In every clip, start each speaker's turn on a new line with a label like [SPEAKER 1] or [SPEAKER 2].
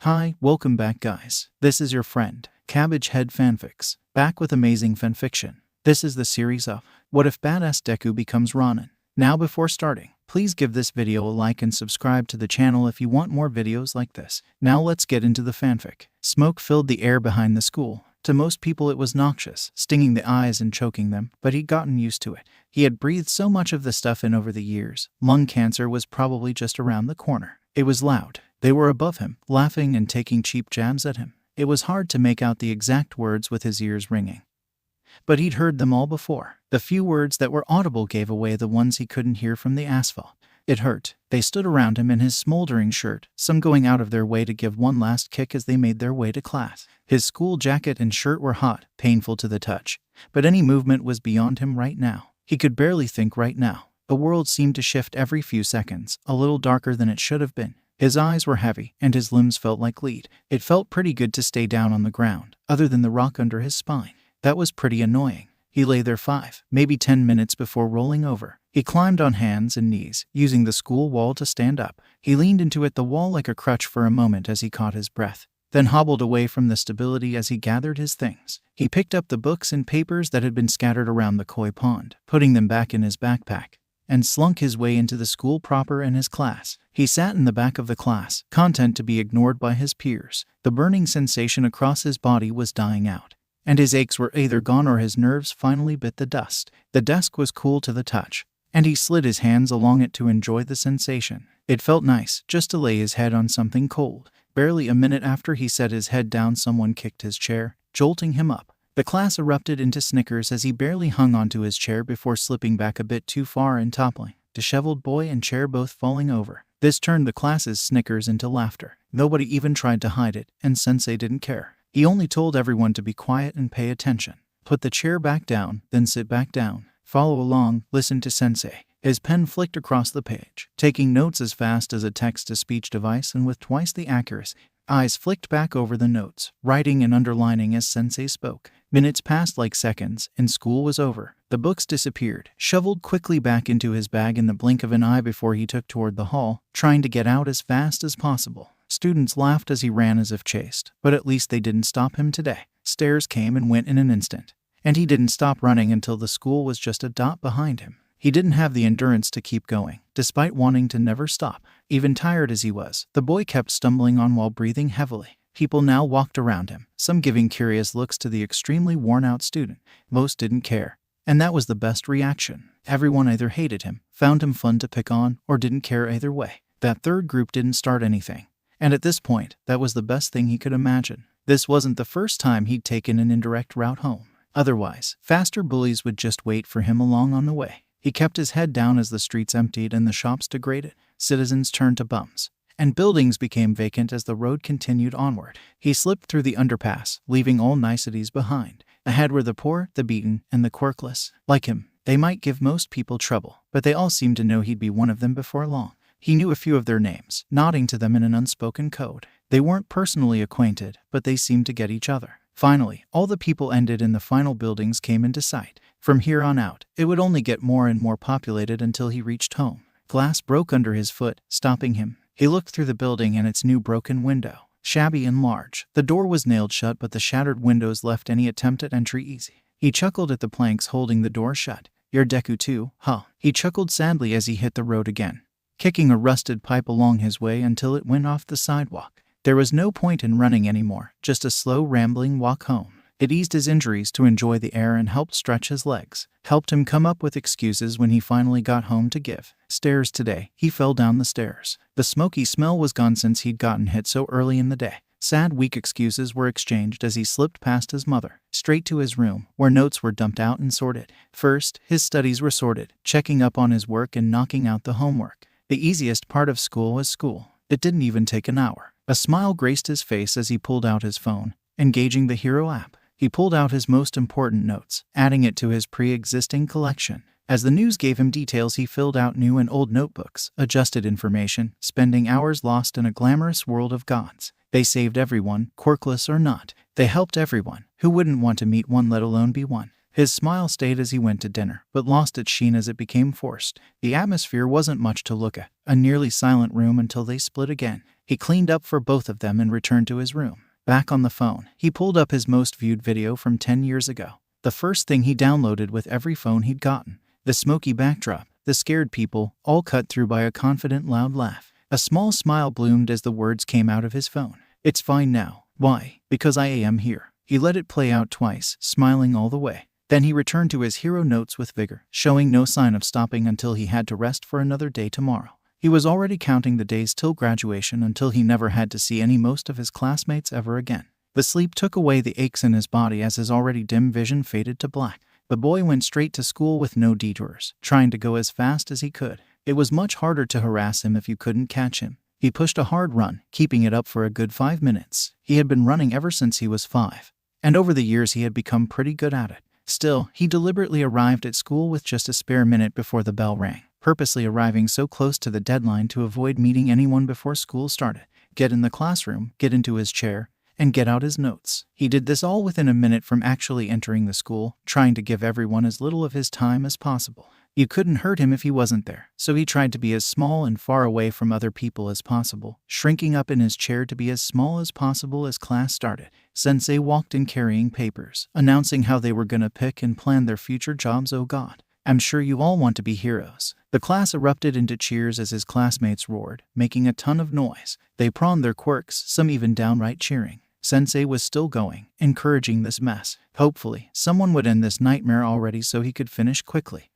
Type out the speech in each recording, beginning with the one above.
[SPEAKER 1] Hi, welcome back guys. This is your friend, Cabbage Head Fanfics, back with amazing fanfiction. This is the series of What If Badass Deku Becomes Ronin. Now before starting, please give this video a like and subscribe to the channel if you want more videos like this. Now let's get into the fanfic. Smoke filled the air behind the school. To most people it was noxious, stinging the eyes and choking them, but he'd gotten used to it. He had breathed so much of the stuff in over the years, lung cancer was probably just around the corner. It was loud. They were above him, laughing and taking cheap jabs at him. It was hard to make out the exact words with his ears ringing. But he'd heard them all before. The few words that were audible gave away the ones he couldn't hear from the asphalt. It hurt. They stood around him in his smoldering shirt, some going out of their way to give one last kick as they made their way to class. His school jacket and shirt were hot, painful to the touch. But any movement was beyond him right now. He could barely think right now. The world seemed to shift every few seconds, a little darker than it should have been. His eyes were heavy, and his limbs felt like lead. It felt pretty good to stay down on the ground, other than the rock under his spine. That was pretty annoying. He lay there 5, maybe 10 minutes before rolling over. He climbed on hands and knees, using the school wall to stand up. He leaned into the wall like a crutch for a moment as he caught his breath, then hobbled away from the stability as he gathered his things. He picked up the books and papers that had been scattered around the koi pond, putting them back in his backpack, and slunk his way into the school proper and his class. He sat in the back of the class, content to be ignored by his peers. The burning sensation across his body was dying out, and his aches were either gone or his nerves finally bit the dust. The desk was cool to the touch, and he slid his hands along it to enjoy the sensation. It felt nice, just to lay his head on something cold. Barely a minute after he set his head down, someone kicked his chair, jolting him up. The class erupted into snickers as he barely hung onto his chair before slipping back a bit too far and toppling, disheveled boy and chair both falling over. This turned the class's snickers into laughter. Nobody even tried to hide it, and Sensei didn't care. He only told everyone to be quiet and pay attention. Put the chair back down, then sit back down. Follow along, listen to Sensei. His pen flicked across the page, taking notes as fast as a text-to-speech device and with twice the accuracy. Eyes flicked back over the notes, writing and underlining as Sensei spoke. Minutes passed like seconds, and school was over. The books disappeared, shoveled quickly back into his bag in the blink of an eye before he took toward the hall, trying to get out as fast as possible. Students laughed as he ran as if chased, but at least they didn't stop him today. Stairs came and went in an instant, and he didn't stop running until the school was just a dot behind him. He didn't have the endurance to keep going, despite wanting to never stop. Even tired as he was, the boy kept stumbling on while breathing heavily. People now walked around him, some giving curious looks to the extremely worn-out student. Most didn't care, and that was the best reaction. Everyone either hated him, found him fun to pick on, or didn't care either way. That third group didn't start anything, and at this point, that was the best thing he could imagine. This wasn't the first time he'd taken an indirect route home. Otherwise, faster bullies would just wait for him along on the way. He kept his head down as the streets emptied and the shops degraded. Citizens turned to bums, and buildings became vacant as the road continued onward. He slipped through the underpass, leaving all niceties behind. Ahead were the poor, the beaten, and the quirkless. Like him, they might give most people trouble, but they all seemed to know he'd be one of them before long. He knew a few of their names, nodding to them in an unspoken code. They weren't personally acquainted, but they seemed to get each other. Finally, all the people ended and the final buildings came into sight. From here on out, it would only get more and more populated until he reached home. Glass broke under his foot, stopping him. He looked through the building and its new broken window. Shabby and large, the door was nailed shut, but the shattered windows left any attempt at entry easy. He chuckled at the planks holding the door shut. "You're Deku too, huh?" He chuckled sadly as he hit the road again, kicking a rusted pipe along his way until it went off the sidewalk. There was no point in running anymore, just a slow, rambling walk home. It eased his injuries to enjoy the air and helped stretch his legs, helped him come up with excuses when he finally got home to give. Stairs today, he fell down the stairs. The smoky smell was gone since he'd gotten hit so early in the day. Sad, weak excuses were exchanged as he slipped past his mother, straight to his room, where notes were dumped out and sorted. First, his studies were sorted, checking up on his work and knocking out the homework. The easiest part of school was school. It didn't even take an hour. A smile graced his face as he pulled out his phone, engaging the Hero app. He pulled out his most important notes, adding it to his pre-existing collection. As the news gave him details, he filled out new and old notebooks, adjusted information, spending hours lost in a glamorous world of gods. They saved everyone, quirkless or not. They helped everyone. Who wouldn't want to meet one, let alone be one? His smile stayed as he went to dinner, but lost its sheen as it became forced. The atmosphere wasn't much to look at, a nearly silent room until they split again. He cleaned up for both of them and returned to his room. Back on the phone, he pulled up his most viewed video from 10 years ago. The first thing he downloaded with every phone he'd gotten. The smoky backdrop, the scared people, all cut through by a confident loud laugh. A small smile bloomed as the words came out of his phone. It's fine now. Why? Because I am here. He let it play out twice, smiling all the way. Then he returned to his hero notes with vigor, showing no sign of stopping until he had to rest for another day tomorrow. He was already counting the days till graduation until he never had to see most of his classmates ever again. The sleep took away the aches in his body as his already dim vision faded to black. The boy went straight to school with no detours, trying to go as fast as he could. It was much harder to harass him if you couldn't catch him. He pushed a hard run, keeping it up for a good 5 minutes. He had been running ever since he was 5, and over the years he had become pretty good at it. Still, he deliberately arrived at school with just a spare minute before the bell rang, purposely arriving so close to the deadline to avoid meeting anyone before school started. Get in the classroom, get into his chair, and get out his notes. He did this all within a minute from actually entering the school, trying to give everyone as little of his time as possible. You couldn't hurt him if he wasn't there, so he tried to be as small and far away from other people as possible, shrinking up in his chair to be as small as possible as class started. Sensei walked in carrying papers, announcing how they were gonna pick and plan their future jobs. Oh God, I'm sure you all want to be heroes. The class erupted into cheers as his classmates roared, making a ton of noise. They prawned their quirks, some even downright cheering. Sensei was still going, encouraging this mess. Hopefully, someone would end this nightmare already so he could finish quickly.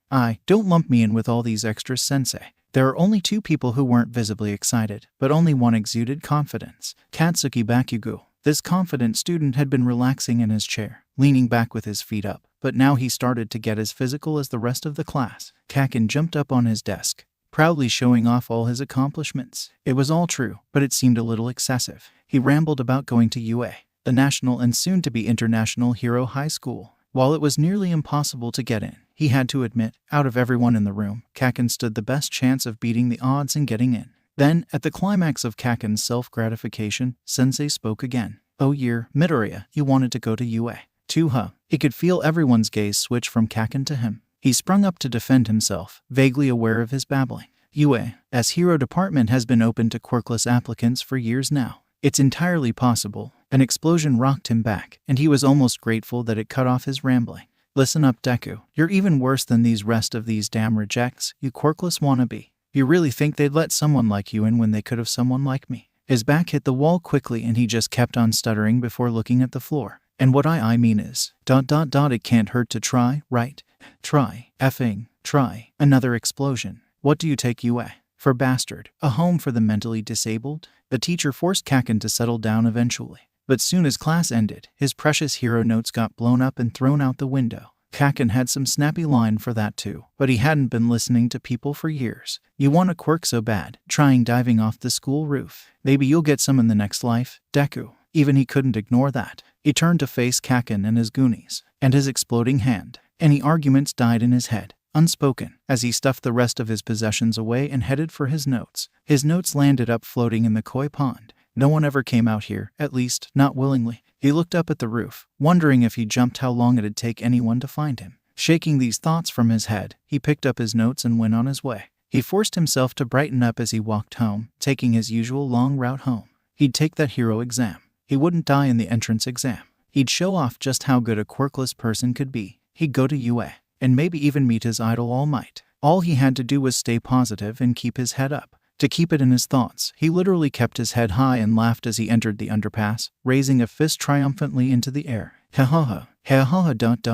[SPEAKER 1] Don't lump me in with all these extras, Sensei. There are only 2 people who weren't visibly excited, but only one exuded confidence. Katsuki Bakugo. This confident student had been relaxing in his chair, leaning back with his feet up, but now he started to get as physical as the rest of the class. Kaken jumped up on his desk, proudly showing off all his accomplishments. It was all true, but it seemed a little excessive. He rambled about going to UA, the national and soon-to-be international hero high school. While it was nearly impossible to get in, he had to admit, out of everyone in the room, Kaken stood the best chance of beating the odds and getting in. Then, at the climax of Kaken's self-gratification, Sensei spoke again. Oh year, Midoriya, you wanted to go to UA. Too, huh? He could feel everyone's gaze switch from Kaken to him. He sprung up to defend himself, vaguely aware of his babbling. UA's hero department has been open to quirkless applicants for years now. It's entirely possible. An explosion rocked him back, and he was almost grateful that it cut off his rambling. Listen up, Deku. You're even worse than these rest of these damn rejects, you quirkless wannabe. You really think they'd let someone like you in when they could have someone like me? His back hit the wall quickly and he just kept on stuttering before looking at the floor. And what I mean is, it can't hurt to try, right? Try. Effing. Try. Another explosion. What do you take UA for, bastard? A home for the mentally disabled? The teacher forced Kaken to settle down eventually. But soon as class ended, his precious hero notes got blown up and thrown out the window. Kaken had some snappy line for that too, but he hadn't been listening to people for years. You want a quirk so bad, trying diving off the school roof. Maybe you'll get some in the next life, Deku. Even he couldn't ignore that. He turned to face Kaken and his goonies, and his exploding hand. Any arguments died in his head, unspoken, as he stuffed the rest of his possessions away and headed for his notes. His notes landed up floating in the koi pond. No one ever came out here, at least, not willingly. He looked up at the roof, wondering if he jumped how long it'd take anyone to find him. Shaking these thoughts from his head, he picked up his notes and went on his way. He forced himself to brighten up as he walked home, taking his usual long route home. He'd take that hero exam. He wouldn't die in the entrance exam. He'd show off just how good a quirkless person could be. He'd go to UA, and maybe even meet his idol All Might. All he had to do was stay positive and keep his head up. To keep it in his thoughts, he literally kept his head high and laughed as he entered the underpass, raising a fist triumphantly into the air. Ha-ha-ha. Ha-ha-ha don't.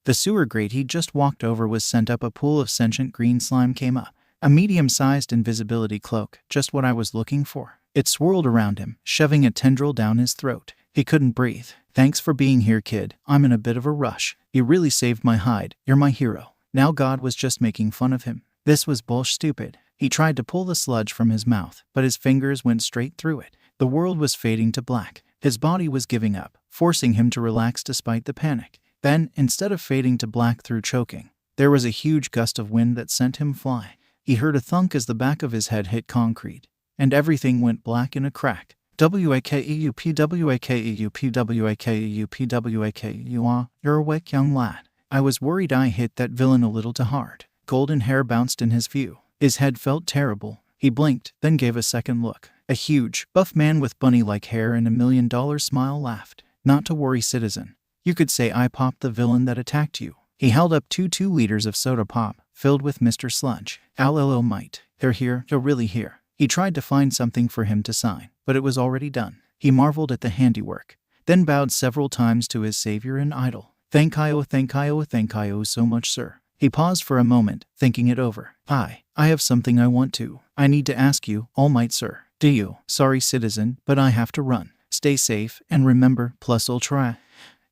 [SPEAKER 1] The sewer grate he'd just walked over was sent up. A pool of sentient green slime came up. A medium-sized invisibility cloak, just what I was looking for. It swirled around him, shoving a tendril down his throat. He couldn't breathe. Thanks for being here, kid. I'm in a bit of a rush. You really saved my hide. You're my hero. Now God was just making fun of him. This was bullsh stupid. He tried to pull the sludge from his mouth, but his fingers went straight through it. The world was fading to black. His body was giving up, forcing him to relax despite the panic. Then, instead of fading to black through choking, there was a huge gust of wind that sent him flying. He heard a thunk as the back of his head hit concrete, and everything went black in a crack. W-A-K-E-U-P-W-A-K-E-U-P-W-A-K-E-U. You're awake, young lad. I was worried I hit that villain a little too hard. Golden hair bounced in his view. His head felt terrible. He blinked, then gave a second look. A huge, buff man with bunny-like hair and $1,000,000 smile laughed. Not to worry, citizen. You could say I popped the villain that attacked you. He held up 2 liters of soda pop, filled with Mr. Sludge. All might. They're here, they're really here. He tried to find something for him to sign, but it was already done. He marveled at the handiwork, then bowed several times to his savior and idol. Thank you so much, sir. He paused for a moment, thinking it over. I have something I need to ask you, All Might, sir. Do you? Sorry, citizen, but I have to run. Stay safe, and remember, plus ultra.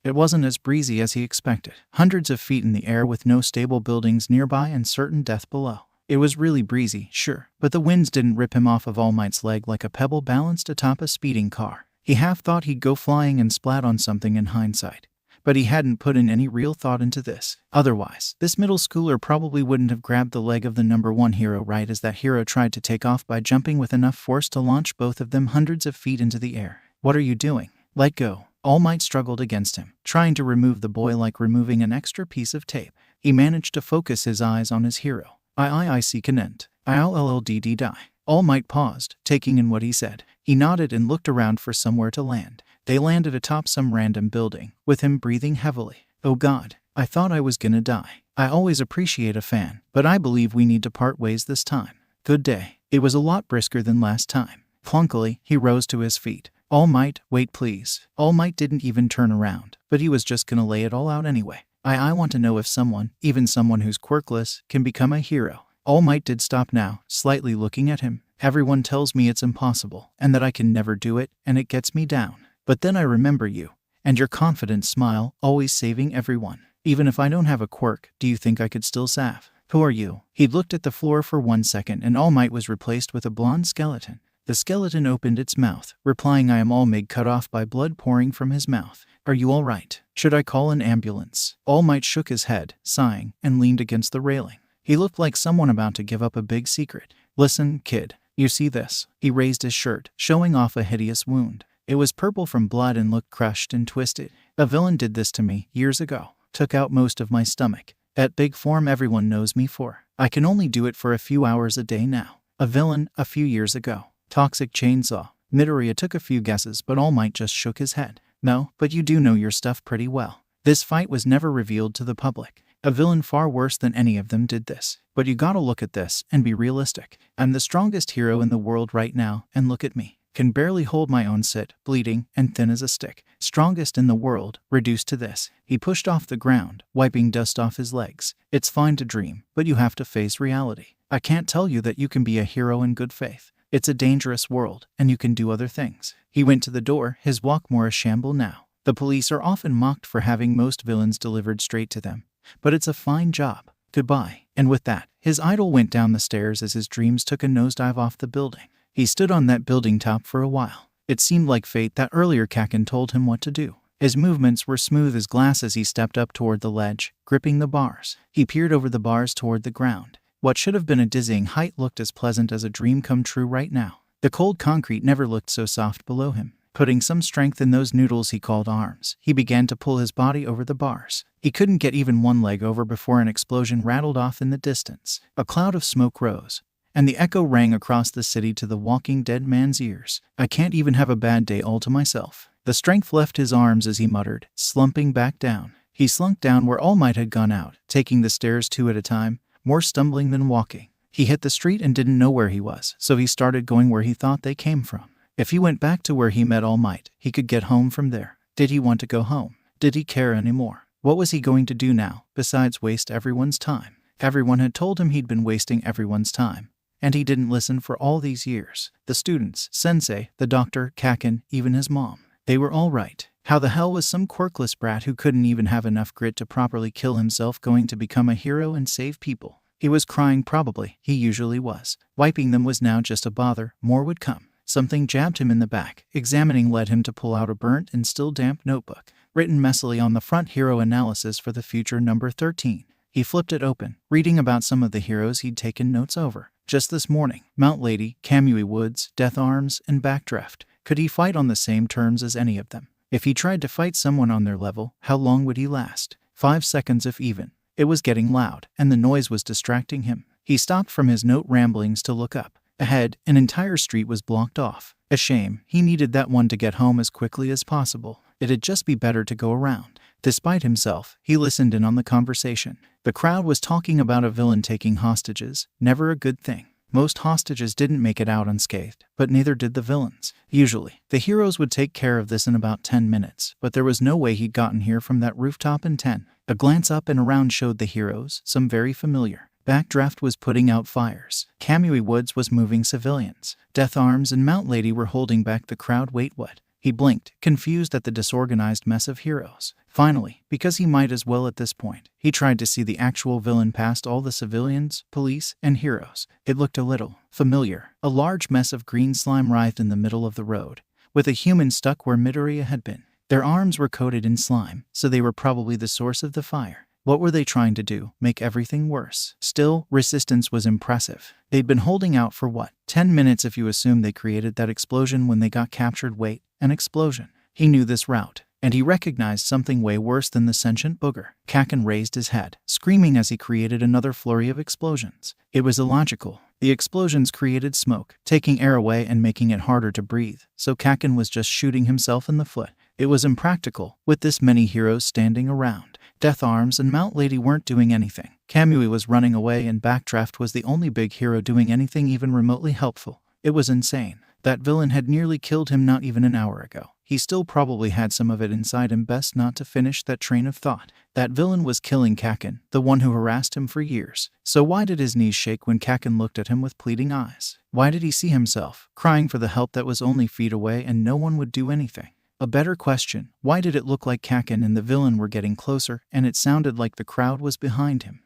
[SPEAKER 1] It wasn't as breezy as he expected. Hundreds of feet in the air with no stable buildings nearby and certain death below. It was really breezy, sure, but the winds didn't rip him off of All Might's leg like a pebble balanced atop a speeding car. He half thought he'd go flying and splat on something in hindsight, but he hadn't put in any real thought into this. Otherwise, this middle schooler probably wouldn't have grabbed the leg of the #1 hero right as that hero tried to take off by jumping with enough force to launch both of them hundreds of feet into the air. What are you doing? Let go. All Might struggled against him, trying to remove the boy like removing an extra piece of tape. He managed to focus his eyes on his hero. I see Canent. ILLDD die. All Might paused, taking in what he said. He nodded and looked around for somewhere to land. They landed atop some random building, with him breathing heavily. Oh God, I thought I was gonna die. I always appreciate a fan, but I believe we need to part ways this time. Good day. It was a lot brisker than last time. Clunkily, he rose to his feet. All Might, wait please. All Might didn't even turn around, but he was just gonna lay it all out anyway. I want to know if someone, even someone who's quirkless, can become a hero. All Might did stop now, slightly looking at him. Everyone tells me it's impossible, and that I can never do it, and it gets me down. But then I remember you, and your confident smile, always saving everyone. Even if I don't have a quirk, do you think I could still save? Who are you? He looked at the floor for 1 second, and All Might was replaced with a blonde skeleton. The skeleton opened its mouth, replying I am All Might, cut off by blood pouring from his mouth. Are you all right? Should I call an ambulance? All Might shook his head, sighing, and leaned against the railing. He looked like someone about to give up a big secret. Listen, kid, you see this? He raised his shirt, showing off a hideous wound. It was purple from blood and looked crushed and twisted. A villain did this to me years ago. Took out most of my stomach. That big form everyone knows me for. I can only do it for a few hours a day now. A villain, a few years ago. Toxic chainsaw. Midoriya took a few guesses, but All Might just shook his head. No, but you do know your stuff pretty well. This fight was never revealed to the public. A villain far worse than any of them did this. But you gotta look at this and be realistic. I'm the strongest hero in the world right now, and look at me. Can barely hold my own, sit, bleeding, and thin as a stick. Strongest in the world, reduced to this. He pushed off the ground, wiping dust off his legs. It's fine to dream, but you have to face reality. I can't tell you that you can be a hero in good faith. It's a dangerous world, and you can do other things. He went to the door, his walk more a shamble now. The police are often mocked for having most villains delivered straight to them. But it's a fine job. Goodbye. And with that, his idol went down the stairs as his dreams took a nosedive off the building. He stood on that building top for a while. It seemed like fate that earlier Kaken told him what to do. His movements were smooth as glass as he stepped up toward the ledge, gripping the bars. He peered over the bars toward the ground. What should have been a dizzying height looked as pleasant as a dream come true right now. The cold concrete never looked so soft below him. Putting some strength in those noodles he called arms, he began to pull his body over the bars. He couldn't get even one leg over before an explosion rattled off in the distance. A cloud of smoke rose, and the echo rang across the city to the walking dead man's ears. I can't even have a bad day all to myself. The strength left his arms as he muttered, slumping back down. He slunk down where All Might had gone out, taking the stairs 2 at a time, more stumbling than walking. He hit the street and didn't know where he was, so he started going where he thought they came from. If he went back to where he met All Might, he could get home from there. Did he want to go home? Did he care anymore? What was he going to do now, besides waste everyone's time? Everyone had told him he'd been wasting everyone's time, and he didn't listen for all these years. The students, Sensei, the doctor, Kaken, even his mom. They were all right. How the hell was some quirkless brat who couldn't even have enough grit to properly kill himself going to become a hero and save people? He was crying probably, he usually was. Wiping them was now just a bother, more would come. Something jabbed him in the back. Examining led him to pull out a burnt and still damp notebook. Written messily on the front, hero analysis for the future number 13. He flipped it open, reading about some of the heroes he'd taken notes over. Just this morning, Mount Lady, Kamui Woods, Death Arms, and Backdraft. Could he fight on the same terms as any of them? If he tried to fight someone on their level, how long would he last? 5 seconds if even. It was getting loud, and the noise was distracting him. He stopped from his note ramblings to look up. Ahead, an entire street was blocked off. A shame, he needed that one to get home as quickly as possible. It'd just be better to go around. Despite himself, he listened in on the conversation. The crowd was talking about a villain taking hostages, never a good thing. Most hostages didn't make it out unscathed, but neither did the villains. Usually, the heroes would take care of this in about 10 minutes, but there was no way he'd gotten here from that rooftop in 10. A glance up and around showed the heroes, some very familiar. Backdraft was putting out fires. Kamui Woods was moving civilians. Death Arms and Mount Lady were holding back the crowd. Wait, what? He blinked, confused at the disorganized mess of heroes. Finally, because he might as well at this point, he tried to see the actual villain past all the civilians, police, and heroes. It looked a little familiar. A large mess of green slime writhed in the middle of the road, with a human stuck where Midoriya had been. Their arms were coated in slime, so they were probably the source of the fire. What were they trying to do? Make everything worse? Still, resistance was impressive. They'd been holding out for what? 10 minutes if you assume they created that explosion when they got captured. Wait, an explosion. He knew this route, and he recognized something way worse than the sentient booger. Kaken raised his head, screaming as he created another flurry of explosions. It was illogical. The explosions created smoke, taking air away and making it harder to breathe, so Kaken was just shooting himself in the foot. It was impractical, with this many heroes standing around. Death Arms and Mount Lady weren't doing anything. Kamui was running away and Backdraft was the only big hero doing anything even remotely helpful. It was insane. That villain had nearly killed him not even an hour ago. He still probably had some of it inside him. Best not to finish that train of thought. That villain was killing Kaken, the one who harassed him for years. So why did his knees shake when Kaken looked at him with pleading eyes? Why did he see himself, crying for the help that was only feet away and no one would do anything? A better question, why did it look like Kaken and the villain were getting closer and it sounded like the crowd was behind him?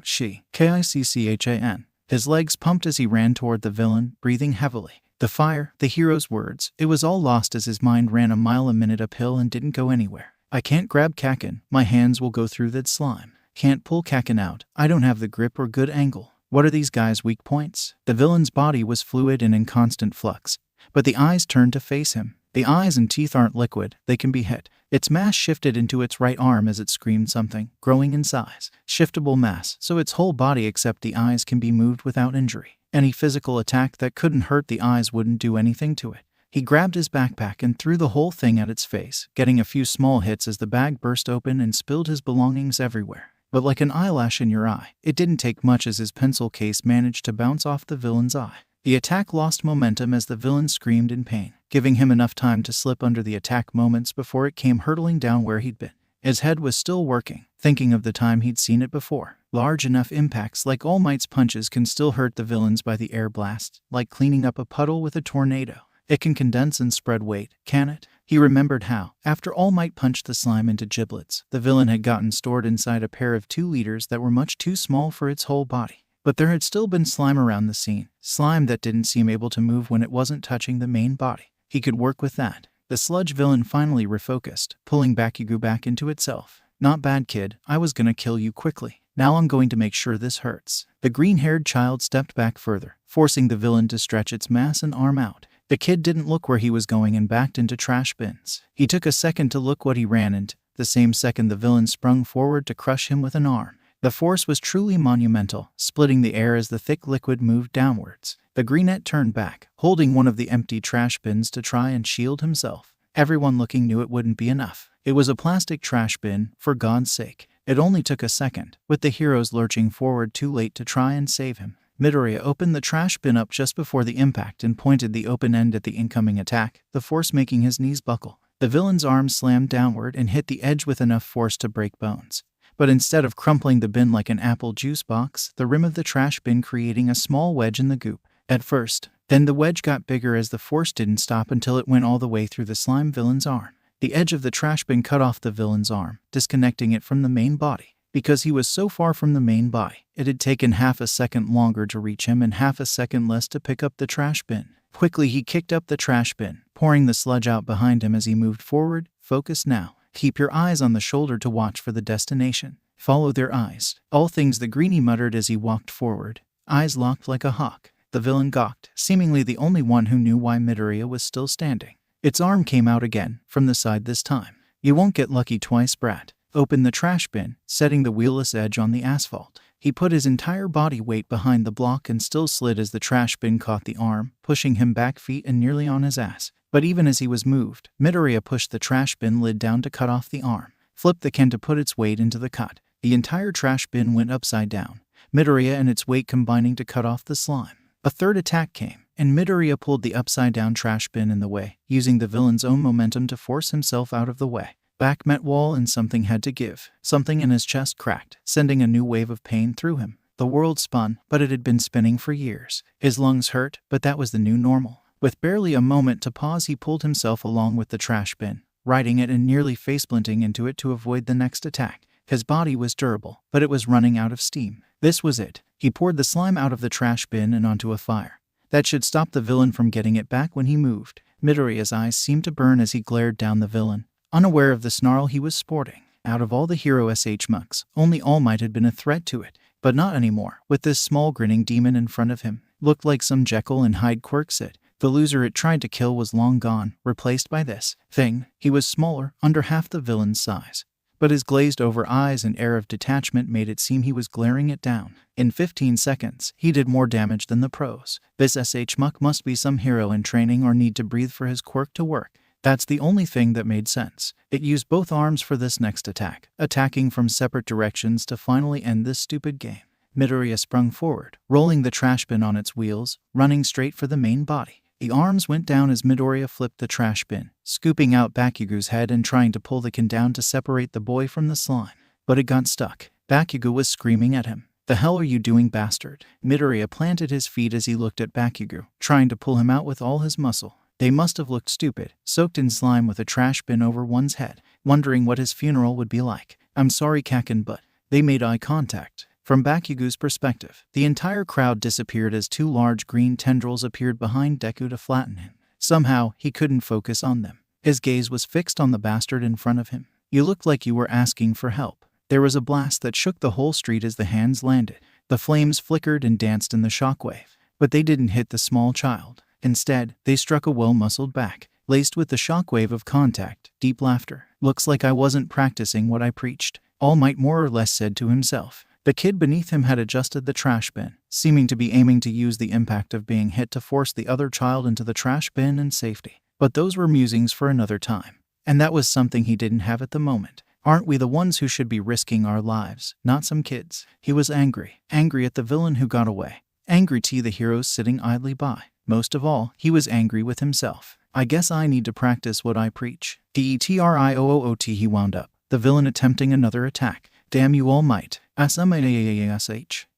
[SPEAKER 1] She. Kicchan. His legs pumped as he ran toward the villain, breathing heavily. The fire, the hero's words, it was all lost as his mind ran a mile a minute uphill and didn't go anywhere. I can't grab Kaken, my hands will go through that slime. Can't pull Kaken out, I don't have the grip or good angle. What are these guys' weak points? The villain's body was fluid and in constant flux, but the eyes turned to face him. The eyes and teeth aren't liquid, they can be hit. Its mass shifted into its right arm as it screamed something, growing in size. Shiftable mass, so its whole body except the eyes can be moved without injury. Any physical attack that couldn't hurt the eyes wouldn't do anything to it. He grabbed his backpack and threw the whole thing at its face, getting a few small hits as the bag burst open and spilled his belongings everywhere. But like an eyelash in your eye, it didn't take much as his pencil case managed to bounce off the villain's eye. The attack lost momentum as the villain screamed in pain, giving him enough time to slip under the attack moments before it came hurtling down where he'd been. His head was still working, thinking of the time he'd seen it before. Large enough impacts like All Might's punches can still hurt the villains by the air blast, like cleaning up a puddle with a tornado. It can condense and spread weight, can it? He remembered how, after All Might punched the slime into giblets, the villain had gotten stored inside a pair of 2 liters that were much too small for its whole body. But there had still been slime around the scene, slime that didn't seem able to move when it wasn't touching the main body. He could work with that. The sludge villain finally refocused, pulling Bakugo back into itself. Not bad, kid, I was gonna kill you quickly. Now I'm going to make sure this hurts. The green-haired child stepped back further, forcing the villain to stretch its mass and arm out. The kid didn't look where he was going and backed into trash bins. He took a second to look what he ran into. The same second the villain sprung forward to crush him with an arm. The force was truly monumental, splitting the air as the thick liquid moved downwards. The greenette turned back, holding one of the empty trash bins to try and shield himself. Everyone looking knew it wouldn't be enough. It was a plastic trash bin, for God's sake. It only took a second, with the heroes lurching forward too late to try and save him. Midoriya opened the trash bin up just before the impact and pointed the open end at the incoming attack, the force making his knees buckle. The villain's arm slammed downward and hit the edge with enough force to break bones. But instead of crumpling the bin like an apple juice box, the rim of the trash bin creating a small wedge in the goop. At first, then the wedge got bigger as the force didn't stop until it went all the way through the slime villain's arm. The edge of the trash bin cut off the villain's arm, disconnecting it from the main body. Because he was so far from the main body, it had taken half a second longer to reach him and half a second less to pick up the trash bin. Quickly he kicked up the trash bin, pouring the sludge out behind him as he moved forward. Focus now. Keep your eyes on the shoulder to watch for the destination. Follow their eyes. All things the greenie muttered as he walked forward, eyes locked like a hawk. The villain gawked, seemingly the only one who knew why Midoriya was still standing. Its arm came out again, from the side this time. You won't get lucky twice, brat. Open the trash bin, setting the wheelless edge on the asphalt. He put his entire body weight behind the block and still slid as the trash bin caught the arm, pushing him back feet and nearly on his ass. But even as he was moved, Midoriya pushed the trash bin lid down to cut off the arm, flipped the can to put its weight into the cut. The entire trash bin went upside down, Midoriya and its weight combining to cut off the slime. A third attack came, and Midoriya pulled the upside-down trash bin in the way, using the villain's own momentum to force himself out of the way. Back met wall and something had to give. Something in his chest cracked, sending a new wave of pain through him. The world spun, but it had been spinning for years. His lungs hurt, but that was the new normal. With barely a moment to pause, he pulled himself along with the trash bin, riding it and nearly face-planting into it to avoid the next attack. His body was durable, but it was running out of steam. This was it. He poured the slime out of the trash bin and onto a fire. That should stop the villain from getting it back when he moved. Midoriya's eyes seemed to burn as he glared down the villain, unaware of the snarl he was sporting. Out of all the hero SH mucks, only All Might had been a threat to it. But not anymore, with this small grinning demon in front of him. Looked like some Jekyll and Hyde quirks it. The loser it tried to kill was long gone, replaced by this thing. He was smaller, under half the villain's size. But his glazed-over eyes and air of detachment made it seem he was glaring it down. In 15 seconds, he did more damage than the pros. This SH muck must be some hero in training or need to breathe for his quirk to work. That's the only thing that made sense. It used both arms for this next attack, attacking from separate directions to finally end this stupid game. Midoriya sprung forward, rolling the trash bin on its wheels, running straight for the main body. The arms went down as Midoriya flipped the trash bin, scooping out Bakugo's head and trying to pull the can down to separate the boy from the slime. But it got stuck. Bakugo was screaming at him. "The hell are you doing, bastard?" Midoriya planted his feet as he looked at Bakugo, trying to pull him out with all his muscle. They must have looked stupid, soaked in slime with a trash bin over one's head, wondering what his funeral would be like. "I'm sorry, Kaken, but..." They made eye contact. From Bakugo's perspective, the entire crowd disappeared as two large green tendrils appeared behind Deku to flatten him. Somehow, he couldn't focus on them. His gaze was fixed on the bastard in front of him. "You looked like you were asking for help." There was a blast that shook the whole street as the hands landed. The flames flickered and danced in the shockwave, but they didn't hit the small child. Instead, they struck a well-muscled back, laced with the shockwave of contact. Deep laughter. "Looks like I wasn't practicing what I preached," All Might more or less said to himself. The kid beneath him had adjusted the trash bin, seeming to be aiming to use the impact of being hit to force the other child into the trash bin and safety. But those were musings for another time. And that was something he didn't have at the moment. Aren't we the ones who should be risking our lives, not some kids? He was angry. Angry at the villain who got away. Angry to the heroes sitting idly by. Most of all, he was angry with himself. "I guess I need to practice what I preach." Detroot, he wound up, the villain attempting another attack. "Damn you, All Might."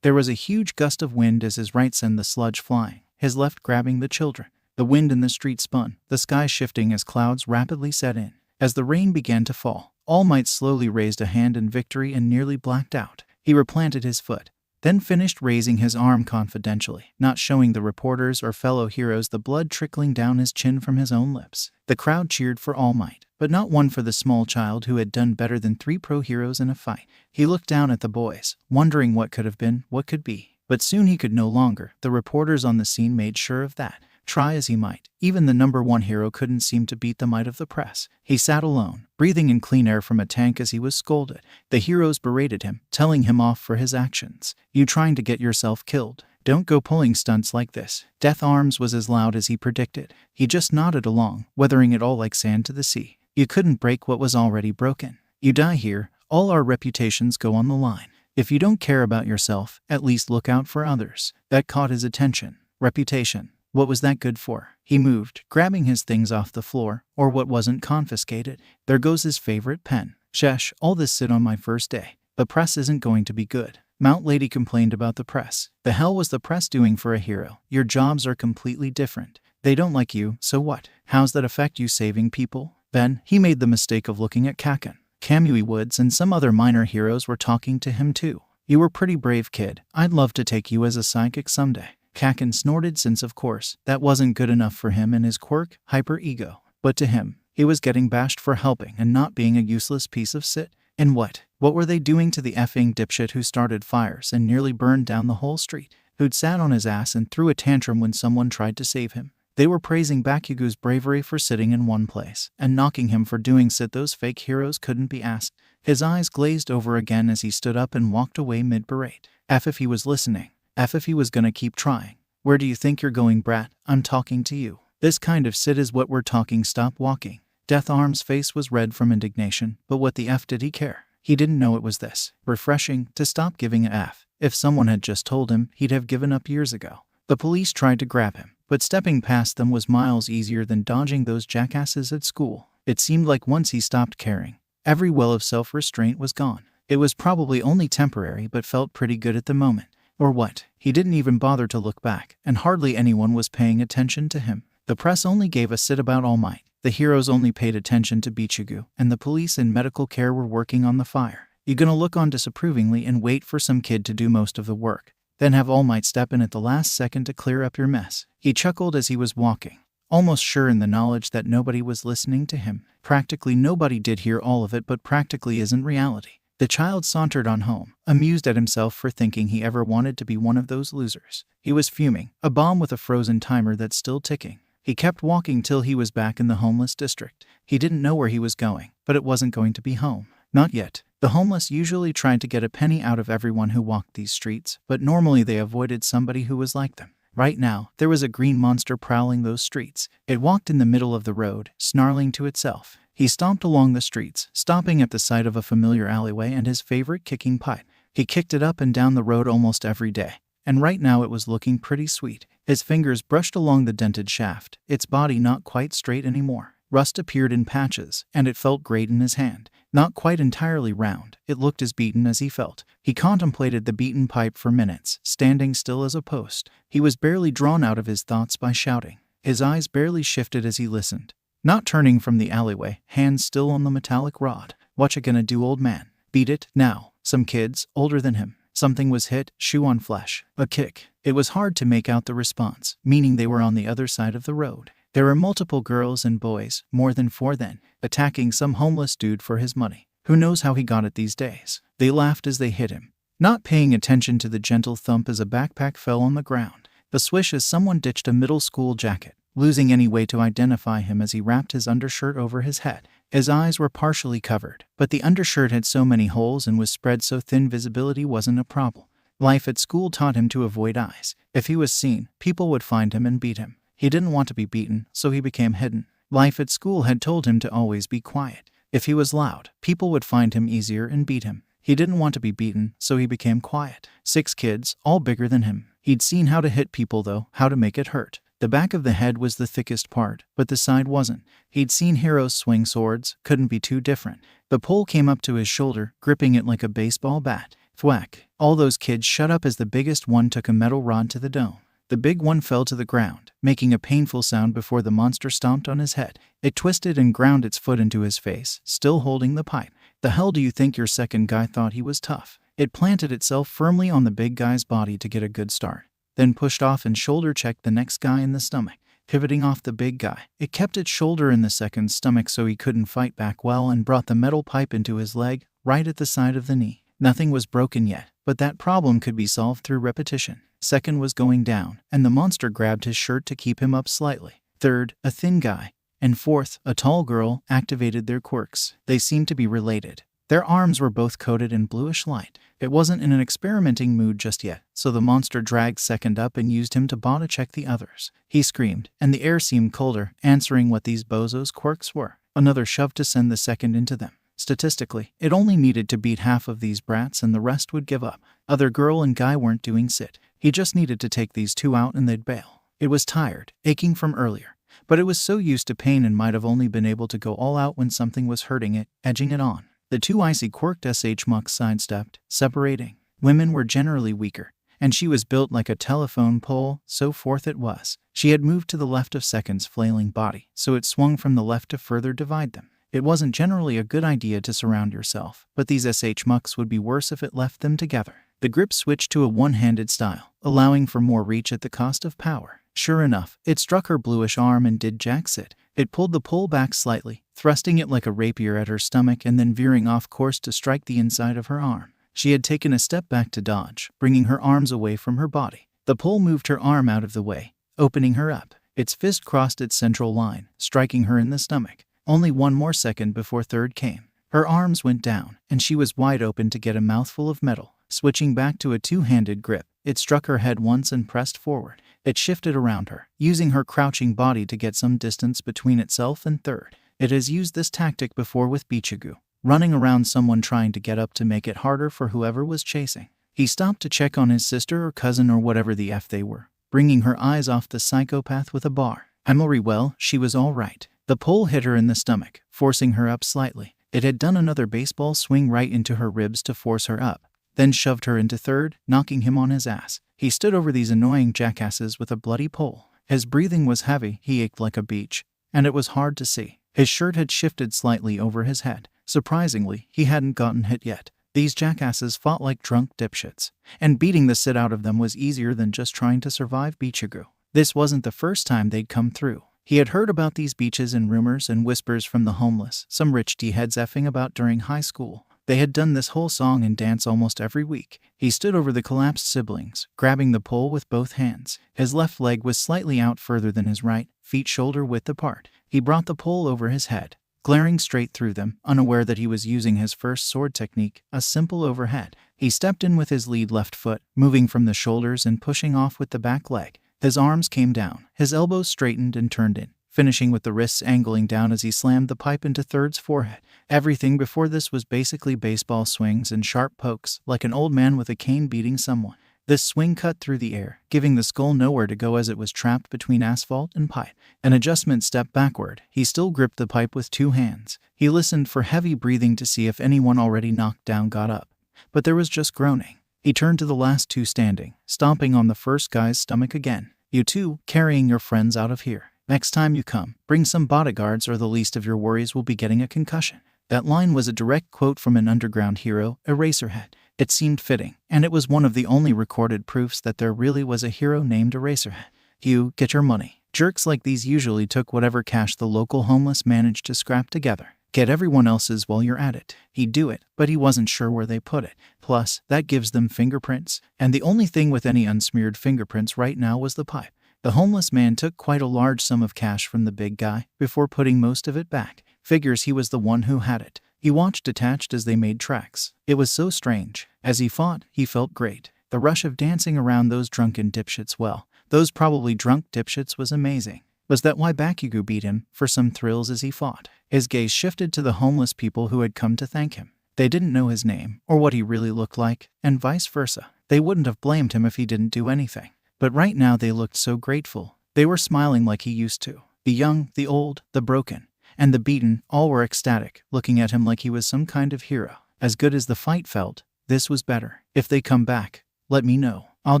[SPEAKER 1] There was a huge gust of wind as his right sent the sludge flying, his left grabbing the children. The wind in the street spun, the sky shifting as clouds rapidly set in. As the rain began to fall, All Might slowly raised a hand in victory and nearly blacked out. He replanted his foot, then finished raising his arm confidentially, not showing the reporters or fellow heroes the blood trickling down his chin from his own lips. The crowd cheered for All Might, but not one for the small child who had done better than 3 pro heroes in a fight. He looked down at the boys, wondering what could have been, what could be. But soon he could no longer. The reporters on the scene made sure of that. Try as he might, even the #1 hero couldn't seem to beat the might of the press. He sat alone, breathing in clean air from a tank as he was scolded. The heroes berated him, telling him off for his actions. "You trying to get yourself killed? Don't go pulling stunts like this." Death Arms was as loud as he predicted. He just nodded along, weathering it all like sand to the sea. "You couldn't break what was already broken. You die here, all our reputations go on the line. If you don't care about yourself, at least look out for others." That caught his attention. Reputation. What was that good for? He moved, grabbing his things off the floor, or what wasn't confiscated. There goes his favorite pen. "Shesh, all this sit on my first day. The press isn't going to be good." Mount Lady complained about the press. "The hell was the press doing for a hero? Your jobs are completely different. They don't like you, so what? How's that affect you saving people?" Then, he made the mistake of looking at Kaken. Kamui Woods and some other minor heroes were talking to him too. "You were pretty brave, kid. I'd love to take you as a psychic someday." Kaken snorted since, of course, that wasn't good enough for him and his quirk, hyper-ego. But to him, he was getting bashed for helping and not being a useless piece of shit. And what were they doing to the effing dipshit who started fires and nearly burned down the whole street? Who'd sat on his ass and threw a tantrum when someone tried to save him? They were praising Bakugo's bravery for sitting in one place, and knocking him for doing sit those fake heroes couldn't be asked. His eyes glazed over again as he stood up and walked away mid-parade. F if he was listening. F if he was gonna keep trying. Where do you think you're going, brat? I'm talking to you. This kind of sit is what we're talking. Stop walking. Death Arm's face was red from indignation, but what the F did he care? He didn't know it was this refreshing to stop giving a F. If someone had just told him, he'd have given up years ago. The police tried to grab him, but stepping past them was miles easier than dodging those jackasses at school. It seemed like once he stopped caring, every well of self-restraint was gone. It was probably only temporary but felt pretty good at the moment. Or what? He didn't even bother to look back, and hardly anyone was paying attention to him. The press only gave a sit about All Might. The heroes only paid attention to Bichugu, and the police and medical care were working on the fire. You gonna look on disapprovingly and wait for some kid to do most of the work, then have All Might step in at the last second to clear up your mess? He chuckled as he was walking, almost sure in the knowledge that nobody was listening to him. Practically nobody did hear all of it, but practically isn't reality. The child sauntered on home, amused at himself for thinking he ever wanted to be one of those losers. He was fuming, a bomb with a frozen timer that's still ticking. He kept walking till he was back in the homeless district. He didn't know where he was going, but it wasn't going to be home. Not yet. The homeless usually tried to get a penny out of everyone who walked these streets, but normally they avoided somebody who was like them. Right now, there was a green monster prowling those streets. It walked in the middle of the road, snarling to itself. He stomped along the streets, stopping at the sight of a familiar alleyway and his favorite kicking pipe. He kicked it up and down the road almost every day, and right now it was looking pretty sweet. His fingers brushed along the dented shaft, its body not quite straight anymore. Rust appeared in patches, and it felt great in his hand. Not quite entirely round, it looked as beaten as he felt. He contemplated the beaten pipe for minutes, standing still as a post. He was barely drawn out of his thoughts by shouting. His eyes barely shifted as he listened, not turning from the alleyway, hands still on the metallic rod. Whatcha gonna do, old man? Beat it? Now. Some kids, older than him. Something was hit, shoe on flesh. A kick. It was hard to make out the response, meaning they were on the other side of the road. There were multiple girls and boys, more than 4 then, attacking some homeless dude for his money. Who knows how he got it these days? They laughed as they hit him, not paying attention to the gentle thump as a backpack fell on the ground. The swish as someone ditched a middle school jacket, losing any way to identify him as he wrapped his undershirt over his head. His eyes were partially covered, but the undershirt had so many holes and was spread so thin visibility wasn't a problem. Life at school taught him to avoid eyes. If he was seen, people would find him and beat him. He didn't want to be beaten, so he became hidden. Life at school had told him to always be quiet. If he was loud, people would find him easier and beat him. He didn't want to be beaten, so he became quiet. 6 kids, all bigger than him. He'd seen how to hit people though, how to make it hurt. The back of the head was the thickest part, but the side wasn't. He'd seen heroes swing swords, couldn't be too different. The pole came up to his shoulder, gripping it like a baseball bat. Thwack. All those kids shut up as the biggest one took a metal rod to the dome. The big one fell to the ground, making a painful sound before the monster stomped on his head. It twisted and ground its foot into his face, still holding the pipe. The hell do you think your second guy thought he was tough? It planted itself firmly on the big guy's body to get a good start, then pushed off and shoulder-checked the next guy in the stomach. Pivoting off the big guy, it kept its shoulder in the second's stomach so he couldn't fight back well and brought the metal pipe into his leg, right at the side of the knee. Nothing was broken yet, but that problem could be solved through repetition. Second was going down, and the monster grabbed his shirt to keep him up slightly. Third, a thin guy, and fourth, a tall girl, activated their quirks. They seemed to be related. Their arms were both coated in bluish light. It wasn't in an experimenting mood just yet, so the monster dragged second up and used him to body check the others. He screamed, and the air seemed colder, answering what these bozos' quirks were. Another shove to send the second into them. Statistically, it only needed to beat half of these brats and the rest would give up. Other girl and guy weren't doing sit. He just needed to take these 2 out and they'd bail. It was tired, aching from earlier, but it was so used to pain and might have only been able to go all out when something was hurting it, edging it on. The 2 icy quirked SH mucks sidestepped, separating. Women were generally weaker, and she was built like a telephone pole, so forth it was. She had moved to the left of Second's flailing body, so it swung from the left to further divide them. It wasn't generally a good idea to surround yourself, but these SH mucks would be worse if it left them together. The grip switched to a one-handed style, allowing for more reach at the cost of power. Sure enough, it struck her bluish arm and did jacks it. It pulled the pole back slightly, thrusting it like a rapier at her stomach and then veering off course to strike the inside of her arm. She had taken a step back to dodge, bringing her arms away from her body. The pole moved her arm out of the way, opening her up. Its fist crossed its central line, striking her in the stomach. Only one more second before third came. Her arms went down, and she was wide open to get a mouthful of metal. Switching back to a two-handed grip, it struck her head once and pressed forward. It shifted around her, using her crouching body to get some distance between itself and third. It has used this tactic before with Bichigu, running around someone trying to get up to make it harder for whoever was chasing. He stopped to check on his sister or cousin or whatever the F they were, bringing her eyes off the psychopath with a bar. Emily, well, she was all right. The pole hit her in the stomach, forcing her up slightly. It had done another baseball swing right into her ribs to force her up, then shoved her into third, knocking him on his ass. He stood over these annoying jackasses with a bloody pole. His breathing was heavy, he ached like a beach, and it was hard to see. His shirt had shifted slightly over his head. Surprisingly, he hadn't gotten hit yet. These jackasses fought like drunk dipshits, and beating the shit out of them was easier than just trying to survive Bichigu. This wasn't the first time they'd come through. He had heard about these beaches in rumors and whispers from the homeless, some rich D-heads effing about during high school. They had done this whole song and dance almost every week. He stood over the collapsed siblings, grabbing the pole with both hands. His left leg was slightly out further than his right, feet shoulder width apart. He brought the pole over his head, glaring straight through them, unaware that he was using his first sword technique, a simple overhead. He stepped in with his lead left foot, moving from the shoulders and pushing off with the back leg. His arms came down, his elbows straightened and turned in, finishing with the wrists angling down as he slammed the pipe into third's forehead. Everything before this was basically baseball swings and sharp pokes, like an old man with a cane beating someone. This swing cut through the air, giving the skull nowhere to go as it was trapped between asphalt and pipe. An adjustment step backward, he still gripped the pipe with two hands. He listened for heavy breathing to see if anyone already knocked down got up, but there was just groaning. He turned to the last two standing, stomping on the first guy's stomach again. You two, carrying your friends out of here. Next time you come, bring some bodyguards or the least of your worries will be getting a concussion. That line was a direct quote from an underground hero, Eraserhead. It seemed fitting, and it was one of the only recorded proofs that there really was a hero named Eraserhead. You, get your money. Jerks like these usually took whatever cash the local homeless managed to scrap together. Get everyone else's while you're at it. He'd do it, but he wasn't sure where they put it. Plus, that gives them fingerprints, and the only thing with any unsmeared fingerprints right now was the pipe. The homeless man took quite a large sum of cash from the big guy before putting most of it back. Figures he was the one who had it. He watched detached as they made tracks. It was so strange. As he fought, he felt great. The rush of dancing around those drunken dipshits, well, those probably drunk dipshits, was amazing. Was that why Bakugo beat him? For some thrills as he fought. His gaze shifted to the homeless people who had come to thank him. They didn't know his name, or what he really looked like, and vice versa. They wouldn't have blamed him if he didn't do anything. But right now they looked so grateful. They were smiling like he used to. The young, the old, the broken, and the beaten, all were ecstatic, looking at him like he was some kind of hero. As good as the fight felt, this was better. If they come back, let me know. I'll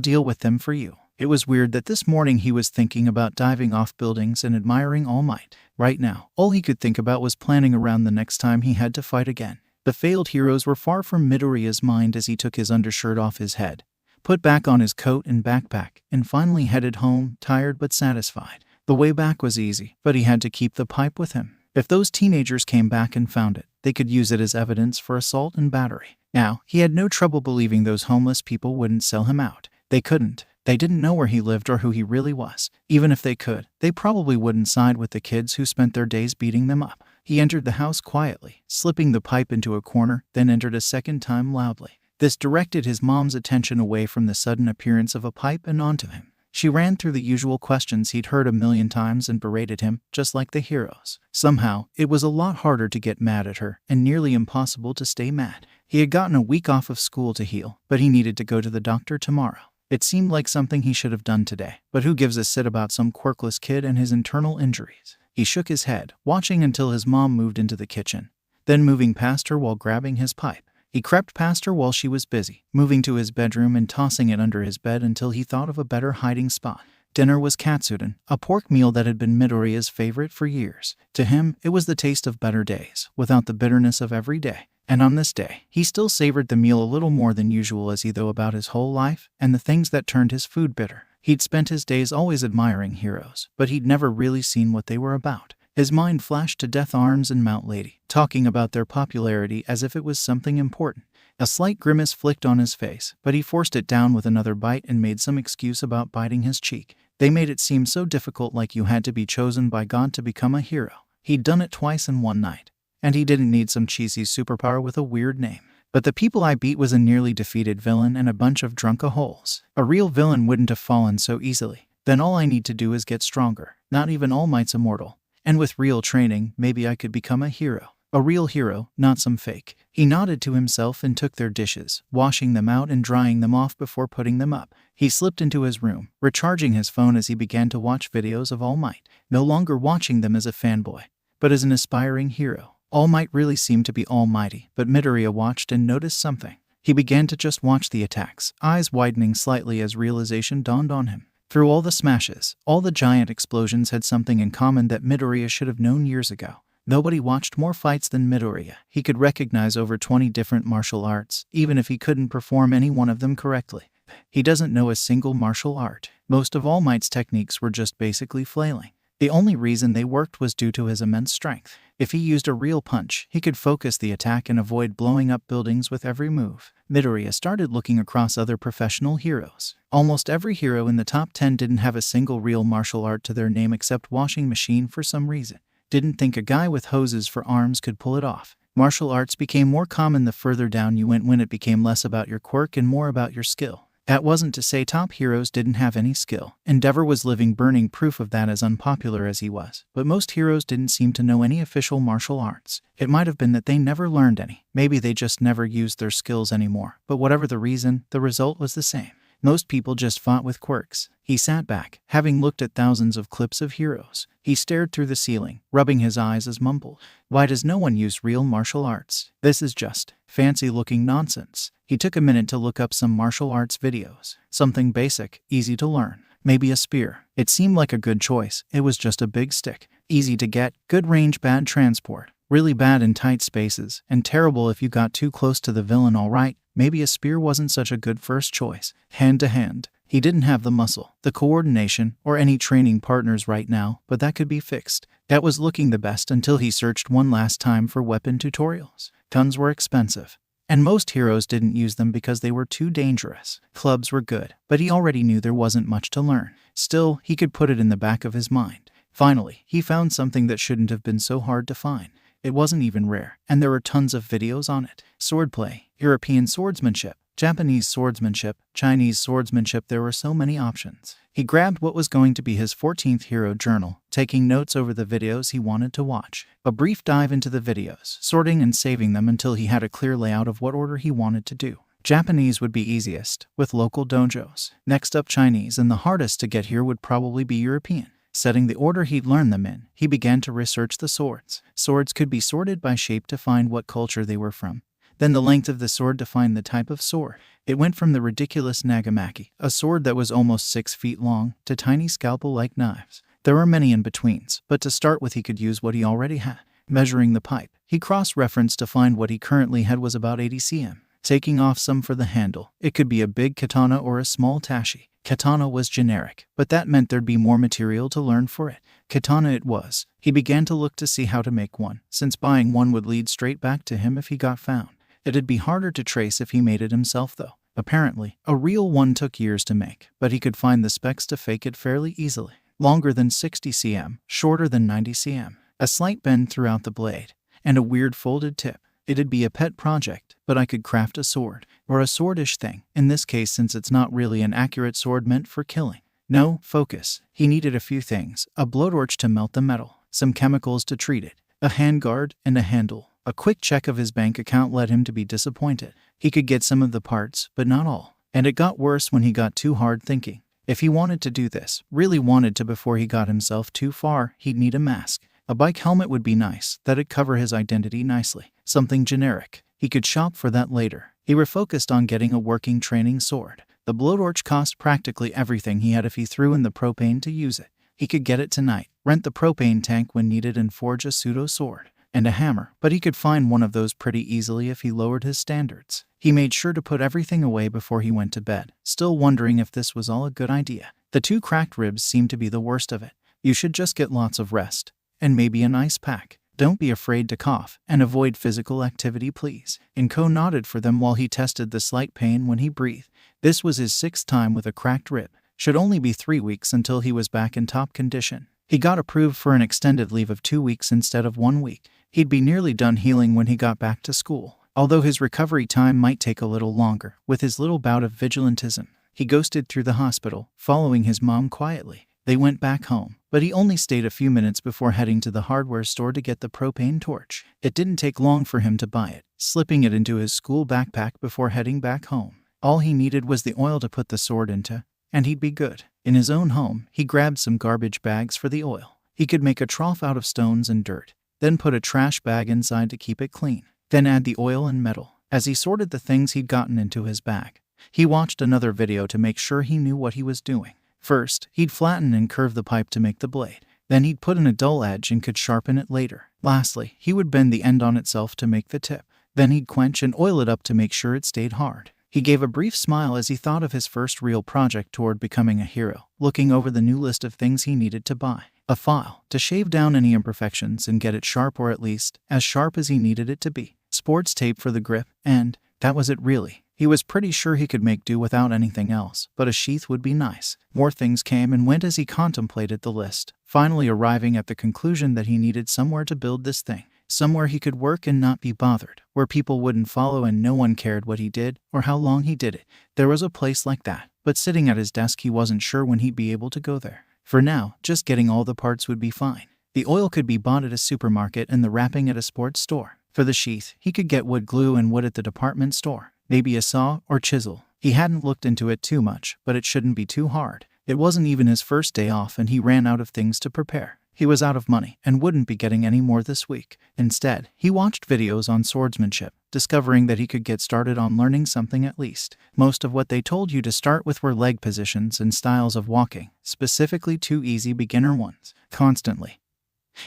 [SPEAKER 1] deal with them for you. It was weird that this morning he was thinking about diving off buildings and admiring All Might. Right now, all he could think about was planning around the next time he had to fight again. The failed heroes were far from Midoriya's mind as he took his undershirt off his head, put back on his coat and backpack, and finally headed home, tired but satisfied. The way back was easy, but he had to keep the pipe with him. If those teenagers came back and found it, they could use it as evidence for assault and battery. Now, he had no trouble believing those homeless people wouldn't sell him out. They couldn't. They didn't know where he lived or who he really was. Even if they could, they probably wouldn't side with the kids who spent their days beating them up. He entered the house quietly, slipping the pipe into a corner, then entered a second time loudly. This directed his mom's attention away from the sudden appearance of a pipe and onto him. She ran through the usual questions he'd heard a million times and berated him, just like the heroes. Somehow, it was a lot harder to get mad at her, and nearly impossible to stay mad. He had gotten a week off of school to heal, but he needed to go to the doctor tomorrow. It seemed like something he should have done today, but who gives a shit about some quirkless kid and his internal injuries? He shook his head, watching until his mom moved into the kitchen, then moving past her while grabbing his pipe. He crept past her while she was busy, moving to his bedroom and tossing it under his bed until he thought of a better hiding spot. Dinner was katsudon, a pork meal that had been Midoriya's favorite for years. To him, it was the taste of better days, without the bitterness of every day. And on this day, he still savored the meal a little more than usual as he thought about his whole life and the things that turned his food bitter. He'd spent his days always admiring heroes, but he'd never really seen what they were about. His mind flashed to Death Arms and Mount Lady, talking about their popularity as if it was something important. A slight grimace flicked on his face, but he forced it down with another bite and made some excuse about biting his cheek. They made it seem so difficult, like you had to be chosen by God to become a hero. He'd done it twice in one night, and he didn't need some cheesy superpower with a weird name. But the people I beat was a nearly defeated villain and a bunch of drunk-a-holes. A real villain wouldn't have fallen so easily. Then all I need to do is get stronger. Not even All Might's immortal. And with real training, maybe I could become a hero. A real hero, not some fake. He nodded to himself and took their dishes, washing them out and drying them off before putting them up. He slipped into his room, recharging his phone as he began to watch videos of All Might, no longer watching them as a fanboy, but as an aspiring hero. All Might really seemed to be almighty, but Midoriya watched and noticed something. He began to just watch the attacks, eyes widening slightly as realization dawned on him. Through all the smashes, all the giant explosions had something in common that Midoriya should have known years ago. Nobody watched more fights than Midoriya. He could recognize over 20 different martial arts, even if he couldn't perform any one of them correctly. He doesn't know a single martial art. Most of All Might's techniques were just basically flailing. The only reason they worked was due to his immense strength. If he used a real punch, he could focus the attack and avoid blowing up buildings with every move. Midoriya started looking across other professional heroes. Almost every hero in the top 10 didn't have a single real martial art to their name except Washing Machine for some reason. Didn't think a guy with hoses for arms could pull it off. Martial arts became more common the further down you went, when it became less about your quirk and more about your skill. That wasn't to say top heroes didn't have any skill. Endeavor was living burning proof of that, as unpopular as he was. But most heroes didn't seem to know any official martial arts. It might have been that they never learned any. Maybe they just never used their skills anymore. But whatever the reason, the result was the same. Most people just fought with quirks. He sat back, having looked at thousands of clips of heroes. He stared through the ceiling, rubbing his eyes as mumbled. Why does no one use real martial arts? This is just fancy-looking nonsense. He took a minute to look up some martial arts videos. Something basic, easy to learn. Maybe a spear. It seemed like a good choice. It was just a big stick. Easy to get, good range, bad transport. Really bad in tight spaces, and terrible if you got too close to the villain. Alright, maybe a spear wasn't such a good first choice. Hand to hand. He didn't have the muscle, the coordination, or any training partners right now, but that could be fixed. That was looking the best until he searched one last time for weapon tutorials. Tons were expensive, and most heroes didn't use them because they were too dangerous. Clubs were good, but he already knew there wasn't much to learn. Still, he could put it in the back of his mind. Finally, he found something that shouldn't have been so hard to find. It wasn't even rare, and there were tons of videos on it. Swordplay, European swordsmanship, Japanese swordsmanship, Chinese swordsmanship. There were so many options. He grabbed what was going to be his 14th hero journal, taking notes over the videos he wanted to watch. A brief dive into the videos, sorting and saving them until he had a clear layout of what order he wanted to do. Japanese would be easiest, with local dojos. Next up Chinese, and the hardest to get here would probably be European. Setting the order he'd learn them in, he began to research the swords. Swords could be sorted by shape to find what culture they were from. Then the length of the sword to find the type of sword. It went from the ridiculous nagamaki, a sword that was almost 6 feet long, to tiny scalpel-like knives. There were many in-betweens, but to start with he could use what he already had. Measuring the pipe, he cross-referenced to find what he currently had was about 80 cm. Taking off some for the handle, it could be a big katana or a small tashi. Katana was generic, but that meant there'd be more material to learn for it. Katana it was. He began to look to see how to make one, since buying one would lead straight back to him if he got found. It'd be harder to trace if he made it himself though. Apparently, a real one took years to make, but he could find the specs to fake it fairly easily. Longer than 60 cm, shorter than 90 cm, a slight bend throughout the blade, and a weird folded tip. It'd be a pet project, but I could craft a sword, or a swordish thing, in this case since it's not really an accurate sword meant for killing. No, focus. He needed a few things: a blowtorch to melt the metal, some chemicals to treat it, a handguard, and a handle. A quick check of his bank account led him to be disappointed. He could get some of the parts, but not all. And it got worse when he got too hard thinking. If he wanted to do this, really wanted to before he got himself too far, he'd need a mask. A bike helmet would be nice, that'd cover his identity nicely. Something generic. He could shop for that later. He refocused on getting a working training sword. The blowtorch cost practically everything he had if he threw in the propane to use it. He could get it tonight, rent the propane tank when needed, and forge a pseudo-sword. And a hammer, but he could find one of those pretty easily if he lowered his standards. He made sure to put everything away before he went to bed, still wondering if this was all a good idea. The 2 cracked ribs seemed to be the worst of it. You should just get lots of rest. And maybe an ice pack. Don't be afraid to cough, and avoid physical activity please. Inko nodded for them while he tested the slight pain when he breathed. This was his 6th time with a cracked rib. Should only be 3 weeks until he was back in top condition. He got approved for an extended leave of 2 weeks instead of 1 week. He'd be nearly done healing when he got back to school. Although his recovery time might take a little longer, with his little bout of vigilantism, he ghosted through the hospital, following his mom quietly. They went back home, but he only stayed a few minutes before heading to the hardware store to get the propane torch. It didn't take long for him to buy it, slipping it into his school backpack before heading back home. All he needed was the oil to put the sword into, and he'd be good. In his own home, he grabbed some garbage bags for the oil. He could make a trough out of stones and dirt, then put a trash bag inside to keep it clean. Then add the oil and metal. As he sorted the things he'd gotten into his bag, he watched another video to make sure he knew what he was doing. First, he'd flatten and curve the pipe to make the blade. Then he'd put in a dull edge and could sharpen it later. Lastly, he would bend the end on itself to make the tip. Then he'd quench and oil it up to make sure it stayed hard. He gave a brief smile as he thought of his first real project toward becoming a hero, looking over the new list of things he needed to buy. A file to shave down any imperfections and get it sharp, or at least as sharp as he needed it to be. Sports tape for the grip, and that was it really. He was pretty sure he could make do without anything else, but a sheath would be nice. More things came and went as he contemplated the list, finally arriving at the conclusion that he needed somewhere to build this thing. Somewhere he could work and not be bothered, where people wouldn't follow and no one cared what he did or how long he did it. There was a place like that, but sitting at his desk he wasn't sure when he'd be able to go there. For now, just getting all the parts would be fine. The oil could be bought at a supermarket and the wrapping at a sports store. For the sheath, he could get wood glue and wood at the department store. Maybe a saw or chisel. He hadn't looked into it too much, but it shouldn't be too hard. It wasn't even his first day off and he ran out of things to prepare. He was out of money and wouldn't be getting any more this week. Instead, he watched videos on swordsmanship, discovering that he could get started on learning something at least. Most of what they told you to start with were leg positions and styles of walking, specifically 2 easy beginner ones. Constantly,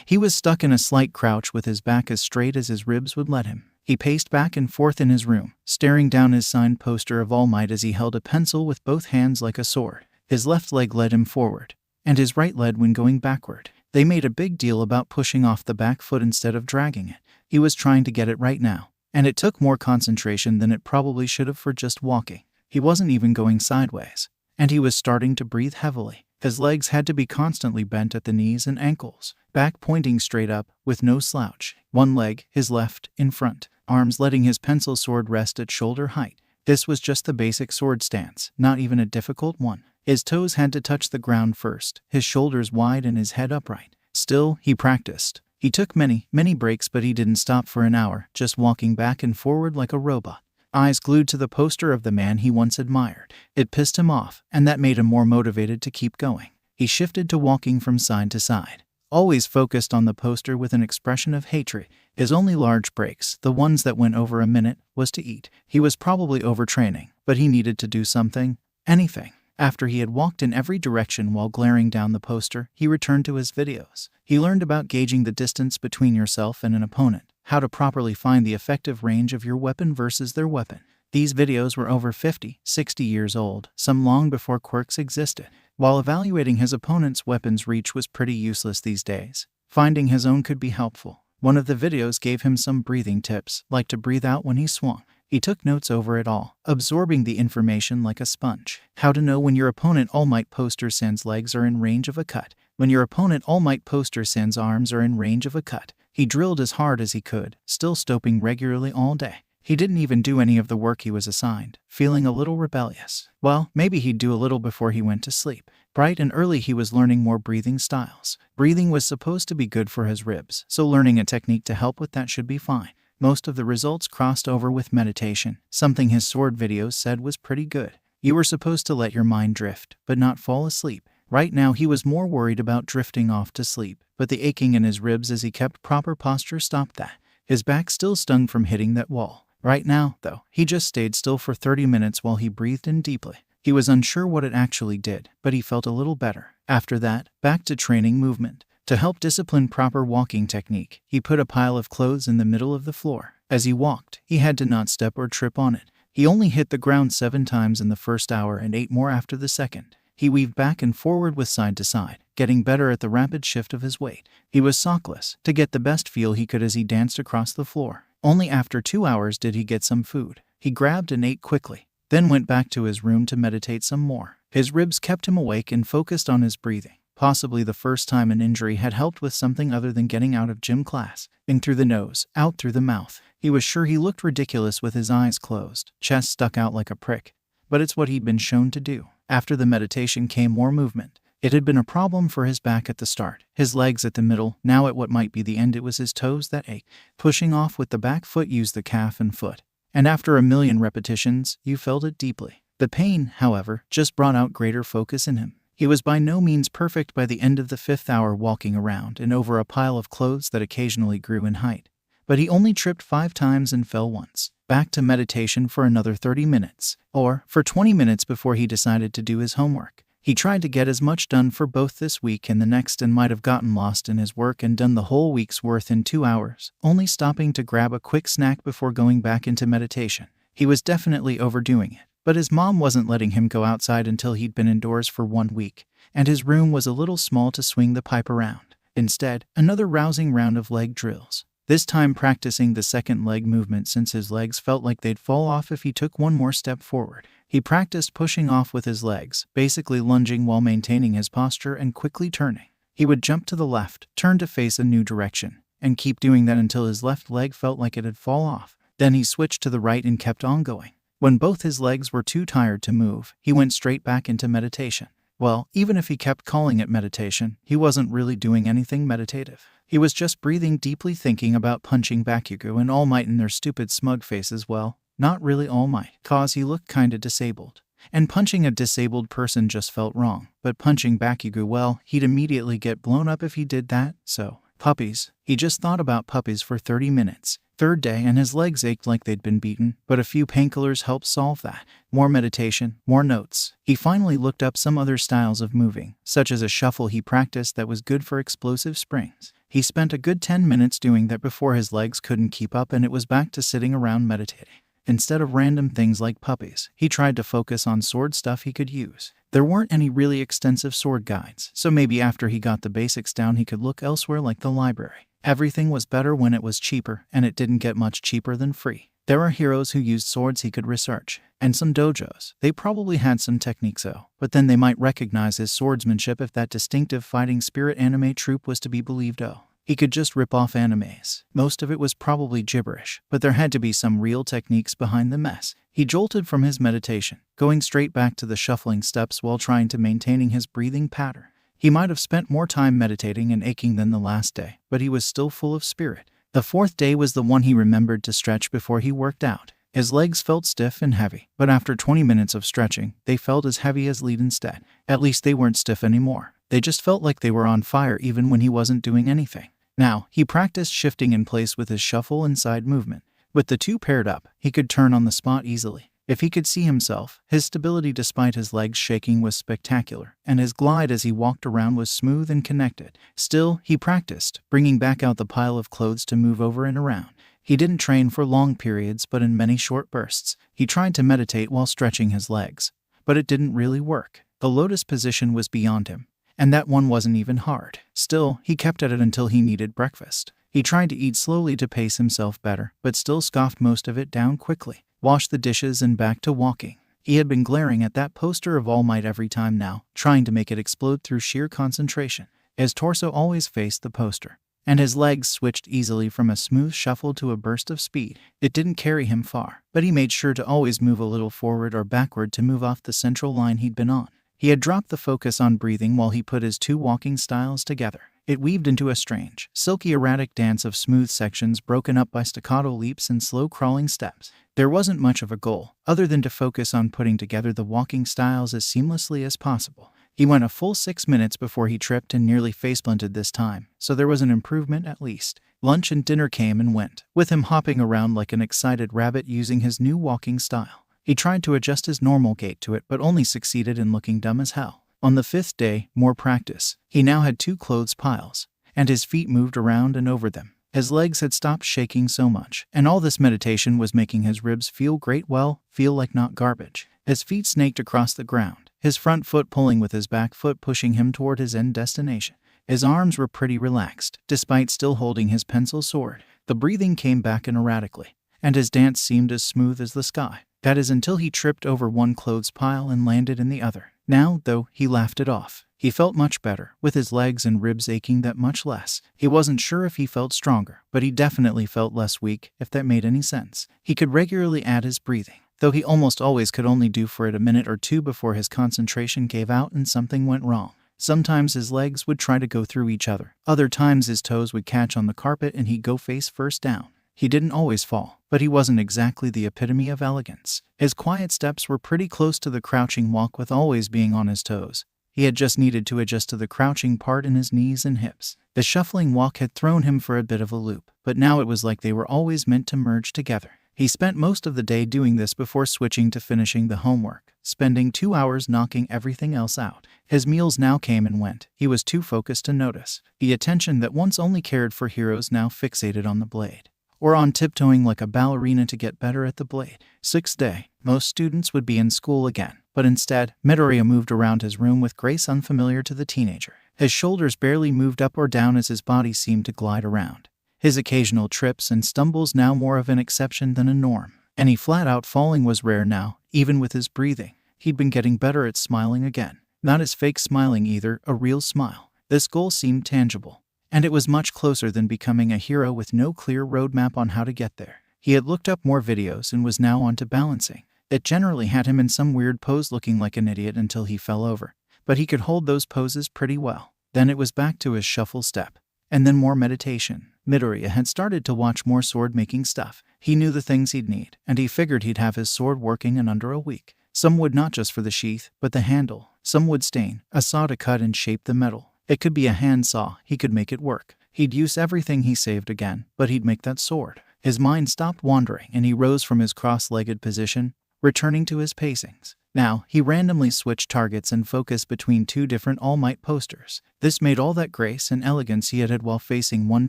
[SPEAKER 1] he was stuck in a slight crouch with his back as straight as his ribs would let him. He paced back and forth in his room, staring down his signed poster of All Might as he held a pencil with both hands like a sword. His left leg led him forward, and his right led when going backward. They made a big deal about pushing off the back foot instead of dragging it. He was trying to get it right now, and it took more concentration than it probably should have for just walking. He wasn't even going sideways, and he was starting to breathe heavily. His legs had to be constantly bent at the knees and ankles, back pointing straight up, with no slouch. One leg, his left, in front, arms letting his pencil sword rest at shoulder height. This was just the basic sword stance, not even a difficult one. His toes had to touch the ground first, his shoulders wide and his head upright. Still, he practiced. He took many breaks, but he didn't stop for an hour, just walking back and forward like a robot, eyes glued to the poster of the man he once admired. It pissed him off, and that made him more motivated to keep going. He shifted to walking from side to side, always focused on the poster with an expression of hatred. His only large breaks, the ones that went over a minute, was to eat. He was probably overtraining, but he needed to do something, anything. After he had walked in every direction while glaring down the poster, he returned to his videos. He learned about gauging the distance between yourself and an opponent, how to properly find the effective range of your weapon versus their weapon. These videos were over 50, 60 years old, some long before quirks existed. While evaluating his opponent's weapon's reach was pretty useless these days, finding his own could be helpful. One of the videos gave him some breathing tips, like to breathe out when he swung. He took notes over it all, absorbing the information like a sponge. How to know when your opponent All Might poster sends legs are in range of a cut. When your opponent All Might poster sends arms are in range of a cut. He drilled as hard as he could, still stopping regularly all day. He didn't even do any of the work he was assigned, feeling a little rebellious. Well, maybe he'd do a little before he went to sleep. Bright and early he was learning more breathing styles. Breathing was supposed to be good for his ribs, so learning a technique to help with that should be fine. Most of the results crossed over with meditation, something his sword videos said was pretty good. You were supposed to let your mind drift, but not fall asleep. Right now he was more worried about drifting off to sleep, but the aching in his ribs as he kept proper posture stopped that. His back still stung from hitting that wall. Right now, though, he just stayed still for 30 minutes while he breathed in deeply. He was unsure what it actually did, but he felt a little better. After that, back to training movement. To help discipline proper walking technique, he put a pile of clothes in the middle of the floor. As he walked, he had to not step or trip on it. He only hit the ground 7 times in the first hour and 8 more after the second. He weaved back and forward with side to side, getting better at the rapid shift of his weight. He was sockless, to get the best feel he could as he danced across the floor. Only after 2 hours did he get some food. He grabbed and ate quickly, then went back to his room to meditate some more. His ribs kept him awake and focused on his breathing. Possibly the first time an injury had helped with something other than getting out of gym class. In through the nose, out through the mouth. He was sure he looked ridiculous with his eyes closed, chest stuck out like a prick. But it's what he'd been shown to do. After the meditation came more movement. It had been a problem for his back at the start, his legs at the middle, now at what might be the end it was his toes that ached. Pushing off with the back foot used the calf and foot. And after a million repetitions, you felt it deeply. The pain, however, just brought out greater focus in him. He was by no means perfect by the end of the 5th hour walking around and over a pile of clothes that occasionally grew in height. But he only tripped 5 times and fell once. Back to meditation for another 30 minutes, or for 20 minutes before he decided to do his homework. He tried to get as much done for both this week and the next and might have gotten lost in his work and done the whole week's worth in 2 hours, only stopping to grab a quick snack before going back into meditation. He was definitely overdoing it. But his mom wasn't letting him go outside until he'd been indoors for 1 week, and his room was a little small to swing the pipe around. Instead, another rousing round of leg drills. This time practicing the second leg movement since his legs felt like they'd fall off if he took one more step forward. He practiced pushing off with his legs, basically lunging while maintaining his posture and quickly turning. He would jump to the left, turn to face a new direction, and keep doing that until his left leg felt like it'd fall off. Then he switched to the right and kept on going. When both his legs were too tired to move, he went straight back into meditation. Well, even if he kept calling it meditation, he wasn't really doing anything meditative. He was just breathing deeply, thinking about punching Deku and All Might in their stupid smug faces. Well, not really All Might, cause he looked kinda disabled. And punching a disabled person just felt wrong. But punching Deku, well, he'd immediately get blown up if he did that, so. Puppies. He just thought about puppies for 30 minutes. 3rd day and his legs ached like they'd been beaten, but a few painkillers helped solve that. More meditation, more notes. He finally looked up some other styles of moving, such as a shuffle he practiced that was good for explosive springs. He spent a good 10 minutes doing that before his legs couldn't keep up and it was back to sitting around meditating. Instead of random things like puppies, he tried to focus on sword stuff he could use. There weren't any really extensive sword guides, so maybe after he got the basics down he could look elsewhere like the library. Everything was better when it was cheaper, and it didn't get much cheaper than free. There were heroes who used swords he could research, and some dojos. They probably had some techniques though, but then they might recognize his swordsmanship if that distinctive fighting spirit anime troupe was to be believed. He could just rip off animes. Most of it was probably gibberish, but there had to be some real techniques behind the mess. He jolted from his meditation, going straight back to the shuffling steps while trying to maintaining his breathing pattern. He might have spent more time meditating and aching than the last day, but he was still full of spirit. The 4th day was the one he remembered to stretch before he worked out. His legs felt stiff and heavy, but after 20 minutes of stretching, they felt as heavy as lead instead. At least they weren't stiff anymore. They just felt like they were on fire even when he wasn't doing anything. Now, he practiced shifting in place with his shuffle and side movement. With the two paired up, he could turn on the spot easily. If he could see himself, his stability despite his legs shaking was spectacular, and his glide as he walked around was smooth and connected. Still, he practiced, bringing back out the pile of clothes to move over and around. He didn't train for long periods but in many short bursts. He tried to meditate while stretching his legs, but it didn't really work. The lotus position was beyond him, and that one wasn't even hard. Still, he kept at it until he needed breakfast. He tried to eat slowly to pace himself better, but still scoffed most of it down quickly. Washed the dishes and back to walking. He had been glaring at that poster of All Might every time now, trying to make it explode through sheer concentration. His torso always faced the poster, and his legs switched easily from a smooth shuffle to a burst of speed. It didn't carry him far, but he made sure to always move a little forward or backward to move off the central line he'd been on. He had dropped the focus on breathing while he put his two walking styles together. It weaved into a strange, silky erratic dance of smooth sections broken up by staccato leaps and slow crawling steps. There wasn't much of a goal, other than to focus on putting together the walking styles as seamlessly as possible. He went a full 6 minutes before he tripped and nearly faceplanted this time, so there was an improvement at least. Lunch and dinner came and went, with him hopping around like an excited rabbit using his new walking style. He tried to adjust his normal gait to it but only succeeded in looking dumb as hell. On the 5th day, more practice. He now had 2 clothes piles, and his feet moved around and over them. His legs had stopped shaking so much, and all this meditation was making his ribs feel great, feel like not garbage. His feet snaked across the ground, his front foot pulling with his back foot pushing him toward his end destination. His arms were pretty relaxed, despite still holding his pencil sword. The breathing came back in erratically, and his dance seemed as smooth as the sky. That is until he tripped over one clothes pile and landed in the other. Now, though, he laughed it off. He felt much better, with his legs and ribs aching that much less. He wasn't sure if he felt stronger, but he definitely felt less weak, if that made any sense. He could regularly add his breathing, though he almost always could only do for it a minute or two before his concentration gave out and something went wrong. Sometimes his legs would try to go through each other. Other times his toes would catch on the carpet and he'd go face first down. He didn't always fall, but he wasn't exactly the epitome of elegance. His quiet steps were pretty close to the crouching walk with always being on his toes. He had just needed to adjust to the crouching part in his knees and hips. The shuffling walk had thrown him for a bit of a loop, but now it was like they were always meant to merge together. He spent most of the day doing this before switching to finishing the homework, spending 2 hours knocking everything else out. His meals now came and went. He was too focused to notice. The attention that once only cared for heroes now fixated on the blade, or on tiptoeing like a ballerina to get better at the blade. 6th day. Most students would be in school again, but instead, Midoriya moved around his room with grace unfamiliar to the teenager. His shoulders barely moved up or down as his body seemed to glide around. His occasional trips and stumbles now more of an exception than a norm. Any flat-out falling was rare now, even with his breathing. He'd been getting better at smiling again. Not his fake smiling either, a real smile. This goal seemed tangible, and it was much closer than becoming a hero with no clear roadmap on how to get there. He had looked up more videos and was now on to balancing. It generally had him in some weird pose looking like an idiot until he fell over, but he could hold those poses pretty well. Then it was back to his shuffle step, and then more meditation. Midoriya had started to watch more sword-making stuff. He knew the things he'd need, and he figured he'd have his sword working in under a week. Some would not just for the sheath, but the handle. Some would stain, a saw to cut and shape the metal. It could be a hand saw, he could make it work. He'd use everything he saved again, but he'd make that sword. His mind stopped wandering and he rose from his cross-legged position, returning to his pacings. Now, he randomly switched targets and focused between 2 different All Might posters. This made all that grace and elegance he had had while facing one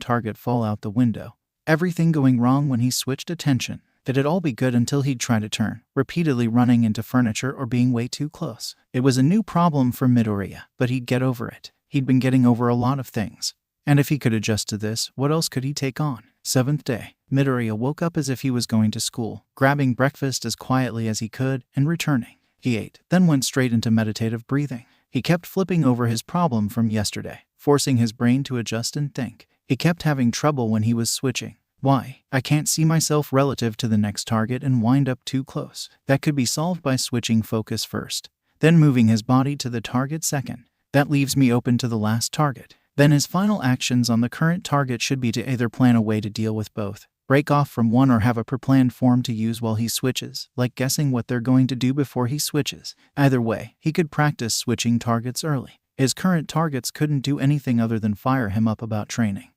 [SPEAKER 1] target fall out the window. Everything going wrong when he switched attention. It'd all be good until he'd try to turn, repeatedly running into furniture or being way too close. It was a new problem for Midoriya, but he'd get over it. He'd been getting over a lot of things. And if he could adjust to this, what else could he take on? 7th day. Midoriya woke up as if he was going to school, grabbing breakfast as quietly as he could and returning. He ate, then went straight into meditative breathing. He kept flipping over his problem from yesterday, forcing his brain to adjust and think. He kept having trouble when he was switching. Why? I can't see myself relative to the next target and wind up too close. That could be solved by switching focus first, then moving his body to the target second. That leaves me open to the last target. Then his final actions on the current target should be to either plan a way to deal with both, break off from one, or have a pre-planned form to use while he switches, like guessing what they're going to do before he switches. Either way, he could practice switching targets early. His current targets couldn't do anything other than fire him up about training,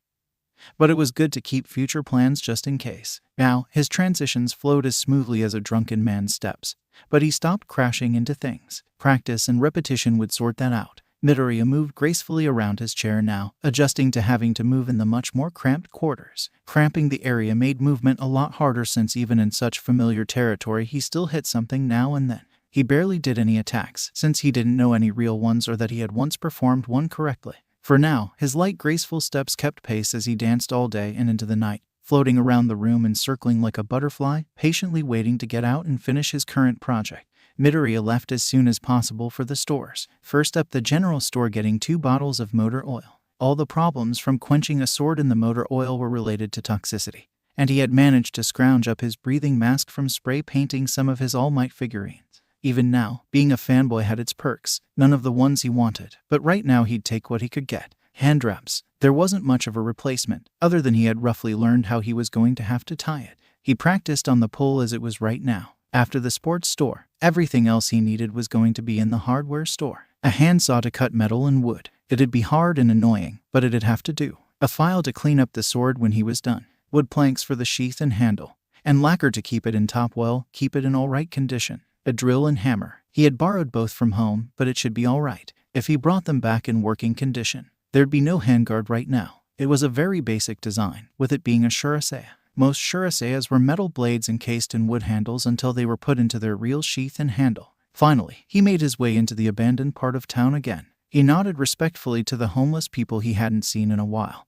[SPEAKER 1] but it was good to keep future plans just in case. Now, his transitions flowed as smoothly as a drunken man's steps, but he stopped crashing into things. Practice and repetition would sort that out. Midoriya moved gracefully around his chair now, adjusting to having to move in the much more cramped quarters. Cramping the area made movement a lot harder since even in such familiar territory he still hit something now and then. He barely did any attacks, since he didn't know any real ones or that he had once performed one correctly. For now, his light graceful steps kept pace as he danced all day and into the night, floating around the room and circling like a butterfly, patiently waiting to get out and finish his current project. Midoriya left as soon as possible for the stores. First up, the general store, getting 2 bottles of motor oil. All the problems from quenching a sword in the motor oil were related to toxicity, and he had managed to scrounge up his breathing mask from spray painting some of his All Might figurines. Even now, being a fanboy had its perks, none of the ones he wanted, but right now he'd take what he could get. Hand wraps. There wasn't much of a replacement, other than he had roughly learned how he was going to have to tie it. He practiced on the pole as it was right now. After the sports store, everything else he needed was going to be in the hardware store. A handsaw to cut metal and wood. It'd be hard and annoying, but it'd have to do. A file to clean up the sword when he was done. Wood planks for the sheath and handle. And lacquer to keep it in keep it in alright condition. A drill and hammer. He had borrowed both from home, but it should be alright if he brought them back in working condition. There'd be no handguard right now. It was a very basic design, with it being a shurasei. Most shuraseias were metal blades encased in wood handles until they were put into their real sheath and handle. Finally, he made his way into the abandoned part of town again. He nodded respectfully to the homeless people he hadn't seen in a while,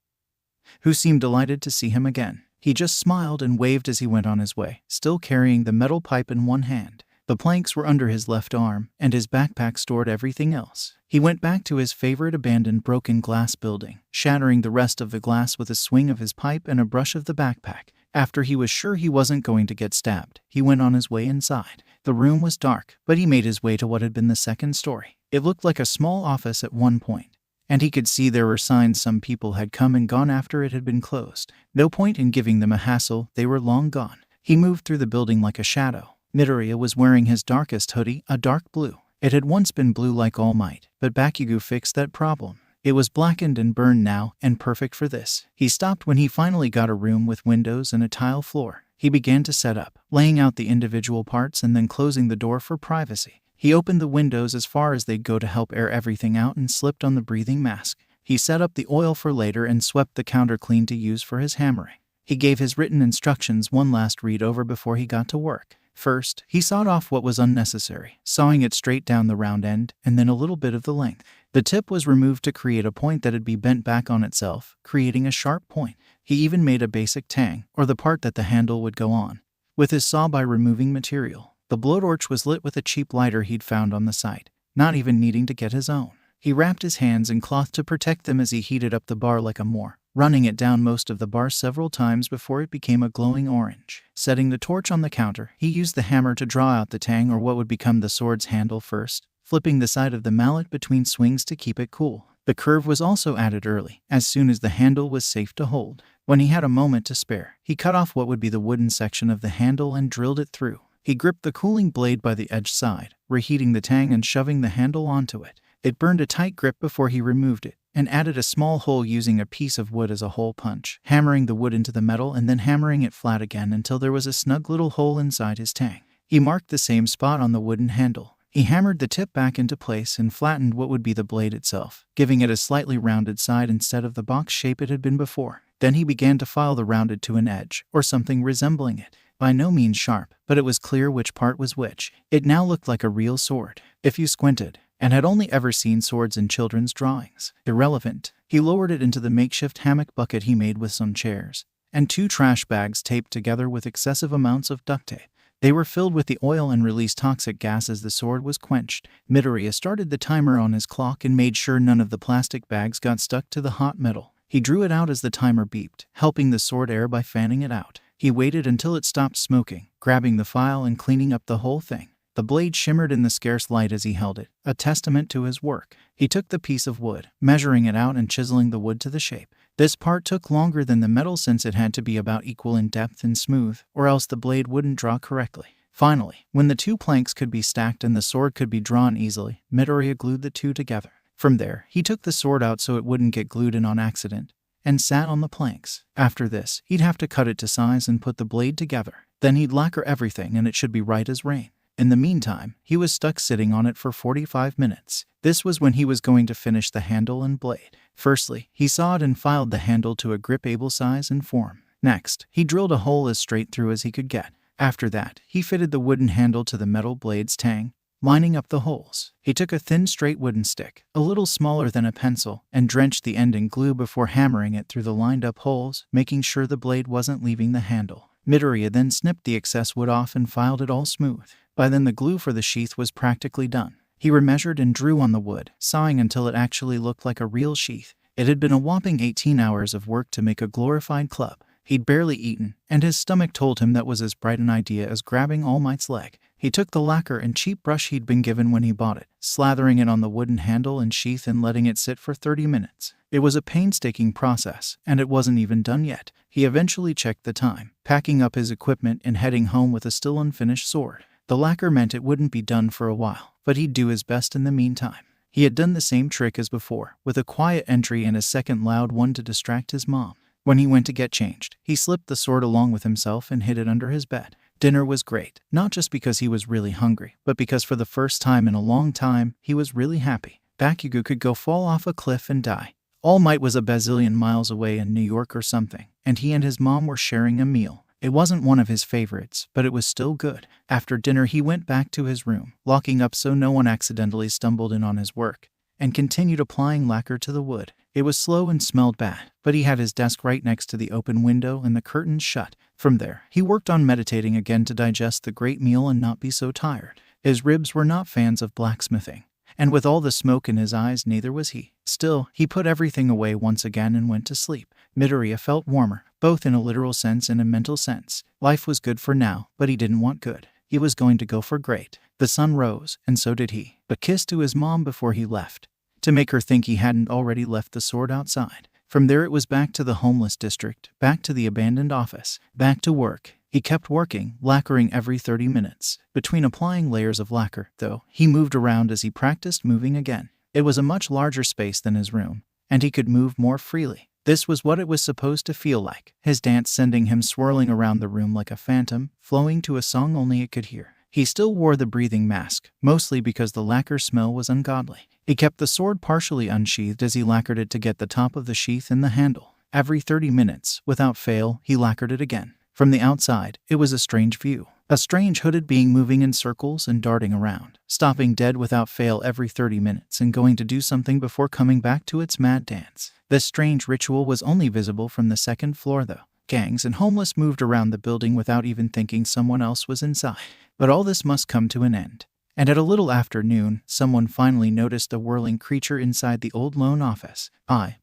[SPEAKER 1] who seemed delighted to see him again. He just smiled and waved as he went on his way, still carrying the metal pipe in one hand. The planks were under his left arm, and his backpack stored everything else. He went back to his favorite abandoned broken glass building, shattering the rest of the glass with a swing of his pipe and a brush of the backpack. After he was sure he wasn't going to get stabbed, he went on his way inside. The room was dark, but he made his way to what had been the second story. It looked like a small office at one point, and he could see there were signs some people had come and gone after it had been closed. No point in giving them a hassle, they were long gone. He moved through the building like a shadow. Midoriya was wearing his darkest hoodie, a dark blue. It had once been blue like All Might, but Bakugo fixed that problem. It was blackened and burned now, and perfect for this. He stopped when he finally got a room with windows and a tile floor. He began to set up, laying out the individual parts and then closing the door for privacy. He opened the windows as far as they'd go to help air everything out and slipped on the breathing mask. He set up the oil for later and swept the counter clean to use for his hammering. He gave his written instructions one last read over before he got to work. First, he sawed off what was unnecessary, sawing it straight down the round end, and then a little bit of the length. The tip was removed to create a point that'd be bent back on itself, creating a sharp point. He even made a basic tang, or the part that the handle would go on, with his saw by removing material. The blowtorch was lit with a cheap lighter he'd found on the site, not even needing to get his own. He wrapped his hands in cloth to protect them as he heated up the bar like a Moor, running it down most of the bar several times before it became a glowing orange. Setting the torch on the counter, he used the hammer to draw out the tang, or what would become the sword's handle first, flipping the side of the mallet between swings to keep it cool. The curve was also added early, as soon as the handle was safe to hold. When he had a moment to spare, he cut off what would be the wooden section of the handle and drilled it through. He gripped the cooling blade by the edge side, reheating the tang and shoving the handle onto it. It burned a tight grip before he removed it, and added a small hole using a piece of wood as a hole punch, hammering the wood into the metal and then hammering it flat again until there was a snug little hole inside his tang. He marked the same spot on the wooden handle. He hammered the tip back into place and flattened what would be the blade itself, giving it a slightly rounded side instead of the box shape it had been before. Then he began to file the rounded to an edge, or something resembling it. By no means sharp, but it was clear which part was which. It now looked like a real sword, if you squinted, and had only ever seen swords in children's drawings. Irrelevant. He lowered it into the makeshift hammock bucket he made with some chairs, and 2 trash bags taped together with excessive amounts of duct tape. They were filled with the oil and released toxic gas as the sword was quenched. Midoriya started the timer on his clock and made sure none of the plastic bags got stuck to the hot metal. He drew it out as the timer beeped, helping the sword air by fanning it out. He waited until it stopped smoking, grabbing the file and cleaning up the whole thing. The blade shimmered in the scarce light as he held it, a testament to his work. He took the piece of wood, measuring it out and chiseling the wood to the shape. This part took longer than the metal since it had to be about equal in depth and smooth, or else the blade wouldn't draw correctly. Finally, when the 2 planks could be stacked and the sword could be drawn easily, Midoriya glued the 2 together. From there, he took the sword out so it wouldn't get glued in on accident, and sat on the planks. After this, he'd have to cut it to size and put the blade together. Then he'd lacquer everything and it should be right as rain. In the meantime, he was stuck sitting on it for 45 minutes. This was when he was going to finish the handle and blade. Firstly, he sawed and filed the handle to a grip-able size and form. Next, he drilled a hole as straight through as he could get. After that, he fitted the wooden handle to the metal blade's tang, lining up the holes. He took a thin straight wooden stick, a little smaller than a pencil, and drenched the end in glue before hammering it through the lined-up holes, making sure the blade wasn't leaving the handle. Midoriya then snipped the excess wood off and filed it all smooth. By then the glue for the sheath was practically done. He remeasured and drew on the wood, sawing until it actually looked like a real sheath. It had been a whopping 18 hours of work to make a glorified club. He'd barely eaten, and his stomach told him that was as bright an idea as grabbing All Might's leg. He took the lacquer and cheap brush he'd been given when he bought it, slathering it on the wooden handle and sheath and letting it sit for 30 minutes. It was a painstaking process, and it wasn't even done yet. He eventually checked the time, packing up his equipment and heading home with a still unfinished sword. The lacquer meant it wouldn't be done for a while, but he'd do his best in the meantime. He had done the same trick as before, with a quiet entry and a second loud one to distract his mom. When he went to get changed, he slipped the sword along with himself and hid it under his bed. Dinner was great, not just because he was really hungry, but because for the first time in a long time, he was really happy. Bakugo could go fall off a cliff and die. All Might was a bazillion miles away in New York or something, and he and his mom were sharing a meal. It wasn't one of his favorites, but it was still good. After dinner, he went back to his room, locking up so no one accidentally stumbled in on his work, and continued applying lacquer to the wood. It was slow and smelled bad, but he had his desk right next to the open window and the curtains shut. From there, he worked on meditating again to digest the great meal and not be so tired. His ribs were not fans of blacksmithing, and with all the smoke in his eyes, neither was he. Still, he put everything away once again and went to sleep. Midoriya felt warmer, both in a literal sense and a mental sense. Life was good for now, but he didn't want good. He was going to go for great. The sun rose, and so did he. But kissed to his mom before he left, to make her think he hadn't already left the sword outside. From there it was back to the homeless district, back to the abandoned office, back to work. He kept working, lacquering every 30 minutes. Between applying layers of lacquer, though, he moved around as he practiced moving again. It was a much larger space than his room, and he could move more freely. This was what it was supposed to feel like, his dance sending him swirling around the room like a phantom, flowing to a song only it could hear. He still wore the breathing mask, mostly because the lacquer smell was ungodly. He kept the sword partially unsheathed as he lacquered it to get the top of the sheath in the handle. Every 30 minutes, without fail, he lacquered it again. From the outside, it was a strange view. A strange hooded being moving in circles and darting around, stopping dead without fail every 30 minutes and going to do something before coming back to its mad dance. This strange ritual was only visible from the second floor though. Gangs and homeless moved around the building without even thinking someone else was inside. But all this must come to an end. And at a little after noon, someone finally noticed a whirling creature inside the old loan office.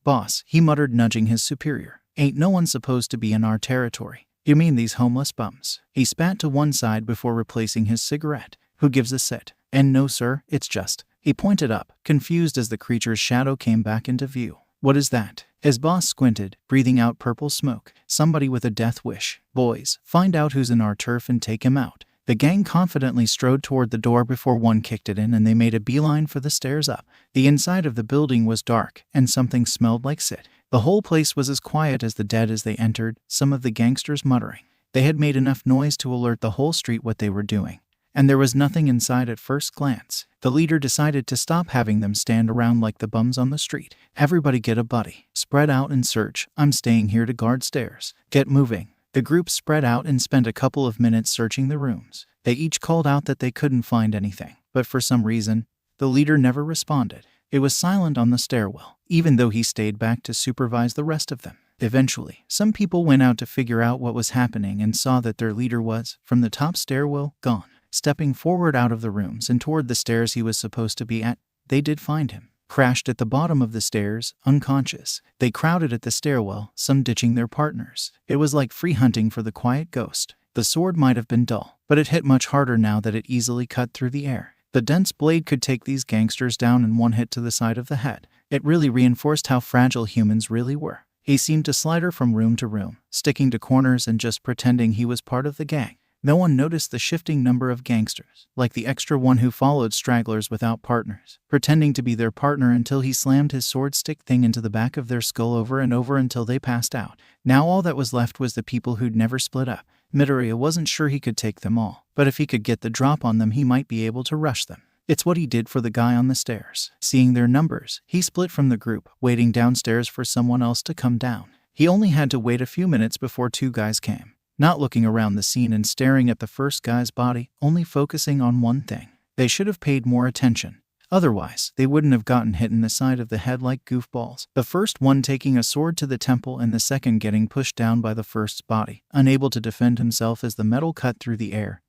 [SPEAKER 1] Boss, he muttered, nudging his superior. Ain't no one supposed to be in our territory. You mean these homeless bums? He spat to one side before replacing his cigarette. Who gives a shit? And no sir, it's just. He pointed up, confused as the creature's shadow came back into view. What is that? His boss squinted, breathing out purple smoke. Somebody with a death wish. Boys, find out who's in our turf and take him out. The gang confidently strode toward the door before one kicked it in and they made a beeline for the stairs up. The inside of the building was dark, and something smelled like shit. The whole place was as quiet as the dead as they entered, some of the gangsters muttering. They had made enough noise to alert the whole street what they were doing, and there was nothing inside at first glance. The leader decided to stop having them stand around like the bums on the street. Everybody get a buddy. Spread out and search. I'm staying here to guard stairs. Get moving. The group spread out and spent a couple of minutes searching the rooms. They each called out that they couldn't find anything, but for some reason, the leader never responded. It was silent on the stairwell, even though he stayed back to supervise the rest of them. Eventually, some people went out to figure out what was happening and saw that their leader was, from the top stairwell, gone. Stepping forward out of the rooms and toward the stairs he was supposed to be at, they did find him. Crashed at the bottom of the stairs, unconscious. They crowded at the stairwell, some ditching their partners. It was like free hunting for the quiet ghost. The sword might have been dull, but it hit much harder now that it easily cut through the air. The dense blade could take these gangsters down in one hit to the side of the head. It really reinforced how fragile humans really were. He seemed to slither from room to room, sticking to corners and just pretending he was part of the gang. No one noticed the shifting number of gangsters, like the extra one who followed stragglers without partners, pretending to be their partner until he slammed his sword stick thing into the back of their skull over and over until they passed out. Now all that was left was the people who'd never split up. Midoriya wasn't sure he could take them all, but if he could get the drop on them he might be able to rush them. It's what he did for the guy on the stairs. Seeing their numbers, he split from the group, waiting downstairs for someone else to come down. He only had to wait a few minutes before two guys came. Not looking around the scene and staring at the first guy's body, only focusing on one thing. They should have paid more attention. Otherwise, they wouldn't have gotten hit in the side of the head like goofballs. The first one taking a sword to the temple and the second getting pushed down by the first's body, unable to defend himself as the metal cut through the air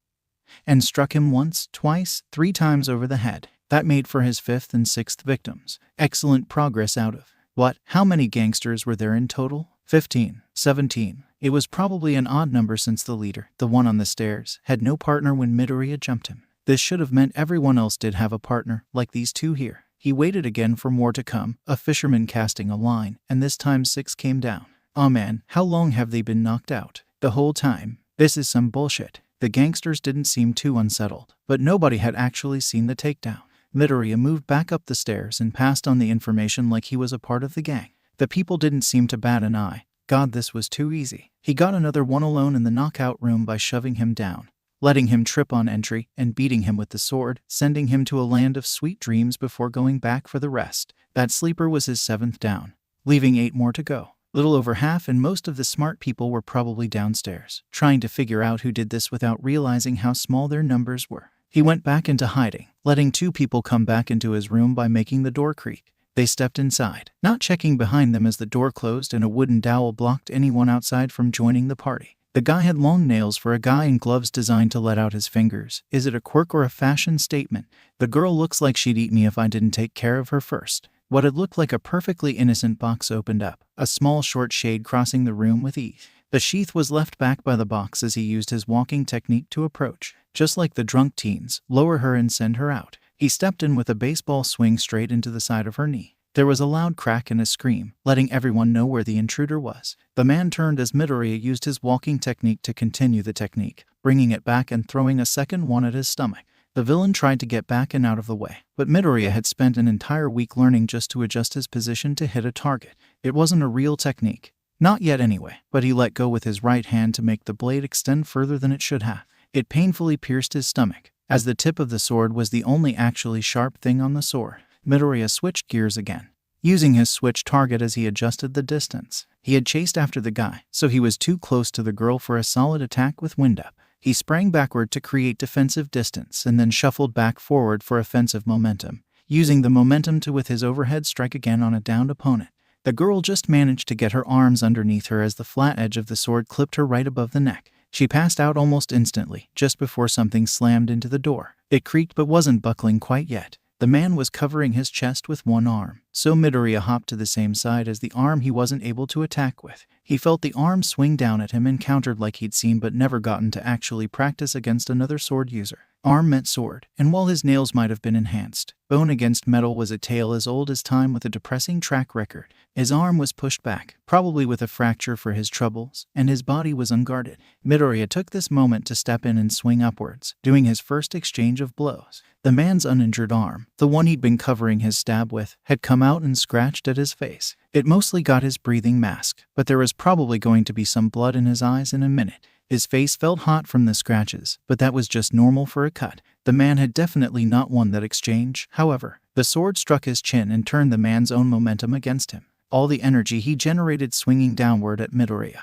[SPEAKER 1] and struck him once, twice, 3 times over the head. That made for his 5th and 6th victims. Excellent progress out of, what, how many gangsters were there in total? 15, 17. It was probably an odd number since the leader, the one on the stairs, had no partner when Midoriya jumped him. This should have meant everyone else did have a partner, like these two here. He waited again for more to come, a fisherman casting a line, and this time 6 came down. Aw man, how long have they been knocked out? The whole time. This is some bullshit. The gangsters didn't seem too unsettled, but nobody had actually seen the takedown. Midoriya moved back up the stairs and passed on the information like he was a part of the gang. The people didn't seem to bat an eye. God, this was too easy. He got another one alone in the knockout room by shoving him down, letting him trip on entry, and beating him with the sword, sending him to a land of sweet dreams before going back for the rest. That sleeper was his 7th down, leaving 8 more to go. Little over half, and most of the smart people were probably downstairs, trying to figure out who did this without realizing how small their numbers were. He went back into hiding, letting 2 people come back into his room by making the door creak. They stepped inside, not checking behind them as the door closed and a wooden dowel blocked anyone outside from joining the party. The guy had long nails for a guy and gloves designed to let out his fingers. Is it a quirk or a fashion statement? The girl looks like she'd eat me if I didn't take care of her first. What had looked like a perfectly innocent box opened up, a small short shade crossing the room with ease. The sheath was left back by the box as he used his walking technique to approach. Just like the drunk teens, lower her and send her out. He stepped in with a baseball swing straight into the side of her knee. There was a loud crack and a scream, letting everyone know where the intruder was. The man turned as Midoriya used his walking technique to continue the technique, bringing it back and throwing a second one at his stomach. The villain tried to get back and out of the way, but Midoriya had spent an entire week learning just to adjust his position to hit a target. It wasn't a real technique. Not yet anyway, but he let go with his right hand to make the blade extend further than it should have. It painfully pierced his stomach, as the tip of the sword was the only actually sharp thing on the sword. Midoriya switched gears again, using his switch target as he adjusted the distance. He had chased after the guy, so he was too close to the girl for a solid attack with wind up. He sprang backward to create defensive distance and then shuffled back forward for offensive momentum, using the momentum to with his overhead strike again on a downed opponent. The girl just managed to get her arms underneath her as the flat edge of the sword clipped her right above the neck. She passed out almost instantly, just before something slammed into the door. It creaked but wasn't buckling quite yet. The man was covering his chest with one arm, so Midoriya hopped to the same side as the arm he wasn't able to attack with. He felt the arm swing down at him and countered like he'd seen but never gotten to actually practice against another sword user. Arm meant sword, and while his nails might have been enhanced, bone against metal was a tale as old as time with a depressing track record. His arm was pushed back, probably with a fracture for his troubles, and his body was unguarded. Midoriya took this moment to step in and swing upwards, doing his first exchange of blows. The man's uninjured arm, the one he'd been covering his stab with, had come out and scratched at his face. It mostly got his breathing mask, but there was probably going to be some blood in his eyes in a minute. His face felt hot from the scratches, but that was just normal for a cut. The man had definitely not won that exchange, however. The sword struck his chin and turned the man's own momentum against him, all the energy he generated swinging downward at Midoriya.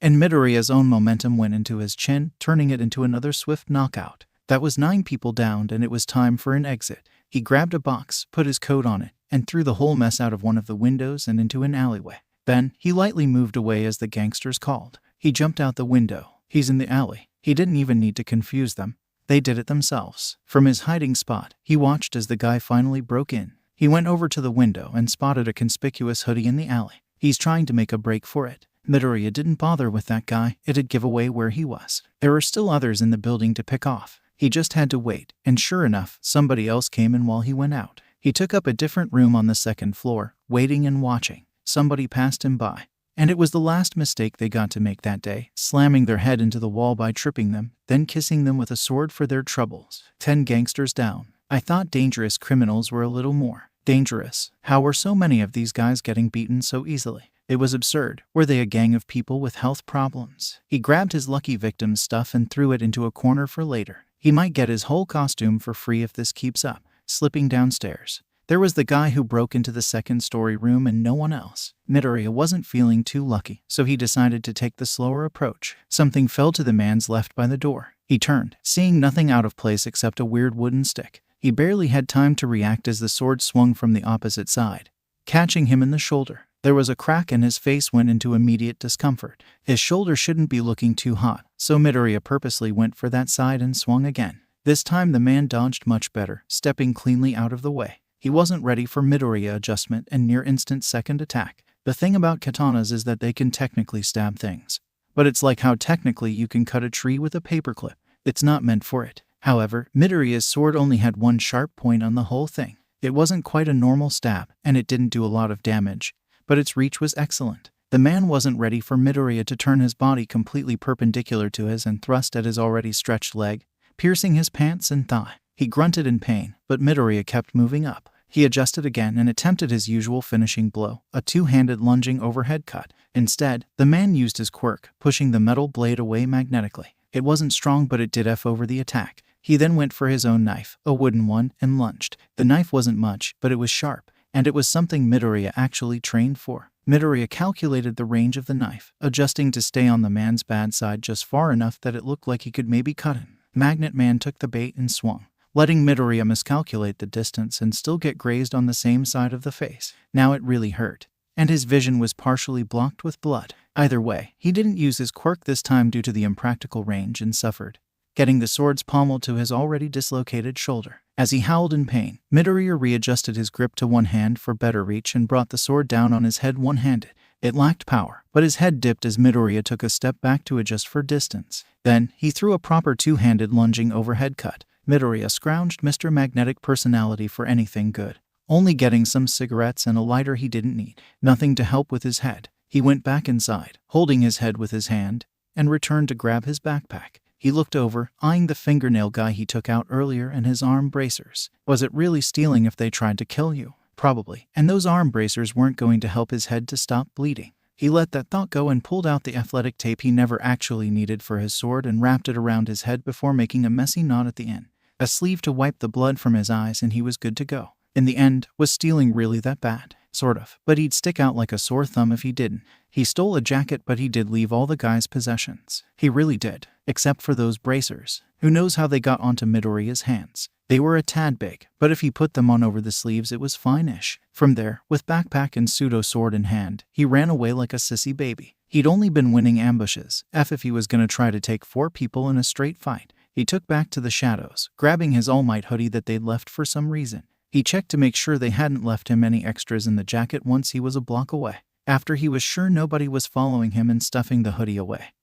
[SPEAKER 1] And Midoriya's own momentum went into his chin, turning it into another swift knockout. That was 9 people downed, and it was time for an exit. He grabbed a box, put his coat on it, and threw the whole mess out of one of the windows and into an alleyway. Then, he lightly moved away as the gangsters called. He jumped out the window. He's in the alley. He didn't even need to confuse them. They did it themselves. From his hiding spot, he watched as the guy finally broke in. He went over to the window and spotted a conspicuous hoodie in the alley. He's trying to make a break for it. Midoriya didn't bother with that guy. It'd give away where he was. There were still others in the building to pick off. He just had to wait, and sure enough, somebody else came in while he went out. He took up a different room on the second floor, waiting and watching. Somebody passed him by. And it was the last mistake they got to make that day, slamming their head into the wall by tripping them, then kissing them with a sword for their troubles. 10 gangsters down. I thought dangerous criminals were a little more dangerous. How were so many of these guys getting beaten so easily? It was absurd. Were they a gang of people with health problems? He grabbed his lucky victim's stuff and threw it into a corner for later. He might get his whole costume for free if this keeps up. Slipping downstairs, there was the guy who broke into the second-story room and no one else. Midoriya wasn't feeling too lucky, so he decided to take the slower approach. Something fell to the man's left by the door. He turned, seeing nothing out of place except a weird wooden stick. He barely had time to react as the sword swung from the opposite side, catching him in the shoulder. There was a crack and his face went into immediate discomfort. His shoulder shouldn't be looking too hot, so Midoriya purposely went for that side and swung again. This time the man dodged much better, stepping cleanly out of the way. He wasn't ready for Midoriya adjustment and near-instant second attack. The thing about katanas is that they can technically stab things. But it's like how technically you can cut a tree with a paperclip. It's not meant for it. However, Midoriya's sword only had one sharp point on the whole thing. It wasn't quite a normal stab, and it didn't do a lot of damage, but its reach was excellent. The man wasn't ready for Midoriya to turn his body completely perpendicular to his and thrust at his already stretched leg, piercing his pants and thigh. He grunted in pain, but Midoriya kept moving up. He adjusted again and attempted his usual finishing blow, a two-handed lunging overhead cut. Instead, the man used his quirk, pushing the metal blade away magnetically. It wasn't strong, but it did F over the attack. He then went for his own knife, a wooden one, and lunged. The knife wasn't much, but it was sharp, and it was something Midoriya actually trained for. Midoriya calculated the range of the knife, adjusting to stay on the man's bad side just far enough that it looked like he could maybe cut him. Magnet Man took the bait and swung, letting Midoriya miscalculate the distance and still get grazed on the same side of the face. Now it really hurt, and his vision was partially blocked with blood. Either way, he didn't use his quirk this time due to the impractical range and suffered, getting the sword's pommel to his already dislocated shoulder. As he howled in pain, Midoriya readjusted his grip to one hand for better reach and brought the sword down on his head one-handed. It lacked power, but his head dipped as Midoriya took a step back to adjust for distance. Then, he threw a proper two-handed lunging overhead cut. Midoriya scrounged Mr. Magnetic Personality for anything good, only getting some cigarettes and a lighter he didn't need. Nothing to help with his head. He went back inside, holding his head with his hand, and returned to grab his backpack. He looked over, eyeing the fingernail guy he took out earlier and his arm bracers. Was it really stealing if they tried to kill you? Probably. And those arm bracers weren't going to help his head to stop bleeding. He let that thought go and pulled out the athletic tape he never actually needed for his sword and wrapped it around his head before making a messy knot at the end. A sleeve to wipe the blood from his eyes, and he was good to go. In the end, was stealing really that bad? Sort of. But he'd stick out like a sore thumb if he didn't. He stole a jacket, but he did leave all the guy's possessions. He really did. Except for those bracers. Who knows how they got onto Midoriya's hands? They were a tad big, but if he put them on over the sleeves it was fine-ish. From there, with backpack and pseudo-sword in hand, he ran away like a sissy baby. He'd only been winning ambushes. If he was gonna try to take 4 people in a straight fight. He took back to the shadows, grabbing his All Might hoodie that they'd left for some reason. He checked to make sure they hadn't left him any extras in the jacket once he was a block away. After he was sure nobody was following him and stuffing the hoodie away,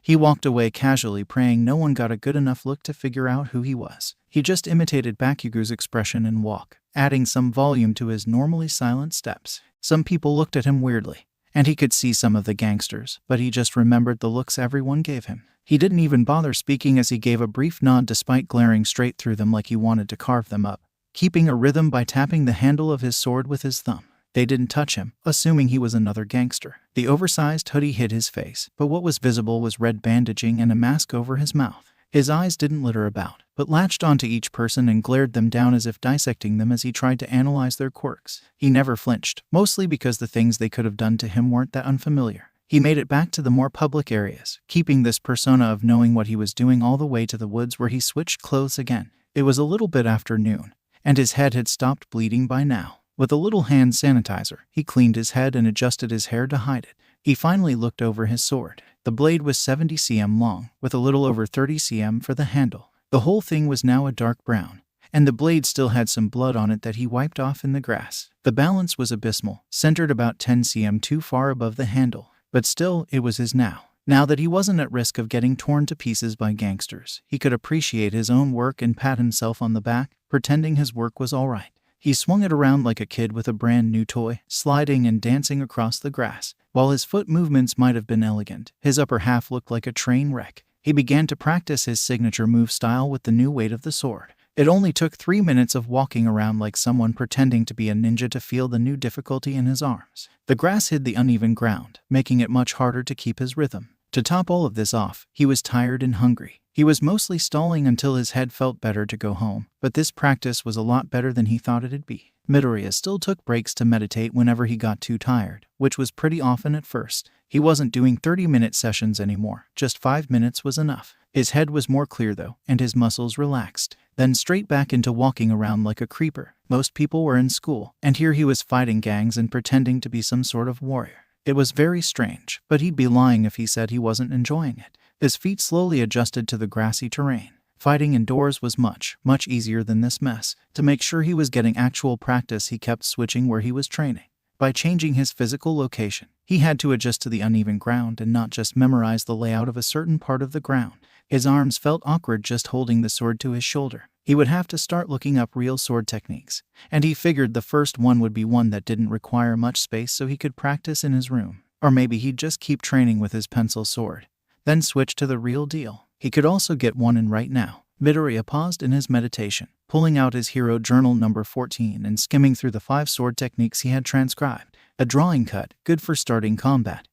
[SPEAKER 1] he walked away casually, praying no one got a good enough look to figure out who he was. He just imitated Bakugo's expression and walk, adding some volume to his normally silent steps. Some people looked at him weirdly, and he could see some of the gangsters, but he just remembered the looks everyone gave him. He didn't even bother speaking as he gave a brief nod despite glaring straight through them like he wanted to carve them up, keeping a rhythm by tapping the handle of his sword with his thumb. They didn't touch him, assuming he was another gangster. The oversized hoodie hid his face, but what was visible was red bandaging and a mask over his mouth. His eyes didn't litter about, but latched onto each person and glared them down as if dissecting them as he tried to analyze their quirks. He never flinched, mostly because the things they could have done to him weren't that unfamiliar. He made it back to the more public areas, keeping this persona of knowing what he was doing all the way to the woods where he switched clothes again. It was a little bit after noon, and his head had stopped bleeding by now. With a little hand sanitizer, he cleaned his head and adjusted his hair to hide it. He finally looked over his sword. The blade was 70 cm long, with a little over 30 cm for the handle. The whole thing was now a dark brown, and the blade still had some blood on it that he wiped off in the grass. The balance was abysmal, centered about 10 cm too far above the handle, but still, it was his now. Now that he wasn't at risk of getting torn to pieces by gangsters, he could appreciate his own work and pat himself on the back, pretending his work was all right. He swung it around like a kid with a brand new toy, sliding and dancing across the grass. While his foot movements might have been elegant, his upper half looked like a train wreck. He began to practice his signature move style with the new weight of the sword. It only took 3 minutes of walking around like someone pretending to be a ninja to feel the new difficulty in his arms. The grass hid the uneven ground, making it much harder to keep his rhythm. To top all of this off, he was tired and hungry. He was mostly stalling until his head felt better to go home, but this practice was a lot better than he thought it'd be. Midoriya still took breaks to meditate whenever he got too tired, which was pretty often at first. He wasn't doing 30-minute sessions anymore, just 5 minutes was enough. His head was more clear though, and his muscles relaxed. Then straight back into walking around like a creeper. Most people were in school, and here he was fighting gangs and pretending to be some sort of warrior. It was very strange, but he'd be lying if he said he wasn't enjoying it. His feet slowly adjusted to the grassy terrain. Fighting indoors was much easier than this mess. To make sure he was getting actual practice, he kept switching where he was training. By changing his physical location, he had to adjust to the uneven ground and not just memorize the layout of a certain part of the ground. His arms felt awkward just holding the sword to his shoulder. He would have to start looking up real sword techniques, and he figured the first one would be one that didn't require much space so he could practice in his room. Or maybe he'd just keep training with his pencil sword, then switch to the real deal. He could also get one in right now. Midoriya paused in his meditation, pulling out his hero journal number 14 and skimming through the 5 sword techniques he had transcribed. A drawing cut, good for starting combat,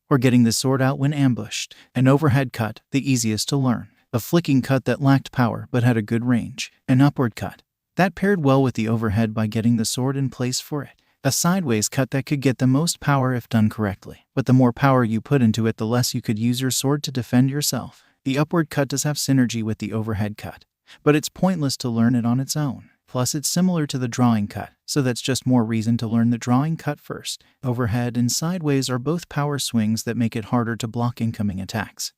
[SPEAKER 1] or getting the sword out when ambushed. An overhead cut, the easiest to learn. A flicking cut that lacked power but had a good range. An upward cut that paired well with the overhead by getting the sword in place for it. A sideways cut that could get the most power if done correctly, but the more power you put into it, the less you could use your sword to defend yourself. The upward cut does have synergy with the overhead cut, but it's pointless to learn it on its own. Plus, it's similar to the drawing cut, so that's just more reason to learn the drawing cut first. Overhead and sideways are both power swings that make it harder to block incoming attacks.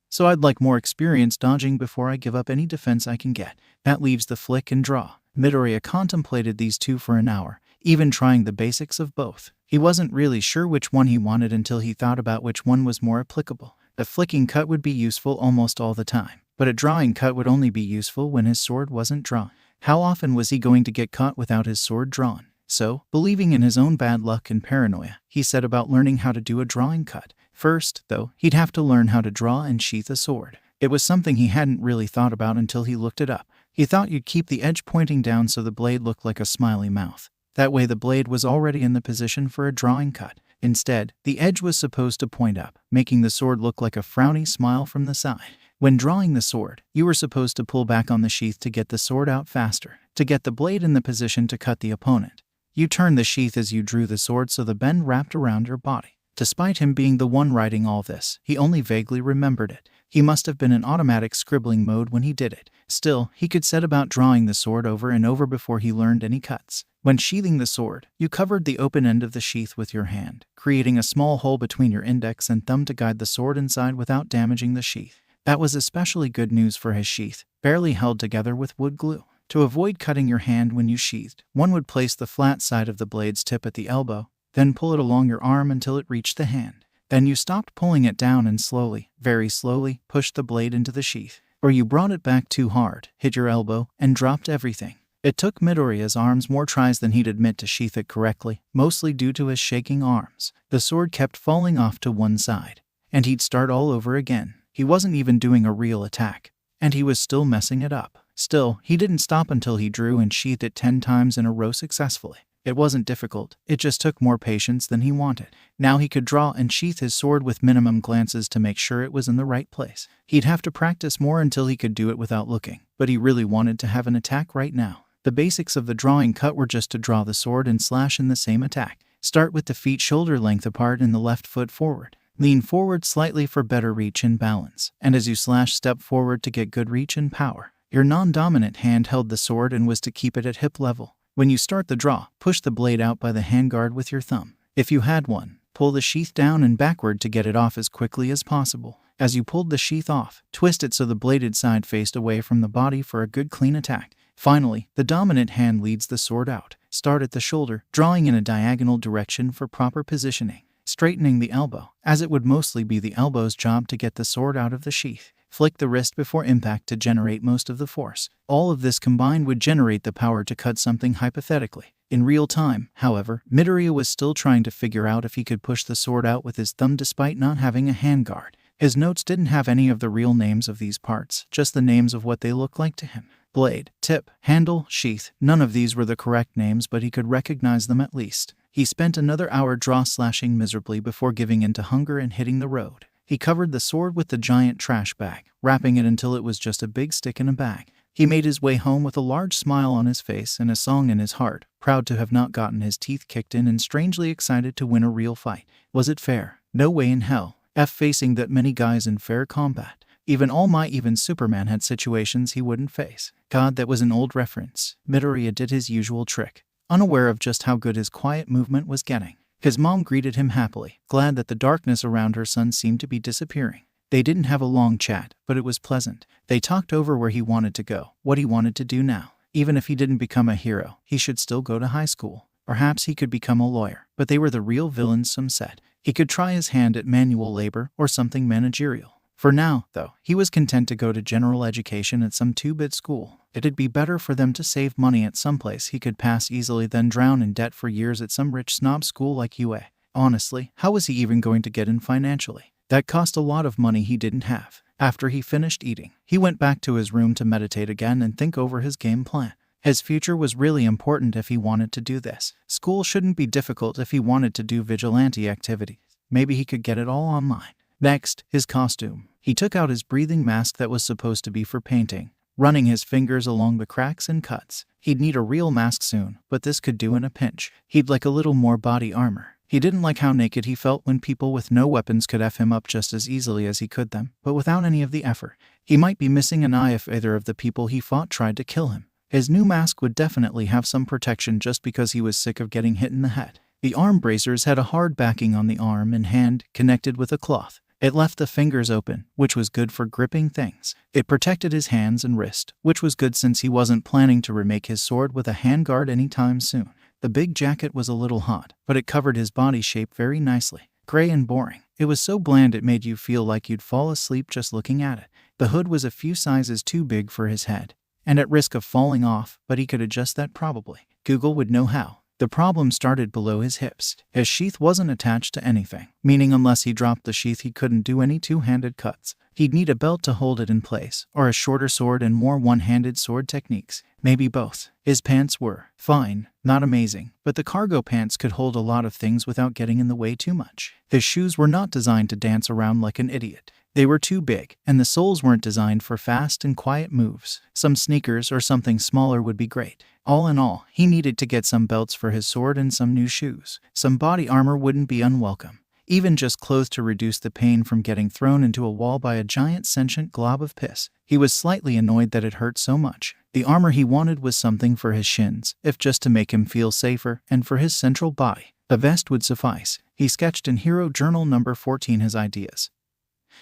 [SPEAKER 1] So I'd like more experience dodging before I give up any defense I can get. That leaves the flick and draw. Midoriya contemplated these two for an hour, even trying the basics of both. He wasn't really sure which one he wanted until he thought about which one was more applicable. A flicking cut would be useful almost all the time, but a drawing cut would only be useful when his sword wasn't drawn. How often was he going to get caught without his sword drawn? So, believing in his own bad luck and paranoia, he set about learning how to do a drawing cut. First, though, he'd have to learn how to draw and sheath a sword. It was something he hadn't really thought about until he looked it up. He thought you'd keep the edge pointing down so the blade looked like a smiley mouth. That way the blade was already in the position for a drawing cut. Instead, the edge was supposed to point up, making the sword look like a frowny smile from the side. When drawing the sword, you were supposed to pull back on the sheath to get the sword out faster, to get the blade in the position to cut the opponent. You turned the sheath as you drew the sword so the bend wrapped around your body. Despite him being the one writing all this, he only vaguely remembered it. He must have been in automatic scribbling mode when he did it. Still, he could set about drawing the sword over and over before he learned any cuts. When sheathing the sword, you covered the open end of the sheath with your hand, creating a small hole between your index and thumb to guide the sword inside without damaging the sheath. That was especially good news for his sheath, barely held together with wood glue. To avoid cutting your hand when you sheathed, one would place the flat side of the blade's tip at the elbow, then pull it along your arm until it reached the hand. Then you stopped pulling it down and slowly, very slowly, pushed the blade into the sheath. Or you brought it back too hard, hit your elbow, and dropped everything. It took Midoriya's arms more tries than he'd admit to sheath it correctly, mostly due to his shaking arms. The sword kept falling off to one side, and he'd start all over again. He wasn't even doing a real attack, and he was still messing it up. Still, he didn't stop until he drew and sheathed it 10 times in a row successfully. It wasn't difficult, it just took more patience than he wanted. Now he could draw and sheath his sword with minimum glances to make sure it was in the right place. He'd have to practice more until he could do it without looking, but he really wanted to have an attack right now. The basics of the drawing cut were just to draw the sword and slash in the same attack. Start with the feet shoulder length apart and the left foot forward. Lean forward slightly for better reach and balance, and as you slash, step forward to get good reach and power. Your non-dominant hand held the sword and was to keep it at hip level. When you start the draw, push the blade out by the handguard with your thumb. If you had one, pull the sheath down and backward to get it off as quickly as possible. As you pulled the sheath off, twist it so the bladed side faced away from the body for a good clean attack. Finally, the dominant hand leads the sword out. Start at the shoulder, drawing in a diagonal direction for proper positioning. Straightening the elbow, as it would mostly be the elbow's job to get the sword out of the sheath. Flick the wrist before impact to generate most of the force. All of this combined would generate the power to cut something hypothetically. In real time, however, Midoriya was still trying to figure out if he could push the sword out with his thumb despite not having a handguard. His notes didn't have any of the real names of these parts, just the names of what they looked like to him. Blade, tip, handle, sheath. None of these were the correct names, but he could recognize them at least. He spent another hour draw-slashing miserably before giving in to hunger and hitting the road. He covered the sword with the giant trash bag, wrapping it until it was just a big stick in a bag. He made his way home with a large smile on his face and a song in his heart, proud to have not gotten his teeth kicked in and strangely excited to win a real fight. Was it fair? No way in hell. Facing that many guys in fair combat. Even All Might, even Superman had situations he wouldn't face. God, that was an old reference. Midoriya did his usual trick, unaware of just how good his quiet movement was getting. His mom greeted him happily, glad that the darkness around her son seemed to be disappearing. They didn't have a long chat, but it was pleasant. They talked over where he wanted to go, what he wanted to do now. Even if he didn't become a hero, he should still go to high school. Perhaps he could become a lawyer, but they were the real villains, some said. He could try his hand at manual labor or something managerial. For now, though, he was content to go to general education at some 2-bit school. It'd be better for them to save money at some place he could pass easily than drown in debt for years at some rich snob school like UA. Honestly, how was he even going to get in financially? That cost a lot of money he didn't have. After he finished eating, he went back to his room to meditate again and think over his game plan. His future was really important if he wanted to do this. School shouldn't be difficult if he wanted to do vigilante activities. Maybe he could get it all online. Next, his costume. He took out his breathing mask that was supposed to be for painting, running his fingers along the cracks and cuts. He'd need a real mask soon, but this could do in a pinch. He'd like a little more body armor. He didn't like how naked he felt when people with no weapons could F him up just as easily as he could them, but without any of the effort. He might be missing an eye if either of the people he fought tried to kill him. His new mask would definitely have some protection just because he was sick of getting hit in the head. The arm bracers had a hard backing on the arm and hand, connected with a cloth. It left the fingers open, which was good for gripping things. It protected his hands and wrist, which was good since he wasn't planning to remake his sword with a handguard anytime soon. The big jacket was a little hot, but it covered his body shape very nicely. Gray and boring. It was so bland it made you feel like you'd fall asleep just looking at it. The hood was a few sizes too big for his head, and at risk of falling off, but he could adjust that probably. Google would know how. The problem started below his hips. His sheath wasn't attached to anything, meaning unless he dropped the sheath he couldn't do any two-handed cuts. He'd need a belt to hold it in place, or a shorter sword and more one-handed sword techniques. Maybe both. His pants were fine, not amazing, but the cargo pants could hold a lot of things without getting in the way too much. His shoes were not designed to dance around like an idiot. They were too big, and the soles weren't designed for fast and quiet moves. Some sneakers or something smaller would be great. All in all, he needed to get some belts for his sword and some new shoes. Some body armor wouldn't be unwelcome. Even just clothes to reduce the pain from getting thrown into a wall by a giant sentient glob of piss. He was slightly annoyed that it hurt so much. The armor he wanted was something for his shins, if just to make him feel safer, and for his central body. A vest would suffice. He sketched in Hero Journal number 14 his ideas,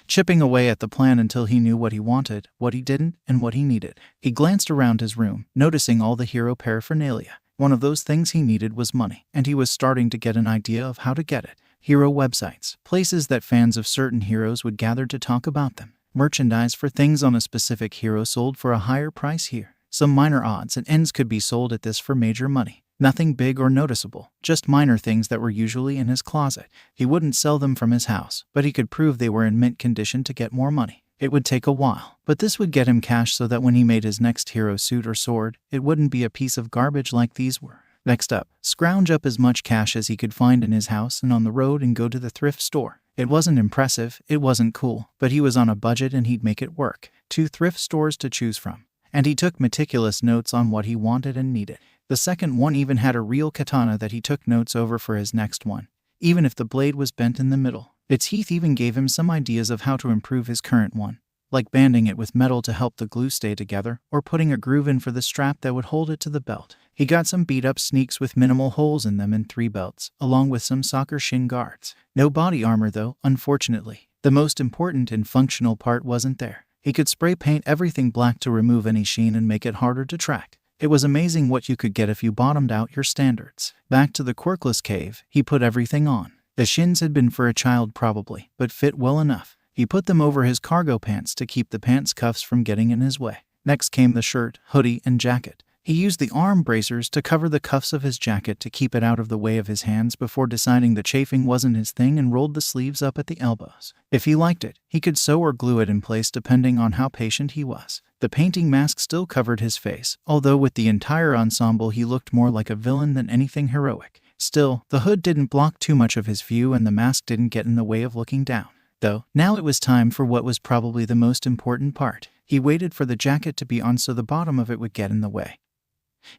[SPEAKER 1] chipping away at the plan until he knew what he wanted, what he didn't, and what he needed. He glanced around his room, noticing all the hero paraphernalia. One of those things he needed was money, and he was starting to get an idea of how to get it. Hero websites, places that fans of certain heroes would gather to talk about them. Merchandise for things on a specific hero sold for a higher price here. Some minor odds and ends could be sold at this for major money. Nothing big or noticeable, just minor things that were usually in his closet. He wouldn't sell them from his house, but he could prove they were in mint condition to get more money. It would take a while, but this would get him cash so that when he made his next hero suit or sword, it wouldn't be a piece of garbage like these were. Next up, scrounge up as much cash as he could find in his house and on the road and go to the thrift store. It wasn't impressive, it wasn't cool, but he was on a budget and he'd make it work. 2 thrift stores to choose from, and he took meticulous notes on what he wanted and needed. The second one even had a real katana that he took notes over for his next one, even if the blade was bent in the middle. Its teeth even gave him some ideas of how to improve his current one, like banding it with metal to help the glue stay together, or putting a groove in for the strap that would hold it to the belt. He got some beat-up sneaks with minimal holes in them and 3 belts, along with some soccer shin guards. No body armor though, unfortunately. The most important and functional part wasn't there. He could spray paint everything black to remove any sheen and make it harder to track. It was amazing what you could get if you bottomed out your standards. Back to the quirkless cave, he put everything on. The shins had been for a child probably, but fit well enough. He put them over his cargo pants to keep the pants cuffs from getting in his way. Next came the shirt, hoodie, and jacket. He used the arm bracers to cover the cuffs of his jacket to keep it out of the way of his hands before deciding the chafing wasn't his thing and rolled the sleeves up at the elbows. If he liked it, he could sew or glue it in place depending on how patient he was. The painting mask still covered his face, although with the entire ensemble he looked more like a villain than anything heroic. Still, the hood didn't block too much of his view and the mask didn't get in the way of looking down. Though, now it was time for what was probably the most important part. He waited for the jacket to be on so the bottom of it would get in the way.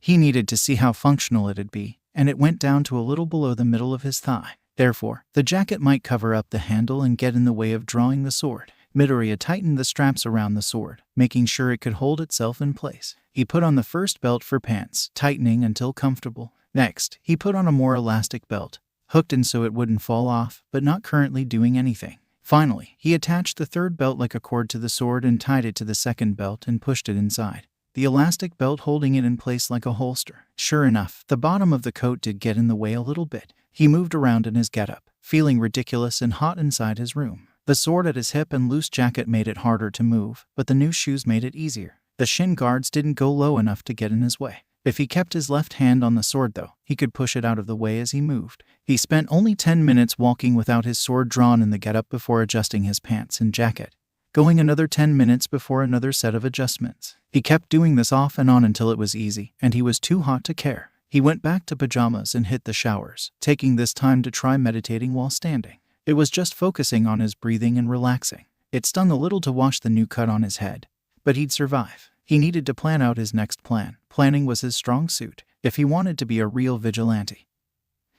[SPEAKER 1] He needed to see how functional it'd be, and it went down to a little below the middle of his thigh. Therefore, the jacket might cover up the handle and get in the way of drawing the sword. Midoriya tightened the straps around the sword, making sure it could hold itself in place. He put on the first belt for pants, tightening until comfortable. Next, he put on a more elastic belt, hooked in so it wouldn't fall off, but not currently doing anything. Finally, he attached the third belt like a cord to the sword and tied it to the second belt and pushed it inside, the elastic belt holding it in place like a holster. Sure enough, the bottom of the coat did get in the way a little bit. He moved around in his getup, feeling ridiculous and hot inside his room. The sword at his hip and loose jacket made it harder to move, but the new shoes made it easier. The shin guards didn't go low enough to get in his way. If he kept his left hand on the sword though, he could push it out of the way as he moved. He spent only 10 minutes walking without his sword drawn in the getup before adjusting his pants and jacket, going another 10 minutes before another set of adjustments. He kept doing this off and on until it was easy, and he was too hot to care. He went back to pajamas and hit the showers, taking this time to try meditating while standing. It was just focusing on his breathing and relaxing. It stung a little to wash the new cut on his head, but he'd survive. He needed to plan out his next plan. Planning was his strong suit. If he wanted to be a real vigilante,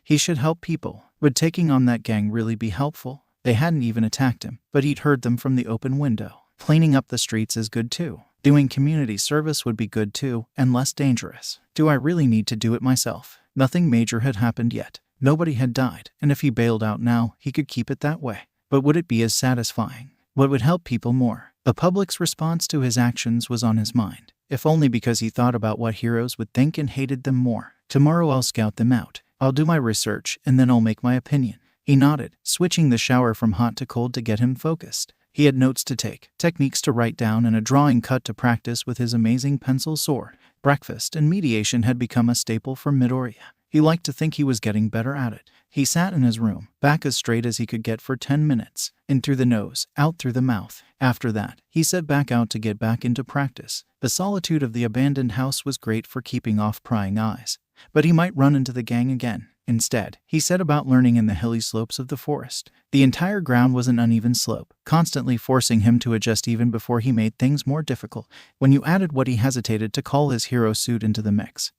[SPEAKER 1] he should help people. Would taking on that gang really be helpful? They hadn't even attacked him, but he'd heard them from the open window. Cleaning up the streets is good too. Doing community service would be good too, and less dangerous. Do I really need to do it myself? Nothing major had happened yet. Nobody had died, and if he bailed out now, he could keep it that way. But would it be as satisfying? What would help people more? The public's response to his actions was on his mind, if only because he thought about what heroes would think and hated them more. Tomorrow I'll scout them out. I'll do my research, and then I'll make my opinion. He nodded, switching the shower from hot to cold to get him focused. He had notes to take, techniques to write down, and a drawing cut to practice with his amazing pencil sword. Breakfast and mediation had become a staple for Midoriya. He liked to think he was getting better at it. He sat in his room, back as straight as he could get for 10 minutes. In through the nose, out through the mouth. After that, he set back out to get back into practice. The solitude of the abandoned house was great for keeping off prying eyes. But he might run into the gang again. Instead, he set about learning in the hilly slopes of the forest. The entire ground was an uneven slope, constantly forcing him to adjust even before he made things more difficult. When you added what he hesitated to call his hero suit into the mix,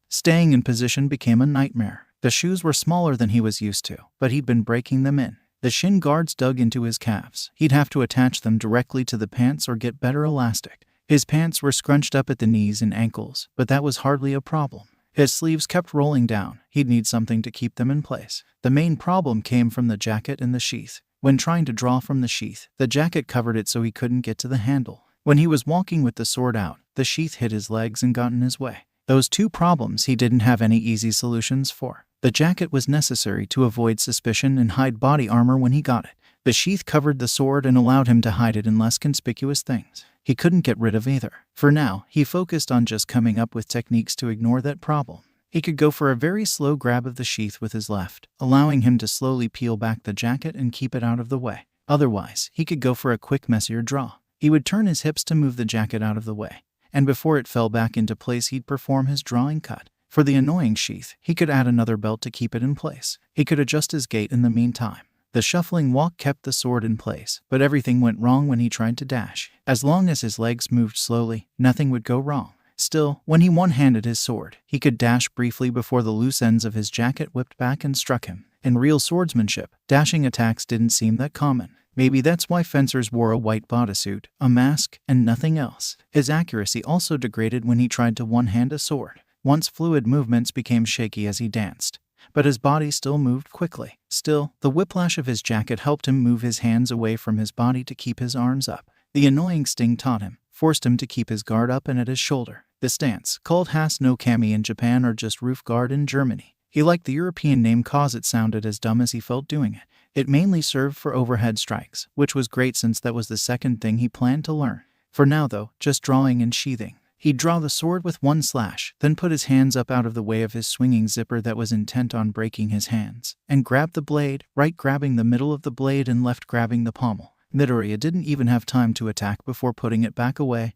[SPEAKER 1] staying in position became a nightmare. The shoes were smaller than he was used to, but he'd been breaking them in. The shin guards dug into his calves. He'd have to attach them directly to the pants or get better elastic. His pants were scrunched up at the knees and ankles, but that was hardly a problem. His sleeves kept rolling down. He'd need something to keep them in place. The main problem came from the jacket and the sheath. When trying to draw from the sheath, the jacket covered it so he couldn't get to the handle. When he was walking with the sword out, the sheath hit his legs and got in his way. Those two problems he didn't have any easy solutions for. The jacket was necessary to avoid suspicion and hide body armor when he got it. The sheath covered the sword and allowed him to hide it in less conspicuous things. He couldn't get rid of either. For now, he focused on just coming up with techniques to ignore that problem. He could go for a very slow grab of the sheath with his left, allowing him to slowly peel back the jacket and keep it out of the way. Otherwise, he could go for a quick, messier draw. He would turn his hips to move the jacket out of the way, and before it fell back into place, he'd perform his drawing cut. For the annoying sheath, he could add another belt to keep it in place. He could adjust his gait in the meantime. The shuffling walk kept the sword in place, but everything went wrong when he tried to dash. As long as his legs moved slowly, nothing would go wrong. Still, when he one-handed his sword, he could dash briefly before the loose ends of his jacket whipped back and struck him. In real swordsmanship, dashing attacks didn't seem that common. Maybe that's why fencers wore a white bodysuit, a mask, and nothing else. His accuracy also degraded when he tried to one-hand a sword. Once fluid movements became shaky as he danced, but his body still moved quickly. Still, the whiplash of his jacket helped him move his hands away from his body to keep his arms up. The annoying sting taught him, forced him to keep his guard up and at his shoulder. The stance, called has no kami in Japan or just roof guard in Germany. He liked the European name cause it sounded as dumb as he felt doing it. It mainly served for overhead strikes, which was great since that was the second thing he planned to learn. For now though, just drawing and sheathing. He'd draw the sword with one slash, then put his hands up out of the way of his swinging zipper that was intent on breaking his hands, and grab the blade, right grabbing the middle of the blade and left grabbing the pommel. Midoriya didn't even have time to attack before putting it back away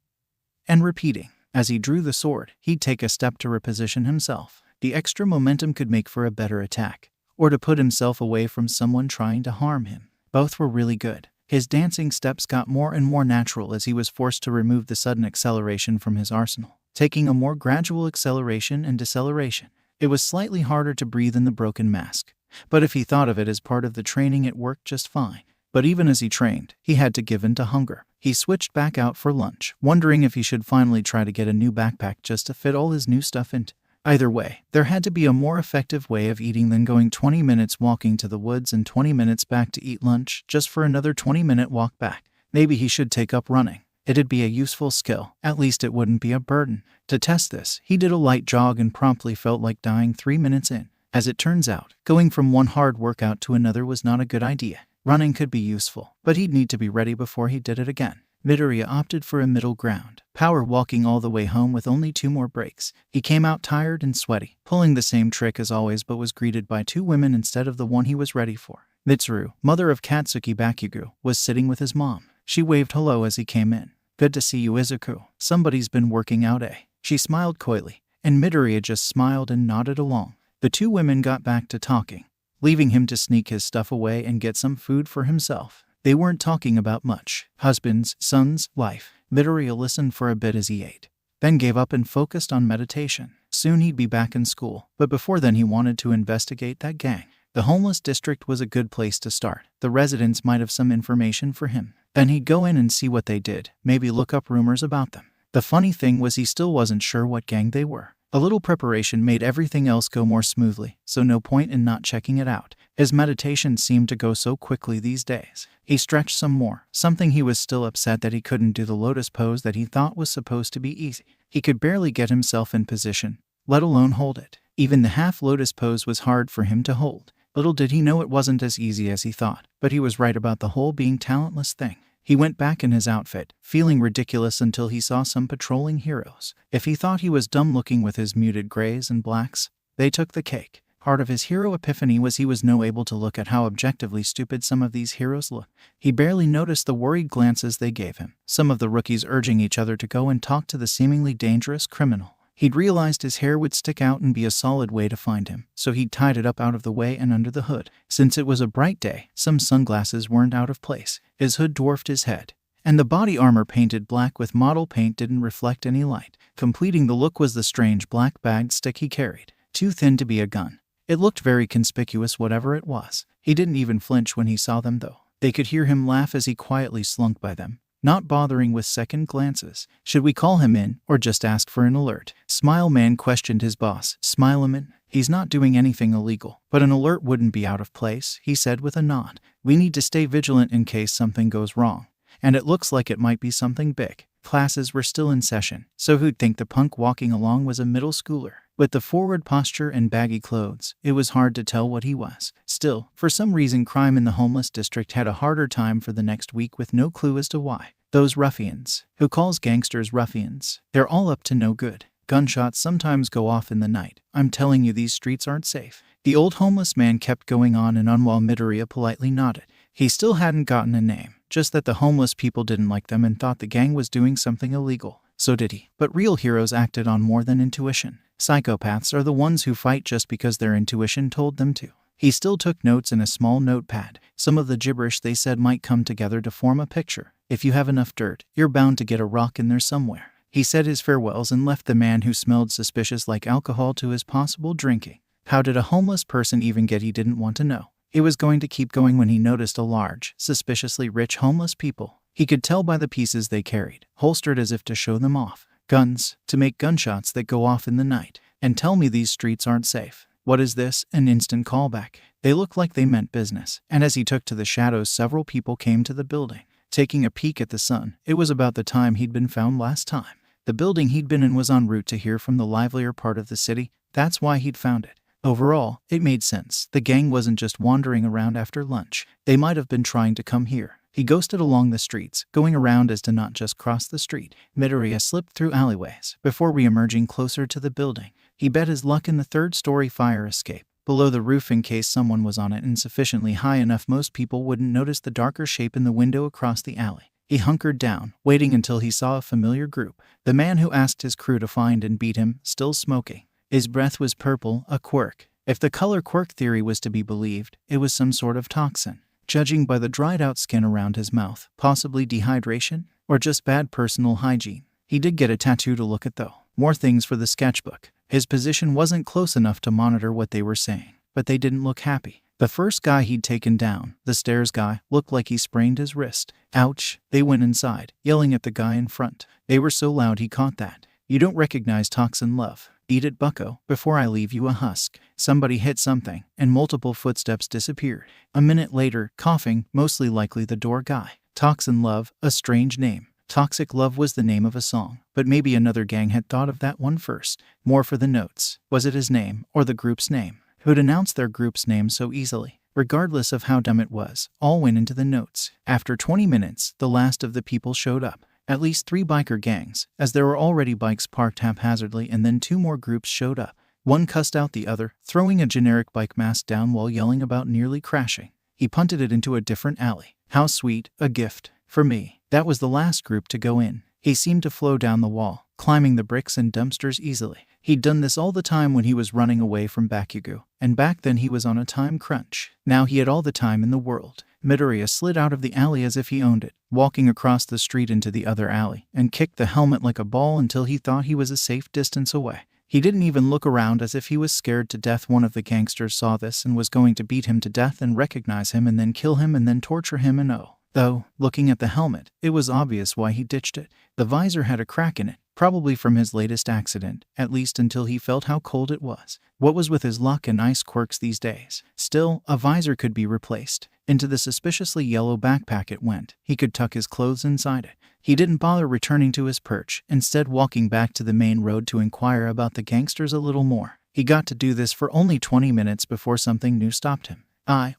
[SPEAKER 1] and repeating. As he drew the sword, he'd take a step to reposition himself. The extra momentum could make for a better attack, or to put himself away from someone trying to harm him. Both were really good. His dancing steps got more and more natural as he was forced to remove the sudden acceleration from his arsenal, taking a more gradual acceleration and deceleration. It was slightly harder to breathe in the broken mask, but if he thought of it as part of the training, it worked just fine. But even as he trained, he had to give in to hunger. He switched back out for lunch, wondering if he should finally try to get a new backpack just to fit all his new stuff into. Either way, there had to be a more effective way of eating than going 20 minutes walking to the woods and 20 minutes back to eat lunch just for another 20-minute walk back. Maybe he should take up running. It'd be a useful skill. At least it wouldn't be a burden. To test this, he did a light jog and promptly felt like dying 3 minutes in. As it turns out, going from one hard workout to another was not a good idea. Running could be useful, but he'd need to be ready before he did it again. Midoriya opted for a middle ground, power walking all the way home with only 2 more breaks. He came out tired and sweaty, pulling the same trick as always, but was greeted by 2 women instead of the one he was ready for. Mitsuru, mother of Katsuki Bakugo, was sitting with his mom. She waved hello as he came in. "Good to see you, Izuku. Somebody's been working out, eh?" She smiled coyly, and Midoriya just smiled and nodded along. The 2 women got back to talking, leaving him to sneak his stuff away and get some food for himself. They weren't talking about much. Husbands, sons, life. Midoriya listened for a bit as he ate, then gave up and focused on meditation. Soon he'd be back in school, but before then he wanted to investigate that gang. The homeless district was a good place to start. The residents might have some information for him. Then he'd go in and see what they did, maybe look up rumors about them. The funny thing was he still wasn't sure what gang they were. A little preparation made everything else go more smoothly, so no point in not checking it out. His meditation seemed to go so quickly these days. He stretched some more, something he was still upset that he couldn't do the lotus pose that he thought was supposed to be easy. He could barely get himself in position, let alone hold it. Even the half lotus pose was hard for him to hold. Little did he know it wasn't as easy as he thought, but he was right about the whole being talentless thing. He went back in his outfit, feeling ridiculous until he saw some patrolling heroes. If he thought he was dumb looking with his muted grays and blacks, they took the cake. Part of his hero epiphany was he was able to look at how objectively stupid some of these heroes look. He barely noticed the worried glances they gave him, some of the rookies urging each other to go and talk to the seemingly dangerous criminal. He'd realized his hair would stick out and be a solid way to find him, so he'd tied it up out of the way and under the hood. Since it was a bright day, some sunglasses weren't out of place. His hood dwarfed his head, and the body armor painted black with model paint didn't reflect any light. Completing the look was the strange black bagged stick he carried, too thin to be a gun. It looked very conspicuous whatever it was. He didn't even flinch when he saw them though. They could hear him laugh as he quietly slunk by them, not bothering with second glances. Should we call him in, or just ask for an alert? Smile Man questioned his boss. Smile him in? He's not doing anything illegal, but an alert wouldn't be out of place, he said with a nod. We need to stay vigilant in case something goes wrong. And it looks like it might be something big. Classes were still in session, so who'd think the punk walking along was a middle schooler? With the forward posture and baggy clothes, it was hard to tell what he was. Still, for some reason crime in the homeless district had a harder time for the next week with no clue as to why. Those ruffians. Who calls gangsters ruffians? They're all up to no good. Gunshots sometimes go off in the night. I'm telling you these streets aren't safe. The old homeless man kept going on and on while Midoriya politely nodded. He still hadn't gotten a name, just that the homeless people didn't like them and thought the gang was doing something illegal. So did he. But real heroes acted on more than intuition. Psychopaths are the ones who fight just because their intuition told them to. He still took notes in a small notepad. Some of the gibberish they said might come together to form a picture. If you have enough dirt, you're bound to get a rock in there somewhere. He said his farewells and left the man who smelled suspicious like alcohol to his possible drinking. How did a homeless person even get? He didn't want to know. It was going to keep going when he noticed a large, suspiciously rich homeless people. He could tell by the pieces they carried, holstered as if to show them off. Guns, to make gunshots that go off in the night. And tell me these streets aren't safe. What is this? An instant callback. They looked like they meant business. And as he took to the shadows, several people came to the building. Taking a peek at the sun, it was about the time he'd been found last time. The building he'd been in was en route to here from the livelier part of the city. That's why he'd found it. Overall, it made sense. The gang wasn't just wandering around after lunch. They might have been trying to come here. He ghosted along the streets, going around as to not just cross the street. Midoriya slipped through alleyways before re-emerging closer to the building. He bet his luck in the third-story fire escape, below the roof in case someone was on it and sufficiently high enough most people wouldn't notice the darker shape in the window across the alley. He hunkered down, waiting until he saw a familiar group. The man who asked his crew to find and beat him, still smoking. His breath was purple, a quirk. If the color quirk theory was to be believed, it was some sort of toxin. Judging by the dried-out skin around his mouth, possibly dehydration, or just bad personal hygiene. He did get a tattoo to look at though. More things for the sketchbook. His position wasn't close enough to monitor what they were saying, but they didn't look happy. The first guy he'd taken down, the stairs guy, looked like he sprained his wrist. Ouch. They went inside, yelling at the guy in front. They were so loud he caught that. You don't recognize toxin love. Eat it, bucko, before I leave you a husk. Somebody hit something, and multiple footsteps disappeared. A minute later, coughing, mostly likely the door guy. Toxin Love, a strange name. Toxic Love was the name of a song, but maybe another gang had thought of that one first. More for the notes. Was it his name, or the group's name? Who'd announced their group's name so easily? Regardless of how dumb it was, all went into the notes. After 20 minutes, the last of the people showed up. At least 3 biker gangs, as there were already bikes parked haphazardly, and then 2 more groups showed up. One cussed out the other, throwing a generic bike mask down while yelling about nearly crashing. He punted it into a different alley. How sweet, a gift. For me. That was the last group to go in. He seemed to flow down the wall, climbing the bricks and dumpsters easily. He'd done this all the time when he was running away from Bakugo, and back then he was on a time crunch. Now he had all the time in the world. Midoriya slid out of the alley as if he owned it, walking across the street into the other alley, and kicked the helmet like a ball until he thought he was a safe distance away. He didn't even look around as if he was scared to death. One of the gangsters saw this and was going to beat him to death and recognize him and then kill him and then torture him, and oh, Though, looking at the helmet, it was obvious why he ditched it. The visor had a crack in it, probably from his latest accident, at least until he felt how cold it was. What was with his luck and ice quirks these days? Still, a visor could be replaced. Into the suspiciously yellow backpack it went. He could tuck his clothes inside it. He didn't bother returning to his perch, instead walking back to the main road to inquire about the gangsters a little more. He got to do this for only 20 minutes before something new stopped him.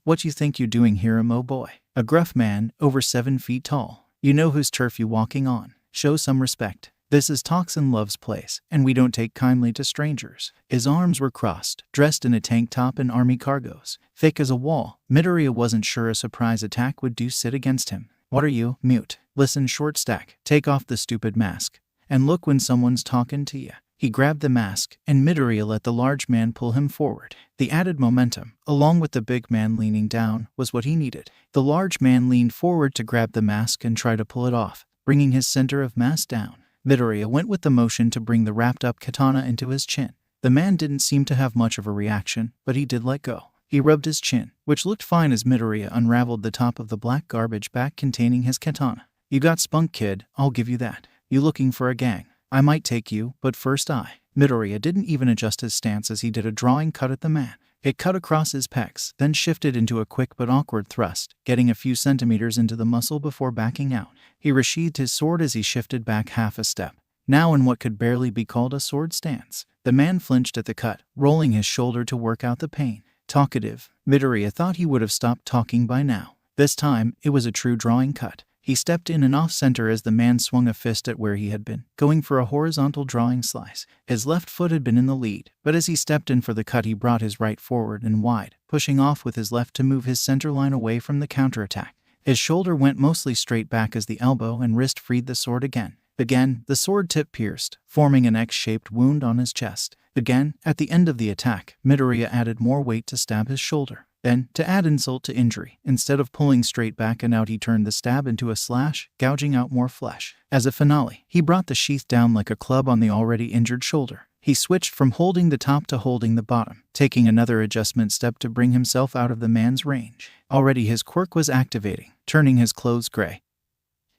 [SPEAKER 1] What you think you doing here, mo boy? A gruff man, over 7 feet tall. You know whose turf you walking on. Show some respect. This is Toxin Love's place, and we don't take kindly to strangers. His arms were crossed, dressed in a tank top and army cargos. Thick as a wall, Midoriya wasn't sure a surprise attack would do sit against him. What are you, mute? Listen, short stack, take off the stupid mask. And look when someone's talking to you. He grabbed the mask, and Midoriya let the large man pull him forward. The added momentum, along with the big man leaning down, was what he needed. The large man leaned forward to grab the mask and try to pull it off, bringing his center of mass down. Midoriya went with the motion to bring the wrapped-up katana into his chin. The man didn't seem to have much of a reaction, but he did let go. He rubbed his chin, which looked fine as Midoriya unraveled the top of the black garbage bag containing his katana. You got spunk, kid, I'll give you that. You looking for a gang? I might take you, but first Midoriya didn't even adjust his stance as he did a drawing cut at the man. It cut across his pecs, then shifted into a quick but awkward thrust, getting a few centimeters into the muscle before backing out. He resheathed his sword as he shifted back half a step, now in what could barely be called a sword stance. The man flinched at the cut, rolling his shoulder to work out the pain. Talkative, Midoriya thought he would have stopped talking by now. This time, it was a true drawing cut. He stepped in and off-center as the man swung a fist at where he had been, going for a horizontal drawing slice. His left foot had been in the lead, but as he stepped in for the cut he brought his right forward and wide, pushing off with his left to move his center line away from the counterattack. His shoulder went mostly straight back as the elbow and wrist freed the sword again. Again, the sword tip pierced, forming an X-shaped wound on his chest. Again, at the end of the attack, Midoriya added more weight to stab his shoulder. Then, to add insult to injury, instead of pulling straight back and out, he turned the stab into a slash, gouging out more flesh. As a finale, he brought the sheath down like a club on the already injured shoulder. He switched from holding the top to holding the bottom, taking another adjustment step to bring himself out of the man's range. Already his quirk was activating, turning his clothes gray.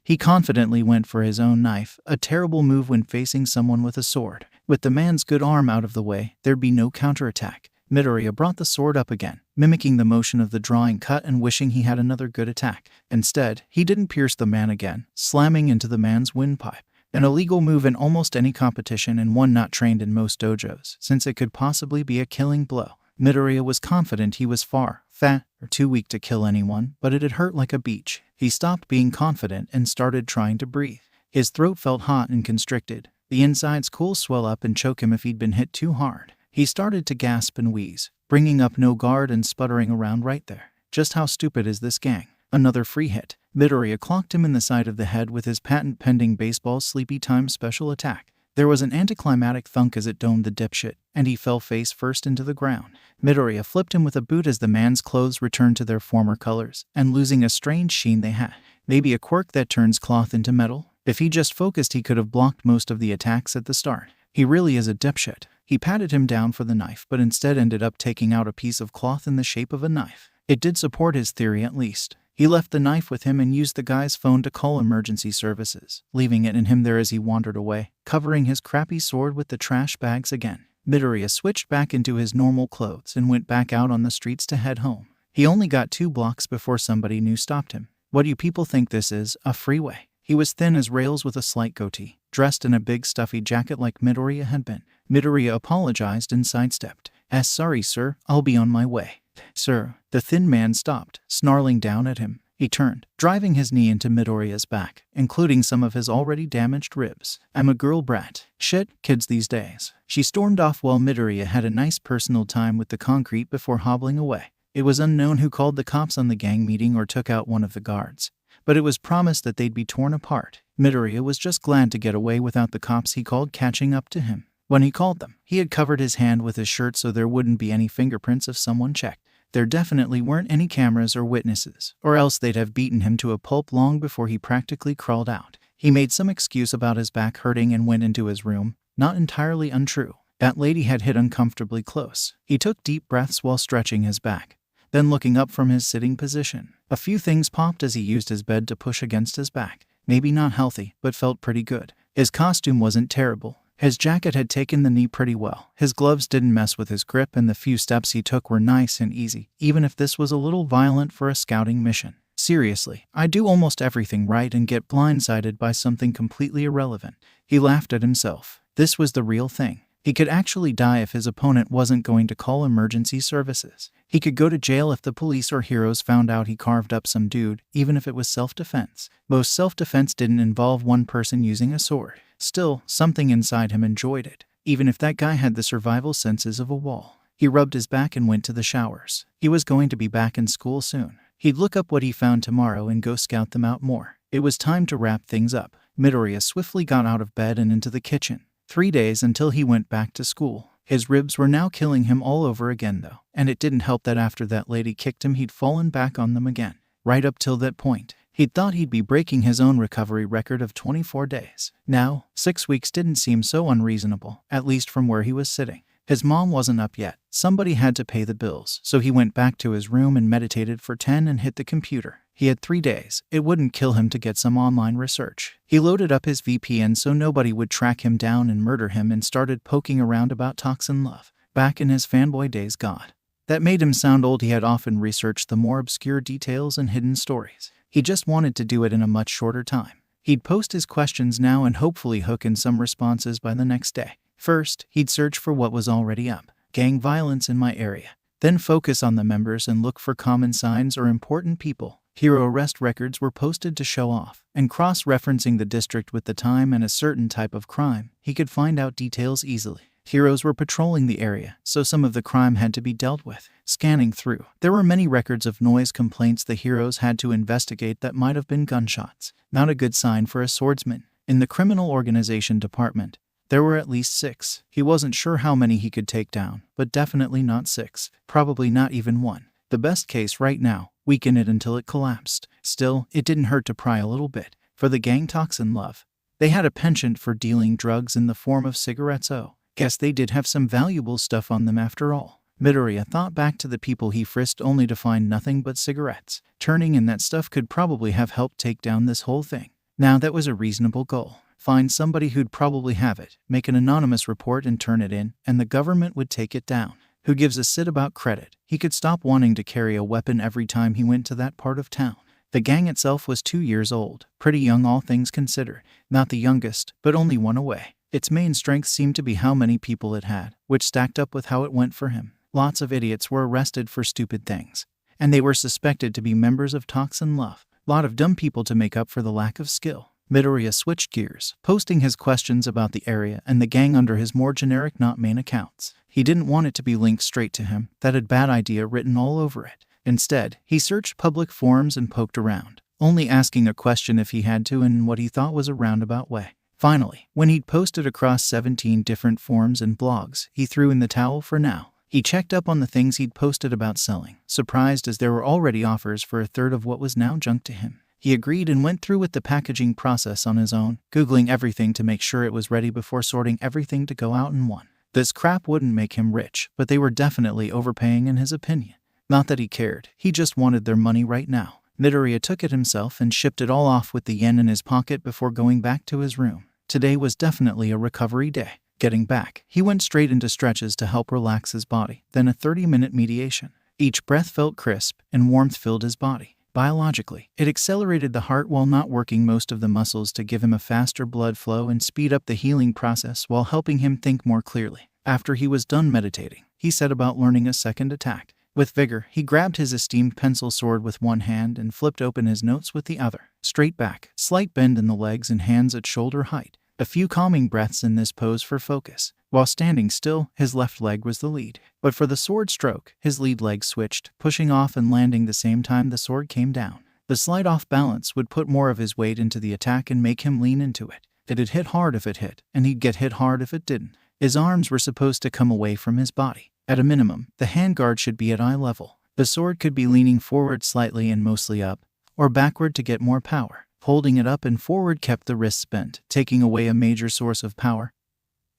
[SPEAKER 1] He confidently went for his own knife, a terrible move when facing someone with a sword. With the man's good arm out of the way, there'd be no counterattack. Midoriya brought the sword up again, mimicking the motion of the drawing cut and wishing he had another good attack. Instead, he didn't pierce the man again, slamming into the man's windpipe. An illegal move in almost any competition and one not trained in most dojos, since it could possibly be a killing blow. Midoriya was confident he was far, fat, or too weak to kill anyone, but it had hurt like a beach. He stopped being confident and started trying to breathe. His throat felt hot and constricted. The insides could swell up and choke him if he'd been hit too hard. He started to gasp and wheeze, bringing up no guard and sputtering around right there. Just how stupid is this gang? Another free hit. Midoriya clocked him in the side of the head with his patent-pending baseball sleepy time special attack. There was an anticlimactic thunk as it domed the dipshit, and he fell face first into the ground. Midoriya flipped him with a boot as the man's clothes returned to their former colors, and losing a strange sheen they had. Maybe a quirk that turns cloth into metal? If he just focused, he could have blocked most of the attacks at the start. He really is a dipshit. He patted him down for the knife, but instead ended up taking out a piece of cloth in the shape of a knife. It did support his theory at least. He left the knife with him and used the guy's phone to call emergency services, leaving it and him there as he wandered away, covering his crappy sword with the trash bags again. Midoriya switched back into his normal clothes and went back out on the streets to head home. He only got 2 blocks before somebody new stopped him. What do you people think this is, a freeway? He was thin as rails with a slight goatee, dressed in a big stuffy jacket like Midoriya had been. Midoriya apologized and sidestepped. Sorry sir, I'll be on my way. Sir, the thin man stopped, snarling down at him. He turned, driving his knee into Midoriya's back, including some of his already damaged ribs. I'm a girl brat. Shit, kids these days. She stormed off while Midoriya had a nice personal time with the concrete before hobbling away. It was unknown who called the cops on the gang meeting or took out one of the guards, but it was promised that they'd be torn apart. Midoriya was just glad to get away without the cops he called catching up to him. When he called them, he had covered his hand with his shirt so there wouldn't be any fingerprints if someone checked. There definitely weren't any cameras or witnesses, or else they'd have beaten him to a pulp long before he practically crawled out. He made some excuse about his back hurting and went into his room, not entirely untrue. That lady had hit uncomfortably close. He took deep breaths while stretching his back. then looking up from his sitting position. A few things popped as he used his bed to push against his back. Maybe not healthy, but felt pretty good. His costume wasn't terrible. His jacket had taken the knee pretty well. His gloves didn't mess with his grip, and the few steps he took were nice and easy, even if this was a little violent for a scouting mission. Seriously, I do almost everything right and get blindsided by something completely irrelevant. He laughed at himself. This was the real thing. He could actually die if his opponent wasn't going to call emergency services. He could go to jail if the police or heroes found out he carved up some dude, even if it was self-defense. Most self-defense didn't involve one person using a sword. Still, something inside him enjoyed it, even if that guy had the survival senses of a wall. He rubbed his back and went to the showers. He was going to be back in school soon. He'd look up what he found tomorrow and go scout them out more. It was time to wrap things up. Midoriya swiftly got out of bed and into the kitchen. 3 days until he went back to school. His ribs were now killing him all over again though, and it didn't help that after that lady kicked him he'd fallen back on them again. Right up till that point, he'd thought he'd be breaking his own recovery record of 24 days. Now, 6 weeks didn't seem so unreasonable, at least from where he was sitting. His mom wasn't up yet. Somebody had to pay the bills, so he went back to his room and meditated for 10 and hit the computer. He had 3 days. It wouldn't kill him to get some online research. He loaded up his VPN so nobody would track him down and murder him and started poking around about toxin love. Back in his fanboy days, God. That made him sound old. He had often researched the more obscure details and hidden stories. He just wanted to do it in a much shorter time. He'd post his questions now and hopefully hook in some responses by the next day. First, he'd search for what was already up. Gang violence in my area. Then focus on the members and look for common signs or important people. Hero arrest records were posted to show off, and cross-referencing the district with the time and a certain type of crime, he could find out details easily. Heroes were patrolling the area, so some of the crime had to be dealt with. Scanning through, there were many records of noise complaints the heroes had to investigate that might have been gunshots. Not a good sign for a swordsman. In the criminal organization department, there were at least 6. He wasn't sure how many he could take down, but definitely not 6. Probably not even 1. The best case right now, weaken it until it collapsed. Still, it didn't hurt to pry a little bit. For the gang toxin love. They had a penchant for dealing drugs in the form of cigarettes. Oh, guess they did have some valuable stuff on them after all. Midoriya thought back to the people he frisked only to find nothing but cigarettes. Turning in that stuff could probably have helped take down this whole thing. Now that was a reasonable goal. Find somebody who'd probably have it, make an anonymous report and turn it in, and the government would take it down. Who gives a shit about credit? He could stop wanting to carry a weapon every time he went to that part of town. The gang itself was 2 years old, pretty young all things considered. Not the youngest, but only one away. Its main strength seemed to be how many people it had, which stacked up with how it went for him. Lots of idiots were arrested for stupid things, and they were suspected to be members of toxin love. Lot of dumb people to make up for the lack of skill. Midoriya switched gears, posting his questions about the area and the gang under his more generic not main accounts. He didn't want it to be linked straight to him, that had bad idea written all over it. Instead, he searched public forums and poked around, only asking a question if he had to in what he thought was a roundabout way. Finally, when he'd posted across 17 different forums and blogs, he threw in the towel for now. He checked up on the things he'd posted about selling, surprised as there were already offers for a third of what was now junk to him. He agreed and went through with the packaging process on his own, Googling everything to make sure it was ready before sorting everything to go out in one. This crap wouldn't make him rich, but they were definitely overpaying in his opinion. Not that he cared, he just wanted their money right now. Midoriya took it himself and shipped it all off with the yen in his pocket before going back to his room. Today was definitely a recovery day. Getting back, he went straight into stretches to help relax his body, then a 30-minute meditation. Each breath felt crisp, and warmth filled his body. Biologically, it accelerated the heart while not working most of the muscles to give him a faster blood flow and speed up the healing process while helping him think more clearly. After he was done meditating, he set about learning a second attack. With vigor, he grabbed his esteemed pencil sword with one hand and flipped open his notes with the other. Straight back, slight bend in the legs and hands at shoulder height. A few calming breaths in this pose for focus. While standing still, his left leg was the lead. But for the sword stroke, his lead leg switched, pushing off and landing the same time the sword came down. The slight off balance would put more of his weight into the attack and make him lean into it. It'd hit hard if it hit, and he'd get hit hard if it didn't. His arms were supposed to come away from his body. At a minimum, the handguard should be at eye level. The sword could be leaning forward slightly and mostly up, or backward to get more power. Holding it up and forward kept the wrists bent, taking away a major source of power.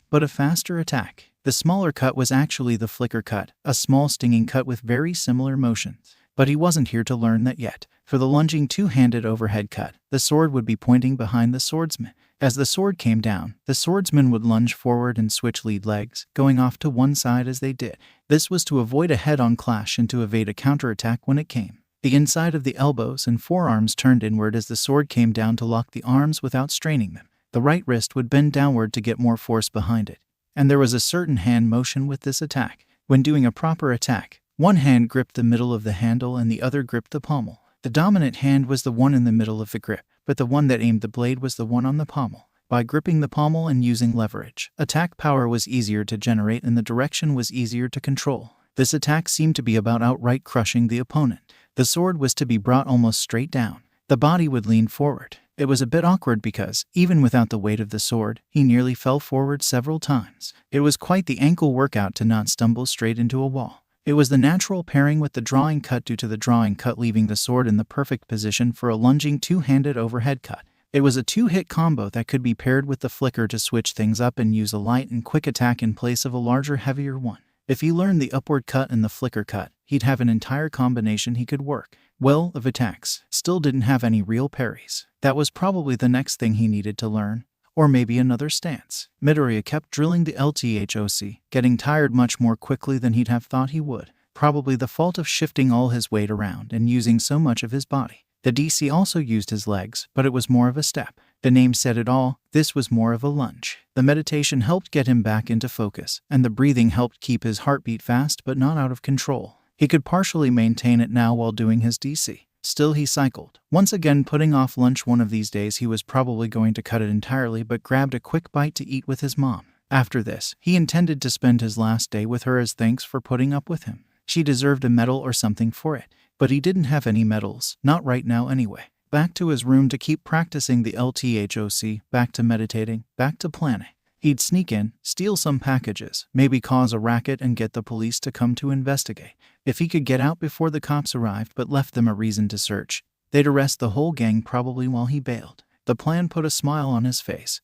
[SPEAKER 1] But a faster attack. The smaller cut was actually the flicker cut, a small stinging cut with very similar motions. But he wasn't here to learn that yet. For the lunging two-handed overhead cut, the sword would be pointing behind the swordsman. As the sword came down, the swordsman would lunge forward and switch lead legs, going off to one side as they did. This was to avoid a head-on clash and to evade a counterattack when it came. The inside of the elbows and forearms turned inward as the sword came down to lock the arms without straining them. The right wrist would bend downward to get more force behind it. And there was a certain hand motion with this attack. When doing a proper attack, one hand gripped the middle of the handle and the other gripped the pommel. The dominant hand was the one in the middle of the grip, but the one that aimed the blade was the one on the pommel. By gripping the pommel and using leverage, attack power was easier to generate and the direction was easier to control. This attack seemed to be about outright crushing the opponent. The sword was to be brought almost straight down. The body would lean forward. It was a bit awkward because, even without the weight of the sword, he nearly fell forward several times. It was quite the ankle workout to not stumble straight into a wall. It was the natural pairing with the drawing cut due to the drawing cut leaving the sword in the perfect position for a lunging two-handed overhead cut. It was a two-hit combo that could be paired with the flicker to switch things up and use a light and quick attack in place of a larger, heavier one. If he learned the upward cut and the flicker cut, he'd have an entire combination he could work well of attacks. Still didn't have any real parries. That was probably the next thing he needed to learn. Or maybe another stance. Midoriya kept drilling the LTHOC, getting tired much more quickly than he'd have thought he would. Probably the fault of shifting all his weight around and using so much of his body. The DC also used his legs, but it was more of a step. The name said it all, this was more of a lunge. The meditation helped get him back into focus, and the breathing helped keep his heartbeat fast but not out of control. He could partially maintain it now while doing his DC. Still he cycled. Once again putting off lunch one of these days he was probably going to cut it entirely but grabbed a quick bite to eat with his mom. After this, he intended to spend his last day with her as thanks for putting up with him. She deserved a medal or something for it. But he didn't have any medals, not right now anyway. Back to his room to keep practicing the LTHOC, back to meditating, back to planning. He'd sneak in, steal some packages, maybe cause a racket and get the police to come to investigate. If he could get out before the cops arrived but left them a reason to search, they'd arrest the whole gang probably while he bailed. The plan put a smile on his face.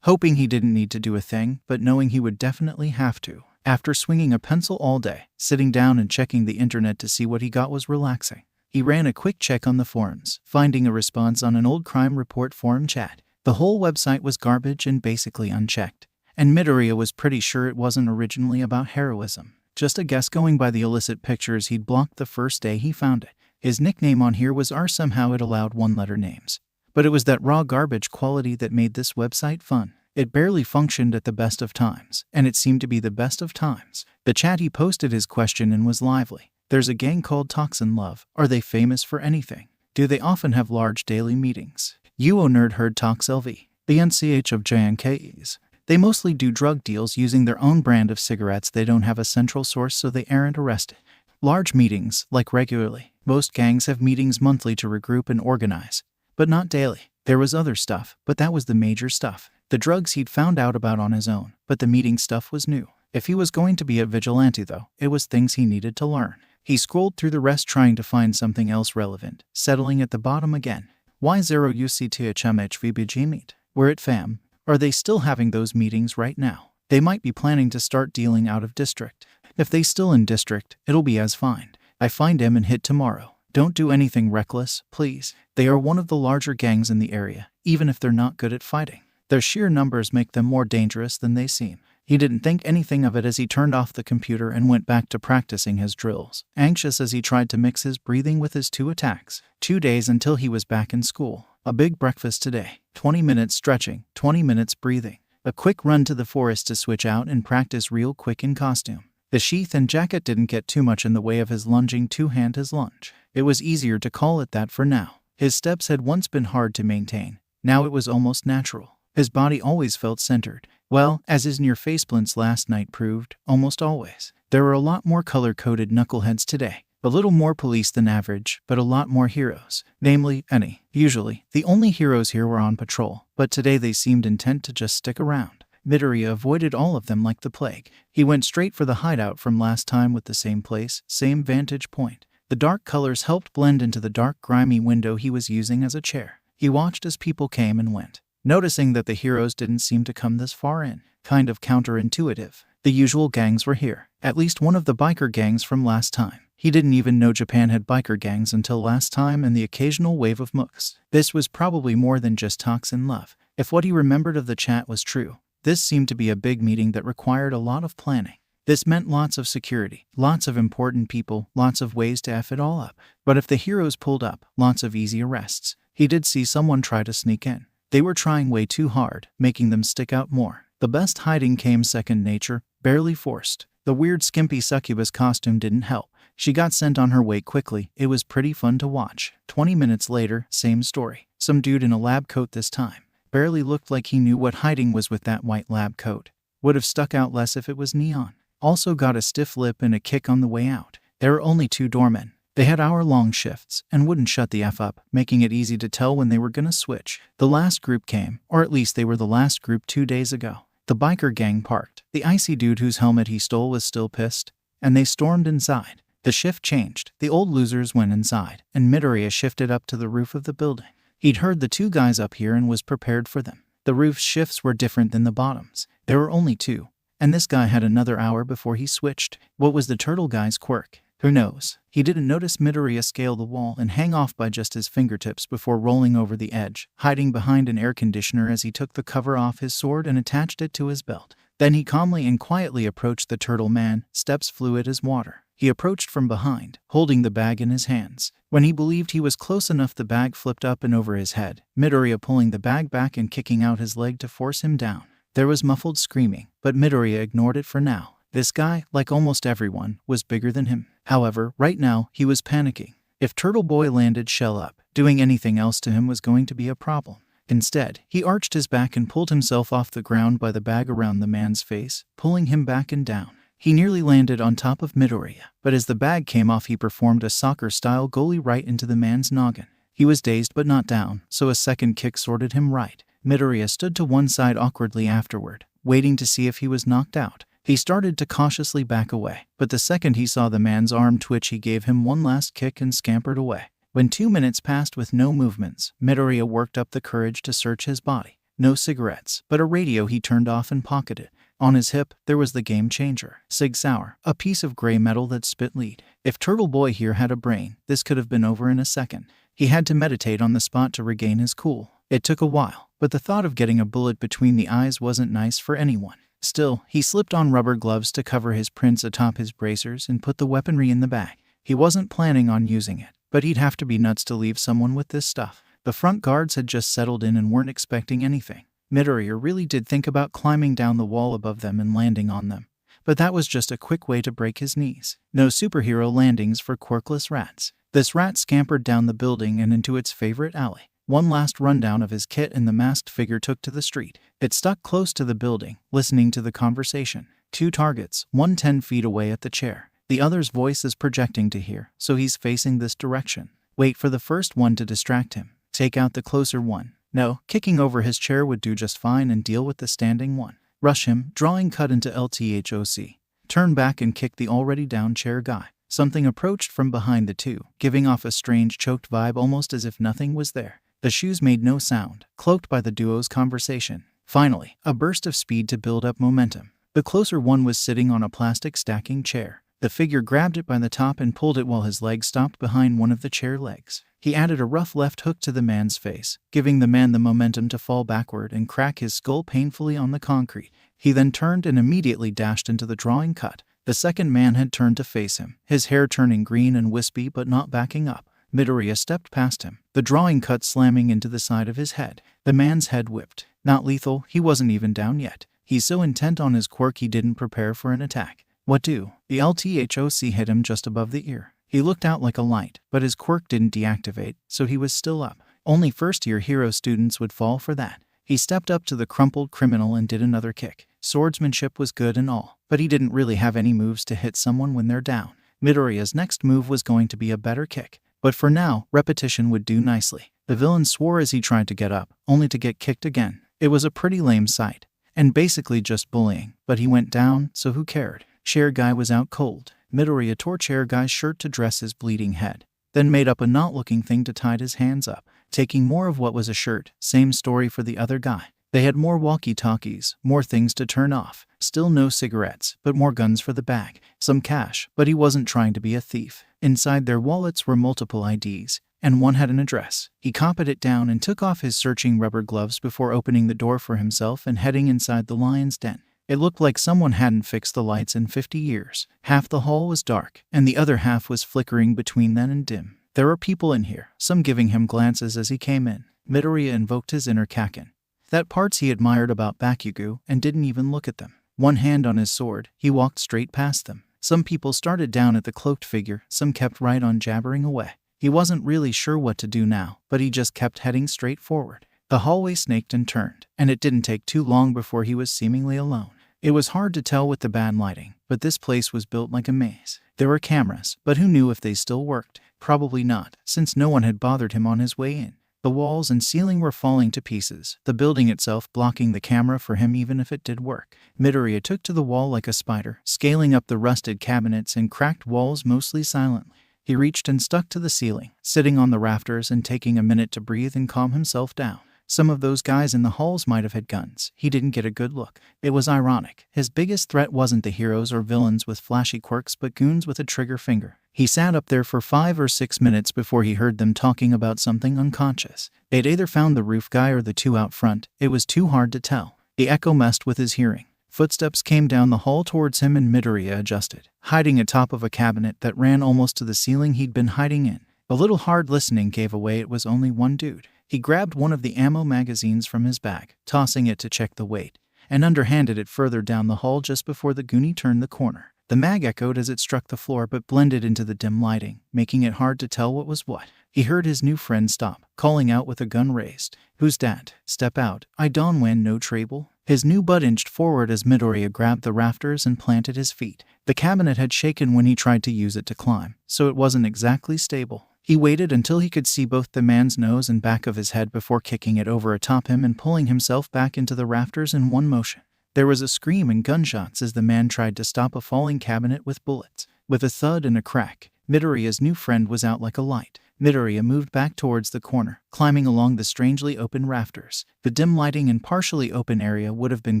[SPEAKER 1] Hoping he didn't need to do a thing, but knowing he would definitely have to. After swinging a pencil all day, sitting down and checking the internet to see what he got was relaxing. He ran a quick check on the forums, finding a response on an old crime report forum chat. The whole website was garbage and basically unchecked. And Midoriya was pretty sure it wasn't originally about heroism. Just a guess going by the illicit pictures he'd blocked the first day he found it. His nickname on here was R. Somehow it allowed one-letter names. But it was that raw garbage quality that made this website fun. It barely functioned at the best of times, and it seemed to be the best of times. The chat he posted his question in was lively. There's a gang called Toxin Love. Are they famous for anything? Do they often have large daily meetings? UO Nerd Herd Talks LV. The NCH of JNKs. They mostly do drug deals using their own brand of cigarettes. They don't have a central source so they aren't arrested. Large meetings, like regularly. Most gangs have meetings monthly to regroup and organize. But not daily. There was other stuff, but that was the major stuff. The drugs he'd found out about on his own, but the meeting stuff was new. If he was going to be a vigilante though, it was things he needed to learn. He scrolled through the rest trying to find something else relevant, settling at the bottom again. Y0 UCTHMHVBG meet. We're at fam. Are they still having those meetings right now? They might be planning to start dealing out of district. If they still in district, it'll be as fine. I find him and hit tomorrow. Don't do anything reckless, please. They are one of the larger gangs in the area, even if they're not good at fighting. Their sheer numbers make them more dangerous than they seem. He didn't think anything of it as he turned off the computer and went back to practicing his drills, anxious as he tried to mix his breathing with his 2 attacks. 2 days until he was back in school. A big breakfast today. 20 minutes stretching, 20 minutes breathing. A quick run to the forest to switch out and practice real quick in costume. The sheath and jacket didn't get too much in the way of his lunging two-hand his lunge. It was easier to call it that for now. His steps had once been hard to maintain. Now it was almost natural. His body always felt centered. Well, as his near-face splints last night proved, almost always. There were a lot more color-coded knuckleheads today. A little more police than average, but a lot more heroes. Namely, any. Usually, the only heroes here were on patrol, but today they seemed intent to just stick around. Midoriya avoided all of them like the plague. He went straight for the hideout from last time with the same place, same vantage point. The dark colors helped blend into the dark, grimy window he was using as a chair. He watched as people came and went. Noticing that the heroes didn't seem to come this far in. Kind of counterintuitive. The usual gangs were here. At least one of the biker gangs from last time. He didn't even know Japan had biker gangs until last time, and the occasional wave of mooks. This was probably more than just talks in love. If what he remembered of the chat was true, this seemed to be a big meeting that required a lot of planning. This meant lots of security, lots of important people, lots of ways to F it all up. But if the heroes pulled up, lots of easy arrests. He did see someone try to sneak in. They were trying way too hard, making them stick out more. The best hiding came second nature, barely forced. The weird skimpy succubus costume didn't help. She got sent on her way quickly. It was pretty fun to watch. 20 minutes later, same story. Some dude in a lab coat this time. Barely looked like he knew what hiding was with that white lab coat. Would have stuck out less if it was neon. Also got a stiff lip and a kick on the way out. There were only 2 doormen. They had hour-long shifts and wouldn't shut the F up, making it easy to tell when they were gonna switch. The last group came, or at least they were the last group 2 days ago. The biker gang parked. The icy dude whose helmet he stole was still pissed, and they stormed inside. The shift changed. The old losers went inside, and Midoriya shifted up to the roof of the building. He'd heard the 2 guys up here and was prepared for them. The roof's shifts were different than the bottom's. There were only 2. And this guy had another hour before he switched. What was the turtle guy's quirk? Who knows? He didn't notice Midoriya scale the wall and hang off by just his fingertips before rolling over the edge, hiding behind an air conditioner as he took the cover off his sword and attached it to his belt. Then he calmly and quietly approached the turtle man, steps fluid as water. He approached from behind, holding the bag in his hands. When he believed he was close enough, the bag flipped up and over his head, Midoriya pulling the bag back and kicking out his leg to force him down. There was muffled screaming, but Midoriya ignored it for now. This guy, like almost everyone, was bigger than him. However, right now, he was panicking. If Turtle Boy landed shell up, doing anything else to him was going to be a problem. Instead, he arched his back and pulled himself off the ground by the bag around the man's face, pulling him back and down. He nearly landed on top of Midoriya, but as the bag came off, he performed a soccer-style goalie right into the man's noggin. He was dazed but not down, so a second kick sorted him right. Midoriya stood to one side awkwardly afterward, waiting to see if he was knocked out. He started to cautiously back away, but the second he saw the man's arm twitch, he gave him one last kick and scampered away. When 2 minutes passed with no movements, Midoriya worked up the courage to search his body. No cigarettes, but a radio he turned off and pocketed. On his hip, there was the game changer, Sig Sauer, a piece of gray metal that spit lead. If Turtle Boy here had a brain, this could have been over in a second. He had to meditate on the spot to regain his cool. It took a while, but the thought of getting a bullet between the eyes wasn't nice for anyone. Still, he slipped on rubber gloves to cover his prints atop his bracers and put the weaponry in the bag. He wasn't planning on using it, but he'd have to be nuts to leave someone with this stuff. The front guards had just settled in and weren't expecting anything. Midoriya really did think about climbing down the wall above them and landing on them, but that was just a quick way to break his knees. No superhero landings for quirkless rats. This rat scampered down the building and into its favorite alley. One last rundown of his kit and the masked figure took to the street. It stuck close to the building, listening to the conversation. 2 targets, one 10 feet away at the chair. The other's voice is projecting to here, so he's facing this direction. Wait for the first one to distract him. Take out the closer one. No, kicking over his chair would do just fine and deal with the standing one. Rush him, drawing cut into LTHOC. Turn back and kick the already down chair guy. Something approached from behind the 2, giving off a strange choked vibe almost as if nothing was there. The shoes made no sound, cloaked by the duo's conversation. Finally, a burst of speed to build up momentum. The closer one was sitting on a plastic stacking chair. The figure grabbed it by the top and pulled it while his leg stopped behind one of the chair legs. He added a rough left hook to the man's face, giving the man the momentum to fall backward and crack his skull painfully on the concrete. He then turned and immediately dashed into the drawing cut. The second man had turned to face him, his hair turning green and wispy but not backing up. Midoriya stepped past him, the drawing cut slamming into the side of his head. The man's head whipped. Not lethal, he wasn't even down yet. He's so intent on his quirk he didn't prepare for an attack. What do? The LTHOC hit him just above the ear. He looked out like a light, but his quirk didn't deactivate, so he was still up. Only first-year hero students would fall for that. He stepped up to the crumpled criminal and did another kick. Swordsmanship was good and all, but he didn't really have any moves to hit someone when they're down. Midoriya's next move was going to be a better kick. But for now, repetition would do nicely. The villain swore as he tried to get up, only to get kicked again. It was a pretty lame sight, and basically just bullying, but he went down, so who cared? Chair Guy was out cold. Midoriya tore Chair Guy's shirt to dress his bleeding head, then made up a knot-looking thing to tie his hands up, taking more of what was a shirt. Same story for the other guy. They had more walkie-talkies, more things to turn off, still no cigarettes, but more guns for the bag, some cash, but he wasn't trying to be a thief. Inside their wallets were multiple IDs, and one had an address. He copied it down and took off his searching rubber gloves before opening the door for himself and heading inside the lion's den. It looked like someone hadn't fixed the lights in 50 years. Half the hall was dark, and the other half was flickering between then and dim. There were people in here, some giving him glances as he came in. Midoriya invoked his inner Kakin. That parts he admired about Bakugo, and didn't even look at them. One hand on his sword, he walked straight past them. Some people started down at the cloaked figure, some kept right on jabbering away. He wasn't really sure what to do now, but he just kept heading straight forward. The hallway snaked and turned, and it didn't take too long before he was seemingly alone. It was hard to tell with the bad lighting, but this place was built like a maze. There were cameras, but who knew if they still worked? Probably not, since no one had bothered him on his way in. The walls and ceiling were falling to pieces, the building itself blocking the camera for him even if it did work. Midoriya took to the wall like a spider, scaling up the rusted cabinets and cracked walls mostly silently. He reached and stuck to the ceiling, sitting on the rafters and taking a minute to breathe and calm himself down. Some of those guys in the halls might have had guns. He didn't get a good look. It was ironic. His biggest threat wasn't the heroes or villains with flashy quirks but goons with a trigger finger. He sat up there for 5 or 6 minutes before he heard them talking about something unconscious. They'd either found the roof guy or the two out front. It was too hard to tell. The echo messed with his hearing. Footsteps came down the hall towards him and Midoriya adjusted, hiding atop of a cabinet that ran almost to the ceiling he'd been hiding in. A little hard listening gave away it was only one dude. He grabbed one of the ammo magazines from his bag, tossing it to check the weight, and underhanded it further down the hall just before the goonie turned the corner. The mag echoed as it struck the floor but blended into the dim lighting, making it hard to tell what was what. He heard his new friend stop, calling out with a gun raised. "Who's dat? Step out. I don't win no trouble." His new butt inched forward as Midoriya grabbed the rafters and planted his feet. The cabinet had shaken when he tried to use it to climb, so it wasn't exactly stable. He waited until he could see both the man's nose and back of his head before kicking it over atop him and pulling himself back into the rafters in one motion. There was a scream and gunshots as the man tried to stop a falling cabinet with bullets. With a thud and a crack, Midoriya's new friend was out like a light. Midoriya moved back towards the corner, climbing along the strangely open rafters. The dim lighting and partially open area would have been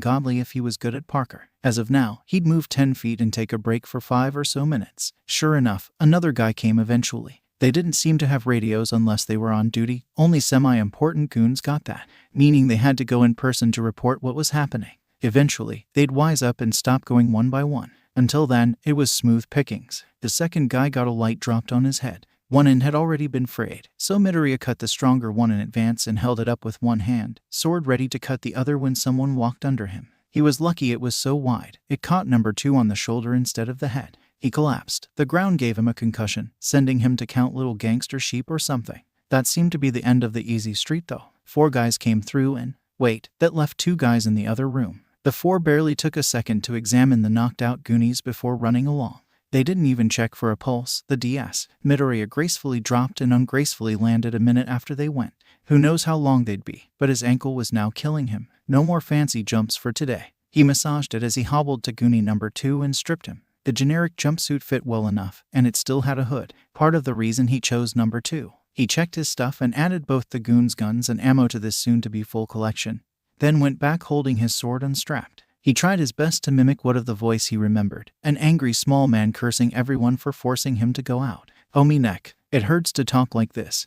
[SPEAKER 1] godly if he was good at parkour. As of now, he'd move 10 feet and take a break for 5 or so minutes. Sure enough, another guy came eventually. They didn't seem to have radios unless they were on duty. Only semi-important goons got that, meaning they had to go in person to report what was happening. Eventually, they'd wise up and stop going one by one. Until then, it was smooth pickings. The second guy got a light dropped on his head. One end had already been frayed, so Midoriya cut the stronger one in advance and held it up with one hand, sword ready to cut the other when someone walked under him. He was lucky it was so wide. It caught number 2 on the shoulder instead of the head. He collapsed. The ground gave him a concussion, sending him to count little gangster sheep or something. That seemed to be the end of the easy street though. 4 guys came through and, wait, that left 2 guys in the other room. The 4 barely took a second to examine the knocked out goonies before running along. They didn't even check for a pulse. The DS. Midoriya gracefully dropped and ungracefully landed a minute after they went. Who knows how long they'd be, but his ankle was now killing him. No more fancy jumps for today. He massaged it as he hobbled to goonie number 2 and stripped him. The generic jumpsuit fit well enough, and it still had a hood, part of the reason he chose number 2. He checked his stuff and added both the goons' guns and ammo to this soon-to-be full collection, then went back holding his sword unstrapped. He tried his best to mimic what of the voice he remembered, an angry small man cursing everyone for forcing him to go out. "Oh me neck, it hurts to talk like this.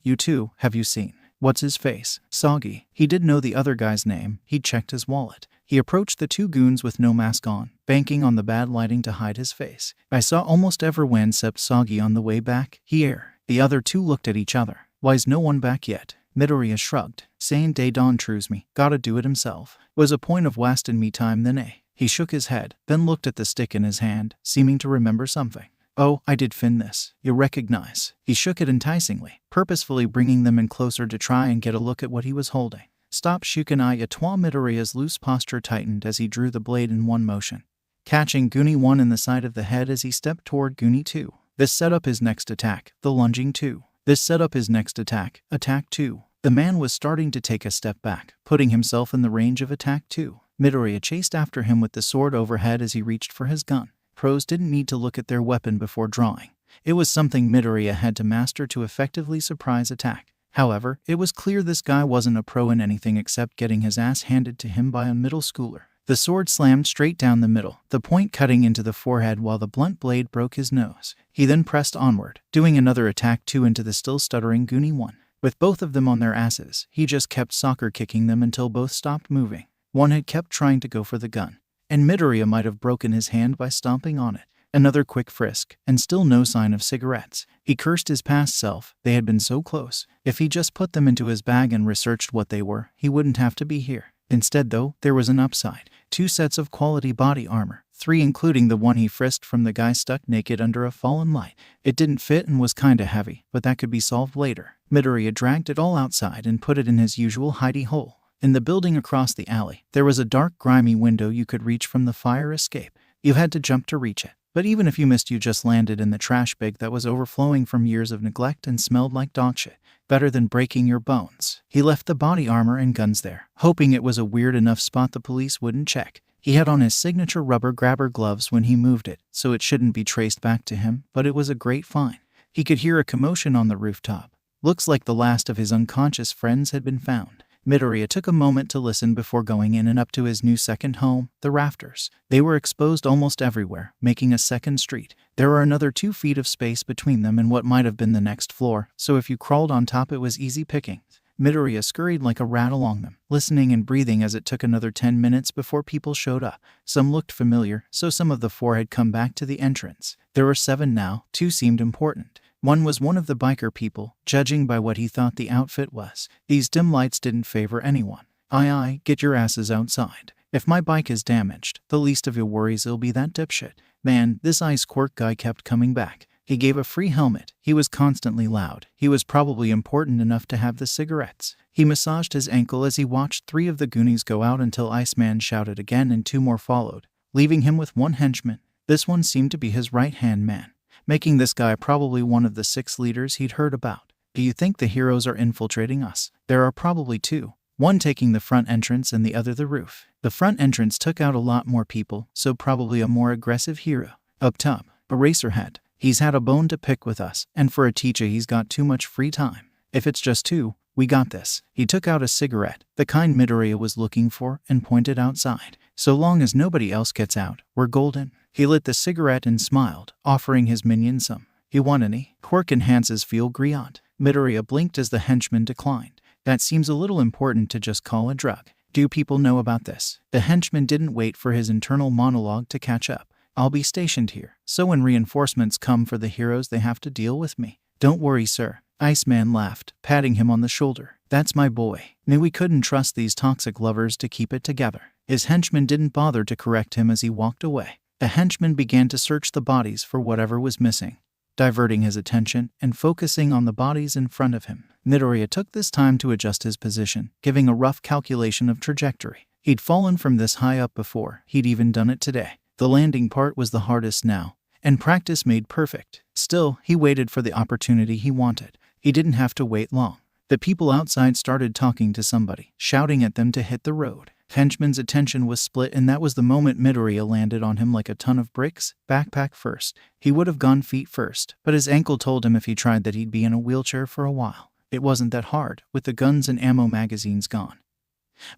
[SPEAKER 1] You too, have you seen? What's his face? Soggy." He did know the other guy's name. He'd checked his wallet. He approached the 2 goons with no mask on, banking on the bad lighting to hide his face. "I saw almost everyone except Soggy on the way back here." The other 2 looked at each other. "Why's no one back yet?" Midoriya shrugged, saying "Day Dawn trues me, gotta do it himself. Was a point of wastin' me time then He shook his head, then looked at the stick in his hand, seeming to remember something. "Oh, I did fin this. You recognize." He shook it enticingly, purposefully bringing them in closer to try and get a look at what he was holding. "Stop shukin I toi." Midoriya's loose posture tightened as he drew the blade in one motion, catching Goonie 1 in the side of the head as he stepped toward Goonie 2. This set up his next attack, the lunging 2. This set up his next attack, attack 2. The man was starting to take a step back, putting himself in the range of attack 2. Midoriya chased after him with the sword overhead as he reached for his gun. Pros didn't need to look at their weapon before drawing. It was something Midoriya had to master to effectively surprise attack. However, it was clear this guy wasn't a pro in anything except getting his ass handed to him by a middle schooler. The sword slammed straight down the middle, the point cutting into the forehead while the blunt blade broke his nose. He then pressed onward, doing another attack too into the still stuttering Goonie one. With both of them on their asses, he just kept soccer kicking them until both stopped moving. One had kept trying to go for the gun, and Midoriya might have broken his hand by stomping on it. Another quick frisk, and still no sign of cigarettes. He cursed his past self. They had been so close. If he just put them into his bag and researched what they were, he wouldn't have to be here. Instead, though, there was an upside. 2 sets of quality body armor, 3 including the one he frisked from the guy stuck naked under a fallen light. It didn't fit and was kinda heavy, but that could be solved later. Midoriya dragged it all outside and put it in his usual hidey hole. In the building across the alley, there was a dark, grimy window you could reach from the fire escape. You had to jump to reach it. But even if you missed, you just landed in the trash bag that was overflowing from years of neglect and smelled like dog shit. Better than breaking your bones. He left the body armor and guns there, hoping it was a weird enough spot the police wouldn't check. He had on his signature rubber grabber gloves when he moved it, so it shouldn't be traced back to him, but it was a great find. He could hear a commotion on the rooftop. Looks like the last of his unconscious friends had been found. Midoriya took a moment to listen before going in and up to his new second home, the rafters. They were exposed almost everywhere, making a second street. There were another 2 feet of space between them and what might have been the next floor, so if you crawled on top it was easy pickings. Midoriya scurried like a rat along them, listening and breathing as it took another 10 minutes before people showed up. Some looked familiar, so some of the 4 had come back to the entrance. There were 7 now, 2 seemed important. One was one of the biker people, judging by what he thought the outfit was. These dim lights didn't favor anyone. Aye, get your asses outside. If my bike is damaged, the least of your worries will be that dipshit. Man, this Ice Quirk guy kept coming back. He gave a free helmet. He was constantly loud. He was probably important enough to have the cigarettes. He massaged his ankle as he watched 3 of the Goonies go out until Iceman shouted again and 2 more followed, leaving him with 1 henchman. This one seemed to be his right-hand man, making this guy probably one of the 6 leaders he'd heard about. Do you think the heroes are infiltrating us? There are probably 2. One taking the front entrance and the other the roof. The front entrance took out a lot more people, so probably a more aggressive hero. Up top, Eraserhead. He's had a bone to pick with us, and for a teacher he's got too much free time. If it's just 2, we got this. He took out a cigarette, the kind Midoriya was looking for, and pointed outside. So long as nobody else gets out, we're golden. He lit the cigarette and smiled, offering his minion some. You want any? Quirk enhances feel griot. Midoriya blinked as the henchman declined. That seems a little important to just call a drug. Do people know about this? The henchman didn't wait for his internal monologue to catch up. I'll be stationed here, so when reinforcements come for the heroes they have to deal with me. Don't worry, sir. Iceman laughed, patting him on the shoulder. That's my boy. Knew we couldn't trust these toxic lovers to keep it together. His henchman didn't bother to correct him as he walked away. The henchman began to search the bodies for whatever was missing, diverting his attention and focusing on the bodies in front of him. Midoriya took this time to adjust his position, giving a rough calculation of trajectory. He'd fallen from this high up before. He'd even done it today. The landing part was the hardest now, and practice made perfect. Still, he waited for the opportunity he wanted. He didn't have to wait long. The people outside started talking to somebody, shouting at them to hit the road. Henchman's attention was split, and that was the moment Midoriya landed on him like a ton of bricks, backpack first. He would have gone feet first, but his ankle told him if he tried that he'd be in a wheelchair for a while. It wasn't that hard, with the guns and ammo magazines gone.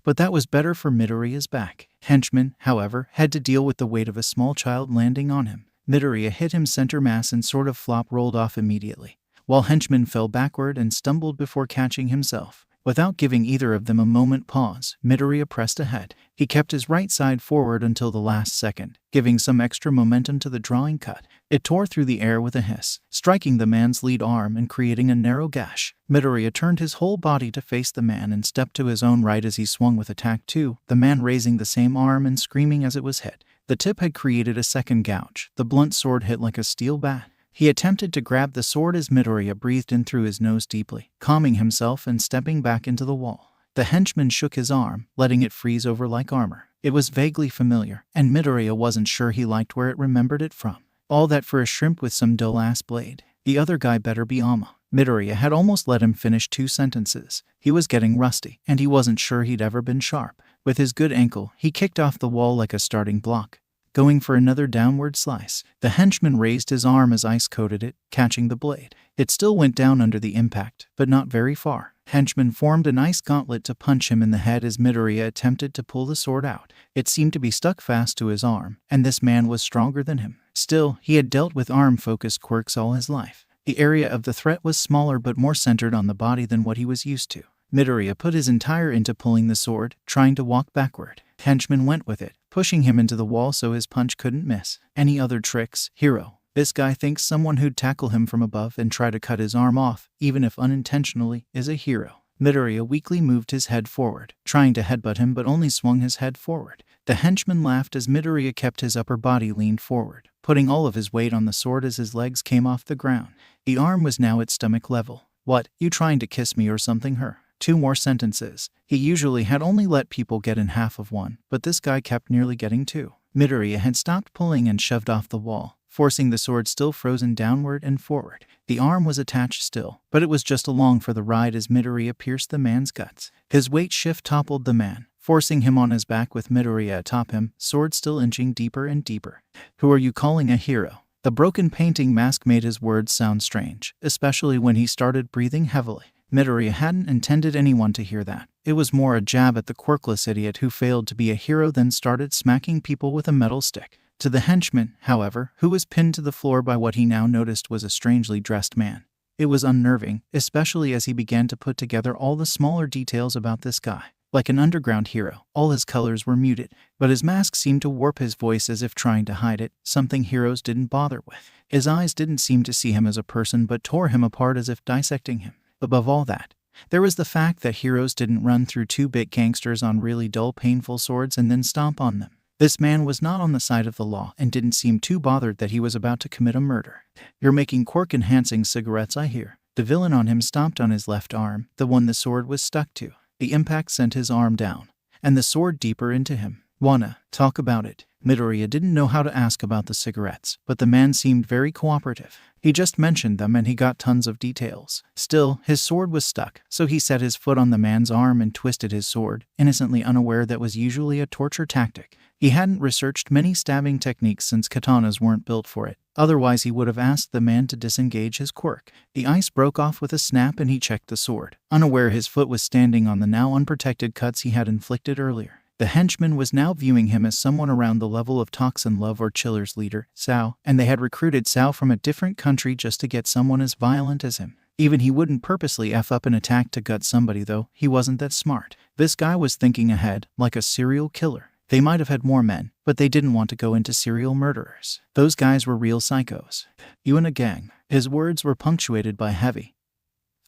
[SPEAKER 1] But that was better for Midoriya's back. Henchman, however, had to deal with the weight of a small child landing on him. Midoriya hit him center mass and sort of flop rolled off immediately, while Henchman fell backward and stumbled before catching himself. Without giving either of them a moment pause, Midoriya pressed ahead. He kept his right side forward until the last second, giving some extra momentum to the drawing cut. It tore through the air with a hiss, striking the man's lead arm and creating a narrow gash. Midoriya turned his whole body to face the man and stepped to his own right as he swung with attack 2, the man raising the same arm and screaming as it was hit. The tip had created a second gouge. The blunt sword hit like a steel bat. He attempted to grab the sword as Midoriya breathed in through his nose deeply, calming himself and stepping back into the wall. The henchman shook his arm, letting it freeze over like armor. It was vaguely familiar, and Midoriya wasn't sure he liked where it remembered it from. All that for a shrimp with some dull-ass blade. The other guy better be Amma. Midoriya had almost let him finish 2 sentences. He was getting rusty, and he wasn't sure he'd ever been sharp. With his good ankle, he kicked off the wall like a starting block, going for another downward slice. The henchman raised his arm as ice coated it, catching the blade. It still went down under the impact, but not very far. Henchman formed an ice gauntlet to punch him in the head as Midoriya attempted to pull the sword out. It seemed to be stuck fast to his arm, and this man was stronger than him. Still, he had dealt with arm-focused quirks all his life. The area of the threat was smaller but more centered on the body than what he was used to. Midoriya put his entire into pulling the sword, trying to walk backward. Henchman went with it, pushing him into the wall so his punch couldn't miss. Any other tricks, hero? This guy thinks someone who'd tackle him from above and try to cut his arm off, even if unintentionally, is a hero. Midoriya weakly moved his head forward, trying to headbutt him but only swung his head forward. The henchman laughed as Midoriya kept his upper body leaned forward, putting all of his weight on the sword as his legs came off the ground. The arm was now at stomach level. "What, you trying to kiss me or something, her?" 2 more sentences. He usually had only let people get in half of one, but this guy kept nearly getting 2. Midoriya had stopped pulling and shoved off the wall, forcing the sword still frozen downward and forward. The arm was attached still, but it was just along for the ride as Midoriya pierced the man's guts. His weight shift toppled the man, forcing him on his back with Midoriya atop him, sword still inching deeper and deeper. "Who are you calling a hero?" The broken painting mask made his words sound strange, especially when he started breathing heavily. Midoriya hadn't intended anyone to hear that. It was more a jab at the quirkless idiot who failed to be a hero then started smacking people with a metal stick. To the henchman, however, who was pinned to the floor by what he now noticed was a strangely dressed man. It was unnerving, especially as he began to put together all the smaller details about this guy. Like an underground hero, all his colors were muted, but his mask seemed to warp his voice as if trying to hide it, something heroes didn't bother with. His eyes didn't seem to see him as a person but tore him apart as if dissecting him. Above all that, there was the fact that heroes didn't run through 2-bit gangsters on really dull, painful swords and then stomp on them. This man was not on the side of the law and didn't seem too bothered that he was about to commit a murder. "You're making quirk-enhancing cigarettes, I hear." The villain on him stomped on his left arm, the one the sword was stuck to. The impact sent his arm down, and the sword deeper into him. "Wanna talk about it?" Midoriya didn't know how to ask about the cigarettes, but the man seemed very cooperative. He just mentioned them and he got tons of details. Still, his sword was stuck, so he set his foot on the man's arm and twisted his sword, innocently unaware that was usually a torture tactic. He hadn't researched many stabbing techniques since katanas weren't built for it. Otherwise he would have asked the man to disengage his quirk. The ice broke off with a snap and he checked the sword, unaware his foot was standing on the now unprotected cuts he had inflicted earlier. The henchman was now viewing him as someone around the level of Toxin Love or Chiller's leader, Sao, and they had recruited Sao from a different country just to get someone as violent as him. Even he wouldn't purposely F up an attack to gut somebody though, he wasn't that smart. This guy was thinking ahead, like a serial killer. They might have had more men, but they didn't want to go into serial murderers. Those guys were real psychos. "You and a gang." His words were punctuated by heavy,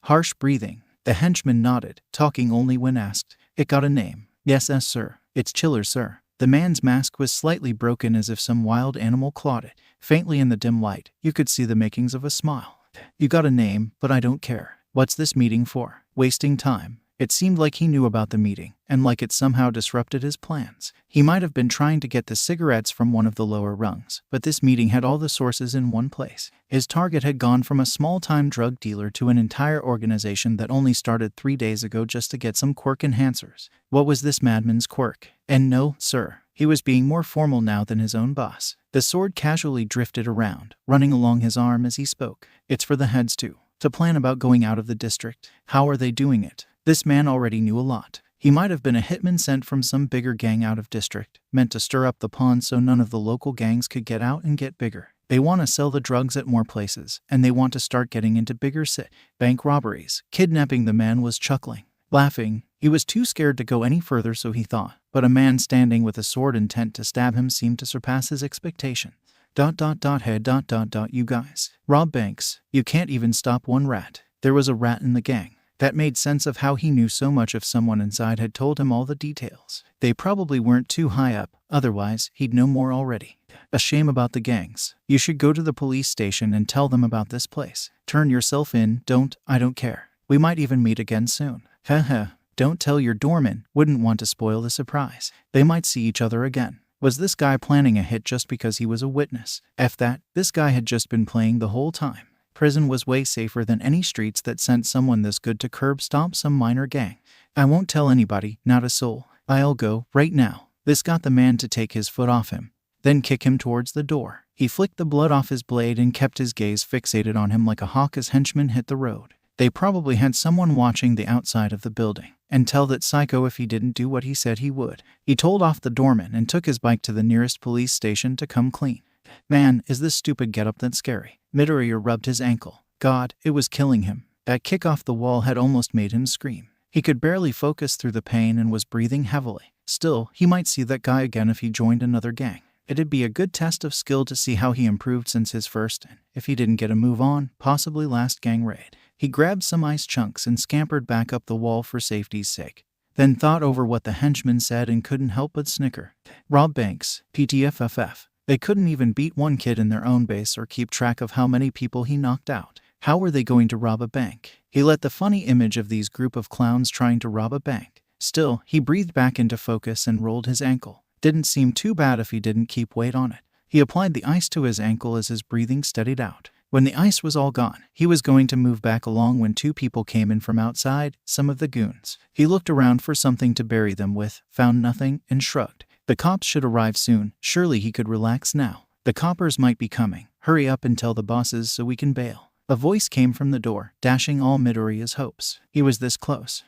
[SPEAKER 1] harsh breathing. The henchman nodded, talking only when asked. "It got a name." Yes, sir. It's Chiller, sir." The man's mask was slightly broken as if some wild animal clawed it. Faintly in the dim light, you could see the makings of a smile. "You got a name, but I don't care. What's this meeting for? Wasting time." It seemed like he knew about the meeting, and like it somehow disrupted his plans. He might have been trying to get the cigarettes from one of the lower rungs, but this meeting had all the sources in one place. His target had gone from a small-time drug dealer to an entire organization that only started 3 days ago just to get some quirk enhancers. What was this madman's quirk? And no, sir, he was being more formal now than his own boss. The sword casually drifted around, running along his arm as he spoke. "It's for the heads too, to plan about going out of the district." How are they doing it? This man already knew a lot. He might have been a hitman sent from some bigger gang out of district, meant to stir up the pond so none of the local gangs could get out and get bigger. They want to sell the drugs at more places, and they want to start getting into bigger bank robberies. Kidnapping. The man was chuckling, laughing. He was too scared to go any further, so he thought, but a man standing with a sword intent to stab him seemed to surpass his expectations. You guys rob banks. You can't even stop one rat. There was a rat in the gang. That made sense of how he knew so much if someone inside had told him all the details. They probably weren't too high up, otherwise he'd know more already. A shame about the gangs. You should go to the police station and tell them about this place. Turn yourself in. I don't care. We might even meet again soon. Haha. Don't tell your doorman. Wouldn't want to spoil the surprise. They might see each other again. Was this guy planning a hit just because he was a witness? F that. This guy had just been playing the whole time. Prison was way safer than any streets that sent someone this good to curb stomp some minor gang. "I won't tell anybody, not a soul. I'll go, right now." This got the man to take his foot off him. then kick him towards the door. He flicked the blood off his blade and kept his gaze fixated on him like a hawk as henchmen hit the road. They probably had someone watching the outside of the building, and tell that psycho if he didn't do what he said he would. He told off the doorman and took his bike to the nearest police station to come clean. Man, is this stupid getup that scary? Midoriya rubbed his ankle. God, it was killing him. That kick off the wall had almost made him scream. He could barely focus through the pain and was breathing heavily. Still, he might see that guy again if he joined another gang. It'd be a good test of skill to see how he improved since his first, and if he didn't get a move on, possibly last gang raid. He grabbed some ice chunks and scampered back up the wall for safety's sake. Then thought over what the henchman said and couldn't help but snicker. Rob banks, PTFFF. They couldn't even beat one kid in their own base or keep track of how many people he knocked out. How were they going to rob a bank? He let the funny image of these group of clowns trying to rob a bank. Still, he breathed back into focus and rolled his ankle. Didn't seem too bad if he didn't keep weight on it. He applied the ice to his ankle as his breathing steadied out. When the ice was all gone, he was going to move back along when two people came in from outside, some of the goons. He looked around for something to bury them with, found nothing, and shrugged. The cops should arrive soon. Surely he could relax now. The coppers might be coming. Hurry up and tell the bosses so we can bail. A voice came from the door, dashing all Midoriya's hopes. He was this close,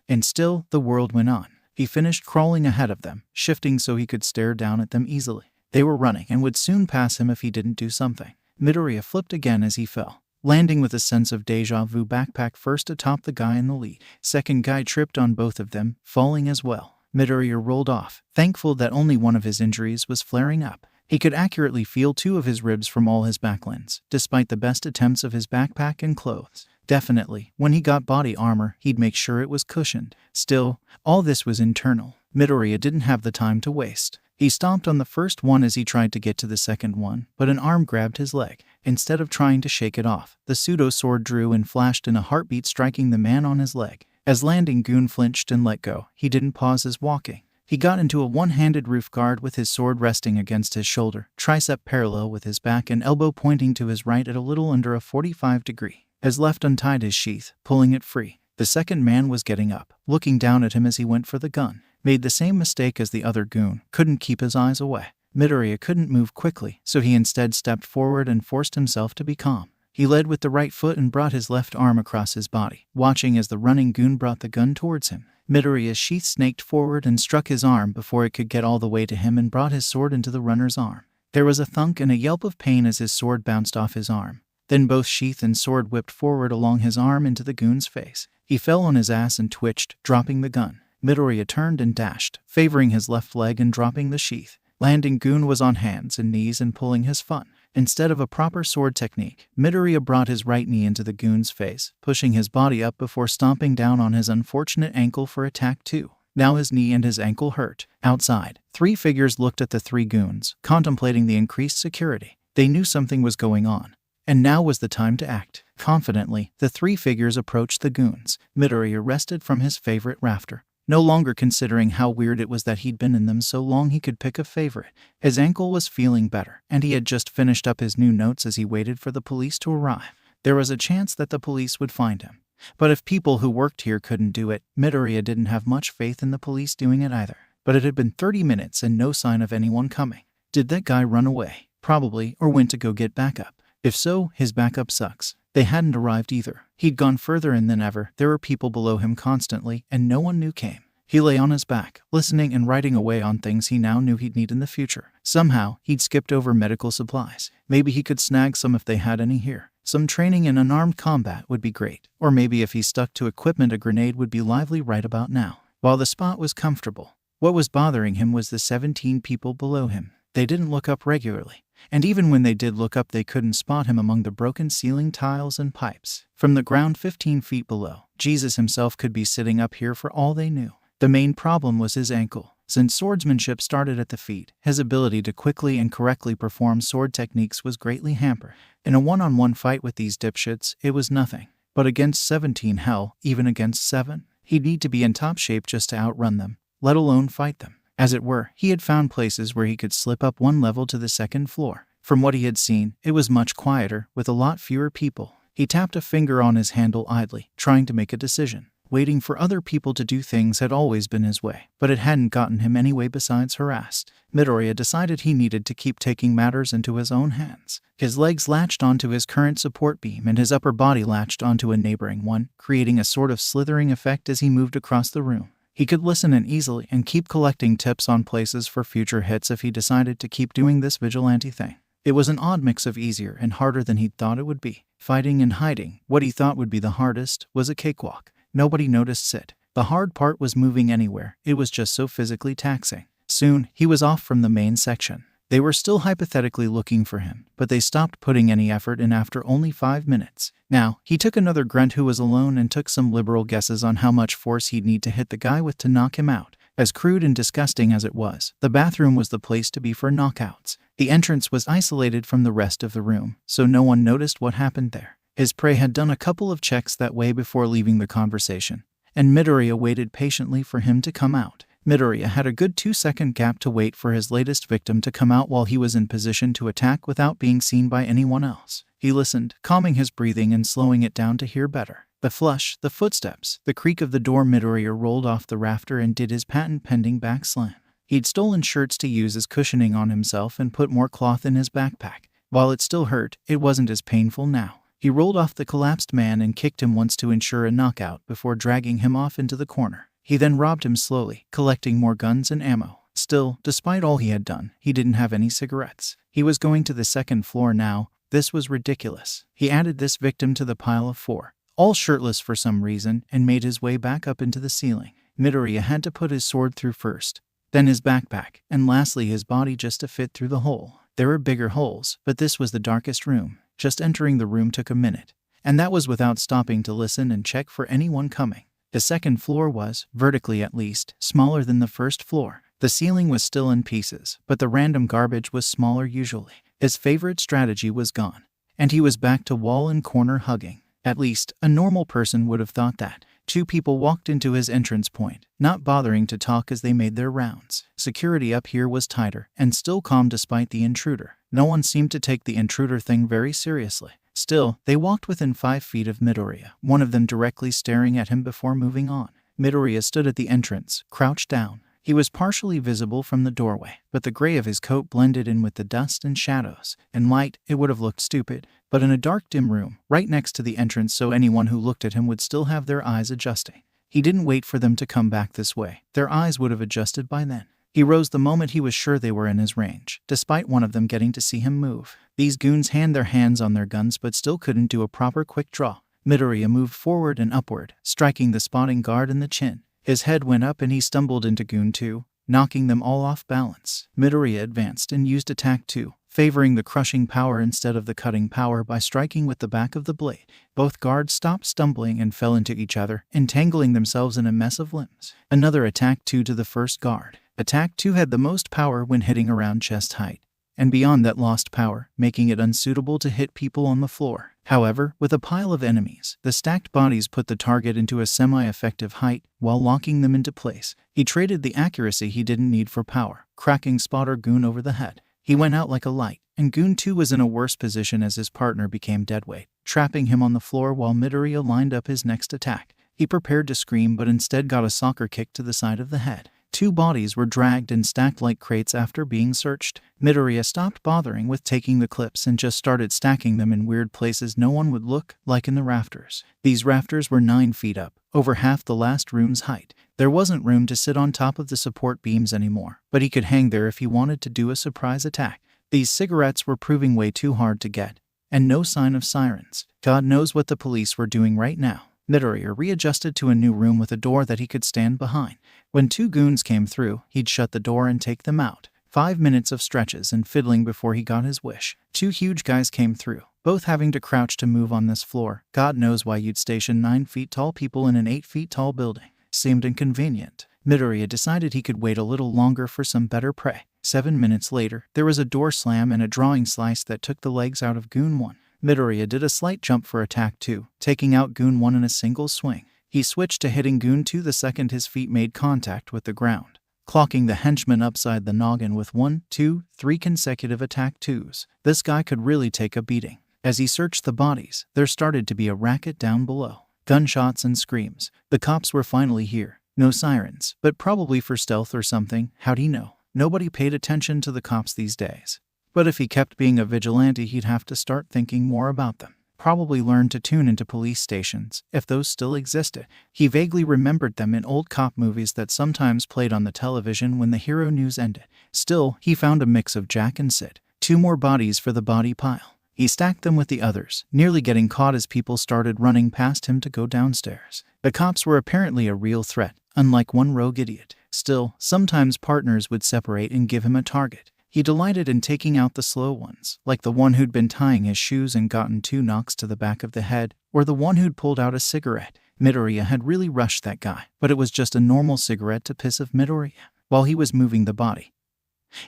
[SPEAKER 1] and still the world went on. He finished crawling ahead of them, shifting so he could stare down at them easily. They were running and would soon pass him if he didn't do something. Midoriya flipped again as he fell, landing with a sense of deja vu. Backpack first atop the guy in the lead. Second guy tripped on both of them, falling as well. Midoriya rolled off, thankful that only one of his injuries was flaring up. He could accurately feel two of his ribs from all his backlands, despite the best attempts of his backpack and clothes. Definitely, when he got body armor, he'd make sure it was cushioned. Still, all this was internal. Midoriya didn't have the time to waste. He stomped on the first one as he tried to get to the second one, but an arm grabbed his leg. Instead of trying to shake it off, the pseudo-sword drew and flashed in a heartbeat, striking the man on his leg. As landing goon flinched and let go, he didn't pause his walking. He got into a one-handed roof guard with his sword resting against his shoulder, tricep parallel with his back and elbow pointing to his right at a little under a 45-degree. As left untied his sheath, pulling it free. The second man was getting up, looking down at him as he went for the gun. Made the same mistake as the other goon, couldn't keep his eyes away. Midoriya couldn't move quickly, so he instead stepped forward and forced himself to be calm. He led with the right foot and brought his left arm across his body, watching as the running goon brought the gun towards him. Midoriya's sheath snaked forward and struck his arm before it could get all the way to him and brought his sword into the runner's arm. There was a thunk and a yelp of pain as his sword bounced off his arm. Then both sheath and sword whipped forward along his arm into the goon's face. He fell on his ass and twitched, dropping the gun. Midoriya turned and dashed, favoring his left leg and dropping the sheath. Landing goon was on hands and knees and pulling his fun. Instead of a proper sword technique, Midoriya brought his right knee into the goon's face, pushing his body up before stomping down on his unfortunate ankle for attack 2. Now his knee and his ankle hurt. Outside, three figures looked at the three goons, contemplating the increased security. They knew something was going on, and now was the time to act. Confidently, the three figures approached the goons. Midoriya rested from his favorite rafter, no longer considering how weird it was that he'd been in them so long he could pick a favorite. His ankle was feeling better, and he had just finished up his new notes as he waited for the police to arrive. There was a chance that the police would find him. But if people who worked here couldn't do it, Midoriya didn't have much faith in the police doing it either. But it had been 30 minutes and no sign of anyone coming. Did that guy run away? Probably, or went to go get backup. If so, his backup sucks. They hadn't arrived either. He'd gone further in than ever. There were people below him constantly, and no one new came. He lay on his back, listening and writing away on things he now knew he'd need in the future. Somehow, he'd skipped over medical supplies. Maybe he could snag some if they had any here. Some training in unarmed combat would be great. Or maybe if he stuck to equipment, a grenade would be lively right about now. While the spot was comfortable, what was bothering him was the 17 people below him. They didn't look up regularly. And even when they did look up, they couldn't spot him among the broken ceiling tiles and pipes. From the ground 15 feet below, Jesus himself could be sitting up here for all they knew. The main problem was his ankle. Since swordsmanship started at the feet, his ability to quickly and correctly perform sword techniques was greatly hampered. In a one-on-one fight with these dipshits, it was nothing. But against 17, hell, even against 7, he'd need to be in top shape just to outrun them, let alone fight them. As it were, he had found places where he could slip up one level to the second floor. From what he had seen, it was much quieter, with a lot fewer people. He tapped a finger on his handle idly, trying to make a decision. Waiting for other people to do things had always been his way, but it hadn't gotten him any way besides harassed. Midoriya decided he needed to keep taking matters into his own hands. His legs latched onto his current support beam and his upper body latched onto a neighboring one, creating a sort of slithering effect as he moved across the room. He could listen in easily and keep collecting tips on places for future hits if he decided to keep doing this vigilante thing. It was an odd mix of easier and harder than he'd thought it would be. Fighting and hiding, what he thought would be the hardest, was a cakewalk. Nobody noticed it. The hard part was moving anywhere. It was just so physically taxing. Soon, he was off from the main section. They were still hypothetically looking for him, but they stopped putting any effort in after only 5 minutes. Now, he took another grunt who was alone and took some liberal guesses on how much force he'd need to hit the guy with to knock him out. As crude and disgusting as it was, the bathroom was the place to be for knockouts. The entrance was isolated from the rest of the room, so no one noticed what happened there. His prey had done a couple of checks that way before leaving the conversation, and Midoriya waited patiently for him to come out. Midoriya had a good 2-second gap to wait for his latest victim to come out while he was in position to attack without being seen by anyone else. He listened, calming his breathing and slowing it down to hear better. The flush, the footsteps, the creak of the door. Midoriya rolled off the rafter and did his patent-pending back slam. He'd stolen shirts to use as cushioning on himself and put more cloth in his backpack. While it still hurt, it wasn't as painful now. He rolled off the collapsed man and kicked him once to ensure a knockout before dragging him off into the corner. He then robbed him slowly, collecting more guns and ammo. Still, despite all he had done, he didn't have any cigarettes. He was going to the second floor now. This was ridiculous. He added this victim to the pile of 4, all shirtless for some reason, and made his way back up into the ceiling. Midoriya had to put his sword through first, then his backpack, and lastly his body just to fit through the hole. There were bigger holes, but this was the darkest room. Just entering the room took a minute, and that was without stopping to listen and check for anyone coming. The second floor was, vertically at least, smaller than the first floor. The ceiling was still in pieces, but the random garbage was smaller usually. His favorite strategy was gone, and he was back to wall and corner hugging. At least, a normal person would have thought that. 2 people walked into his entrance point, not bothering to talk as they made their rounds. Security up here was tighter, and still calm despite the intruder. No one seemed to take the intruder thing very seriously. Still, they walked within 5 feet of Midoriya, one of them directly staring at him before moving on. Midoriya stood at the entrance, crouched down. He was partially visible from the doorway, but the gray of his coat blended in with the dust and shadows. In light, it would have looked stupid, but in a dark, dim room, right next to the entrance, so anyone who looked at him would still have their eyes adjusting. He didn't wait for them to come back this way. Their eyes would have adjusted by then. He rose the moment he was sure they were in his range, despite one of them getting to see him move. These goons had their hands on their guns but still couldn't do a proper quick draw. Midoriya moved forward and upward, striking the spotting guard in the chin. His head went up and he stumbled into Goon 2, knocking them all off balance. Midoriya advanced and used Attack 2, favoring the crushing power instead of the cutting power by striking with the back of the blade. Both guards stopped stumbling and fell into each other, entangling themselves in a mess of limbs. Another Attack 2 to the first guard. Attack 2 had the most power when hitting around chest height, and beyond that lost power, making it unsuitable to hit people on the floor. However, with a pile of enemies, the stacked bodies put the target into a semi-effective height while locking them into place. He traded the accuracy he didn't need for power, cracking Spotter Goon over the head. He went out like a light, and Goon 2 was in a worse position as his partner became deadweight, trapping him on the floor while Midoriya lined up his next attack. He prepared to scream but instead got a soccer kick to the side of the head. 2 bodies were dragged and stacked like crates after being searched. Midoriya stopped bothering with taking the clips and just started stacking them in weird places no one would look, like in the rafters. These rafters were 9 feet up, over half the last room's height. There wasn't room to sit on top of the support beams anymore, but he could hang there if he wanted to do a surprise attack. These cigarettes were proving way too hard to get, and no sign of sirens. God knows what the police were doing right now. Midoriya readjusted to a new room with a door that he could stand behind. When 2 goons came through, he'd shut the door and take them out. 5 minutes of stretches and fiddling before he got his wish. 2 huge guys came through, both having to crouch to move on this floor. God knows why you'd station 9 feet tall people in an 8 feet tall building. Seemed inconvenient. Midoriya decided he could wait a little longer for some better prey. 7 minutes later, there was a door slam and a drawing slice that took the legs out of Goon 1. Midoriya did a slight jump for Attack 2, taking out Goon 1 in a single swing. He switched to hitting Goon 2 the second his feet made contact with the ground, clocking the henchman upside the noggin with 1, 2, 3 consecutive Attack 2s. This guy could really take a beating. As he searched the bodies, there started to be a racket down below. Gunshots and screams. The cops were finally here. No sirens, but probably for stealth or something. How'd he know? Nobody paid attention to the cops these days. But if he kept being a vigilante, he'd have to start thinking more about them. Probably learn to tune into police stations, if those still existed. He vaguely remembered them in old cop movies that sometimes played on the television when the hero news ended. Still, he found a mix of Jack and Sid. 2 more bodies for the body pile. He stacked them with the others, nearly getting caught as people started running past him to go downstairs. The cops were apparently a real threat, unlike one rogue idiot. Still, sometimes partners would separate and give him a target. He delighted in taking out the slow ones, like the one who'd been tying his shoes and gotten 2 knocks to the back of the head, or the one who'd pulled out a cigarette. Midoriya had really rushed that guy, but it was just a normal cigarette to piss of Midoriya. While he was moving the body,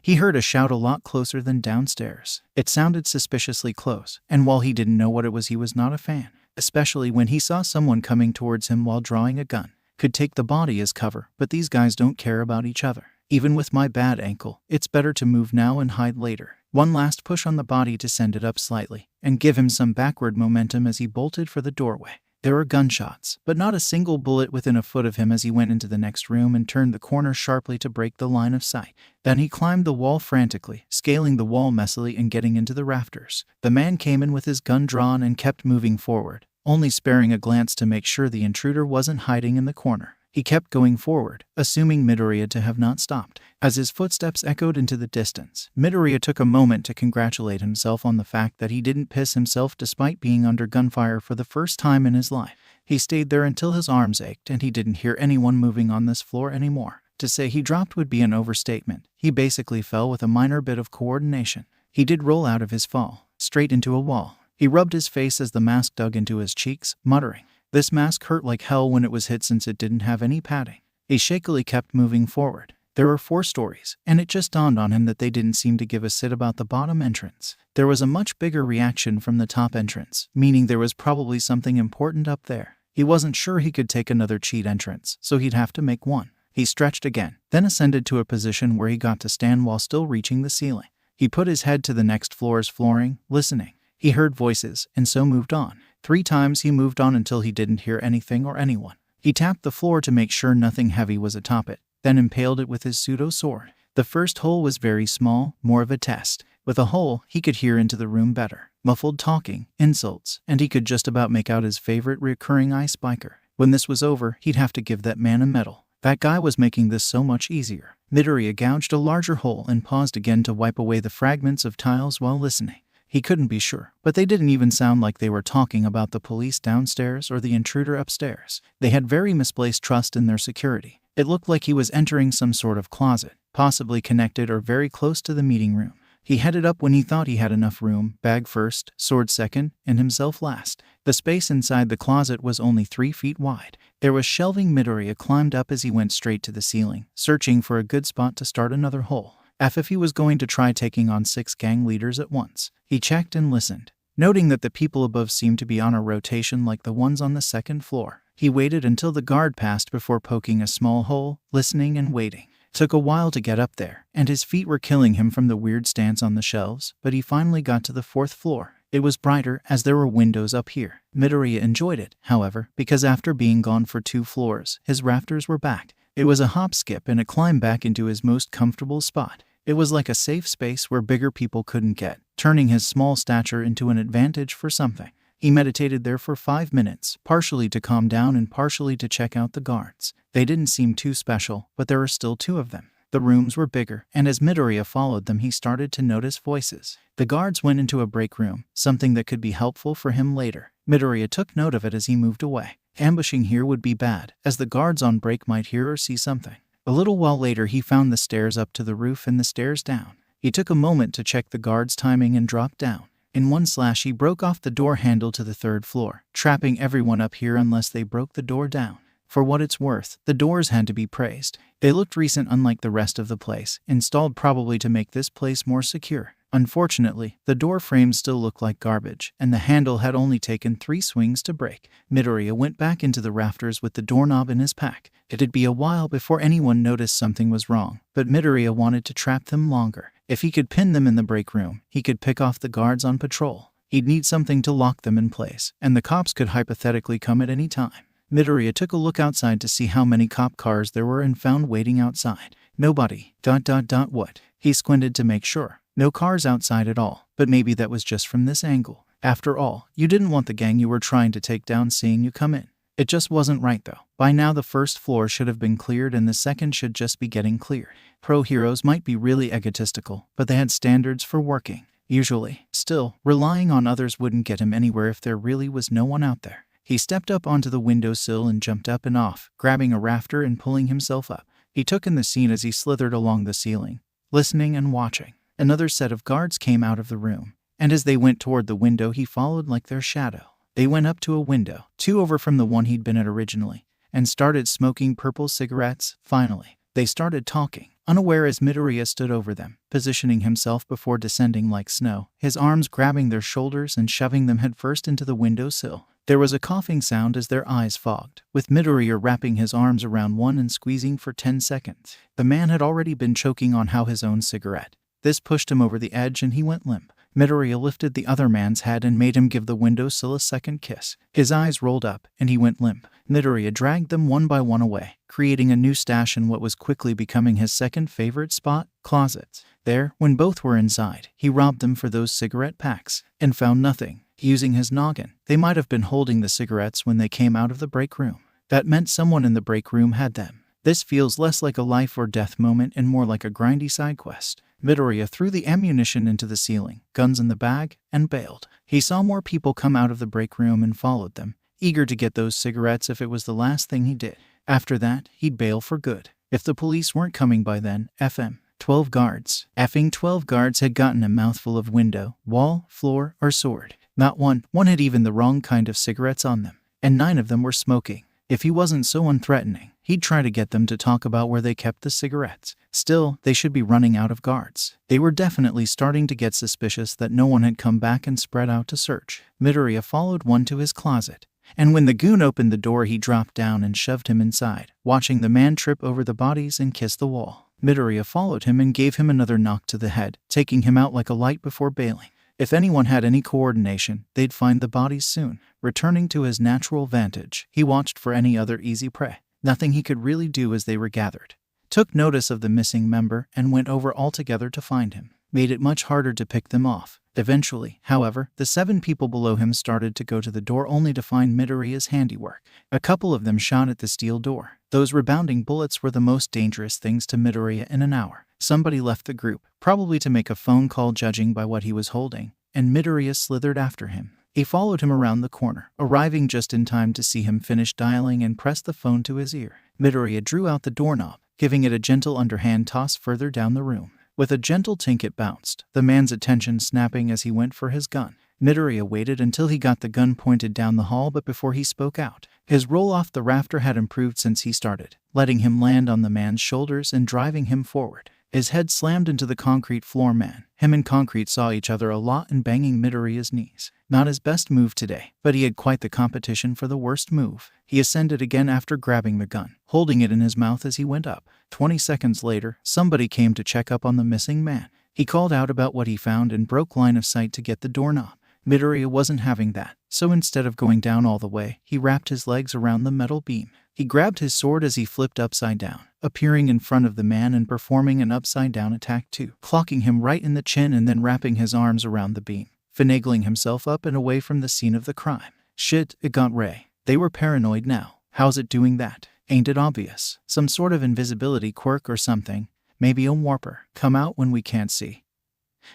[SPEAKER 1] he heard a shout a lot closer than downstairs. It sounded suspiciously close, and while he didn't know what it was, he was not a fan, especially when he saw someone coming towards him while drawing a gun. Could take the body as cover, but these guys don't care about each other. Even with my bad ankle, it's better to move now and hide later. One last push on the body to send it up slightly, and give him some backward momentum as he bolted for the doorway. There were gunshots, but not a single bullet within a foot of him as he went into the next room and turned the corner sharply to break the line of sight. Then he climbed the wall frantically, scaling the wall messily and getting into the rafters. The man came in with his gun drawn and kept moving forward, only sparing a glance to make sure the intruder wasn't hiding in the corner. He kept going forward, assuming Midoriya to have not stopped. As his footsteps echoed into the distance, Midoriya took a moment to congratulate himself on the fact that he didn't piss himself despite being under gunfire for the first time in his life. He stayed there until his arms ached and he didn't hear anyone moving on this floor anymore. To say he dropped would be an overstatement. He basically fell with a minor bit of coordination. He did roll out of his fall, straight into a wall. He rubbed his face as the mask dug into his cheeks, muttering, "This mask hurt like hell when it was hit since it didn't have any padding." He shakily kept moving forward. There were 4 stories, and it just dawned on him that they didn't seem to give a shit about the bottom entrance. There was a much bigger reaction from the top entrance, meaning there was probably something important up there. He wasn't sure he could take another cheat entrance, so he'd have to make one. He stretched again, then ascended to a position where he got to stand while still reaching the ceiling. He put his head to the next floor's flooring, listening. He heard voices, and so moved on. 3 times he moved on until he didn't hear anything or anyone. He tapped the floor to make sure nothing heavy was atop it, then impaled it with his pseudo-sword. The first hole was very small, more of a test. With a hole, he could hear into the room better. Muffled talking, insults, and he could just about make out his favorite recurring ice biker. When this was over, he'd have to give that man a medal. That guy was making this so much easier. Midoriya gouged a larger hole and paused again to wipe away the fragments of tiles while listening. He couldn't be sure, but they didn't even sound like they were talking about the police downstairs or the intruder upstairs. They had very misplaced trust in their security. It looked like he was entering some sort of closet, possibly connected or very close to the meeting room. He headed up when he thought he had enough room, bag first, sword second, and himself last. The space inside the closet was only 3 feet wide. There was shelving. Midoriya climbed up as he went straight to the ceiling, searching for a good spot to start another hole. If he was going to try taking on 6 gang leaders at once. He checked and listened, noting that the people above seemed to be on a rotation like the ones on the 2nd floor. He waited until the guard passed before poking a small hole, listening and waiting. Took a while to get up there, and his feet were killing him from the weird stance on the shelves, but he finally got to the 4th floor. It was brighter, as there were windows up here. Midoriya enjoyed it, however, because after being gone for 2 floors, his rafters were back. It was a hop, skip, and a climb back into his most comfortable spot. It was like a safe space where bigger people couldn't get, turning his small stature into an advantage for something. He meditated there for 5 minutes, partially to calm down and partially to check out the guards. They didn't seem too special, but there were still 2 of them. The rooms were bigger, and as Midoriya followed them, he started to notice voices. The guards went into a break room, something that could be helpful for him later. Midoriya took note of it as he moved away. Ambushing here would be bad, as the guards on break might hear or see something. A little while later, he found the stairs up to the roof and the stairs down. He took a moment to check the guard's timing and dropped down. In one slash, he broke off the door handle to the 3rd floor, trapping everyone up here unless they broke the door down. For what it's worth, the doors had to be praised. They looked recent, unlike the rest of the place, installed probably to make this place more secure. Unfortunately, the door frames still looked like garbage, and the handle had only taken 3 swings to break. Midoriya went back into the rafters with the doorknob in his pack. It'd be a while before anyone noticed something was wrong, but Midoriya wanted to trap them longer. If he could pin them in the break room, he could pick off the guards on patrol. He'd need something to lock them in place, and the cops could hypothetically come at any time. Midoriya took a look outside to see how many cop cars there were and found waiting outside. Nobody. What? He squinted to make sure. No cars outside at all, but maybe that was just from this angle. After all, you didn't want the gang you were trying to take down seeing you come in. It just wasn't right though. By now the first floor should have been cleared and the second should just be getting cleared. Pro heroes might be really egotistical, but they had standards for working. Usually. Still, relying on others wouldn't get him anywhere if there really was no one out there. He stepped up onto the windowsill and jumped up and off, grabbing a rafter and pulling himself up. He took in the scene as he slithered along the ceiling, listening and watching. Another set of guards came out of the room, and as they went toward the window he followed like their shadow. They went up to a window, 2 over from the one he'd been at originally, and started smoking purple cigarettes. Finally, they started talking, unaware as Midoriya stood over them, positioning himself before descending like snow, his arms grabbing their shoulders and shoving them headfirst into the windowsill. There was a coughing sound as their eyes fogged, with Midoriya wrapping his arms around one and squeezing for 10 seconds. The man had already been choking on his own cigarette. This pushed him over the edge and he went limp. Midoriya lifted the other man's head and made him give the windowsill a second kiss. His eyes rolled up, and he went limp. Midoriya dragged them one by one away, creating a new stash in what was quickly becoming his second favorite spot, closets. There, when both were inside, he robbed them for those cigarette packs, and found nothing. Using his noggin, they might have been holding the cigarettes when they came out of the break room. That meant someone in the break room had them. This feels less like a life or death moment and more like a grindy side quest. Midoriya threw the ammunition into the ceiling, guns in the bag, and bailed. He saw more people come out of the break room and followed them, eager to get those cigarettes if it was the last thing he did. After that, he'd bail for good. If the police weren't coming by then, FM. 12 guards. Effing 12 guards had gotten a mouthful of window, wall, floor, or sword. Not one. One had even the wrong kind of cigarettes on them. And 9 of them were smoking. If he wasn't so unthreatening, he'd try to get them to talk about where they kept the cigarettes. Still, they should be running out of guards. They were definitely starting to get suspicious that no one had come back and spread out to search. Midoriya followed one to his closet, and when the goon opened the door he dropped down and shoved him inside, watching the man trip over the bodies and kiss the wall. Midoriya followed him and gave him another knock to the head, taking him out like a light before bailing. If anyone had any coordination, they'd find the bodies soon. Returning to his natural vantage, he watched for any other easy prey. Nothing he could really do as they were gathered. Took notice of the missing member and went over altogether to find him. Made it much harder to pick them off. Eventually, however, the 7 people below him started to go to the door only to find Midoriya's handiwork. A couple of them shot at the steel door. Those rebounding bullets were the most dangerous things to Midoriya in an hour. Somebody left the group, probably to make a phone call judging by what he was holding, and Midoriya slithered after him. He followed him around the corner, arriving just in time to see him finish dialing and press the phone to his ear. Midoriya drew out the doorknob, giving it a gentle underhand toss further down the room. With a gentle tink it bounced, the man's attention snapping as he went for his gun. Midoriya waited until he got the gun pointed down the hall, but before he spoke out, his roll off the rafter had improved since he started, letting him land on the man's shoulders and driving him forward. His head slammed into the concrete floor. Him and concrete saw each other a lot and banging Midoriya's knees. Not his best move today, but he had quite the competition for the worst move. He ascended again after grabbing the gun, holding it in his mouth as he went up. 20 seconds later, somebody came to check up on the missing man. He called out about what he found and broke line of sight to get the doorknob. Midoriya wasn't having that, so instead of going down all the way, he wrapped his legs around the metal beam. He grabbed his sword as he flipped upside down, appearing in front of the man and performing an upside-down attack too, clocking him right in the chin and then wrapping his arms around the beam, finagling himself up and away from the scene of the crime. Shit, it got Ray. They were paranoid now. How's it doing that? Ain't it obvious? Some sort of invisibility quirk or something. Maybe a warper. Come out when we can't see.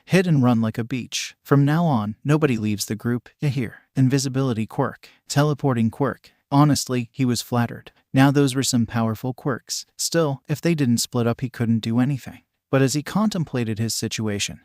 [SPEAKER 1] Hit and run like a beach. From now on, nobody leaves the group. You hear? Invisibility quirk. Teleporting quirk. Honestly, he was flattered. Now those were some powerful quirks. Still, if they didn't split up he couldn't do anything. But as he contemplated his situation,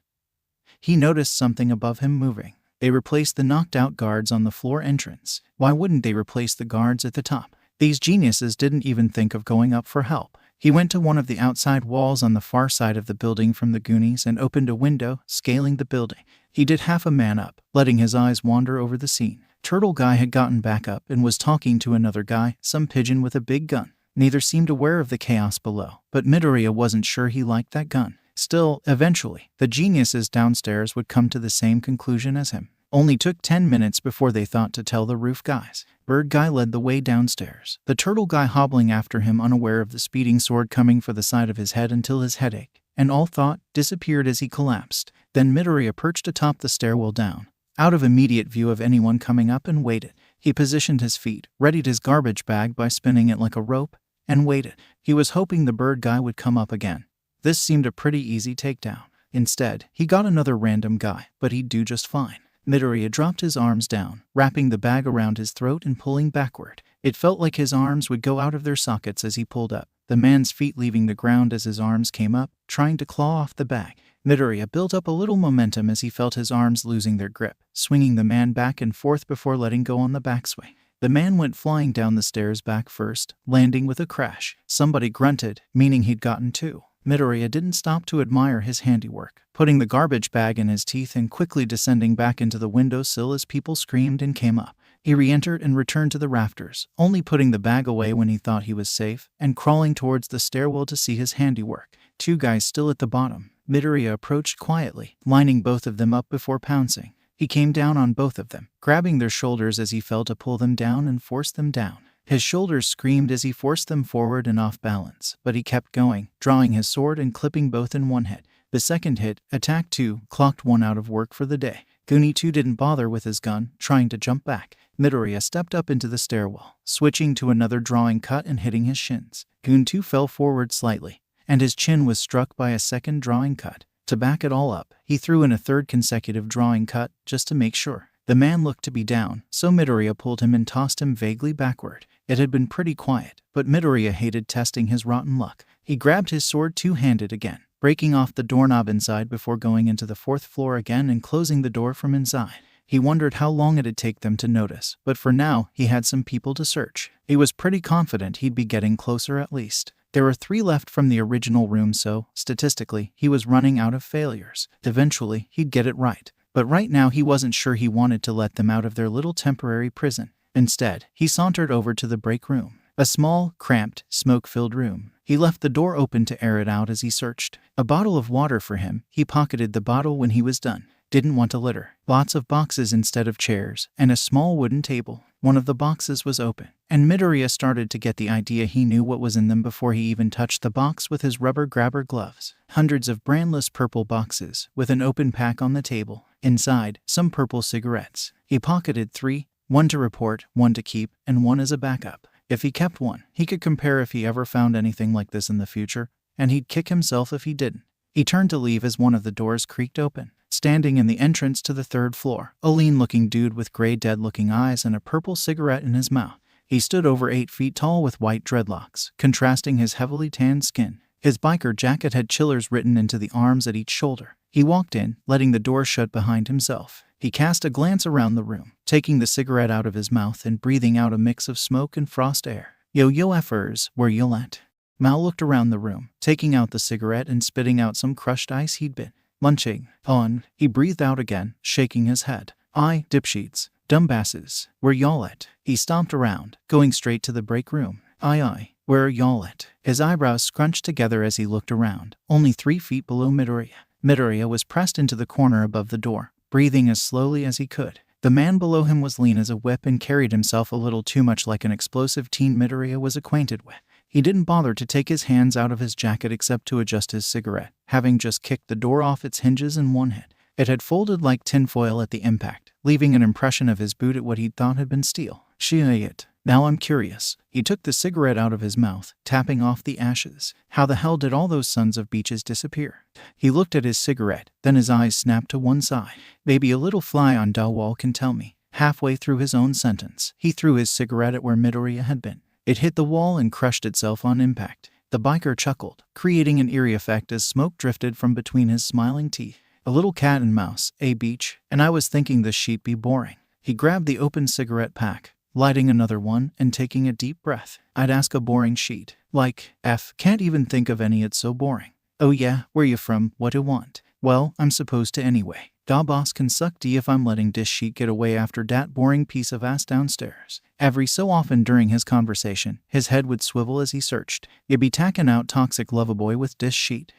[SPEAKER 1] he noticed something above him moving. They replaced the knocked-out guards on the floor entrance. Why wouldn't they replace the guards at the top? These geniuses didn't even think of going up for help. He went to one of the outside walls on the far side of the building from the Goonies and opened a window, scaling the building. He did half a man up, letting his eyes wander over the scene. Turtle Guy had gotten back up and was talking to another guy, some pigeon with a big gun. Neither seemed aware of the chaos below, but Midoriya wasn't sure he liked that gun. Still, eventually, the geniuses downstairs would come to the same conclusion as him. Only took 10 minutes before they thought to tell the roof guys. Bird guy led the way downstairs, the turtle guy hobbling after him unaware of the speeding sword coming for the side of his head until his headache, and all thought, disappeared as he collapsed. Then Midoriya perched atop the stairwell down, out of immediate view of anyone coming up, and waited. He positioned his feet, readied his garbage bag by spinning it like a rope, and waited. He was hoping the bird guy would come up again. This seemed a pretty easy takedown. Instead, he got another random guy, but he'd do just fine. Midoriya dropped his arms down, wrapping the bag around his throat and pulling backward. It felt like his arms would go out of their sockets as he pulled up, the man's feet leaving the ground as his arms came up, trying to claw off the bag. Midoriya built up a little momentum as he felt his arms losing their grip, swinging the man back and forth before letting go on the backswing. The man went flying down the stairs back first, landing with a crash. Somebody grunted, meaning he'd gotten two. Midoriya didn't stop to admire his handiwork, putting the garbage bag in his teeth and quickly descending back into the windowsill as people screamed and came up. He re-entered and returned to the rafters, only putting the bag away when he thought he was safe, and crawling towards the stairwell to see his handiwork. Two guys still at the bottom. Midoriya approached quietly, lining both of them up before pouncing. He came down on both of them, grabbing their shoulders as he fell to pull them down and force them down. His shoulders screamed as he forced them forward and off balance, but he kept going, drawing his sword and clipping both in one hit. The second hit, attack 2, clocked one out of work for the day. Goonie 2 didn't bother with his gun, trying to jump back. Midoriya stepped up into the stairwell, switching to another drawing cut and hitting his shins. Goon 2 fell forward slightly, and his chin was struck by a second drawing cut. To back it all up, he threw in a third consecutive drawing cut, just to make sure. The man looked to be down, so Midoriya pulled him and tossed him vaguely backward. It had been pretty quiet, but Midoriya hated testing his rotten luck. He grabbed his sword two-handed again, breaking off the doorknob inside before going into the 4th floor again and closing the door from inside. He wondered how long it'd take them to notice, but for now, he had some people to search. He was pretty confident he'd be getting closer at least. There were 3 left from the original room, so, statistically, he was running out of failures. Eventually, he'd get it right. But right now he wasn't sure he wanted to let them out of their little temporary prison. Instead, he sauntered over to the break room, a small, cramped, smoke-filled room. He left the door open to air it out as he searched. A bottle of water for him. He pocketed the bottle when he was done. Didn't want to litter. Lots of boxes instead of chairs, and a small wooden table. One of the boxes was open, and Midoriya started to get the idea he knew what was in them before he even touched the box with his rubber grabber gloves. Hundreds of brandless purple boxes, with an open pack on the table. Inside, some purple cigarettes. He pocketed 3, one to report, one to keep, and one as a backup. If he kept one, he could compare if he ever found anything like this in the future, and he'd kick himself if he didn't. He turned to leave as one of the doors creaked open. Standing in the entrance to the 3rd floor, a lean-looking dude with gray dead-looking eyes and a purple cigarette in his mouth. He stood over 8 feet tall with white dreadlocks, contrasting his heavily tanned skin. His biker jacket had chillers written into the arms at each shoulder. He walked in, letting the door shut behind himself. He cast a glance around the room, taking the cigarette out of his mouth and breathing out a mix of smoke and frost air. Yo effers, where you at? Mal looked around the room, taking out the cigarette and spitting out some crushed ice he'd been munching on. He breathed out again, shaking his head. Aye, dipsheets, dumbasses, where y'all at? He stomped around, going straight to the break room. Aye, where are y'all at? His eyebrows scrunched together as he looked around, only 3 feet below Midoriya. Midoriya was pressed into the corner above the door, breathing as slowly as he could. The man below him was lean as a whip and carried himself a little too much like an explosive teen Midoriya was acquainted with. He didn't bother to take his hands out of his jacket except to adjust his cigarette, having just kicked the door off its hinges in one hit. It had folded like tinfoil at the impact, leaving an impression of his boot at what he'd thought had been steel. Shit. Now I'm curious. He took the cigarette out of his mouth, tapping off the ashes. How the hell did all those sons of beaches disappear? He looked at his cigarette, then his eyes snapped to one side. Maybe a little fly on the wall can tell me. Halfway through his own sentence, he threw his cigarette at where Midoriya had been. It hit the wall and crushed itself on impact. The biker chuckled, creating an eerie effect as smoke drifted from between his smiling teeth. A little cat and mouse, beach, and I was thinking this she'd be boring. He grabbed the open cigarette pack, lighting another one and taking a deep breath. I'd ask a boring sheet. Like, can't even think of any, it's so boring. Oh yeah, where you from, what you want? Well, I'm supposed to anyway. Da boss can suck D if I'm letting this sheet get away after dat boring piece of ass downstairs. Every so often during his conversation, his head would swivel as he searched. You be tacking out toxic lovaboy with dis sheet.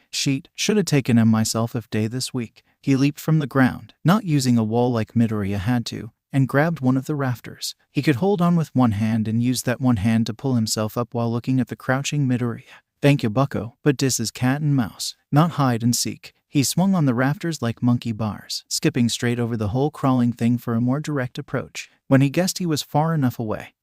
[SPEAKER 1] Shoulda taken him myself if day this week. He leaped from the ground, not using a wall like Midoriya had to, and grabbed one of the rafters. He could hold on with one hand and used that one hand to pull himself up while looking at the crouching Midoriya. Thank you, bucko, but this is cat and mouse, not hide and seek. He swung on the rafters like monkey bars, skipping straight over the whole crawling thing for a more direct approach. When he guessed he was far enough away,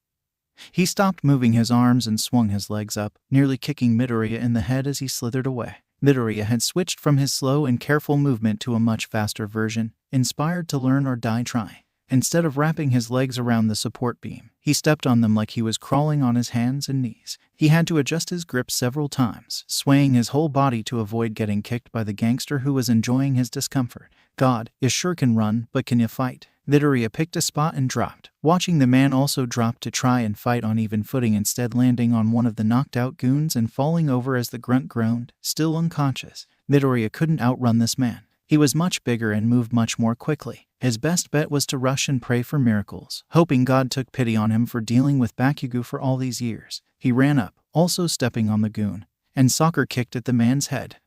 [SPEAKER 1] he stopped moving his arms and swung his legs up, nearly kicking Midoriya in the head as he slithered away. Midoriya had switched from his slow and careful movement to a much faster version, inspired to learn or die trying. Instead of wrapping his legs around the support beam, he stepped on them like he was crawling on his hands and knees. He had to adjust his grip several times, swaying his whole body to avoid getting kicked by the gangster who was enjoying his discomfort. God, you sure can run, but can you fight? Midoriya picked a spot and dropped, watching the man also drop to try and fight on even footing, instead landing on one of the knocked-out goons and falling over as the grunt groaned, still unconscious. Midoriya couldn't outrun this man. He was much bigger and moved much more quickly. His best bet was to rush and pray for miracles, hoping God took pity on him for dealing with Bakugo for all these years. He ran up, also stepping on the goon, and soccer kicked at the man's head.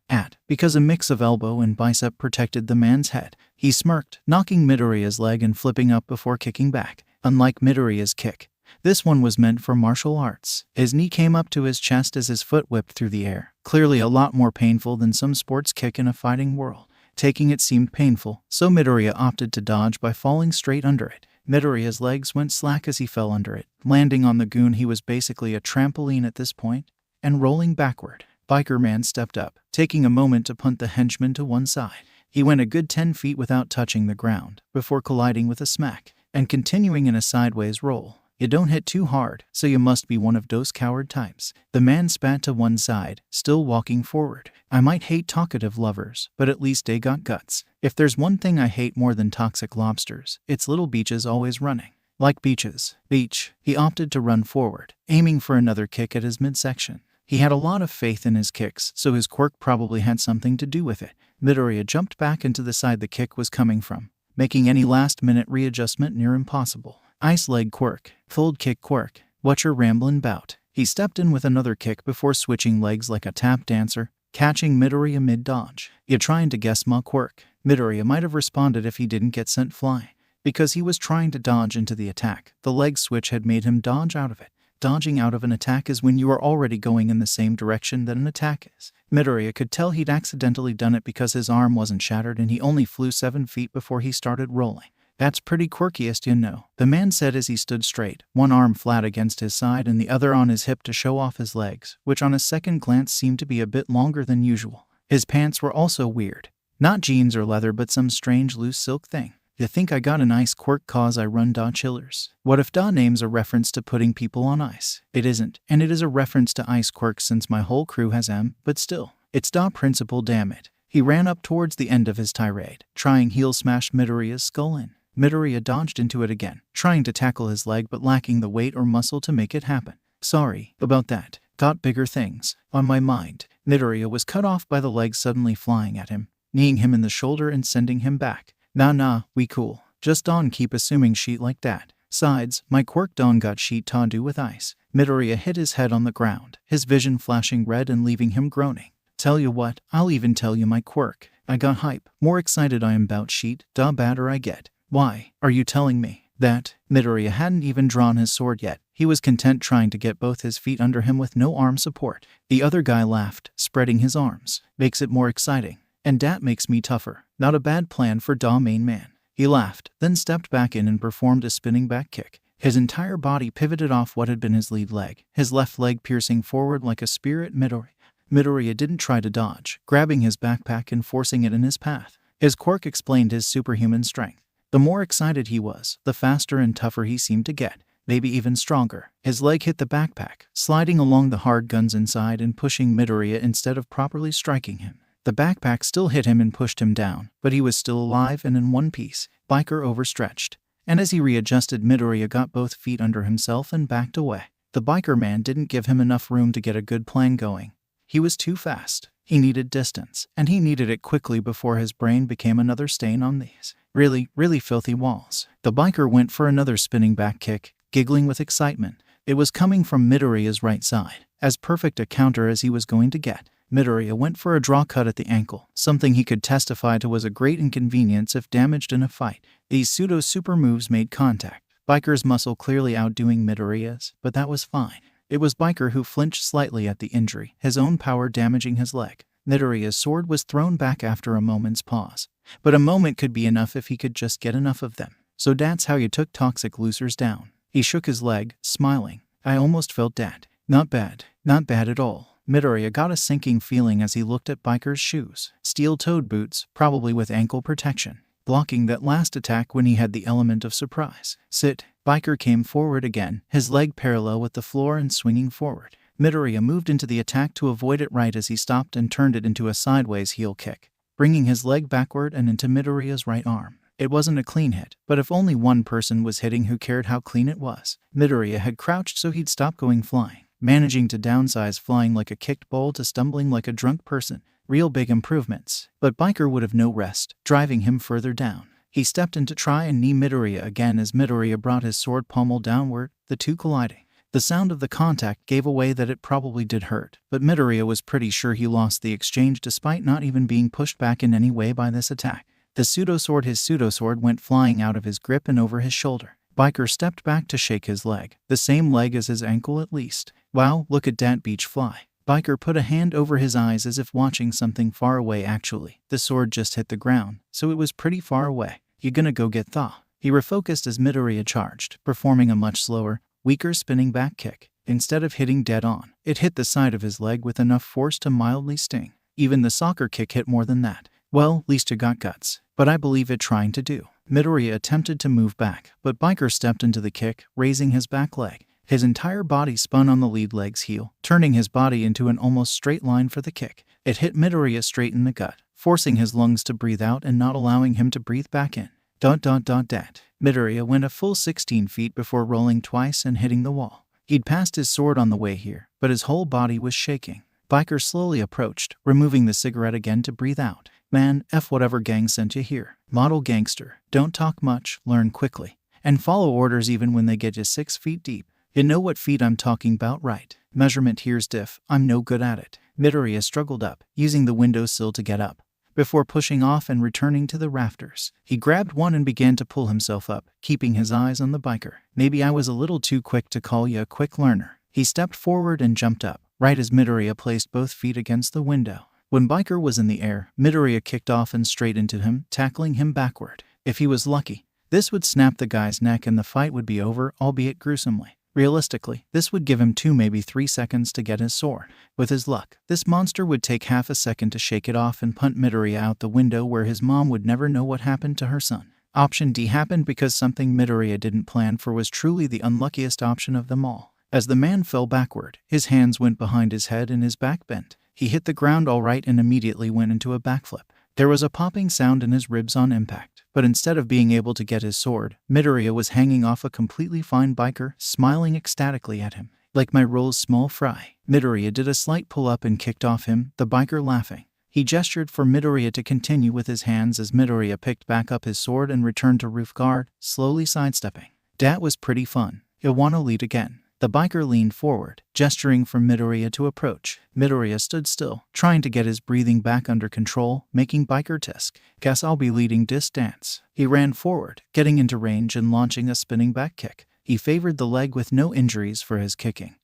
[SPEAKER 1] Because a mix of elbow and bicep protected the man's head. He smirked, knocking Midoriya's leg and flipping up before kicking back. Unlike Midoriya's kick, this one was meant for martial arts. His knee came up to his chest as his foot whipped through the air, clearly a lot more painful than some sports kick in a fighting world. Taking it seemed painful, so Midoriya opted to dodge by falling straight under it. Midoriya's legs went slack as he fell under it, landing on the goon. He was basically a trampoline at this point, and rolling backward. Biker Man stepped up, taking a moment to punt the henchman to one side. He went a good 10 feet without touching the ground, before colliding with a smack, and continuing in a sideways roll. You don't hit too hard, so you must be one of those coward types. The man spat to one side, still walking forward. I might hate talkative lovers, but at least they got guts. If there's one thing I hate more than toxic lobsters, it's little beaches always running. Like beaches. Beach. He opted to run forward, aiming for another kick at his midsection. He had a lot of faith in his kicks, so his quirk probably had something to do with it. Midoriya jumped back into the side the kick was coming from, making any last-minute readjustment near impossible. Ice leg quirk. Fold kick quirk. What you're ramblin' bout? He stepped in with another kick before switching legs like a tap dancer, catching Midoriya mid-dodge. You trying to guess my quirk? Midoriya might have responded if he didn't get sent flying, because he was trying to dodge into the attack. The leg switch had made him dodge out of it. Dodging out of an attack is when you are already going in the same direction that an attack is. Midoriya could tell he'd accidentally done it because his arm wasn't shattered and he only flew 7 feet before he started rolling. That's pretty quirkiest, you know, the man said as he stood straight, one arm flat against his side and the other on his hip to show off his legs, which on a second glance seemed to be a bit longer than usual. His pants were also weird. Not jeans or leather, but some strange loose silk thing. You think I got an ice quirk cause I run da chillers? What if da name's a reference to putting people on ice? It isn't, and it is a reference to ice quirks since my whole crew has M, but still, it's da principle, damn it. He ran up towards the end of his tirade, trying heel smash Midoriya's skull in. Midoriya dodged into it again, trying to tackle his leg but lacking the weight or muscle to make it happen. Sorry about that. Got bigger things on my mind. Midoriya was cut off by the leg suddenly flying at him, kneeing him in the shoulder and sending him back. Nah, we cool. Just don't keep assuming sheet like that. Sides, my quirk don't got sheet to do with ice. Midoriya hit his head on the ground, his vision flashing red and leaving him groaning. Tell you what, I'll even tell you my quirk. I got hype. More excited I am about sheet, da badder I get. Why are you telling me that? Midoriya hadn't even drawn his sword yet. He was content trying to get both his feet under him with no arm support. The other guy laughed, spreading his arms. Makes it more exciting. And that makes me tougher. Not a bad plan for da main man. He laughed, then stepped back in and performed a spinning back kick. His entire body pivoted off what had been his lead leg, his left leg piercing forward like a spear at Midoriya. Midoriya didn't try to dodge, grabbing his backpack and forcing it in his path. His quirk explained his superhuman strength. The more excited he was, the faster and tougher he seemed to get, maybe even stronger. His leg hit the backpack, sliding along the hard guns inside and pushing Midoriya instead of properly striking him. The backpack still hit him and pushed him down, but he was still alive and in one piece. Biker overstretched, and as he readjusted, Midoriya got both feet under himself and backed away. The biker man didn't give him enough room to get a good plan going. He was too fast. He needed distance, and he needed it quickly before his brain became another stain on these really filthy walls. The biker went for another spinning back kick, giggling with excitement. It was coming from Midoriya's right side, as perfect a counter as he was going to get. Midoriya went for a draw cut at the ankle, something he could testify to was a great inconvenience if damaged in a fight. These pseudo-super moves made contact, Biker's muscle clearly outdoing Midoriya's, but that was fine. It was Biker who flinched slightly at the injury, his own power damaging his leg. Midoriya's sword was thrown back after a moment's pause. But a moment could be enough if he could just get enough of them. So that's how you took toxic losers down. He shook his leg, smiling. I almost felt that. Not bad. Not bad at all. Midoriya got a sinking feeling as he looked at Biker's shoes. Steel-toed boots, probably with ankle protection, blocking that last attack when he had the element of surprise. Sit. Biker came forward again, his leg parallel with the floor and swinging forward. Midoriya moved into the attack to avoid it right as he stopped and turned it into a sideways heel kick, bringing his leg backward and into Midoriya's right arm. It wasn't a clean hit, but if only one person was hitting, who cared how clean it was? Midoriya had crouched so he'd stop going flying, managing to downsize flying like a kicked ball to stumbling like a drunk person. Real big improvements. But Biker would have no rest, driving him further down. He stepped in to try and knee Midoriya again as Midoriya brought his sword pommel downward, the two colliding. The sound of the contact gave away that it probably did hurt, but Midoriya was pretty sure he lost the exchange despite not even being pushed back in any way by this attack. His pseudo-sword went flying out of his grip and over his shoulder. Biker stepped back to shake his leg, the same leg as his ankle at least. Wow, look at that beach fly. Biker put a hand over his eyes as if watching something far away. Actually, the sword just hit the ground, so it was pretty far away. You gonna go get Thaw? He refocused as Midoriya charged, performing a much slower, weaker spinning back kick. Instead of hitting dead on, it hit the side of his leg with enough force to mildly sting. Even the soccer kick hit more than that. Well, at least you got guts. But I believe it trying to do. Midoriya attempted to move back, but Biker stepped into the kick, raising his back leg. His entire body spun on the lead leg's heel, turning his body into an almost straight line for the kick. It hit Midoriya straight in the gut, forcing his lungs to breathe out and not allowing him to breathe back in. Midoriya went a full 16 feet before rolling twice and hitting the wall. He'd passed his sword on the way here, but his whole body was shaking. Biker slowly approached, removing the cigarette again to breathe out. Man, F whatever gang sent you here. Model gangster. Don't talk much, learn quickly. And follow orders even when they get you 6 feet deep. You know what feet I'm talking about, right? Measurement here's diff. I'm no good at it. Midoriya struggled up, using the windowsill to get up, before pushing off and returning to the rafters. He grabbed one and began to pull himself up, keeping his eyes on the Biker. Maybe I was a little too quick to call you a quick learner. He stepped forward and jumped up, right as Midoriya placed both feet against the window. When Biker was in the air, Midoriya kicked off and straight into him, tackling him backward. If he was lucky, this would snap the guy's neck and the fight would be over, albeit gruesomely. Realistically, this would give him 2, maybe 3 seconds to get his sword. With his luck, this monster would take half a second to shake it off and punt Midoriya out the window where his mom would never know what happened to her son. Option D happened because something Midoriya didn't plan for was truly the unluckiest option of them all. As the man fell backward, his hands went behind his head and his back bent. He hit the ground all right and immediately went into a backflip. There was a popping sound in his ribs on impact, but instead of being able to get his sword, Midoriya was hanging off a completely fine Biker, smiling ecstatically at him. Like my roll's small fry. Midoriya did a slight pull-up and kicked off him, the Biker laughing. He gestured for Midoriya to continue with his hands as Midoriya picked back up his sword and returned to roof guard, slowly sidestepping. Dat was pretty fun. You wanna lead again? The Biker leaned forward, gesturing for Midoriya to approach. Midoriya stood still, trying to get his breathing back under control, making Biker tisk. Guess I'll be leading this dance. He ran forward, getting into range and launching a spinning back kick. He favored the leg with no injuries for his kicking,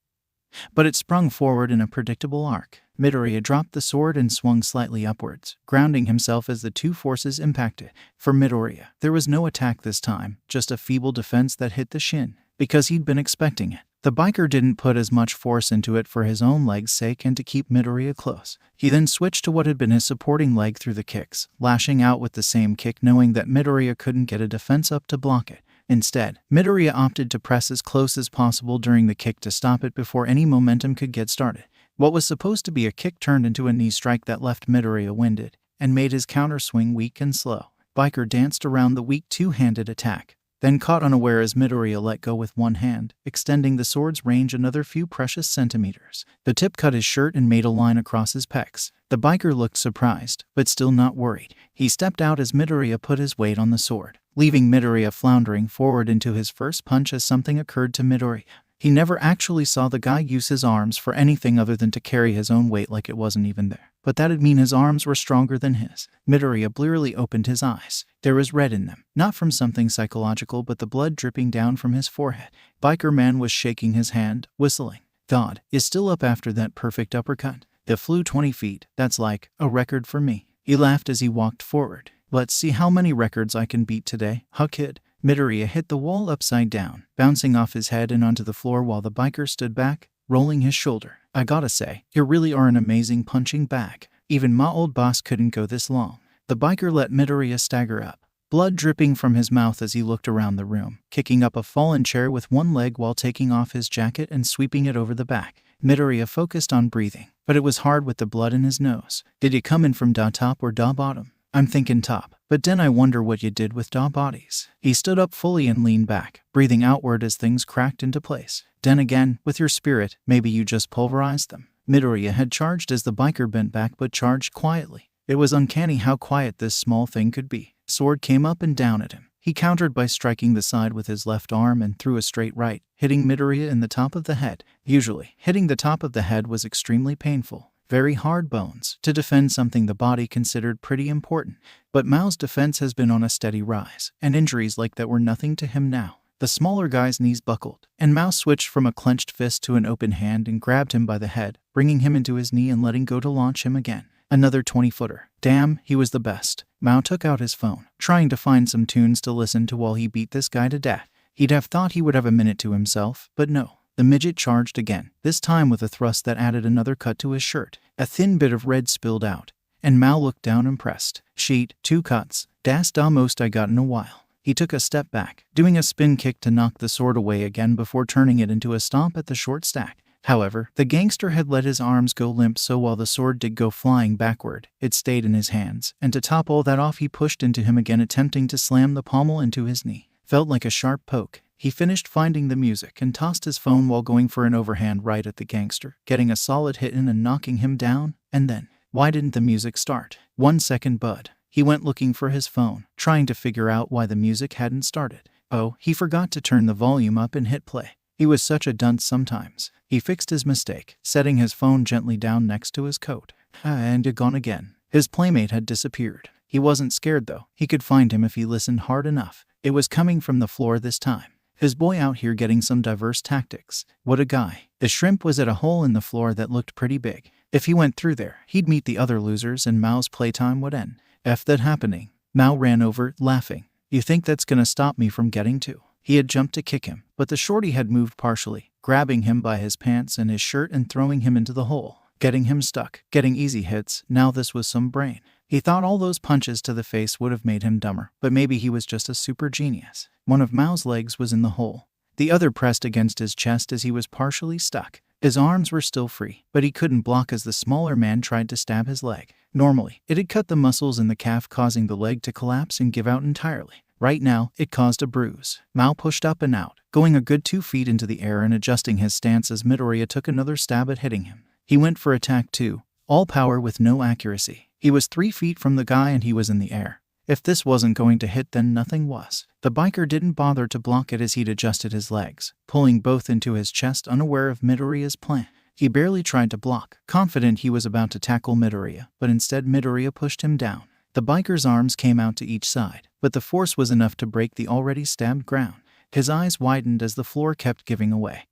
[SPEAKER 1] but it sprung forward in a predictable arc. Midoriya dropped the sword and swung slightly upwards, grounding himself as the two forces impacted. For Midoriya, there was no attack this time, just a feeble defense that hit the shin, because he'd been expecting it. The Biker didn't put as much force into it for his own leg's sake and to keep Midoriya close. He then switched to what had been his supporting leg through the kicks, lashing out with the same kick knowing that Midoriya couldn't get a defense up to block it. Instead, Midoriya opted to press as close as possible during the kick to stop it before any momentum could get started. What was supposed to be a kick turned into a knee strike that left Midoriya winded and made his counter swing weak and slow. Biker danced around the weak two-handed attack, then caught unaware as Midoriya let go with one hand, extending the sword's range another few precious centimeters. The tip cut his shirt and made a line across his pecs. The Biker looked surprised, but still not worried. He stepped out as Midoriya put his weight on the sword, leaving Midoriya floundering forward into his first punch as something occurred to Midoriya. He never actually saw the guy use his arms for anything other than to carry his own weight like it wasn't even there. But that'd mean his arms were stronger than his. Midoriya blearily opened his eyes. There was red in them, not from something psychological but the blood dripping down from his forehead. Biker Man was shaking his hand, whistling. God is still up after that perfect uppercut. It flew 20 feet, that's like a record for me. He laughed as he walked forward. Let's see how many records I can beat today, huh kid? Midoriya hit the wall upside down, bouncing off his head and onto the floor while the biker stood back, rolling his shoulder. I gotta say, you really are an amazing punching bag. Even my old boss couldn't go this long. The biker let Midoriya stagger up, blood dripping from his mouth as he looked around the room, kicking up a fallen chair with one leg while taking off his jacket and sweeping it over the back. Midoriya focused on breathing, but it was hard with the blood in his nose. Did you come in from da top or da bottom? I'm thinking top, but then I wonder what you did with da bodies. He stood up fully and leaned back, breathing outward as things cracked into place. Then again, with your spirit, maybe you just pulverized them. Midoriya had charged as the biker bent back but charged quietly. It was uncanny how quiet this small thing could be. Sword came up and down at him. He countered by striking the side with his left arm and threw a straight right, hitting Midoriya in the top of the head. Usually, hitting the top of the head was extremely painful. Very hard bones to defend something the body considered pretty important. But Mao's defense has been on a steady rise, and injuries like that were nothing to him now. The smaller guy's knees buckled, and Mao switched from a clenched fist to an open hand and grabbed him by the head, bringing him into his knee and letting go to launch him again. Another 20-footer. Damn, he was the best. Mao took out his phone, trying to find some tunes to listen to while he beat this guy to death. He'd have thought he would have a minute to himself, but no. The midget charged again, this time with a thrust that added another cut to his shirt. A thin bit of red spilled out, and Mao looked down impressed. Sheet, 2 cuts. Das da most I got in a while. He took a step back, doing a spin kick to knock the sword away again before turning it into a stomp at the short stack. However, the gangster had let his arms go limp, so while the sword did go flying backward, it stayed in his hands, and to top all that off he pushed into him again, attempting to slam the pommel into his knee. Felt like a sharp poke. He finished finding the music and tossed his phone while going for an overhand right at the gangster, getting a solid hit in and knocking him down, and then, why didn't the music start? 1 second, bud. He went looking for his phone, trying to figure out why the music hadn't started. Oh, he forgot to turn the volume up and hit play. He was such a dunce sometimes. He fixed his mistake, setting his phone gently down next to his coat. And you're gone again. His playmate had disappeared. He wasn't scared though. He could find him if he listened hard enough. It was coming from the floor this time. His boy out here getting some diverse tactics. What a guy. The shrimp was at a hole in the floor that looked pretty big. If he went through there, he'd meet the other losers and Mao's playtime would end. F that happening. Mao ran over, laughing. You think that's gonna stop me from getting to? He had jumped to kick him, but the shorty had moved partially, grabbing him by his pants and his shirt and throwing him into the hole. Getting him stuck, getting easy hits. Now this was some brain. He thought all those punches to the face would have made him dumber, but maybe he was just a super genius. One of Mao's legs was in the hole. The other pressed against his chest as he was partially stuck. His arms were still free, but he couldn't block as the smaller man tried to stab his leg. Normally, it had cut the muscles in the calf, causing the leg to collapse and give out entirely. Right now, it caused a bruise. Mao pushed up and out, going a good 2 feet into the air and adjusting his stance as Midoriya took another stab at hitting him. He went for attack too, all power with no accuracy. He was 3 feet from the guy and he was in the air. If this wasn't going to hit, then nothing was. The biker didn't bother to block it as he'd adjusted his legs, pulling both into his chest, unaware of Midoriya's plan. He barely tried to block, confident he was about to tackle Midoriya, but instead Midoriya pushed him down. The biker's arms came out to each side, but the force was enough to break the already stabbed ground. His eyes widened as the floor kept giving away.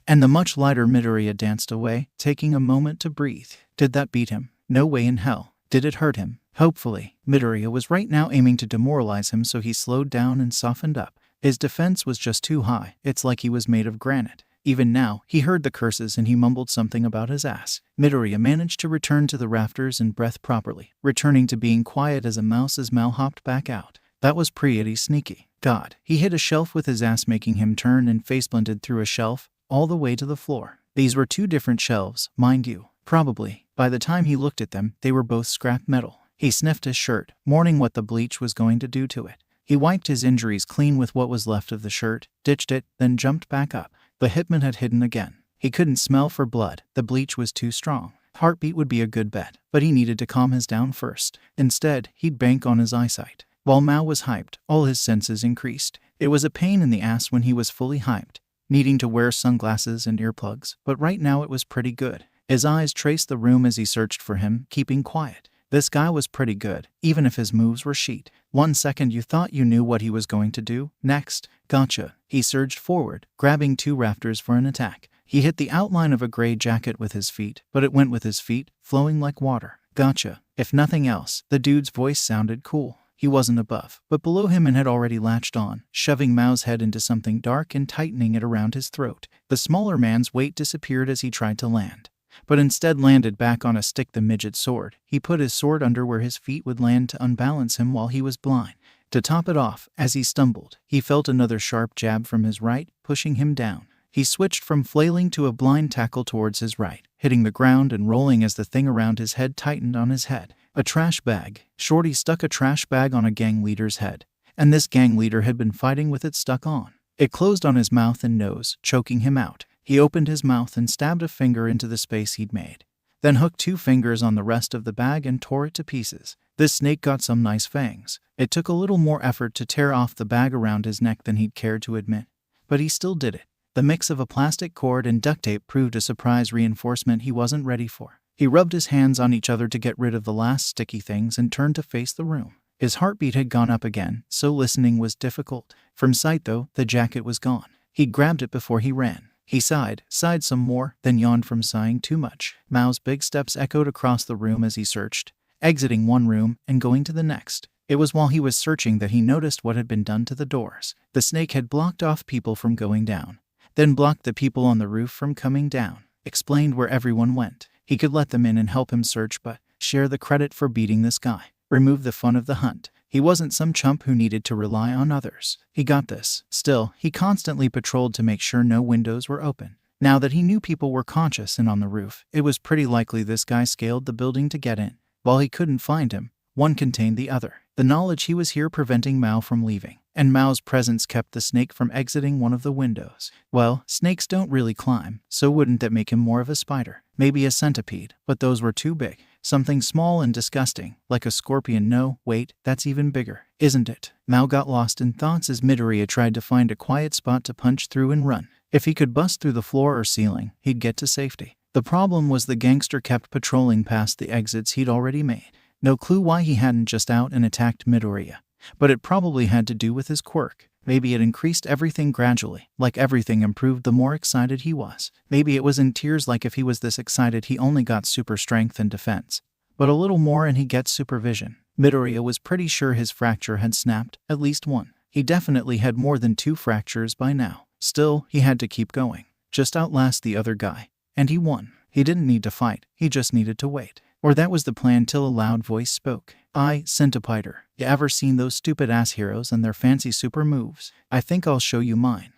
[SPEAKER 1] And the much lighter Midoriya danced away, taking a moment to breathe. Did that beat him? No way in hell. Did it hurt him? Hopefully. Midoriya was right now aiming to demoralize him, so he slowed down and softened up. His defense was just too high. It's like he was made of granite. Even now, he heard the curses and he mumbled something about his ass. Midoriya managed to return to the rafters and breath properly, returning to being quiet as a mouse as Mao hopped back out. That was pretty sneaky. God, he hit a shelf with his ass, making him turn and faceplanted through a shelf, all the way to the floor. These were 2 different shelves, mind you. Probably, by the time he looked at them, they were both scrap metal. He sniffed his shirt, mourning what the bleach was going to do to it. He wiped his injuries clean with what was left of the shirt, ditched it, then jumped back up. The hitman had hidden again. He couldn't smell for blood. The bleach was too strong. Heartbeat would be a good bet, but he needed to calm his down first. Instead, he'd bank on his eyesight. While Mao was hyped, all his senses increased. It was a pain in the ass when he was fully hyped. needing to wear sunglasses and earplugs, but right now it was pretty good. His eyes traced the room as he searched for him, keeping quiet. This guy was pretty good, even if his moves were shit. 1 second you thought you knew what he was going to do. Next, gotcha. He surged forward, grabbing 2 rafters for an attack. He hit the outline of a gray jacket with his feet, but it went with his feet, flowing like water. Gotcha. If nothing else, the dude's voice sounded cool. He wasn't above, but below him and had already latched on, shoving Mao's head into something dark and tightening it around his throat. The smaller man's weight disappeared as he tried to land, but instead landed back on a stick the midget's sword. He put his sword under where his feet would land to unbalance him while he was blind. To top it off, as he stumbled, he felt another sharp jab from his right, pushing him down. He switched from flailing to a blind tackle towards his right, hitting the ground and rolling as the thing around his head tightened on his head. A trash bag. Shorty stuck a trash bag on a gang leader's head, and this gang leader had been fighting with it stuck on. It closed on his mouth and nose, choking him out. He opened his mouth and stabbed a finger into the space he'd made, then hooked 2 fingers on the rest of the bag and tore it to pieces. This snake got some nice fangs. It took a little more effort to tear off the bag around his neck than he'd cared to admit, but he still did it. The mix of a plastic cord and duct tape proved a surprise reinforcement he wasn't ready for. He rubbed his hands on each other to get rid of the last sticky things and turned to face the room. His heartbeat had gone up again, so listening was difficult. From sight, though, the jacket was gone. He grabbed it before he ran. He sighed some more, then yawned from sighing too much. Mao's big steps echoed across the room as he searched, exiting one room and going to the next. It was while he was searching that he noticed what had been done to the doors. The snake had blocked off people from going down, then blocked the people on the roof from coming down, explained where everyone went. He could let them in and help him search, but share the credit for beating this guy. Remove the fun of the hunt. He wasn't some chump who needed to rely on others. He got this. Still, he constantly patrolled to make sure no windows were open. Now that he knew people were conscious and on the roof, it was pretty likely this guy scaled the building to get in. While he couldn't find him, one contained the other. The knowledge he was here preventing Mao from leaving, and Mao's presence kept the snake from exiting one of the windows. Well, snakes don't really climb, so wouldn't that make him more of a spider? Maybe a centipede, but those were too big. Something small and disgusting, like a scorpion. No, wait, that's even bigger, isn't it? Mao got lost in thoughts as Midoriya tried to find a quiet spot to punch through and run. If he could bust through the floor or ceiling, he'd get to safety. The problem was the gangster kept patrolling past the exits he'd already made. No clue why he hadn't just out and attacked Midoriya, but it probably had to do with his quirk. Maybe it increased everything gradually, like everything improved the more excited he was. Maybe it was in tiers, like if he was this excited he only got super strength and defense, but a little more and he gets supervision. Midoriya was pretty sure his fracture had snapped, at least one. He definitely had more than 2 fractures by now. Still, he had to keep going, just outlast the other guy, and he won. He didn't need to fight, he just needed to wait. Or that was the plan till a loud voice spoke. Centipider. You ever seen those stupid ass heroes and their fancy super moves? I think I'll show you mine.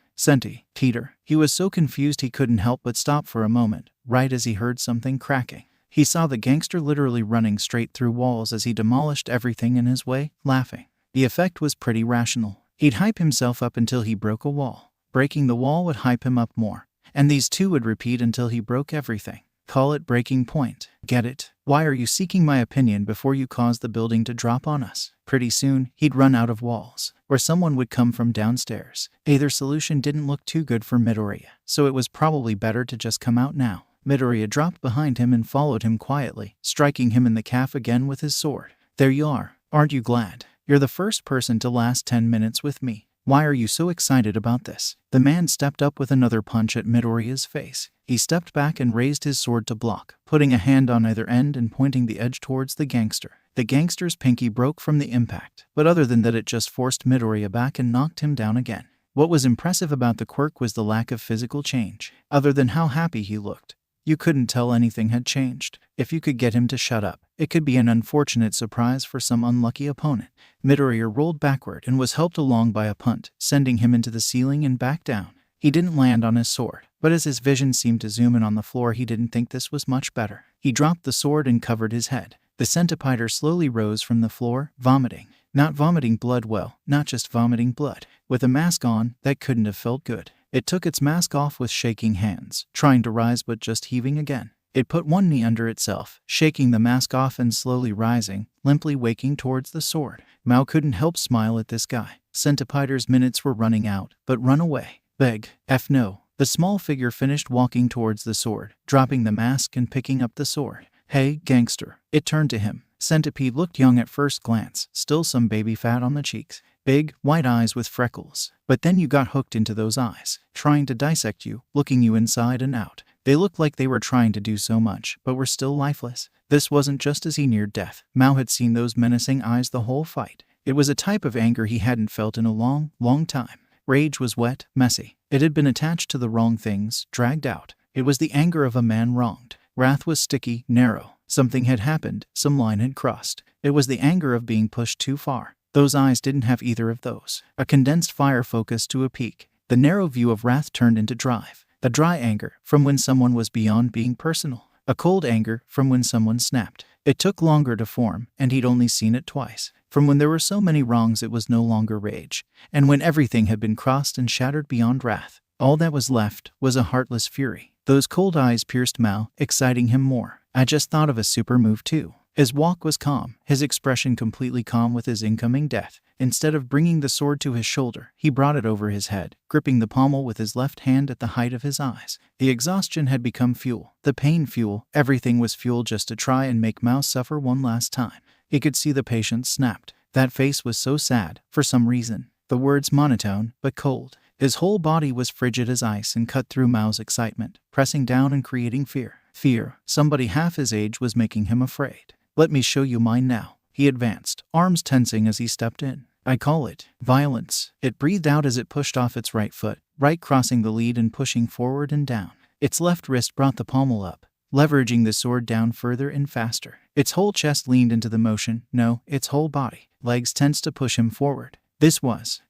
[SPEAKER 1] Peter. He was so confused he couldn't help but stop for a moment, right as he heard something cracking. He saw the gangster literally running straight through walls as he demolished everything in his way, laughing. The effect was pretty rational. He'd hype himself up until he broke a wall. Breaking the wall would hype him up more, and these two would repeat until he broke everything. Call it breaking point. Get it? Why are you seeking my opinion before you cause the building to drop on us? Pretty soon, he'd run out of walls, or someone would come from downstairs. Either solution didn't look too good for Midoriya, so it was probably better to just come out now. Midoriya dropped behind him and followed him quietly, striking him in the calf again with his sword. There you are. Aren't you glad? You're the first person to last 10 minutes with me. Why are you so excited about this? The man stepped up with another punch at Midoriya's face. He stepped back and raised his sword to block, putting a hand on either end and pointing the edge towards the gangster. The gangster's pinky broke from the impact, but other than that it just forced Midoriya back and knocked him down again. What was impressive about the quirk was the lack of physical change. Other than how happy he looked, you couldn't tell anything had changed. If you could get him to shut up, it could be an unfortunate surprise for some unlucky opponent. Midoriya rolled backward and was helped along by a punt, sending him into the ceiling and back down. He didn't land on his sword, but as his vision seemed to zoom in on the floor, he didn't think this was much better. He dropped the sword and covered his head. The centipider slowly rose from the floor, vomiting. Not vomiting blood, well, not just vomiting blood. With a mask on, that couldn't have felt good. It took its mask off with shaking hands, trying to rise but just heaving again. It put one knee under itself, shaking the mask off and slowly rising, limply waking towards the sword. Mao couldn't help smile at this guy. Centipider's minutes were running out, but run away. Beg. F no. The small figure finished walking towards the sword, dropping the mask and picking up the sword. Hey, gangster. It turned to him. Centipede looked young at first glance, still some baby fat on the cheeks. Big, white eyes with freckles. But then you got hooked into those eyes, trying to dissect you, looking you inside and out. They looked like they were trying to do so much, but were still lifeless. This wasn't just as he neared death. Mao had seen those menacing eyes the whole fight. It was a type of anger he hadn't felt in a long, long time. Rage was wet, messy. It had been attached to the wrong things, dragged out. It was the anger of a man wronged. Wrath was sticky, narrow. Something had happened, some line had crossed. It was the anger of being pushed too far. Those eyes didn't have either of those. A condensed fire focused to a peak. The narrow view of wrath turned into drive. A dry anger, from when someone was beyond being personal. A cold anger, from when someone snapped. It took longer to form, and he'd only seen it twice. From when there were so many wrongs it was no longer rage. And when everything had been crossed and shattered beyond wrath, all that was left was a heartless fury. Those cold eyes pierced Mao, exciting him more. I just thought of a super move too. His walk was calm, his expression completely calm with his incoming death. Instead of bringing the sword to his shoulder, he brought it over his head, gripping the pommel with his left hand at the height of his eyes. The exhaustion had become fuel, the pain fuel, everything was fuel just to try and make Mao suffer one last time. He could see the patience snapped. That face was so sad, for some reason. The words monotone, but cold. His whole body was frigid as ice and cut through Mao's excitement, pressing down and creating fear. Fear. Somebody half his age was making him afraid. Let me show you mine now. He advanced, arms tensing as he stepped in. I call it violence. It breathed out as it pushed off its right foot, right crossing the lead and pushing forward and down. Its left wrist brought the pommel up, leveraging the sword down further and faster. Its whole chest leaned into the motion, no, its whole body. Legs tensed to push him forward. This was.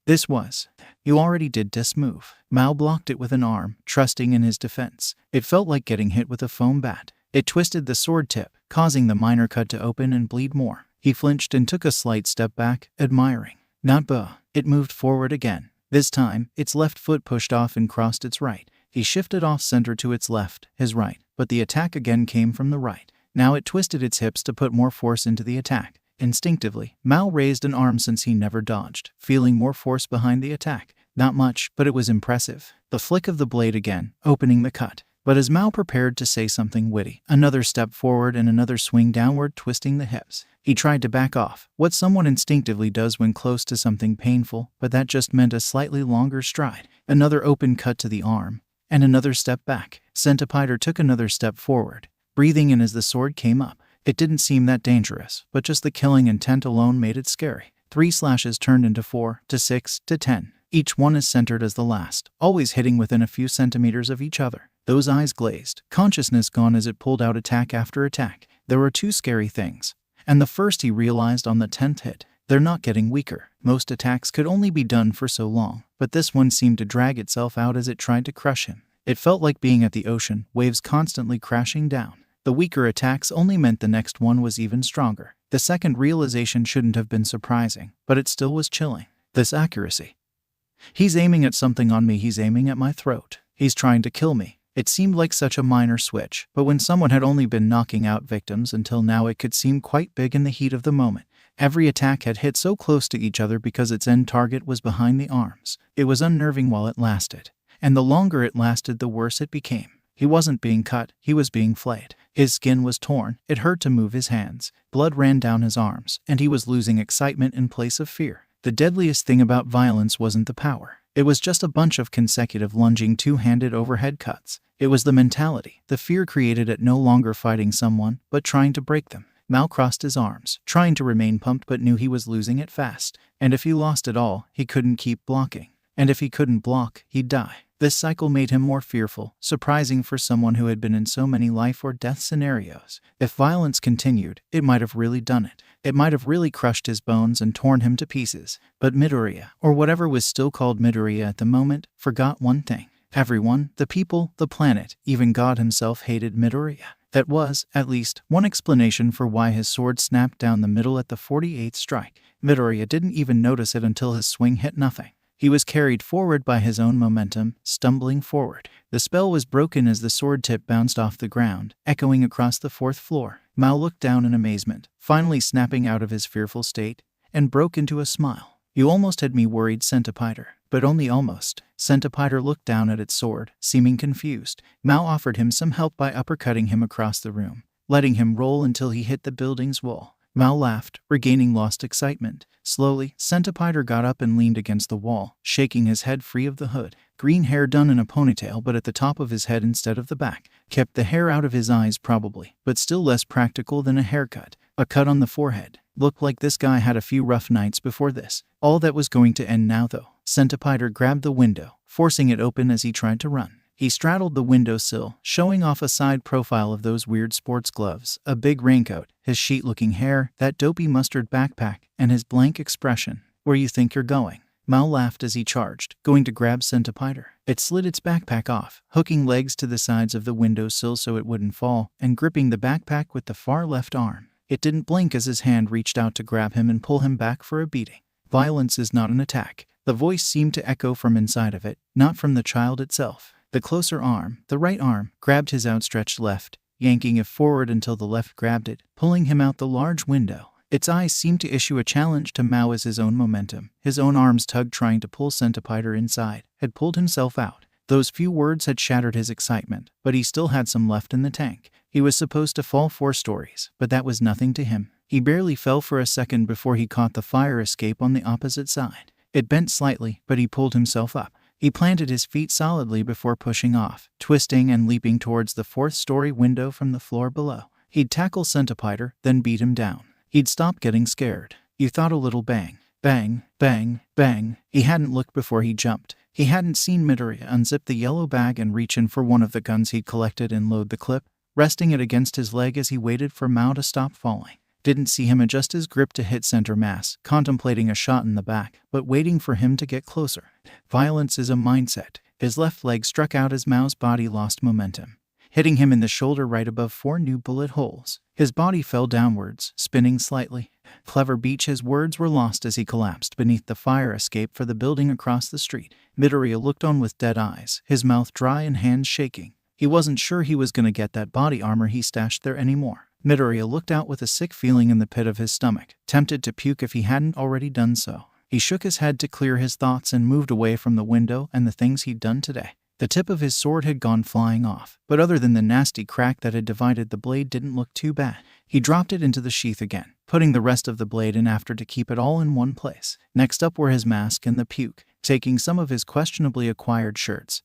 [SPEAKER 1] You already did this move. Mao blocked it with an arm, trusting in his defense. It felt like getting hit with a foam bat. It twisted the sword tip, causing the minor cut to open and bleed more. He flinched and took a slight step back, admiring. Not buh. It moved forward again. This time, its left foot pushed off and crossed its right. He shifted off center to its left, his right, but the attack again came from the right. Now it twisted its hips to put more force into the attack. Instinctively, Mao raised an arm since he never dodged, feeling more force behind the attack. Not much, but it was impressive. The flick of the blade again, opening the cut. But as Mao prepared to say something witty, another step forward and another swing downward, twisting the hips. He tried to back off, what someone instinctively does when close to something painful, but that just meant a slightly longer stride. Another open cut to the arm, and another step back. Centipider took another step forward, breathing in as the sword came up. It didn't seem that dangerous, but just the killing intent alone made it scary. 3 slashes turned into 4, to 6, to 10. Each one as centered as the last, always hitting within a few centimeters of each other. Those eyes glazed, consciousness gone as it pulled out attack after attack. There were 2 scary things. And the first he realized on the 10th hit. They're not getting weaker. Most attacks could only be done for so long, but this one seemed to drag itself out as it tried to crush him. It felt like being at the ocean, waves constantly crashing down. The weaker attacks only meant the next one was even stronger. The second realization shouldn't have been surprising, but it still was chilling. This accuracy. He's aiming at something on me, he's aiming at my throat. He's trying to kill me. It seemed like such a minor switch, but when someone had only been knocking out victims until now, it could seem quite big in the heat of the moment. Every attack had hit so close to each other because its end target was behind the arms. It was unnerving while it lasted, and the longer it lasted, the worse it became. He wasn't being cut, he was being flayed. His skin was torn, it hurt to move his hands. Blood ran down his arms, and he was losing excitement in place of fear. The deadliest thing about violence wasn't the power. It was just a bunch of consecutive lunging 2-handed overhead cuts. It was the mentality, the fear created at no longer fighting someone, but trying to break them. Mao crossed his arms, trying to remain pumped, but knew he was losing it fast. And if he lost it all, he couldn't keep blocking. And if he couldn't block, he'd die. This cycle made him more fearful, surprising for someone who had been in so many life or death scenarios. If violence continued, it might have really done it. It might have really crushed his bones and torn him to pieces. But Midoriya, or whatever was still called Midoriya at the moment, forgot one thing. Everyone, the people, the planet, even God himself hated Midoriya. That was, at least, one explanation for why his sword snapped down the middle at the 48th strike. Midoriya didn't even notice it until his swing hit nothing. He was carried forward by his own momentum, stumbling forward. The spell was broken as the sword tip bounced off the ground, echoing across the 4th floor. Mao looked down in amazement, finally snapping out of his fearful state, and broke into a smile. You almost had me worried, Centipider. but only almost. Centipiter looked down at its sword, seeming confused. Mao offered him some help by uppercutting him across the room, letting him roll until he hit the building's wall. Mao laughed, regaining lost excitement. Slowly, Centipiter got up and leaned against the wall, shaking his head free of the hood. Green hair done in a ponytail but at the top of his head instead of the back. Kept the hair out of his eyes probably, but still less practical than a haircut. A cut on the forehead. Looked like this guy had a few rough nights before this. All that was going to end now though. Centipiter grabbed the window, forcing it open as he tried to run. He straddled the windowsill, showing off a side profile of those weird sports gloves, a big raincoat, his sheet-looking hair, that dopey mustard backpack, and his blank expression. Where you think you're going? Mao laughed as he charged, going to grab Centipiter. It slid its backpack off, hooking legs to the sides of the windowsill so it wouldn't fall, and gripping the backpack with the far left arm. It didn't blink as his hand reached out to grab him and pull him back for a beating. Violence is not an attack. The voice seemed to echo from inside of it, not from the child itself. The closer arm, the right arm, grabbed his outstretched left, yanking it forward until the left grabbed it, pulling him out the large window. Its eyes seemed to issue a challenge to Mao as his own momentum. His own arms tugged trying to pull Centipiter inside, had pulled himself out. Those few words had shattered his excitement, but he still had some left in the tank. He was supposed to fall 4 stories, but that was nothing to him. He barely fell for a second before he caught the fire escape on the opposite side. It bent slightly, but he pulled himself up. He planted his feet solidly before pushing off, twisting and leaping towards the 4th-story window from the floor below. He'd tackle Centipiter, then beat him down. He'd stop getting scared. You thought a little bang. Bang, bang, bang. He hadn't looked before he jumped. He hadn't seen Midoriya unzip the yellow bag and reach in for one of the guns he'd collected and load the clip, resting it against his leg as he waited for Mao to stop falling. Didn't see him adjust his grip to hit center mass, contemplating a shot in the back, but waiting for him to get closer. Violence is a mindset. His left leg struck out as Mao's body lost momentum, hitting him in the shoulder right above 4 new bullet holes. His body fell downwards, spinning slightly. Clever Beach, his words were lost as he collapsed beneath the fire escape for the building across the street. Midoriya looked on with dead eyes, his mouth dry and hands shaking. He wasn't sure he was going to get that body armor he stashed there anymore. Midoriya looked out with a sick feeling in the pit of his stomach, tempted to puke if he hadn't already done so. He shook his head to clear his thoughts and moved away from the window and the things he'd done today. The tip of his sword had gone flying off, but other than the nasty crack that had divided the blade didn't look too bad. He dropped it into the sheath again, putting the rest of the blade in after to keep it all in one place. Next up were his mask and the puke, taking some of his questionably acquired shirts.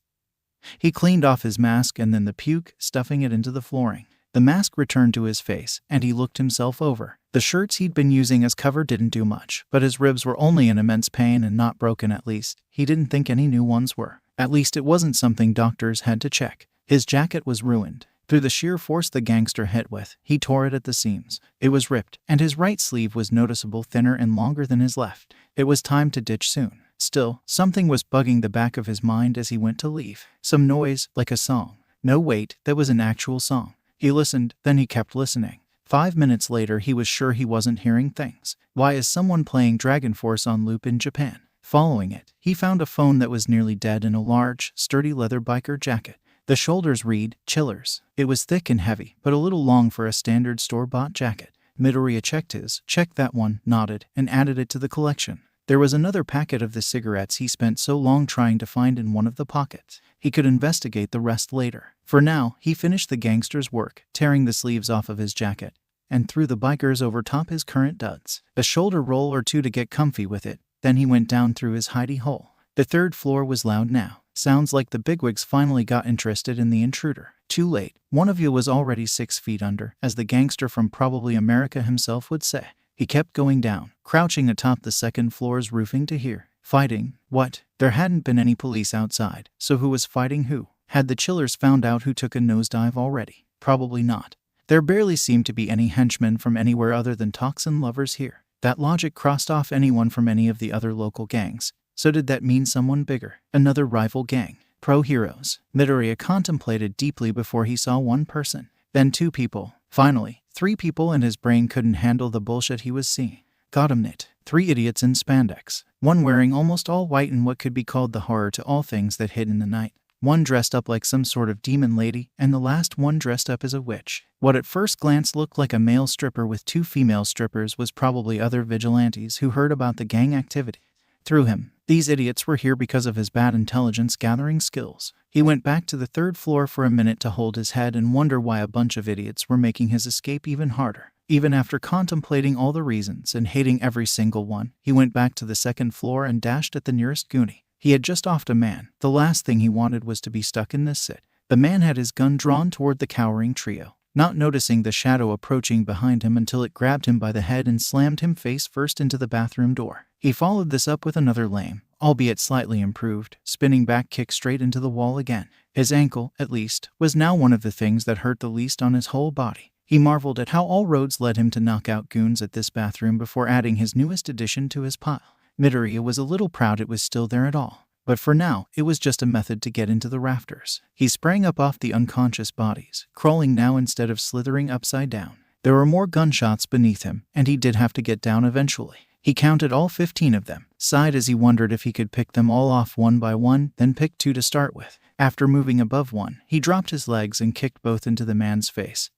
[SPEAKER 1] He cleaned off his mask and then the puke, stuffing it into the flooring. The mask returned to his face, and he looked himself over. The shirts he'd been using as cover didn't do much, but his ribs were only in immense pain and not broken at least. He didn't think any new ones were. At least it wasn't something doctors had to check. His jacket was ruined. Through the sheer force the gangster hit with, he tore it at the seams. It was ripped, and his right sleeve was noticeable thinner and longer than his left. It was time to ditch soon. Still, something was bugging the back of his mind as he went to leave. Some noise, like a song. No wait, that was an actual song. He listened, then he kept listening. 5 minutes later he was sure he wasn't hearing things. Why is someone playing Dragon Force on loop in Japan? Following it, he found a phone that was nearly dead in a large, sturdy leather biker jacket. The shoulders read, Chillers. It was thick and heavy, but a little long for a standard store-bought jacket. Midoriya checked that one, nodded, and added it to the collection. There was another packet of the cigarettes he spent so long trying to find in one of the pockets. He could investigate the rest later. For now, he finished the gangster's work, tearing the sleeves off of his jacket, and threw the bikers over top his current duds. A shoulder roll or two to get comfy with it. Then he went down through his hidey hole. The 3rd floor was loud now. Sounds like the bigwigs finally got interested in the intruder. Too late. One of you was already 6 feet under, as the gangster from probably America himself would say. He kept going down, crouching atop the 2nd floor's roofing to hear. Fighting? What? There hadn't been any police outside, so who was fighting who? Had the chillers found out who took a nosedive already? Probably not. There barely seemed to be any henchmen from anywhere other than toxin lovers here. That logic crossed off anyone from any of the other local gangs. So did that mean someone bigger? Another rival gang? Pro-heroes? Midoriya contemplated deeply before he saw one person. Then 2 people. Finally, 3 people, and his brain couldn't handle the bullshit he was seeing. Got him it. 3 idiots in spandex. One wearing almost all white in what could be called the horror to all things that hid in the night. One dressed up like some sort of demon lady, and the last one dressed up as a witch. What at first glance looked like a male stripper with 2 female strippers was probably other vigilantes who heard about the gang activity. Through him, These idiots were here because of his bad intelligence gathering skills. He went back to the 3rd floor for a minute to hold his head and wonder why a bunch of idiots were making his escape even harder. Even after contemplating all the reasons and hating every single one, he went back to the 2nd floor and dashed at the nearest goonie. He had just offed a man. The last thing he wanted was to be stuck in this sit. The man had his gun drawn toward the cowering trio, not noticing the shadow approaching behind him until it grabbed him by the head and slammed him face first into the bathroom door. He followed this up with another lame, albeit slightly improved, spinning back kick straight into the wall again. His ankle, at least, was now one of the things that hurt the least on his whole body. He marveled at how all roads led him to knock out goons at this bathroom before adding his newest addition to his pile. Midoriya was a little proud it was still there at all. But for now, it was just a method to get into the rafters. He sprang up off the unconscious bodies, crawling now instead of slithering upside down. There were more gunshots beneath him, and he did have to get down eventually. He counted all 15 of them, sighed as he wondered if he could pick them all off one by one, then pick 2 to start with. After moving above one, he dropped his legs and kicked both into the man's face,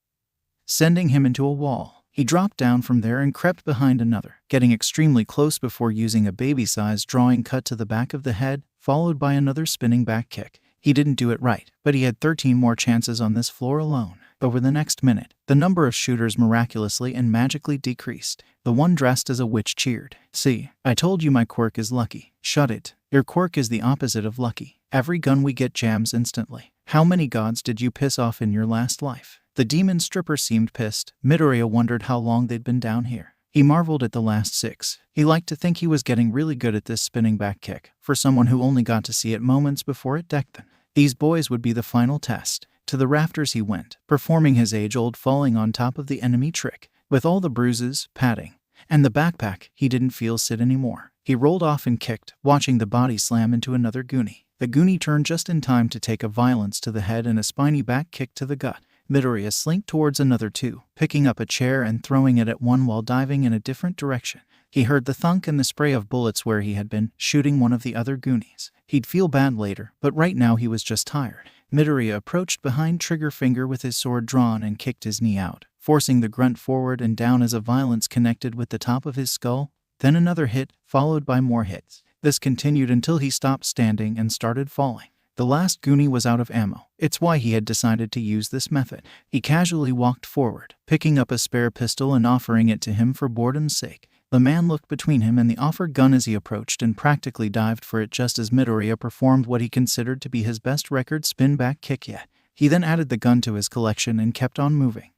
[SPEAKER 1] sending him into a wall. He dropped down from there and crept behind another, getting extremely close before using a baby-sized drawing cut to the back of the head, followed by another spinning back kick. He didn't do it right, but he had 13 more chances on this floor alone. Over the next minute, the number of shooters miraculously and magically decreased. The one dressed as a witch cheered. "See, I told you my quirk is lucky." "Shut it. Your quirk is the opposite of lucky. Every gun we get jams instantly. How many gods did you piss off in your last life?" The demon stripper seemed pissed. Midoriya wondered how long they'd been down here. He marveled at the last 6. He liked to think he was getting really good at this spinning back kick, for someone who only got to see it moments before it decked them. These boys would be the final test. To the rafters he went, performing his age-old falling on top of the enemy trick. With all the bruises, padding, and the backpack, he didn't feel sit anymore. He rolled off and kicked, watching the body slam into another goonie. The goonie turned just in time to take a violence to the head and a spiny back kick to the gut. Midoriya slinked towards another 2, picking up a chair and throwing it at one while diving in a different direction. He heard the thunk and the spray of bullets where he had been shooting one of the other goonies. He'd feel bad later, but right now he was just tired. Midoriya approached behind Trigger Finger with his sword drawn and kicked his knee out, forcing the grunt forward and down as a violence connected with the top of his skull. Then another hit, followed by more hits. This continued until he stopped standing and started falling. The last goonie was out of ammo. It's why he had decided to use this method. He casually walked forward, picking up a spare pistol and offering it to him for boredom's sake. The man looked between him and the offered gun as he approached and practically dived for it just as Midoriya performed what he considered to be his best record spin back kick yet. He then added the gun to his collection and kept on moving.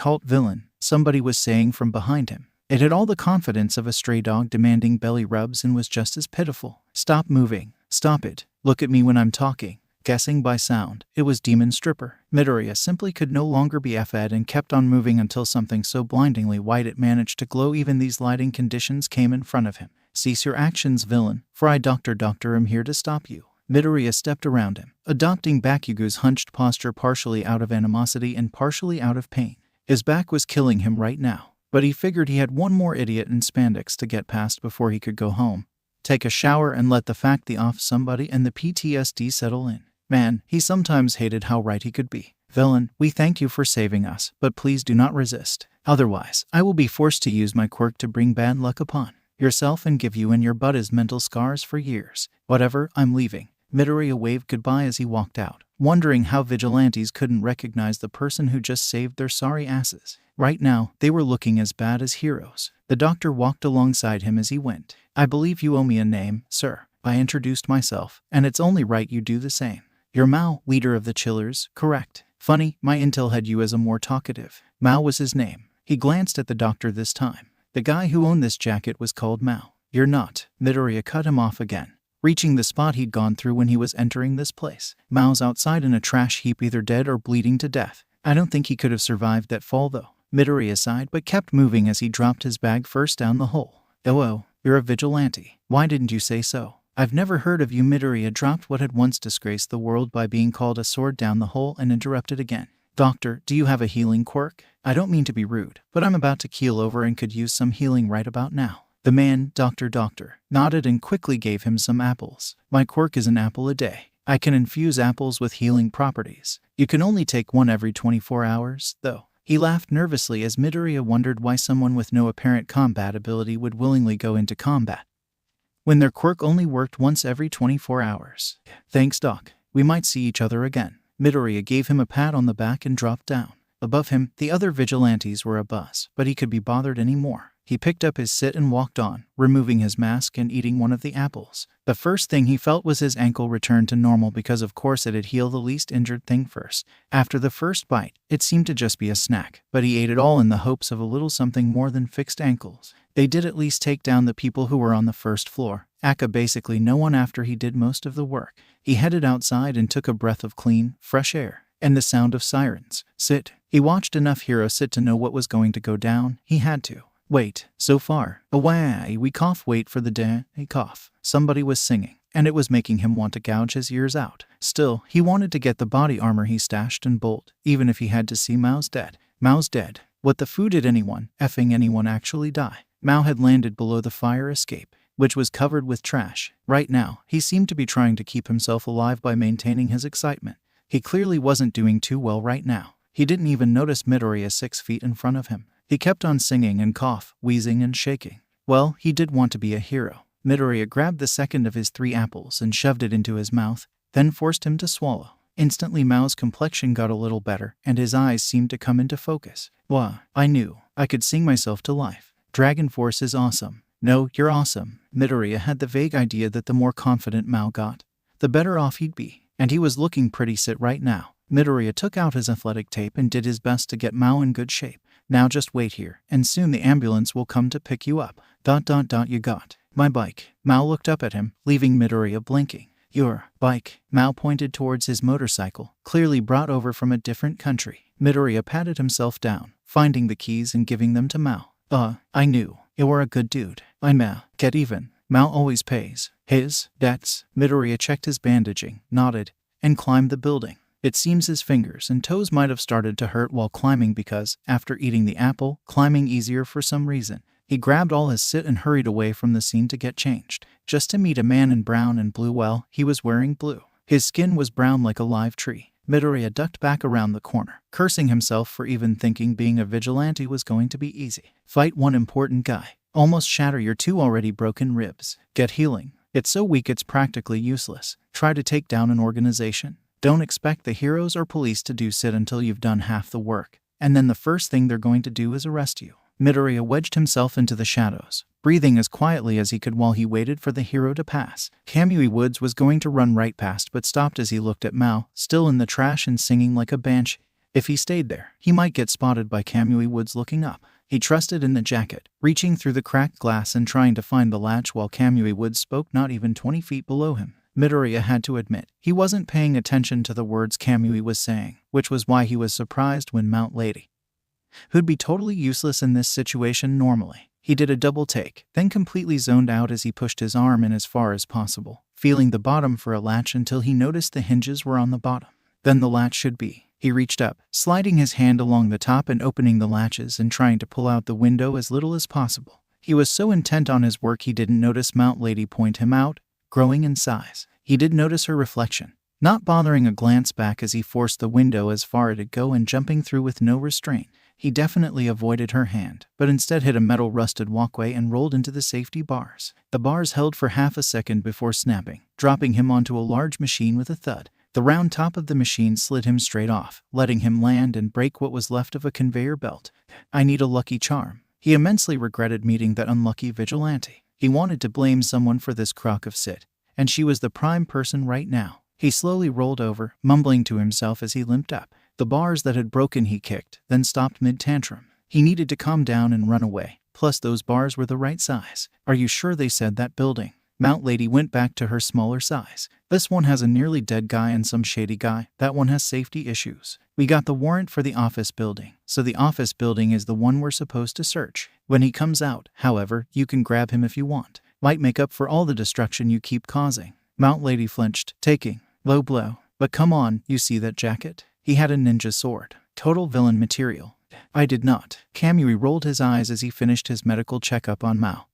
[SPEAKER 1] "Halt, villain," somebody was saying from behind him. It had all the confidence of a stray dog demanding belly rubs and was just as pitiful. "Stop moving. Stop it. Look at me when I'm talking." Guessing by sound, it was Demon Stripper. Midoriya simply could no longer be fed and kept on moving until something so blindingly white it managed to glow even these lighting conditions came in front of him. "Cease your actions, villain, for I Doctor am here to stop you." Midoriya stepped around him, adopting Bakugo's hunched posture partially out of animosity and partially out of pain. His back was killing him right now, but he figured he had one more idiot in spandex to get past before he could go home, take a shower and let the fact the off somebody and the PTSD settle in. Man, he sometimes hated how right he could be. "Villain, we thank you for saving us, but please do not resist. Otherwise, I will be forced to use my quirk to bring bad luck upon yourself and give you and your buddies mental scars for years. Whatever, I'm leaving." Midoriya waved goodbye as he walked out, wondering how vigilantes couldn't recognize the person who just saved their sorry asses. Right now, they were looking as bad as heroes. The doctor walked alongside him as he went. "I believe you owe me a name, sir. I introduced myself, and it's only right you do the same. You're Mao, leader of the Chillers, correct? Funny, my intel had you as a more talkative." Mao was his name. He glanced at the doctor this time. The guy who owned this jacket was called Mao. "You're not." Midoriya cut him off again, reaching the spot he'd gone through when he was entering this place. "Mao's outside in a trash heap, either dead or bleeding to death. I don't think he could have survived that fall though." Midoriya sighed but kept moving as he dropped his bag first down the hole. "Oh, you're a vigilante. Why didn't you say so?" "I've never heard of you." Midoriya dropped what had once disgraced the world by being called a sword down the hole and interrupted again. "Doctor, do you have a healing quirk? I don't mean to be rude, but I'm about to keel over and could use some healing right about now." The man, Doctor, nodded and quickly gave him some apples. "My quirk is an apple a day. I can infuse apples with healing properties. You can only take one every 24 hours, though." He laughed nervously as Midoriya wondered why someone with no apparent combat ability would willingly go into combat. when their quirk only worked once every 24 hours. Thanks, Doc. We might see each other again. Midoriya gave him a pat on the back and dropped down. Above him, the other vigilantes were abuzz, but he could be bothered anymore. He picked up his sit and walked on, removing his mask and eating one of the apples. The first thing he felt was his ankle return to normal because of course it'd heal the least injured thing first. After the first bite, it seemed to just be a snack, but he ate it all in the hopes of a little something more than fixed ankles. They did at least take down the people who were on the first floor. Aka basically no one after he did most of the work. He headed outside and took a breath of clean, fresh air, and the sound of sirens. Sit. He watched enough heroes sit to know what was going to go down. He had to. Wait, so far. Away, we cough, wait for the day, a cough. Somebody was singing, and it was making him want to gouge his ears out. Still, he wanted to get the body armor he stashed and bolt, even if he had to see Mao's dead. Mao's dead. What the foo did anyone actually die? Mao had landed below the fire escape, which was covered with trash. Right now, he seemed to be trying to keep himself alive by maintaining his excitement. He clearly wasn't doing too well right now. He didn't even notice Midoriya 6 feet in front of him. He kept on singing and cough, wheezing and shaking. Well, he did want to be a hero. Midoriya grabbed the second of his 3 apples and shoved it into his mouth, then forced him to swallow. Instantly Mao's complexion got a little better, and his eyes seemed to come into focus. Wah, I knew. I could sing myself to life. Dragon Force is awesome. No, you're awesome. Midoriya had the vague idea that the more confident Mao got, the better off he'd be, and he was looking pretty sit right now. Midoriya took out his athletic tape and did his best to get Mao in good shape. Now just wait here, and soon the ambulance will come to pick you up. ... You got my bike. Mao looked up at him, leaving Midoriya blinking. Your bike. Mao pointed towards his motorcycle, clearly brought over from a different country. Midoriya patted himself down, finding the keys and giving them to Mao. I knew. You were a good dude. Get even. Mao always pays his debts. Midoriya checked his bandaging, nodded, and climbed the building. It seems his fingers and toes might have started to hurt while climbing because, after eating the apple, climbing easier for some reason. He grabbed all his sit and hurried away from the scene to get changed, just to meet a man in brown and blue. Well, he was wearing blue. His skin was brown like a live tree. Midoriya ducked back around the corner, cursing himself for even thinking being a vigilante was going to be easy. Fight one important guy. Almost shatter your 2 already broken ribs. Get healing. It's so weak it's practically useless. Try to take down an organization. Don't expect the heroes or police to do sit until you've done half the work, and then the first thing they're going to do is arrest you. Midoriya wedged himself into the shadows, breathing as quietly as he could while he waited for the hero to pass. Kamui Woods was going to run right past but stopped as he looked at Mao, still in the trash and singing like a banshee. If he stayed there, he might get spotted by Kamui Woods looking up. He trusted in the jacket, reaching through the cracked glass and trying to find the latch while Kamui Woods spoke not even 20 feet below him. Midoriya had to admit, he wasn't paying attention to the words Kamui was saying, which was why he was surprised when Mount Lady, who'd be totally useless in this situation normally. He did a double take, then completely zoned out as he pushed his arm in as far as possible, feeling the bottom for a latch until he noticed the hinges were on the bottom. Then the latch should be. He reached up, sliding his hand along the top and opening the latches and trying to pull out the window as little as possible. He was so intent on his work he didn't notice Mount Lady point him out, growing in size. He did notice her reflection, not bothering a glance back as he forced the window as far as it go and jumping through with no restraint. He definitely avoided her hand, but instead hit a metal rusted walkway and rolled into the safety bars. The bars held for half a second before snapping, dropping him onto a large machine with a thud. The round top of the machine slid him straight off, letting him land and break what was left of a conveyor belt. I need a lucky charm. He immensely regretted meeting that unlucky vigilante. He wanted to blame someone for this crock of sit, and she was the prime person right now. He slowly rolled over, mumbling to himself as he limped up. The bars that had broken he kicked, then stopped mid-tantrum. He needed to calm down and run away. Plus those bars were the right size. Are you sure they said that building? Mount Lady went back to her smaller size. This one has a nearly dead guy and some shady guy. That one has safety issues. We got the warrant for the office building, so the office building is the one we're supposed to search. When he comes out, however, you can grab him if you want. Might make up for all the destruction you keep causing. Mount Lady flinched, taking low blow. But come on, you see that jacket? He had a ninja sword. Total villain material. I did not. Kamui rolled his eyes as he finished his medical checkup on Mao,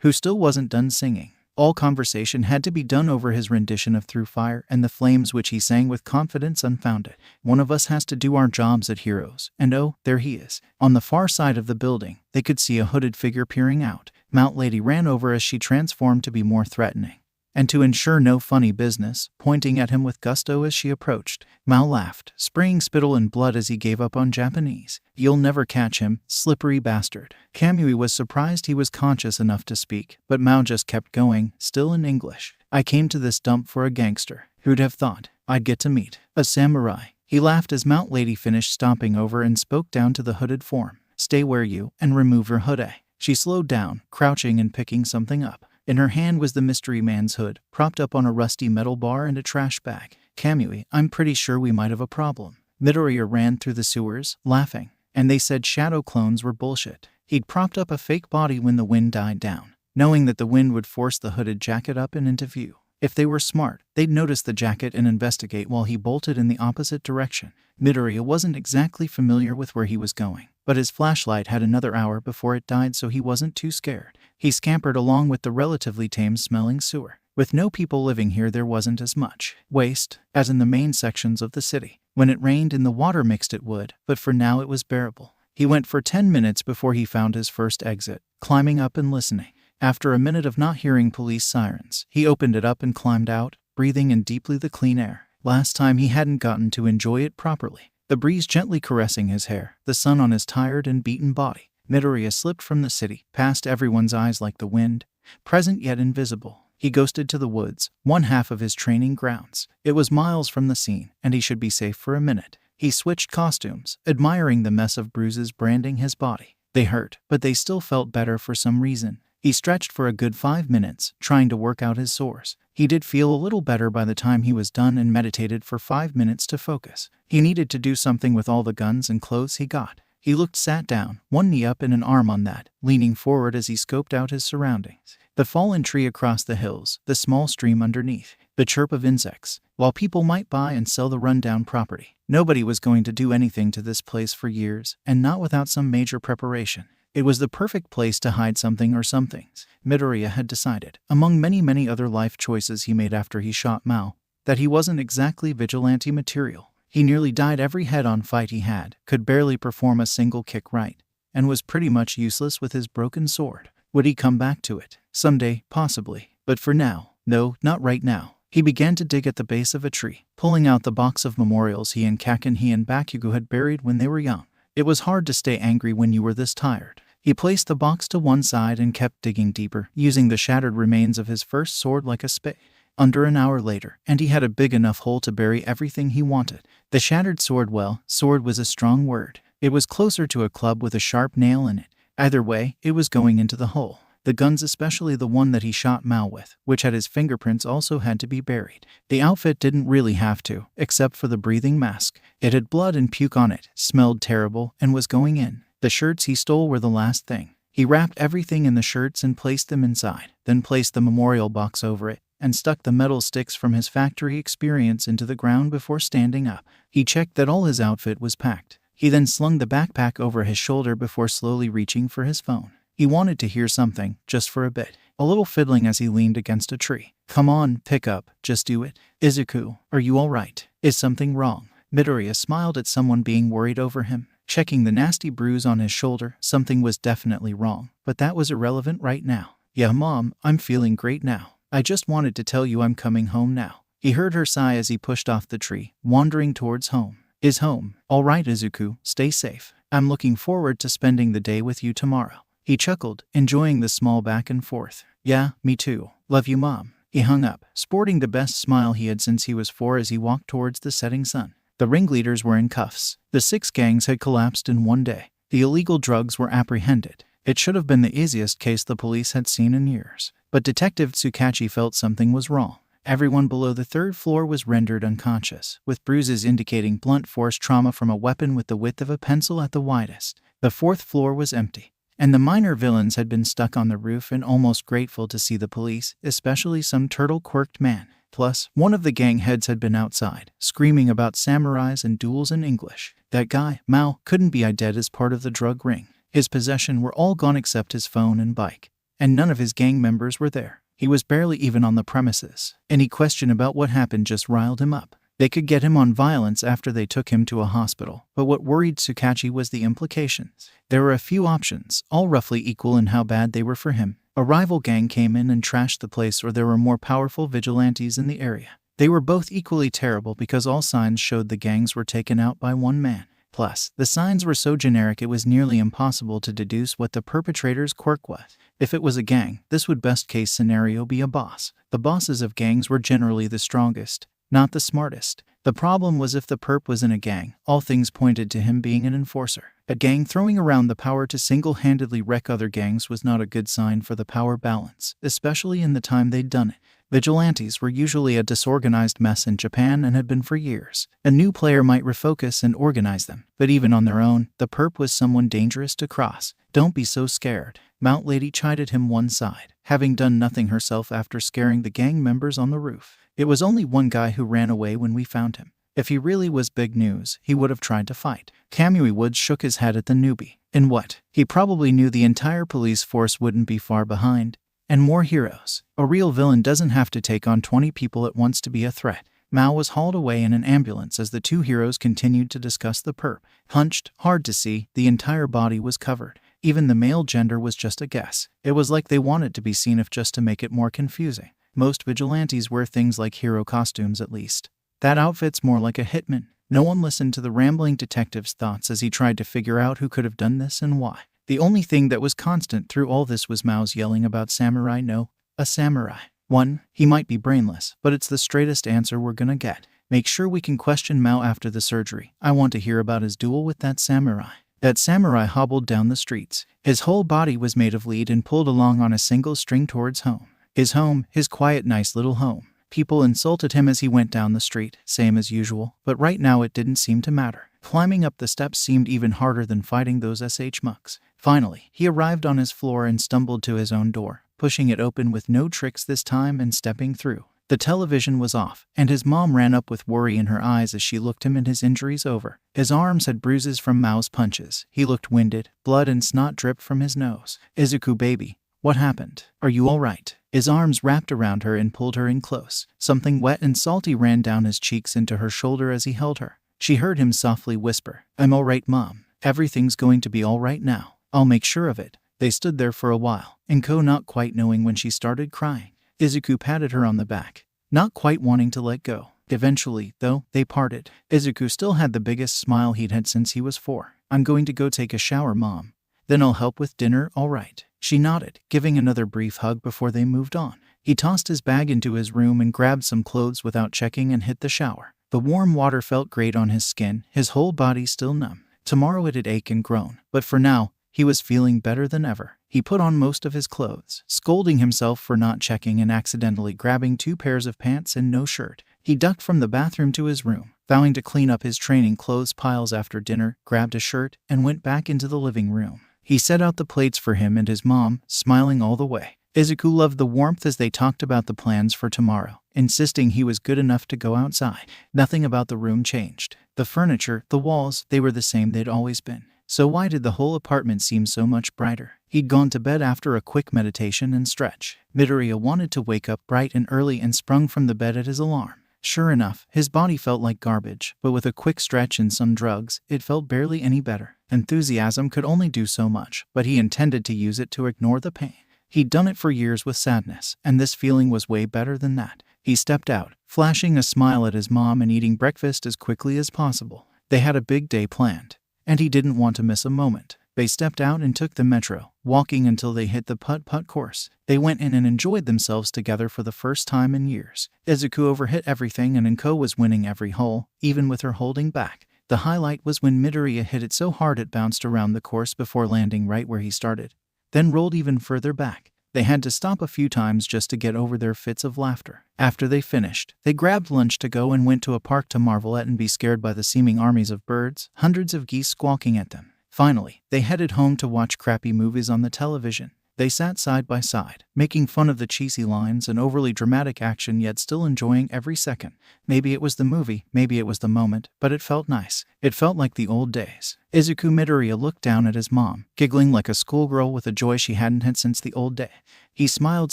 [SPEAKER 1] who still wasn't done singing. All conversation had to be done over his rendition of Through Fire and the Flames, which he sang with confidence unfounded. One of us has to do our jobs at Heroes, and oh, there he is. On the far side of the building, they could see a hooded figure peering out. Mount Lady ran over as she transformed to be more threatening, and to ensure no funny business, pointing at him with gusto as she approached. Mao laughed, spraying spittle and blood as he gave up on Japanese. "You'll never catch him, slippery bastard." Kamui was surprised he was conscious enough to speak, but Mao just kept going, still in English. "I came to this dump for a gangster. Who'd have thought I'd get to meet a samurai?" He laughed as Mount Lady finished stomping over and spoke down to the hooded form. "Stay where you, and remove your hood." She slowed down, crouching and picking something up. In her hand was the mystery man's hood, propped up on a rusty metal bar and a trash bag. "Kamui, I'm pretty sure we might have a problem." Midoriya ran through the sewers, laughing, and they said shadow clones were bullshit. He'd propped up a fake body when the wind died down, knowing that the wind would force the hooded jacket up and into view. If they were smart, they'd notice the jacket and investigate while he bolted in the opposite direction. Midoriya wasn't exactly familiar with where he was going, but his flashlight had another hour before it died, so he wasn't too scared. He scampered along with the relatively tame-smelling sewer. With no people living here, there wasn't as much waste as in the main sections of the city. When it rained and the water mixed, it would, but for now it was bearable. He went for 10 minutes before he found his first exit, climbing up and listening. After a minute of not hearing police sirens, he opened it up and climbed out, breathing in deeply the clean air. Last time he hadn't gotten to enjoy it properly. The breeze gently caressing his hair, the sun on his tired and beaten body. Midoriya slipped from the city, past everyone's eyes like the wind, present yet invisible. He ghosted to the woods, one half of his training grounds. It was miles from the scene, and he should be safe for a minute. He switched costumes, admiring the mess of bruises branding his body. They hurt, but they still felt better for some reason. He stretched for a good 5 minutes, trying to work out his sores. He did feel a little better by the time he was done and meditated for 5 minutes to focus. He needed to do something with all the guns and clothes he got. He sat down, one knee up and an arm on that, leaning forward as he scoped out his surroundings. The fallen tree across the hills, the small stream underneath, the chirp of insects. While people might buy and sell the rundown property, nobody was going to do anything to this place for years, and not without some major preparation. It was the perfect place to hide something or some things. Midoriya had decided, among many other life choices he made after he shot Mao, that he wasn't exactly vigilante material. He nearly died every head-on fight he had, could barely perform a single kick right, and was pretty much useless with his broken sword. Would he come back to it? Someday, possibly. But for now, no, not right now. He began to dig at the base of a tree, pulling out the box of memorials he and Bakugo had buried when they were young. It was hard to stay angry when you were this tired. He placed the box to one side and kept digging deeper, using the shattered remains of his first sword like a spade. Under an hour later, and he had a big enough hole to bury everything he wanted. The shattered sword, well, sword was a strong word. It was closer to a club with a sharp nail in it. Either way, it was going into the hole. The guns, especially the one that he shot Mao with, which had his fingerprints, also had to be buried. The outfit didn't really have to, except for the breathing mask. It had blood and puke on it, smelled terrible, and was going in. The shirts he stole were the last thing. He wrapped everything in the shirts and placed them inside, then placed the memorial box over it, and stuck the metal sticks from his factory experience into the ground before standing up. He checked that all his outfit was packed. He then slung the backpack over his shoulder before slowly reaching for his phone. He wanted to hear something, just for a bit. A little fiddling as he leaned against a tree. "Come on, pick up, just do it. Izuku, are you alright? Is something wrong?" Midoriya smiled at someone being worried over him. Checking the nasty bruise on his shoulder, something was definitely wrong, but that was irrelevant right now. "Yeah, Mom, I'm feeling great now. I just wanted to tell you I'm coming home now." He heard her sigh as he pushed off the tree, wandering towards home. "Is home all right, Izuku? Stay safe. I'm looking forward to spending the day with you tomorrow." He chuckled, enjoying the small back and forth. "Yeah, me too. Love you, Mom." He hung up, sporting the best smile he had since he was 4 as he walked towards the setting sun. The ringleaders were in cuffs. The 6 gangs had collapsed in one day. The illegal drugs were apprehended. It should have been the easiest case the police had seen in years. But Detective Tsukachi felt something was wrong. Everyone below the 3rd floor was rendered unconscious, with bruises indicating blunt force trauma from a weapon with the width of a pencil at the widest. The 4th floor was empty, and the minor villains had been stuck on the roof and almost grateful to see the police, especially some turtle-quirked man. Plus, one of the gang heads had been outside, screaming about samurais and duels in English. That guy, Mao, couldn't be dead as part of the drug ring. His possessions were all gone except his phone and bike, and none of his gang members were there. He was barely even on the premises. Any question about what happened just riled him up. They could get him on violence after they took him to a hospital, but what worried Tsukachi was the implications. There were a few options, all roughly equal in how bad they were for him. A rival gang came in and trashed the place, or there were more powerful vigilantes in the area. They were both equally terrible because all signs showed the gangs were taken out by one man. Plus, the signs were so generic it was nearly impossible to deduce what the perpetrator's quirk was. If it was a gang, this would best case scenario be a boss. The bosses of gangs were generally the strongest, not the smartest. The problem was if the perp was in a gang, all things pointed to him being an enforcer. A gang throwing around the power to single-handedly wreck other gangs was not a good sign for the power balance, especially in the time they'd done it. Vigilantes were usually a disorganized mess in Japan and had been for years. A new player might refocus and organize them, but even on their own, the perp was someone dangerous to cross. Don't be so scared, Mount Lady chided him one side, having done nothing herself after scaring the gang members on the roof. It was only one guy who ran away when we found him. If he really was big news, he would have tried to fight. Kamui Woods shook his head at the newbie. In what? He probably knew the entire police force wouldn't be far behind. And more heroes. A real villain doesn't have to take on 20 people at once to be a threat. Mao was hauled away in an ambulance as the two heroes continued to discuss the perp. Hunched, hard to see, the entire body was covered. Even the male gender was just a guess. It was like they wanted to be seen if just to make it more confusing. Most vigilantes wear things like hero costumes at least. That outfit's more like a hitman. No one listened to the rambling detective's thoughts as he tried to figure out who could have done this and why. The only thing that was constant through all this was Mao's yelling about samurai. No, a samurai. 1. He might be brainless, but it's the straightest answer we're gonna get. Make sure we can question Mao after the surgery. I want to hear about his duel with that samurai. That samurai hobbled down the streets. His whole body was made of lead and pulled along on a single string towards home. His quiet, nice little home. People insulted him as he went down the street, same as usual, but right now it didn't seem to matter. Climbing up the steps seemed even harder than fighting those mucks. Finally, he arrived on his floor and stumbled to his own door, pushing it open with no tricks this time and stepping through. The television was off, and his mom ran up with worry in her eyes as she looked him and his injuries over. His arms had bruises from Mao's punches. He looked winded, blood and snot dripped from his nose. Izuku baby, what happened? Are you all right? His arms wrapped around her and pulled her in close. Something wet and salty ran down his cheeks into her shoulder as he held her. She heard him softly whisper, I'm all right, Mom. Everything's going to be all right now. I'll make sure of it. They stood there for a while, Inko not quite knowing when she started crying. Izuku patted her on the back, not quite wanting to let go. Eventually, though, they parted. Izuku still had the biggest smile he'd had since he was 4. I'm going to go take a shower, Mom. Then I'll help with dinner, all right? She nodded, giving another brief hug before they moved on. He tossed his bag into his room and grabbed some clothes without checking and hit the shower. The warm water felt great on his skin, his whole body still numb. Tomorrow it'd ache and groan, but for now, he was feeling better than ever. He put on most of his clothes, scolding himself for not checking and accidentally grabbing 2 pairs of pants and no shirt. He ducked from the bathroom to his room, vowing to clean up his training clothes piles after dinner, grabbed a shirt, and went back into the living room. He set out the plates for him and his mom, smiling all the way. Izuku loved the warmth as they talked about the plans for tomorrow, insisting he was good enough to go outside. Nothing about the room changed. The furniture, the walls, they were the same they'd always been. So why did the whole apartment seem so much brighter? He'd gone to bed after a quick meditation and stretch. Midoriya wanted to wake up bright and early and sprung from the bed at his alarm. Sure enough, his body felt like garbage, but with a quick stretch and some drugs, it felt barely any better. Enthusiasm could only do so much, but he intended to use it to ignore the pain. He'd done it for years with sadness, and this feeling was way better than that. He stepped out, flashing a smile at his mom and eating breakfast as quickly as possible. They had a big day planned, and he didn't want to miss a moment. They stepped out and took the metro, walking until they hit the putt-putt course. They went in and enjoyed themselves together for the first time in years. Izuku overhit everything and Inko was winning every hole, even with her holding back. The highlight was when Midoriya hit it so hard it bounced around the course before landing right where he started, then rolled even further back. They had to stop a few times just to get over their fits of laughter. After they finished, they grabbed lunch to go and went to a park to marvel at and be scared by the seeming armies of birds, hundreds of geese squawking at them. Finally, they headed home to watch crappy movies on the television. They sat side by side, making fun of the cheesy lines and overly dramatic action, yet still enjoying every second. Maybe it was the movie, maybe it was the moment, but it felt nice. It felt like the old days. Izuku Midoriya looked down at his mom, giggling like a schoolgirl with a joy she hadn't had since the old day. He smiled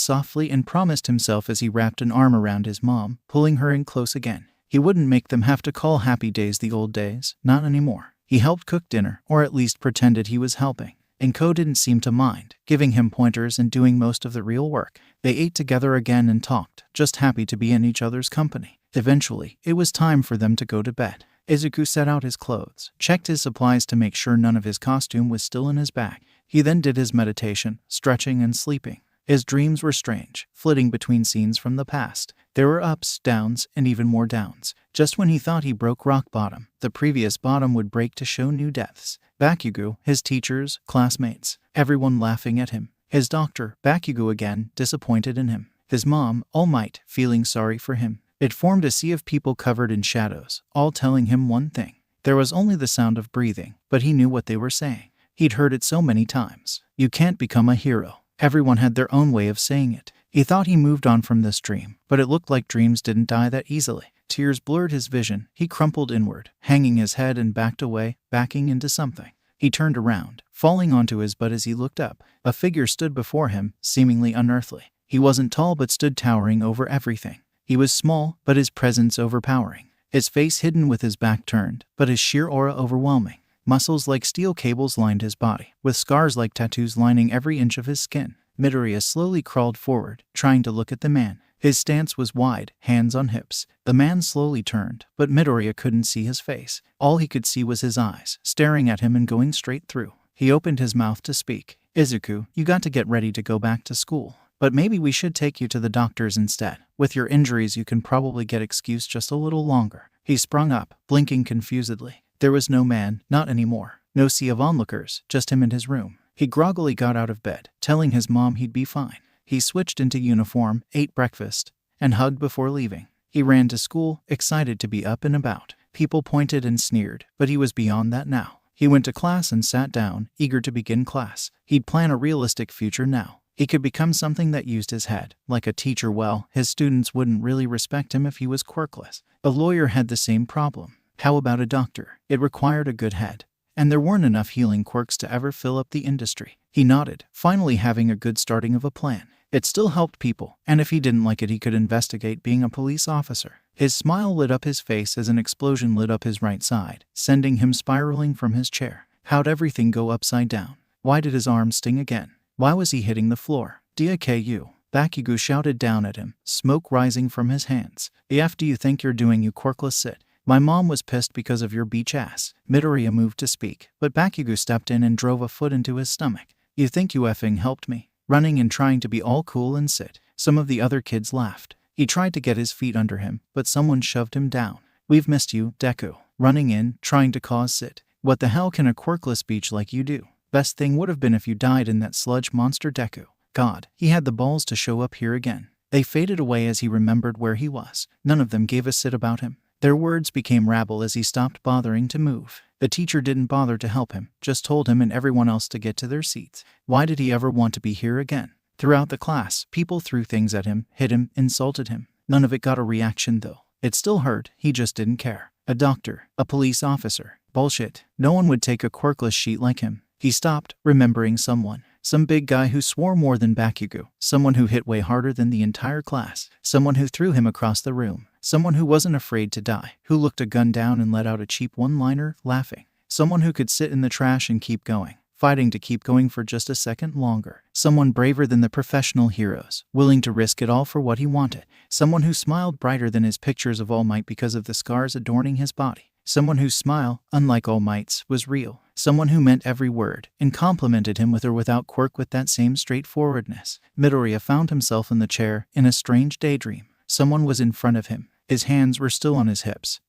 [SPEAKER 1] softly and promised himself as he wrapped an arm around his mom, pulling her in close again. He wouldn't make them have to call happy days the old days, not anymore. He helped cook dinner, or at least pretended he was helping. And Ko didn't seem to mind, giving him pointers and doing most of the real work. They ate together again and talked, just happy to be in each other's company. Eventually, it was time for them to go to bed. Izuku set out his clothes, checked his supplies to make sure none of his costume was still in his bag. He then did his meditation, stretching and sleeping. His dreams were strange, flitting between scenes from the past. There were ups, downs, and even more downs. Just when he thought he broke rock bottom, the previous bottom would break to show new depths. Bakugo, his teachers, classmates, everyone laughing at him. His doctor, Bakugo again, disappointed in him. His mom, All Might, feeling sorry for him. It formed a sea of people covered in shadows, all telling him one thing. There was only the sound of breathing, but he knew what they were saying. He'd heard it so many times. You can't become a hero. Everyone had their own way of saying it. He thought he moved on from this dream, but it looked like dreams didn't die that easily. Tears blurred his vision. He crumpled inward, hanging his head and backed away, backing into something. He turned around, falling onto his butt as he looked up. A figure stood before him, seemingly unearthly. He wasn't tall but stood towering over everything. He was small, but his presence overpowering. His face hidden with his back turned, but his sheer aura overwhelming. Muscles like steel cables lined his body, with scars like tattoos lining every inch of his skin. Midoriya slowly crawled forward, trying to look at the man. His stance was wide, hands on hips. The man slowly turned, but Midoriya couldn't see his face. All he could see was his eyes, staring at him and going straight through. He opened his mouth to speak. Izuku, you got to get ready to go back to school. But maybe we should take you to the doctors instead. With your injuries you can probably get excused just a little longer. He sprung up, blinking confusedly. There was no man, not anymore. No sea of onlookers, just him in his room. He groggily got out of bed, telling his mom he'd be fine. He switched into uniform, ate breakfast, and hugged before leaving. He ran to school, excited to be up and about. People pointed and sneered, but he was beyond that now. He went to class and sat down, eager to begin class. He'd plan a realistic future now. He could become something that used his head. Like a teacher, well, his students wouldn't really respect him if he was quirkless. A lawyer had the same problem. How about a doctor? It required a good head. And there weren't enough healing quirks to ever fill up the industry. He nodded, finally having a good starting of a plan. It still helped people, and if he didn't like it he could investigate being a police officer. His smile lit up his face as an explosion lit up his right side, sending him spiraling from his chair. How'd everything go upside down? Why did his arm sting again? Why was he hitting the floor? Deku, Bakugo shouted down at him, smoke rising from his hands. The F do you think you're doing, you quirkless sit? My mom was pissed because of your beach ass. Midoriya moved to speak, but Bakugo stepped in and drove a foot into his stomach. You think you effing helped me? Running and trying to be all cool and sit. Some of the other kids laughed. He tried to get his feet under him, but someone shoved him down. We've missed you, Deku. Running in, trying to cause sit. What the hell can a quirkless beach like you do? Best thing would have been if you died in that sludge monster, Deku. God, he had the balls to show up here again. They faded away as he remembered where he was. None of them gave a sit about him. Their words became rabble as he stopped bothering to move. The teacher didn't bother to help him, just told him and everyone else to get to their seats. Why did he ever want to be here again? Throughout the class, people threw things at him, hit him, insulted him. None of it got a reaction though. It still hurt, he just didn't care. A doctor, a police officer. Bullshit. No one would take a quirkless sheet like him. He stopped, remembering someone. Some big guy who swore more than Bakugo. Someone who hit way harder than the entire class. Someone who threw him across the room. Someone who wasn't afraid to die. Who looked a gun down and let out a cheap one-liner, laughing. Someone who could sit in the trash and keep going. Fighting to keep going for just a second longer. Someone braver than the professional heroes. Willing to risk it all for what he wanted. Someone who smiled brighter than his pictures of All Might because of the scars adorning his body. Someone whose smile, unlike All Might's, was real. Someone who meant every word, and complimented him with or without quirk with that same straightforwardness. Midoriya found himself in the chair, in a strange daydream. Someone was in front of him. His hands were still on his hips.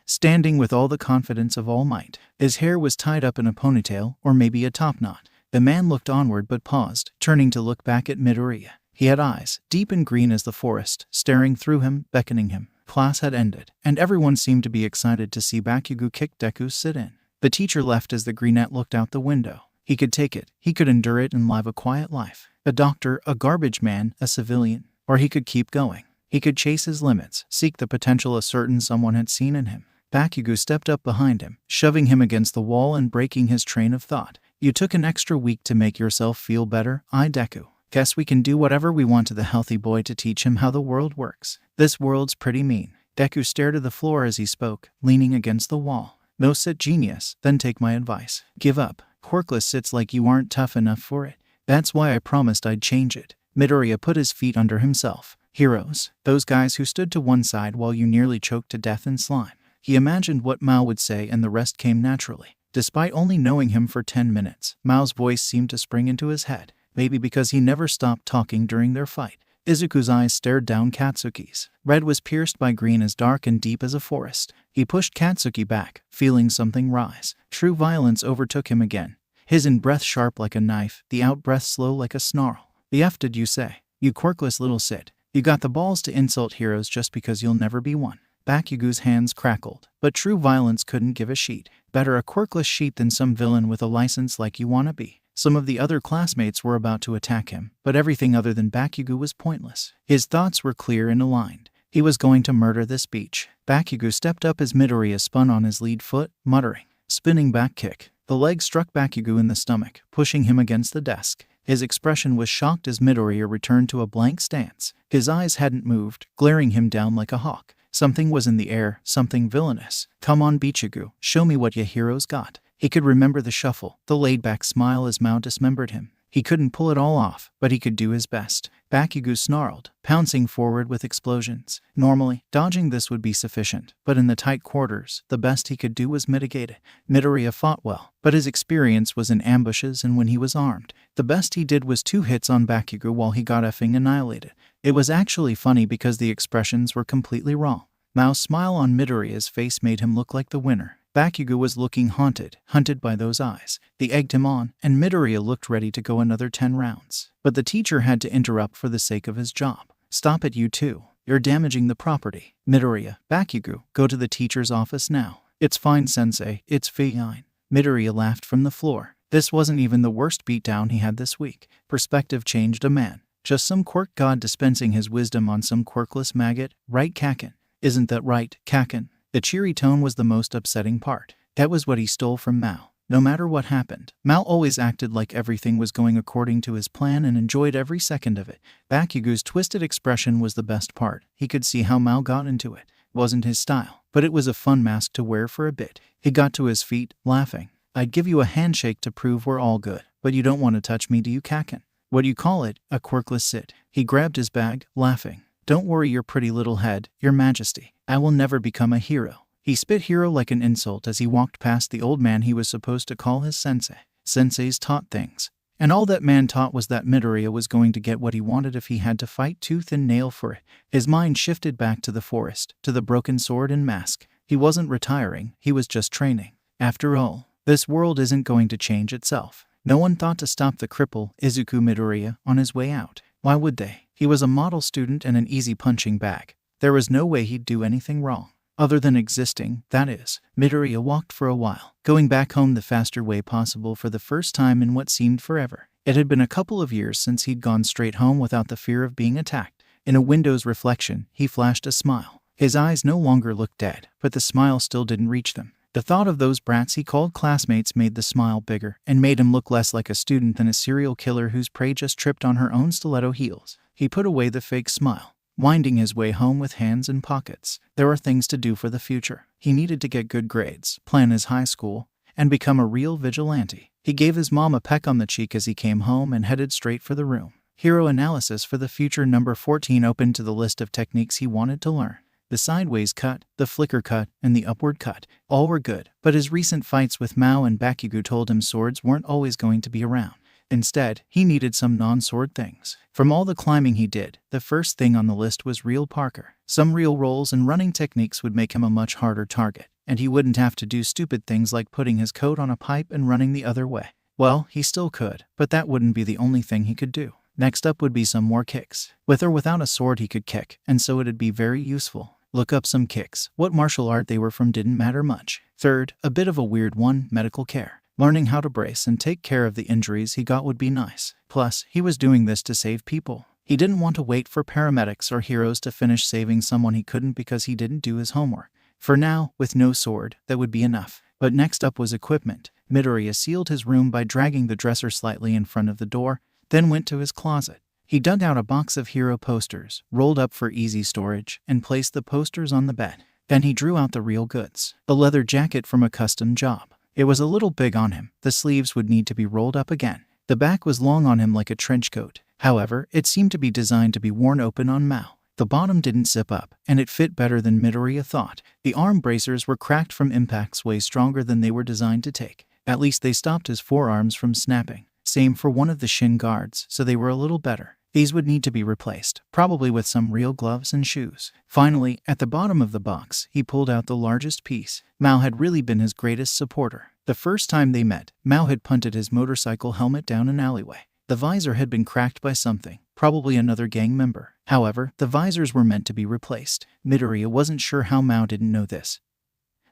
[SPEAKER 1] Standing with all the confidence of All Might. His hair was tied up in a ponytail, or maybe a top knot. The man looked onward but paused, turning to look back at Midoriya. He had eyes, deep and green as the forest, staring through him, beckoning him. Class had ended, and everyone seemed to be excited to see Bakugo kick Deku's sit-in. The teacher left as the greenette looked out the window. He could take it, he could endure it and live a quiet life. A doctor, a garbage man, a civilian. Or he could keep going. He could chase his limits, seek the potential a certain someone had seen in him. Bakugo stepped up behind him, shoving him against the wall and breaking his train of thought. You took an extra week to make yourself feel better, Deku. Guess we can do whatever we want to the healthy boy to teach him how the world works. This world's pretty mean. Deku stared at the floor as he spoke, leaning against the wall. No sit, genius, then take my advice. Give up. Quirkless sits like you aren't tough enough for it. That's why I promised I'd change it. Midoriya put his feet under himself. Heroes. Those guys who stood to one side while you nearly choked to death in slime. He imagined what Mao would say and the rest came naturally. Despite only knowing him for 10 minutes, Mao's voice seemed to spring into his head. Maybe because he never stopped talking during their fight. Izuku's eyes stared down Katsuki's. Red was pierced by green as dark and deep as a forest. He pushed Katsuki back, feeling something rise. True violence overtook him again. His in-breath sharp like a knife, the out-breath slow like a snarl. The F did you say? You quirkless little Sid. You got the balls to insult heroes just because you'll never be one. Bakugo's hands crackled, but true violence couldn't give a sheet. Better a quirkless sheet than some villain with a license like you wanna be. Some of the other classmates were about to attack him, but everything other than Bakugo was pointless. His thoughts were clear and aligned. He was going to murder this beach. Bakugo stepped up as Midoriya spun on his lead foot, muttering. Spinning back kick. The leg struck Bakugo in the stomach, pushing him against the desk. His expression was shocked as Midoriya returned to a blank stance. His eyes hadn't moved, glaring him down like a hawk. Something was in the air, something villainous. Come on, Bichigo, show me what ya heroes got. He could remember the shuffle, the laid-back smile as Mao dismembered him. He couldn't pull it all off, but he could do his best. Bakugo snarled, pouncing forward with explosions. Normally, dodging this would be sufficient, but in the tight quarters, the best he could do was mitigate it. Midoriya fought well, but his experience was in ambushes and when he was armed. The best he did was 2 hits on Bakugo while he got effing annihilated. It was actually funny because the expressions were completely wrong. Mao's smile on Midoriya's face made him look like the winner. Bakugo was looking hunted by those eyes. They egged him on, and Midoriya looked ready to go another 10 rounds. But the teacher had to interrupt for the sake of his job. Stop it, you two. You're damaging the property. Midoriya, Bakugo, go to the teacher's office now. It's fine, sensei, it's fine. Midoriya laughed from the floor. This wasn't even the worst beatdown he had this week. Perspective changed a man. Just some quirk god dispensing his wisdom on some quirkless maggot, right, Kaken? Isn't that right, Kaken? The cheery tone was the most upsetting part. That was what he stole from Mao. No matter what happened, Mao always acted like everything was going according to his plan and enjoyed every second of it. Bakugo's twisted expression was the best part. He could see how Mao got into it. Wasn't his style, but it was a fun mask to wear for a bit. He got to his feet, laughing. I'd give you a handshake to prove we're all good, but you don't want to touch me, do you, Kaken? What do you call it? A quirkless sit. He grabbed his bag, laughing. Don't worry your pretty little head, your majesty. I will never become a hero. He spit hero like an insult as he walked past the old man he was supposed to call his sensei. Senseis taught things. And all that man taught was that Midoriya was going to get what he wanted if he had to fight tooth and nail for it. His mind shifted back to the forest, to the broken sword and mask. He wasn't retiring, he was just training. After all, this world isn't going to change itself. No one thought to stop the cripple, Izuku Midoriya, on his way out. Why would they? He was a model student and an easy punching bag. There was no way he'd do anything wrong. Other than existing, that is. Midoriya walked for a while, going back home the faster way possible for the first time in what seemed forever. It had been a couple of years since he'd gone straight home without the fear of being attacked. In a window's reflection, he flashed a smile. His eyes no longer looked dead, but the smile still didn't reach them. The thought of those brats he called classmates made the smile bigger and made him look less like a student than a serial killer whose prey just tripped on her own stiletto heels. He put away the fake smile, winding his way home with hands in pockets. There were things to do for the future. He needed to get good grades, plan his high school, and become a real vigilante. He gave his mom a peck on the cheek as he came home and headed straight for the room. Hero analysis for the future number 14 opened to the list of techniques he wanted to learn. The sideways cut, the flicker cut, and the upward cut. All were good, but his recent fights with Mao and Bakugo told him swords weren't always going to be around. Instead, he needed some non-sword things. From all the climbing he did, the first thing on the list was real parkour. Some real rolls and running techniques would make him a much harder target, and he wouldn't have to do stupid things like putting his coat on a pipe and running the other way. Well, he still could, but that wouldn't be the only thing he could do. Next up would be some more kicks. With or without a sword he could kick, and so it'd be very useful. Look up some kicks. What martial art they were from didn't matter much. Third, a bit of a weird one, medical care. Learning how to brace and take care of the injuries he got would be nice. Plus, he was doing this to save people. He didn't want to wait for paramedics or heroes to finish saving someone he couldn't because he didn't do his homework. For now, with no sword, that would be enough. But next up was equipment. Midoriya sealed his room by dragging the dresser slightly in front of the door, then went to his closet. He dug out a box of hero posters, rolled up for easy storage, and placed the posters on the bed. Then he drew out the real goods, a leather jacket from a custom job. It was a little big on him. The sleeves would need to be rolled up again. The back was long on him like a trench coat. However, it seemed to be designed to be worn open on Mao. The bottom didn't zip up, and it fit better than Midoriya thought. The arm bracers were cracked from impacts way stronger than they were designed to take. At least they stopped his forearms from snapping. Same for one of the shin guards, so they were a little better. These would need to be replaced, probably with some real gloves and shoes. Finally, at the bottom of the box, he pulled out the largest piece. Mao had really been his greatest supporter. The first time they met, Mao had punted his motorcycle helmet down an alleyway. The visor had been cracked by something, probably another gang member. However, the visors were meant to be replaced. Midoriya wasn't sure how Mao didn't know this,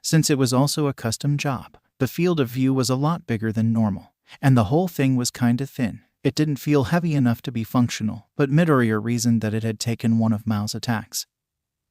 [SPEAKER 1] since it was also a custom job. The field of view was a lot bigger than normal, and the whole thing was kinda thin. It didn't feel heavy enough to be functional, but Midoriya reasoned that it had taken one of Mao's attacks,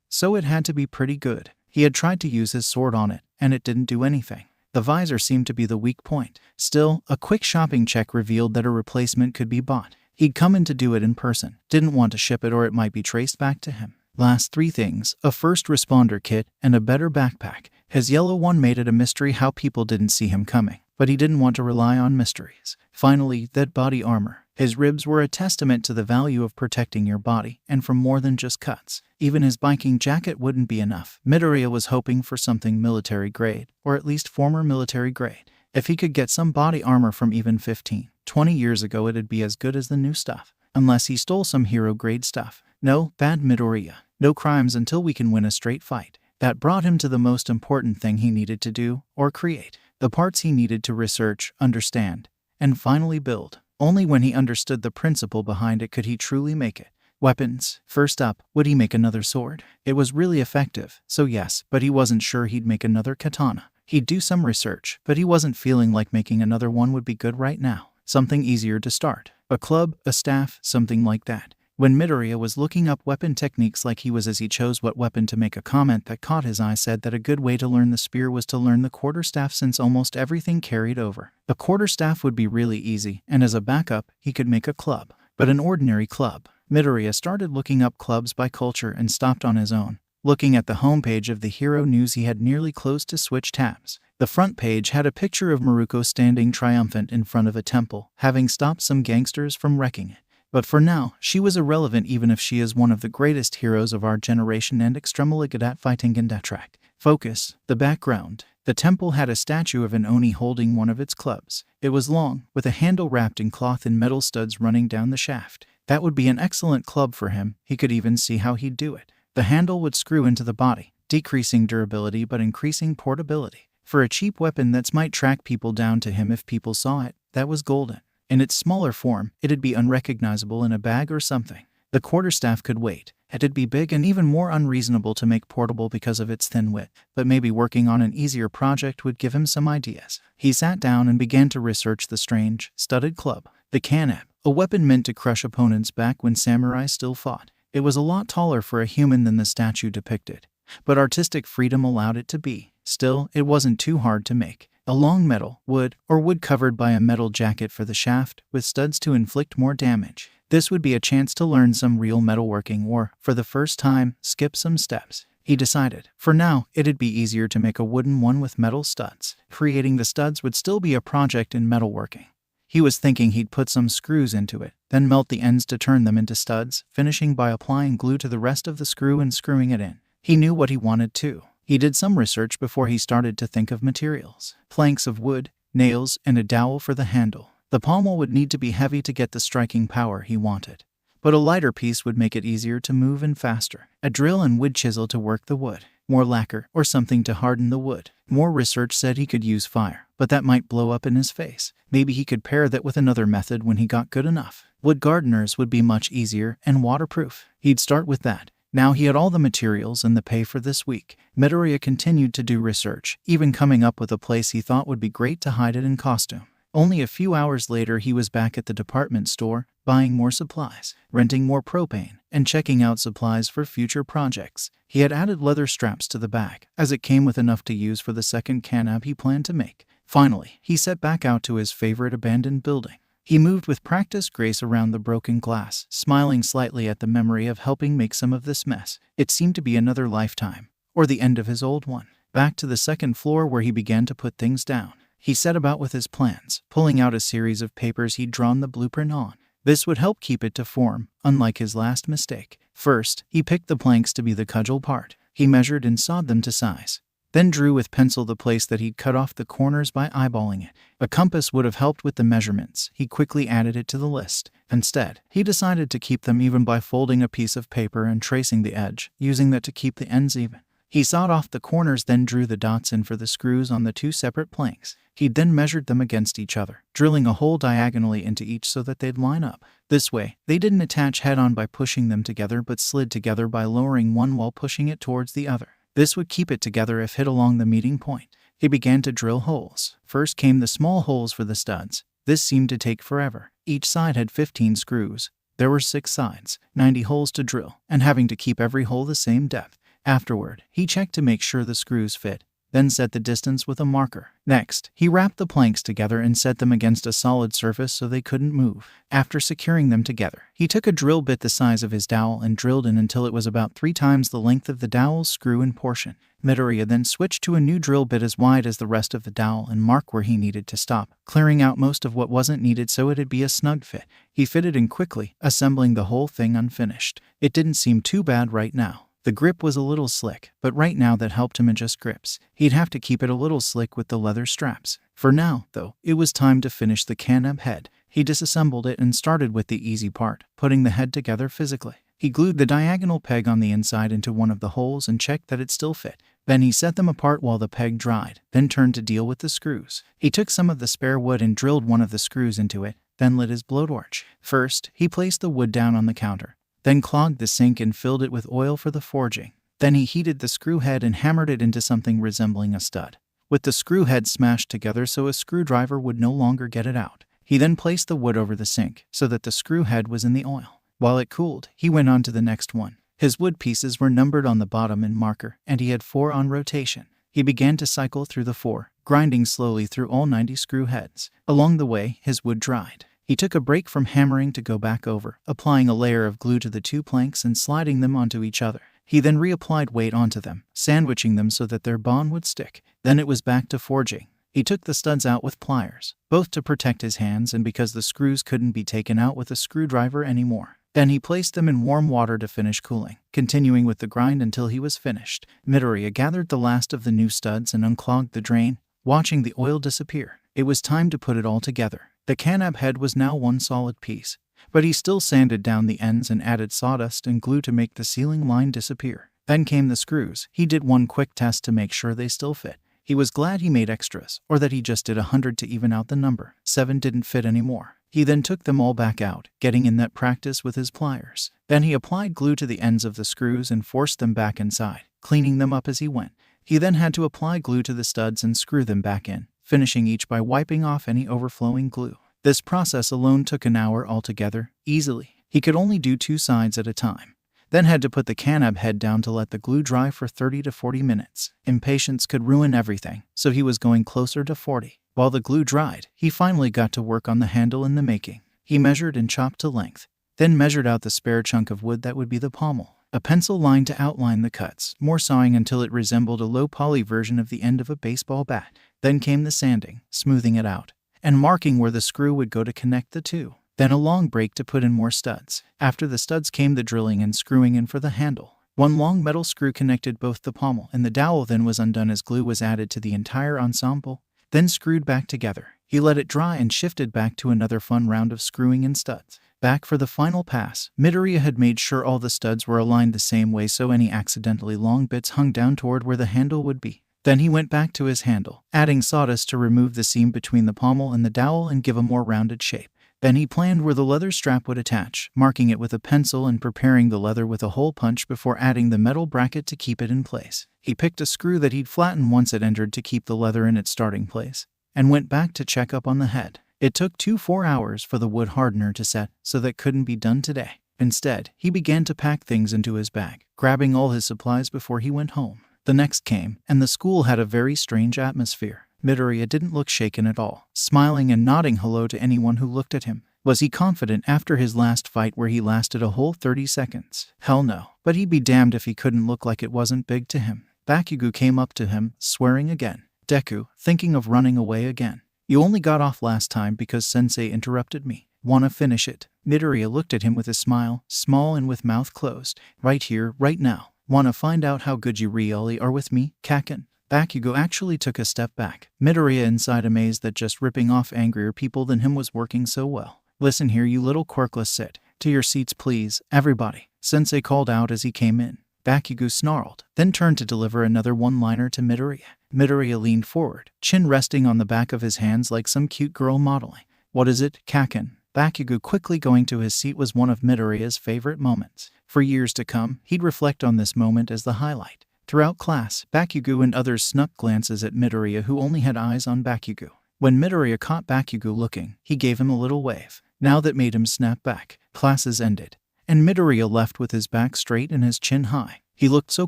[SPEAKER 1] so it had to be pretty good. He had tried to use his sword on it, and it didn't do anything. The visor seemed to be the weak point. Still, a quick shopping check revealed that a replacement could be bought. He'd come in to do it in person, didn't want to ship it or it might be traced back to him. Last three things, a first responder kit and a better backpack. His yellow one made it a mystery how people didn't see him coming, but he didn't want to rely on mysteries. Finally, that body armor. His ribs were a testament to the value of protecting your body, and from more than just cuts. Even his biking jacket wouldn't be enough. Midoriya was hoping for something military grade, or at least former military grade. If he could get some body armor from even 15-20 years ago, it'd be as good as the new stuff. Unless he stole some hero grade stuff. No, bad Midoriya. No crimes until we can win a straight fight. That brought him to the most important thing he needed to do, or create. The parts he needed to research, understand, and finally build. Only when he understood the principle behind it could he truly make it. Weapons. First up, would he make another sword? It was really effective, so yes, but he wasn't sure he'd make another katana. He'd do some research, but he wasn't feeling like making another one would be good right now. Something easier to start. A club, a staff, something like that. When Midoriya was looking up weapon techniques like he was as he chose what weapon to make, a comment that caught his eye said that a good way to learn the spear was to learn the quarterstaff since almost everything carried over. The quarterstaff would be really easy, and as a backup, he could make a club. But an ordinary club. Midoriya started looking up clubs by culture and stopped on his own. Looking at the homepage of the Hero News, he had nearly closed to switch tabs. The front page had a picture of Maruko standing triumphant in front of a temple, having stopped some gangsters from wrecking it. But for now, she was irrelevant even if she is one of the greatest heroes of our generation and extremely good at fighting and attract. Focus. The background. The temple had a statue of an Oni holding one of its clubs. It was long, with a handle wrapped in cloth and metal studs running down the shaft. That would be an excellent club for him. He could even see how he'd do it. The handle would screw into the body, decreasing durability but increasing portability. For a cheap weapon that might track people down to him if people saw it, that was golden. In its smaller form, it'd be unrecognizable in a bag or something. The quarterstaff could wait. It'd be big and even more unreasonable to make portable because of its thin width, but maybe working on an easier project would give him some ideas. He sat down and began to research the strange, studded club. The kanab, a weapon meant to crush opponents back when samurai still fought. It was a lot taller for a human than the statue depicted, but artistic freedom allowed it to be. Still, it wasn't too hard to make. A long metal, wood, or wood covered by a metal jacket for the shaft, with studs to inflict more damage. This would be a chance to learn some real metalworking or, for the first time, skip some steps. He decided, for now, it'd be easier to make a wooden one with metal studs. Creating the studs would still be a project in metalworking. He was thinking he'd put some screws into it, then melt the ends to turn them into studs, finishing by applying glue to the rest of the screw and screwing it in. He knew what he wanted too. He did some research before he started to think of materials. Planks of wood, nails, and a dowel for the handle. The pommel would need to be heavy to get the striking power he wanted, but a lighter piece would make it easier to move and faster. A drill and wood chisel to work the wood. More lacquer or something to harden the wood. More research said he could use fire, but that might blow up in his face. Maybe he could pair that with another method when he got good enough. Wood gardeners would be much easier and waterproof. He'd start with that. Now he had all the materials and the pay for this week. Midoriya continued to do research, even coming up with a place he thought would be great to hide it in costume. Only a few hours later he was back at the department store, buying more supplies, renting more propane, and checking out supplies for future projects. He had added leather straps to the bag, as it came with enough to use for the second canab he planned to make. Finally, he set back out to his favorite abandoned building. He moved with practiced grace around the broken glass, smiling slightly at the memory of helping make some of this mess. It seemed to be another lifetime, or the end of his old one. Back to the second floor where he began to put things down. He set about with his plans, pulling out a series of papers he'd drawn the blueprint on. This would help keep it to form, unlike his last mistake. First, he picked the planks to be the cudgel part. He measured and sawed them to size. Then drew with pencil the place that he'd cut off the corners by eyeballing it. A compass would have helped with the measurements. He quickly added it to the list. Instead, he decided to keep them even by folding a piece of paper and tracing the edge, using that to keep the ends even. He sawed off the corners, then drew the dots in for the screws on the two separate planks. He then measured them against each other, drilling a hole diagonally into each so that they'd line up. This way, they didn't attach head-on by pushing them together but slid together by lowering one while pushing it towards the other. This would keep it together if hit along the meeting point. He began to drill holes. First came the small holes for the studs. This seemed to take forever. Each side had 15 screws. There were 6 sides, 90 holes to drill, and having to keep every hole the same depth. Afterward, he checked to make sure the screws fit, then set the distance with a marker. Next, he wrapped the planks together and set them against a solid surface so they couldn't move. After securing them together, he took a drill bit the size of his dowel and drilled in until it was about 3 times the length of the dowel's screw-in portion. Midoriya then switched to a new drill bit as wide as the rest of the dowel and marked where he needed to stop, clearing out most of what wasn't needed so it'd be a snug fit. He fitted in quickly, assembling the whole thing unfinished. It didn't seem too bad right now. The grip was a little slick, but right now that helped him adjust grips. He'd have to keep it a little slick with the leather straps. For now, though, it was time to finish the canab head. He disassembled it and started with the easy part, putting the head together physically. He glued the diagonal peg on the inside into one of the holes and checked that it still fit. Then he set them apart while the peg dried, then turned to deal with the screws. He took some of the spare wood and drilled one of the screws into it, then lit his blowtorch. First, he placed the wood down on the counter, then clogged the sink and filled it with oil for the forging. Then he heated the screw head and hammered it into something resembling a stud, with the screw head smashed together so a screwdriver would no longer get it out. He then placed the wood over the sink so that the screw head was in the oil. While it cooled, he went on to the next one. His wood pieces were numbered on the bottom in marker, and he had 4 on rotation. He began to cycle through the 4, grinding slowly through all 90 screw heads. Along the way, his wood dried. He took a break from hammering to go back over, applying a layer of glue to the 2 planks and sliding them onto each other. He then reapplied weight onto them, sandwiching them so that their bond would stick. Then it was back to forging. He took the studs out with pliers, both to protect his hands and because the screws couldn't be taken out with a screwdriver anymore. Then he placed them in warm water to finish cooling, continuing with the grind until he was finished. Midoriya gathered the last of the new studs and unclogged the drain, watching the oil disappear. It was time to put it all together. The canab head was now one solid piece, but he still sanded down the ends and added sawdust and glue to make the ceiling line disappear. Then came the screws. He did one quick test to make sure they still fit. He was glad he made extras, or that he just did 100 to even out the number. 7 didn't fit anymore. He then took them all back out, getting in that practice with his pliers. Then he applied glue to the ends of the screws and forced them back inside, cleaning them up as he went. He then had to apply glue to the studs and screw them back in, finishing each by wiping off any overflowing glue. This process alone took an hour altogether, easily. He could only do 2 sides at a time, then had to put the canab head down to let the glue dry for 30 to 40 minutes. Impatience could ruin everything, so he was going closer to 40. While the glue dried, he finally got to work on the handle in the making. He measured and chopped to length, then measured out the spare chunk of wood that would be the pommel. A pencil line to outline the cuts, more sawing until it resembled a low-poly version of the end of a baseball bat. Then came the sanding, smoothing it out, and marking where the screw would go to connect the two. Then a long break to put in more studs. After the studs came the drilling and screwing in for the handle. One long metal screw connected both the pommel and the dowel, then was undone as glue was added to the entire ensemble, then screwed back together. He let it dry and shifted back to another fun round of screwing and studs. Back for the final pass, Midoriya had made sure all the studs were aligned the same way so any accidentally long bits hung down toward where the handle would be. Then he went back to his handle, adding sawdust to remove the seam between the pommel and the dowel and give a more rounded shape. Then he planned where the leather strap would attach, marking it with a pencil and preparing the leather with a hole punch before adding the metal bracket to keep it in place. He picked a screw that he'd flatten once it entered to keep the leather in its starting place, and went back to check up on the head. It took 4 hours for the wood hardener to set, so that couldn't be done today. Instead, he began to pack things into his bag, grabbing all his supplies before he went home. The next came, and the school had a very strange atmosphere. Midoriya didn't look shaken at all, smiling and nodding hello to anyone who looked at him. Was he confident after his last fight where he lasted a whole 30 seconds? Hell no, but he'd be damned if he couldn't look like it wasn't big to him. Bakugo came up to him, swearing again. Deku, thinking of running away again. You only got off last time because Sensei interrupted me. Wanna finish it? Midoriya looked at him with a smile, small and with mouth closed. Right here, right now. Wanna find out how good you really are with me, Kaken? Bakugo actually took a step back. Midoriya inside amazed that just ripping off angrier people than him was working so well. Listen here, you little quirkless, sit. To your seats please, everybody. Sensei called out as he came in. Bakugo snarled, then turned to deliver another one-liner to Midoriya. Midoriya leaned forward, chin resting on the back of his hands like some cute girl modeling. What is it, Kaken? Bakugo quickly going to his seat was one of Midoriya's favorite moments. For years to come, he'd reflect on this moment as the highlight. Throughout class, Bakugo and others snuck glances at Midoriya who only had eyes on Bakugo. When Midoriya caught Bakugo looking, he gave him a little wave. Now that made him snap back. Classes ended, and Midoriya left with his back straight and his chin high. He looked so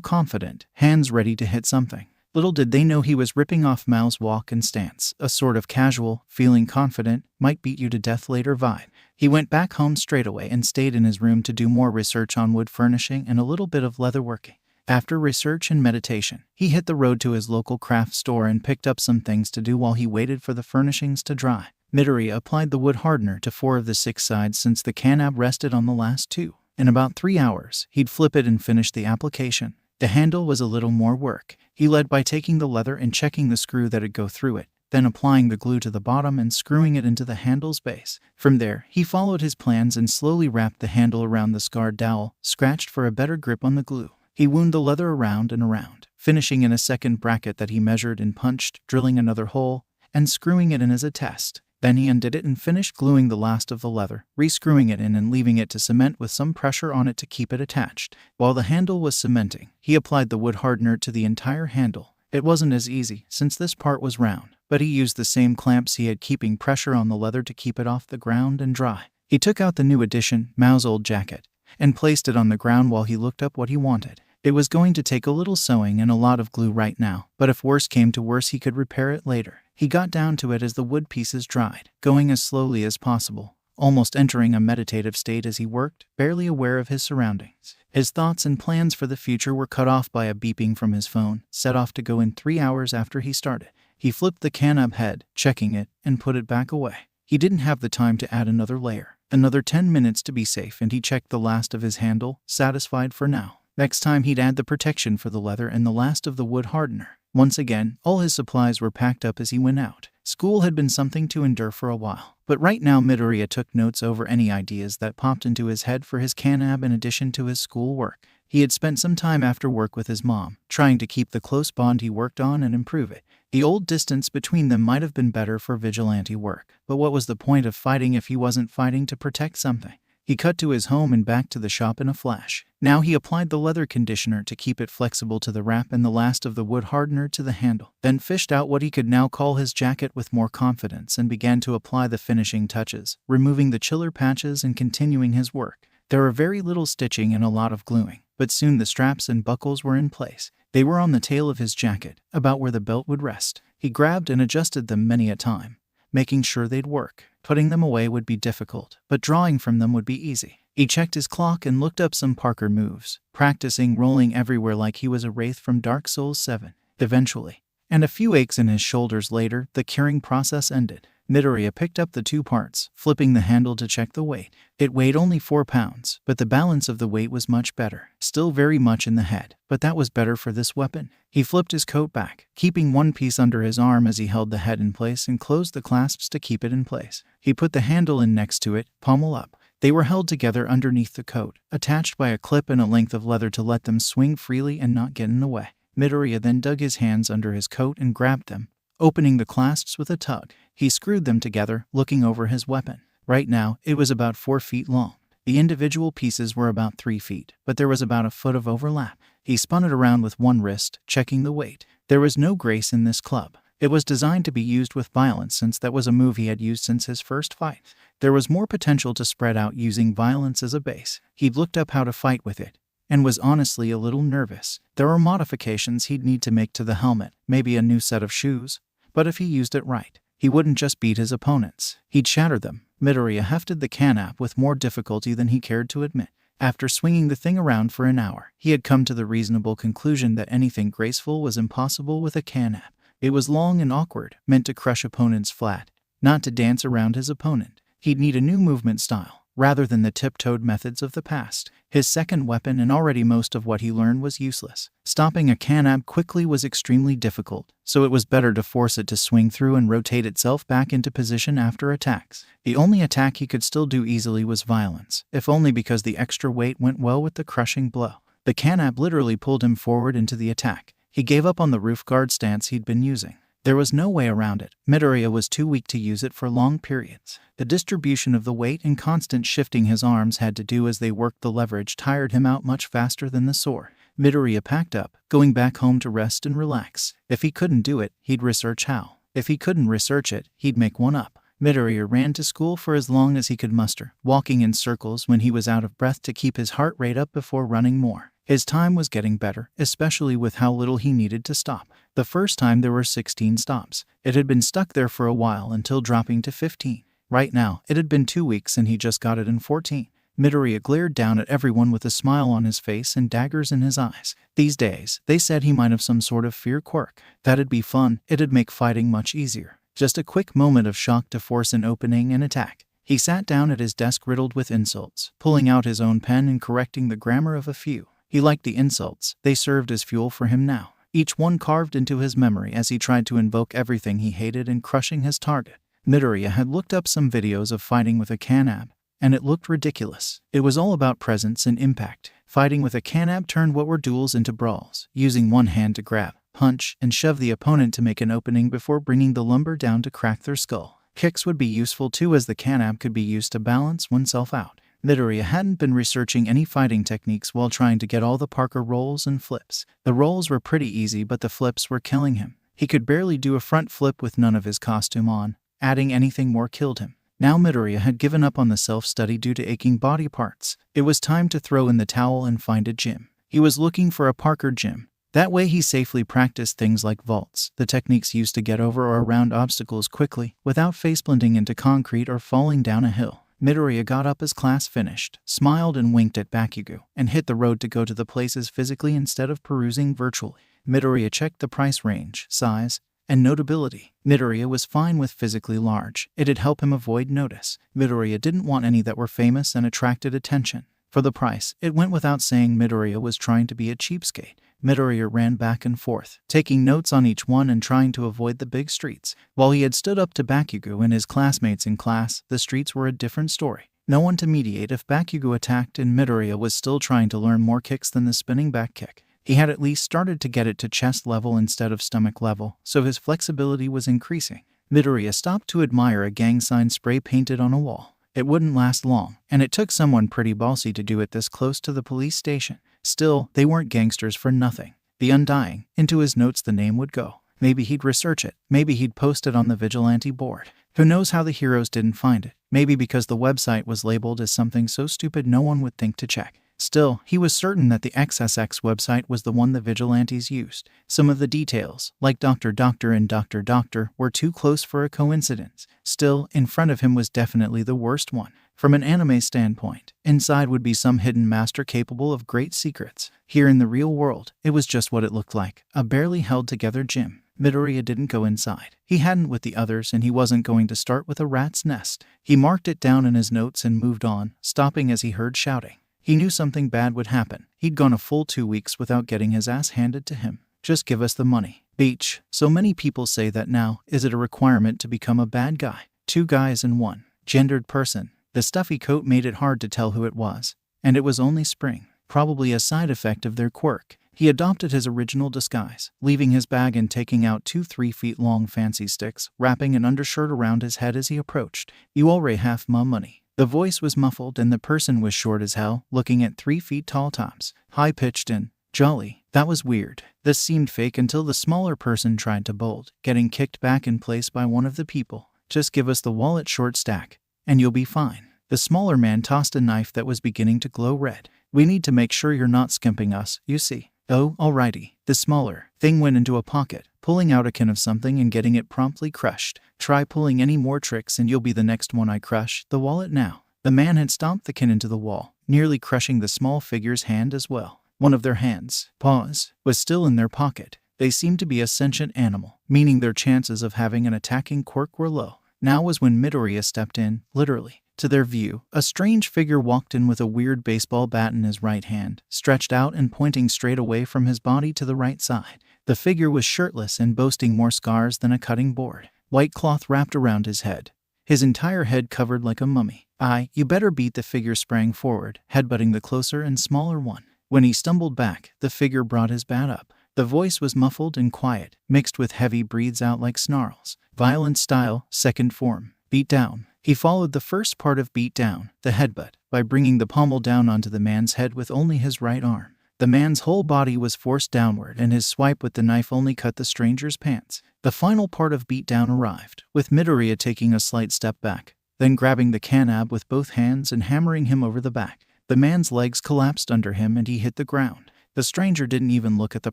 [SPEAKER 1] confident, hands ready to hit something. Little did they know he was ripping off Mao's walk and stance, a sort of casual, feeling confident, might beat you to death later vibe. He went back home straight away and stayed in his room to do more research on wood furnishing and a little bit of leatherworking. After research and meditation, he hit the road to his local craft store and picked up some things to do while he waited for the furnishings to dry. Midoriya applied the wood hardener to 4 of the 6 sides since the canab rested on the last 2. In about 3 hours, he'd flip it and finish the application. The handle was a little more work. He led by taking the leather and checking the screw that'd go through it, then applying the glue to the bottom and screwing it into the handle's base. From there, he followed his plans and slowly wrapped the handle around the scarred dowel, scratched for a better grip on the glue. He wound the leather around and around, finishing in a second bracket that he measured and punched, drilling another hole, and screwing it in as a test. Then he undid it and finished gluing the last of the leather, re-screwing it in and leaving it to cement with some pressure on it to keep it attached. While the handle was cementing, he applied the wood hardener to the entire handle. It wasn't as easy, since this part was round, but he used the same clamps he had keeping pressure on the leather to keep it off the ground and dry. He took out the new addition, Mao's old jacket, and placed it on the ground while he looked up what he wanted. It was going to take a little sewing and a lot of glue right now, but if worse came to worse he could repair it later. He got down to it as the wood pieces dried, going as slowly as possible, almost entering a meditative state as he worked, barely aware of his surroundings. His thoughts and plans for the future were cut off by a beeping from his phone, set off to go in 3 hours after he started. He flipped the canab head, checking it, and put it back away. He didn't have the time to add another layer. Another 10 minutes to be safe, and he checked the last of his handle, satisfied for now. Next time he'd add the protection for the leather and the last of the wood hardener. Once again, all his supplies were packed up as he went out. School had been something to endure for a while, but right now Midoriya took notes over any ideas that popped into his head for his canab in addition to his school work. He had spent some time after work with his mom, trying to keep the close bond he worked on and improve it. The old distance between them might have been better for vigilante work, but what was the point of fighting if he wasn't fighting to protect something? He cut to his home and back to the shop in a flash. Now he applied the leather conditioner to keep it flexible to the wrap and the last of the wood hardener to the handle, then fished out what he could now call his jacket with more confidence and began to apply the finishing touches, removing the chiller patches and continuing his work. There were very little stitching and a lot of gluing, but soon the straps and buckles were in place. They were on the tail of his jacket, about where the belt would rest. He grabbed and adjusted them many a time, making sure they'd work. Putting them away would be difficult, but drawing from them would be easy. He checked his clock and looked up some Parker moves, practicing rolling everywhere like he was a wraith from Dark Souls 7. Eventually, and a few aches in his shoulders later, the curing process ended. Midoriya picked up the 2 parts, flipping the handle to check the weight. It weighed only 4 pounds, but the balance of the weight was much better. Still very much in the head, but that was better for this weapon. He flipped his coat back, keeping one piece under his arm as he held the head in place and closed the clasps to keep it in place. He put the handle in next to it, pommel up. They were held together underneath the coat, attached by a clip and a length of leather to let them swing freely and not get in the way. Midoriya then dug his hands under his coat and grabbed them, opening the clasps with a tug. He screwed them together, looking over his weapon. Right now, it was about 4 feet long. The individual pieces were about 3 feet, but there was about a foot of overlap. He spun it around with one wrist, checking the weight. There was no grace in this club. It was designed to be used with violence since that was a move he had used since his first fight. There was more potential to spread out using violence as a base. He'd looked up how to fight with it, and was honestly a little nervous. There were modifications he'd need to make to the helmet, maybe a new set of shoes. But if he used it right, he wouldn't just beat his opponents, he'd shatter them. Midoriya hefted the canap with more difficulty than he cared to admit. After swinging the thing around for an hour, he had come to the reasonable conclusion that anything graceful was impossible with a canap. It was long and awkward, meant to crush opponents flat, not to dance around his opponent. He'd need a new movement style, rather than the tiptoed methods of the past. His second weapon, and already most of what he learned, was useless. Stopping a canab quickly was extremely difficult, so it was better to force it to swing through and rotate itself back into position after attacks. The only attack he could still do easily was violence, if only because the extra weight went well with the crushing blow. The canab literally pulled him forward into the attack. He gave up on the roof guard stance he'd been using. There was no way around it. Midoriya was too weak to use it for long periods. The distribution of the weight and constant shifting his arms had to do as they worked the leverage tired him out much faster than the sword. Midoriya packed up, going back home to rest and relax. If he couldn't do it, he'd research how. If he couldn't research it, he'd make one up. Midoriya ran to school for as long as he could muster, walking in circles when he was out of breath to keep his heart rate up before running more. His time was getting better, especially with how little he needed to stop. The first time there were 16 stops. It had been stuck there for a while until dropping to 15. Right now, it had been 2 weeks and he just got it in 14. Midoriya glared down at everyone with a smile on his face and daggers in his eyes. These days, they said he might have some sort of fear quirk. That'd be fun. It'd make fighting much easier. Just a quick moment of shock to force an opening and attack. He sat down at his desk riddled with insults, pulling out his own pen and correcting the grammar of a few. He liked the insults. They served as fuel for him now, each one carved into his memory as he tried to invoke everything he hated in crushing his target. Midoriya had looked up some videos of fighting with a canab, and it looked ridiculous. It was all about presence and impact. Fighting with a canab turned what were duels into brawls, using one hand to grab, punch, and shove the opponent to make an opening before bringing the lumber down to crack their skull. Kicks would be useful too, as the canab could be used to balance oneself out. Midoriya hadn't been researching any fighting techniques while trying to get all the Parker rolls and flips. The rolls were pretty easy, but the flips were killing him. He could barely do a front flip with none of his costume on. Adding anything more killed him. Now Midoriya had given up on the self-study due to aching body parts. It was time to throw in the towel and find a gym. He was looking for a Parker gym. That way he safely practiced things like vaults, the techniques used to get over or around obstacles quickly, without faceplanting into concrete or falling down a hill. Midoriya got up as class finished, smiled and winked at Bakugo, and hit the road to go to the places physically instead of perusing virtually. Midoriya checked the price range, size, and notability. Midoriya was fine with physically large. It'd help him avoid notice. Midoriya didn't want any that were famous and attracted attention. For the price, it went without saying Midoriya was trying to be a cheapskate. Midoriya ran back and forth, taking notes on each one and trying to avoid the big streets. While he had stood up to Bakugo and his classmates in class, the streets were a different story. No one to mediate if Bakugo attacked, and Midoriya was still trying to learn more kicks than the spinning back kick. He had at least started to get it to chest level instead of stomach level, so his flexibility was increasing. Midoriya stopped to admire a gang sign spray painted on a wall. It wouldn't last long, and it took someone pretty ballsy to do it this close to the police station. Still, they weren't gangsters for nothing. The Undying. Into his notes the name would go. Maybe he'd research it. Maybe he'd post it on the vigilante board. Who knows how the heroes didn't find it? Maybe because the website was labeled as something so stupid no one would think to check. Still, he was certain that the XSX website was the one the vigilantes used. Some of the details, like Dr. Doctor and Dr. Doctor, were too close for a coincidence. Still, in front of him was definitely the worst one. From an anime standpoint, inside would be some hidden master capable of great secrets. Here in the real world, it was just what it looked like, a barely held together gym. Midoriya didn't go inside. He hadn't with the others, and he wasn't going to start with a rat's nest. He marked it down in his notes and moved on, stopping as he heard shouting. He knew something bad would happen. He'd gone a full 2 weeks without getting his ass handed to him. Just give us the money. Beach. So many people say that now. Is it a requirement to become a bad guy? 2 guys and 1 gendered person. The stuffy coat made it hard to tell who it was. And it was only spring. Probably a side effect of their quirk. He adopted his original disguise, leaving his bag and taking out 2 3-feet-long fancy sticks, wrapping an undershirt around his head as he approached. "You already have my money." The voice was muffled and the person was short as hell, looking at 3 feet tall tops, high-pitched and jolly. That was weird. This seemed fake until the smaller person tried to bolt, getting kicked back in place by one of the people. "Just give us the wallet, short stack, and you'll be fine." The smaller man tossed a knife that was beginning to glow red. "We need to make sure you're not skimping us, you see." "Oh, alrighty." The smaller thing went into a pocket, pulling out a can of something and getting it promptly crushed. "Try pulling any more tricks and you'll be the next one I crush. The wallet now." The man had stomped the can into the wall, nearly crushing the small figure's hand as well. One of their hands, paws, was still in their pocket. They seemed to be a sentient animal, meaning their chances of having an attacking quirk were low. Now was when Midoriya stepped in, literally. To their view, a strange figure walked in with a weird baseball bat in his right hand, stretched out and pointing straight away from his body to the right side. The figure was shirtless and boasting more scars than a cutting board. White cloth wrapped around his head, his entire head covered like a mummy. You better beat." The figure sprang forward, headbutting the closer and smaller one. When he stumbled back, the figure brought his bat up. The voice was muffled and quiet, mixed with heavy breathes out like snarls. "Violent style, second form. Beat down." He followed the first part of beat down, the headbutt, by bringing the pommel down onto the man's head with only his right arm. The man's whole body was forced downward and his swipe with the knife only cut the stranger's pants. The final part of beat down arrived, with Midoriya taking a slight step back, then grabbing the canab with both hands and hammering him over the back. The man's legs collapsed under him and he hit the ground. The stranger didn't even look at the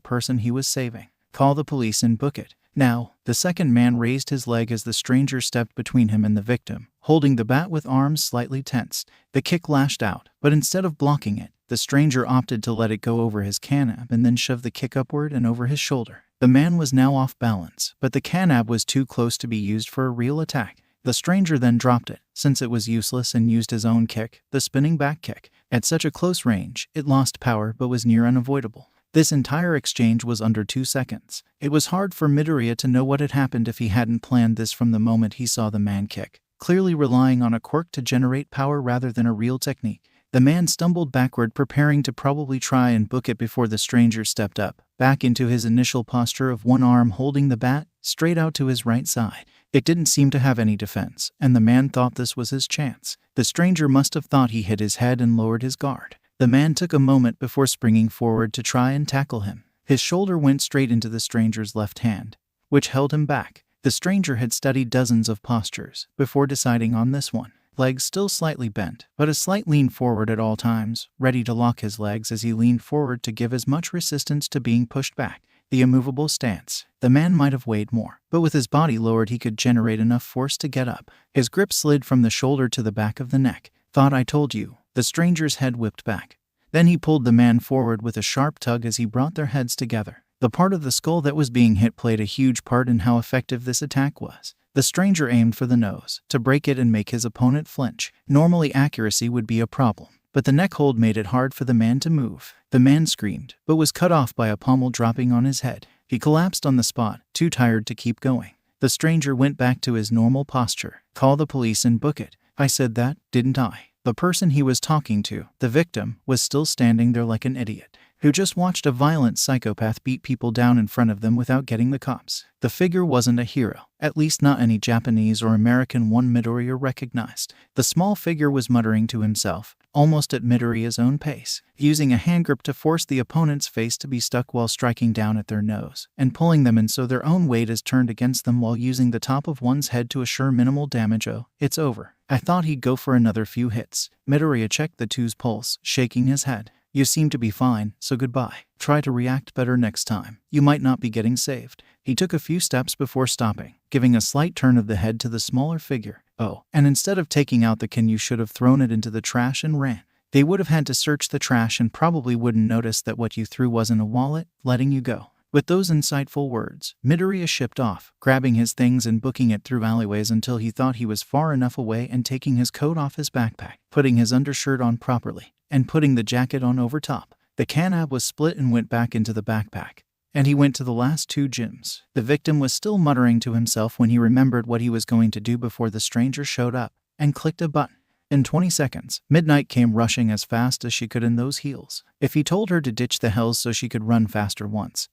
[SPEAKER 1] person he was saving. "Call the police and book it." Now, the second man raised his leg as the stranger stepped between him and the victim, holding the bat with arms slightly tensed. The kick lashed out, but instead of blocking it, the stranger opted to let it go over his canab and then shove the kick upward and over his shoulder. The man was now off balance, but the canab was too close to be used for a real attack. The stranger then dropped it, since it was useless, and used his own kick, the spinning back kick. At such a close range, it lost power but was near unavoidable. This entire exchange was under 2 seconds. It was hard for Midoriya to know what had happened if he hadn't planned this from the moment he saw the man kick, clearly relying on a quirk to generate power rather than a real technique. The man stumbled backward, preparing to probably try and book it before the stranger stepped up, back into his initial posture of one arm holding the bat, straight out to his right side. It didn't seem to have any defense, and the man thought this was his chance. The stranger must have thought he hit his head and lowered his guard. The man took a moment before springing forward to try and tackle him. His shoulder went straight into the stranger's left hand, which held him back. The stranger had studied dozens of postures before deciding on this one. Legs still slightly bent, but a slight lean forward at all times, ready to lock his legs as he leaned forward to give as much resistance to being pushed back. The immovable stance. The man might have weighed more, but with his body lowered he could generate enough force to get up. His grip slid from the shoulder to the back of the neck. "Thought I told you." The stranger's head whipped back. Then he pulled the man forward with a sharp tug as he brought their heads together. The part of the skull that was being hit played a huge part in how effective this attack was. The stranger aimed for the nose, to break it and make his opponent flinch. Normally accuracy would be a problem, but the neck hold made it hard for the man to move. The man screamed, but was cut off by a pommel dropping on his head. He collapsed on the spot, too tired to keep going. The stranger went back to his normal posture. "Call the police and book it." "I said that, didn't I?" The person he was talking to, the victim, was still standing there like an idiot, who just watched a violent psychopath beat people down in front of them without getting the cops. The figure wasn't a hero, at least not any Japanese or American one Midoriya recognized. The small figure was muttering to himself, almost at Midoriya's own pace, using a hand grip to force the opponent's face to be stuck while striking down at their nose, and pulling them in so their own weight is turned against them while using the top of one's head to assure minimal damage. "Oh, it's over. I thought he'd go for another few hits." Midoriya checked the two's pulse, shaking his head. "You seem to be fine, so goodbye. Try to react better next time. You might not be getting saved." He took a few steps before stopping, giving a slight turn of the head to the smaller figure. "Oh, and instead of taking out the can you should have thrown it into the trash and ran. They would have had to search the trash and probably wouldn't notice that what you threw wasn't a wallet, letting you go." With those insightful words, Midoriya shipped off, grabbing his things and booking it through alleyways until he thought he was far enough away and taking his coat off his backpack, putting his undershirt on properly, and putting the jacket on over top. The canab was split and went back into the backpack, and he went to the last 2 gyms. The victim was still muttering to himself when he remembered what he was going to do before the stranger showed up, and clicked a button. In 20 seconds, Midnight came rushing as fast as she could in those heels. If he told her to ditch the hills so she could run faster once,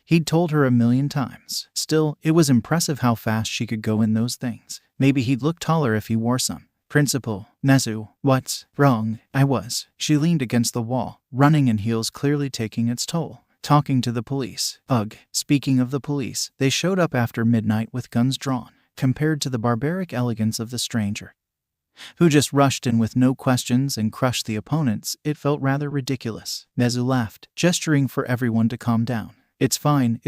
[SPEAKER 1] he'd told her 1,000,000 times. Still, it was impressive how fast she could go in those things. Maybe he'd look taller if he wore some. Principal, Nezu, what's wrong? She leaned against the wall, running in heels, clearly taking its toll. Talking to the police. Ugh. Speaking of the police, they showed up after midnight with guns drawn. Compared to the barbaric elegance of the stranger, who just rushed in with no questions and crushed the opponents, it felt rather ridiculous. Nezu laughed, gesturing for everyone to calm down. It's fine.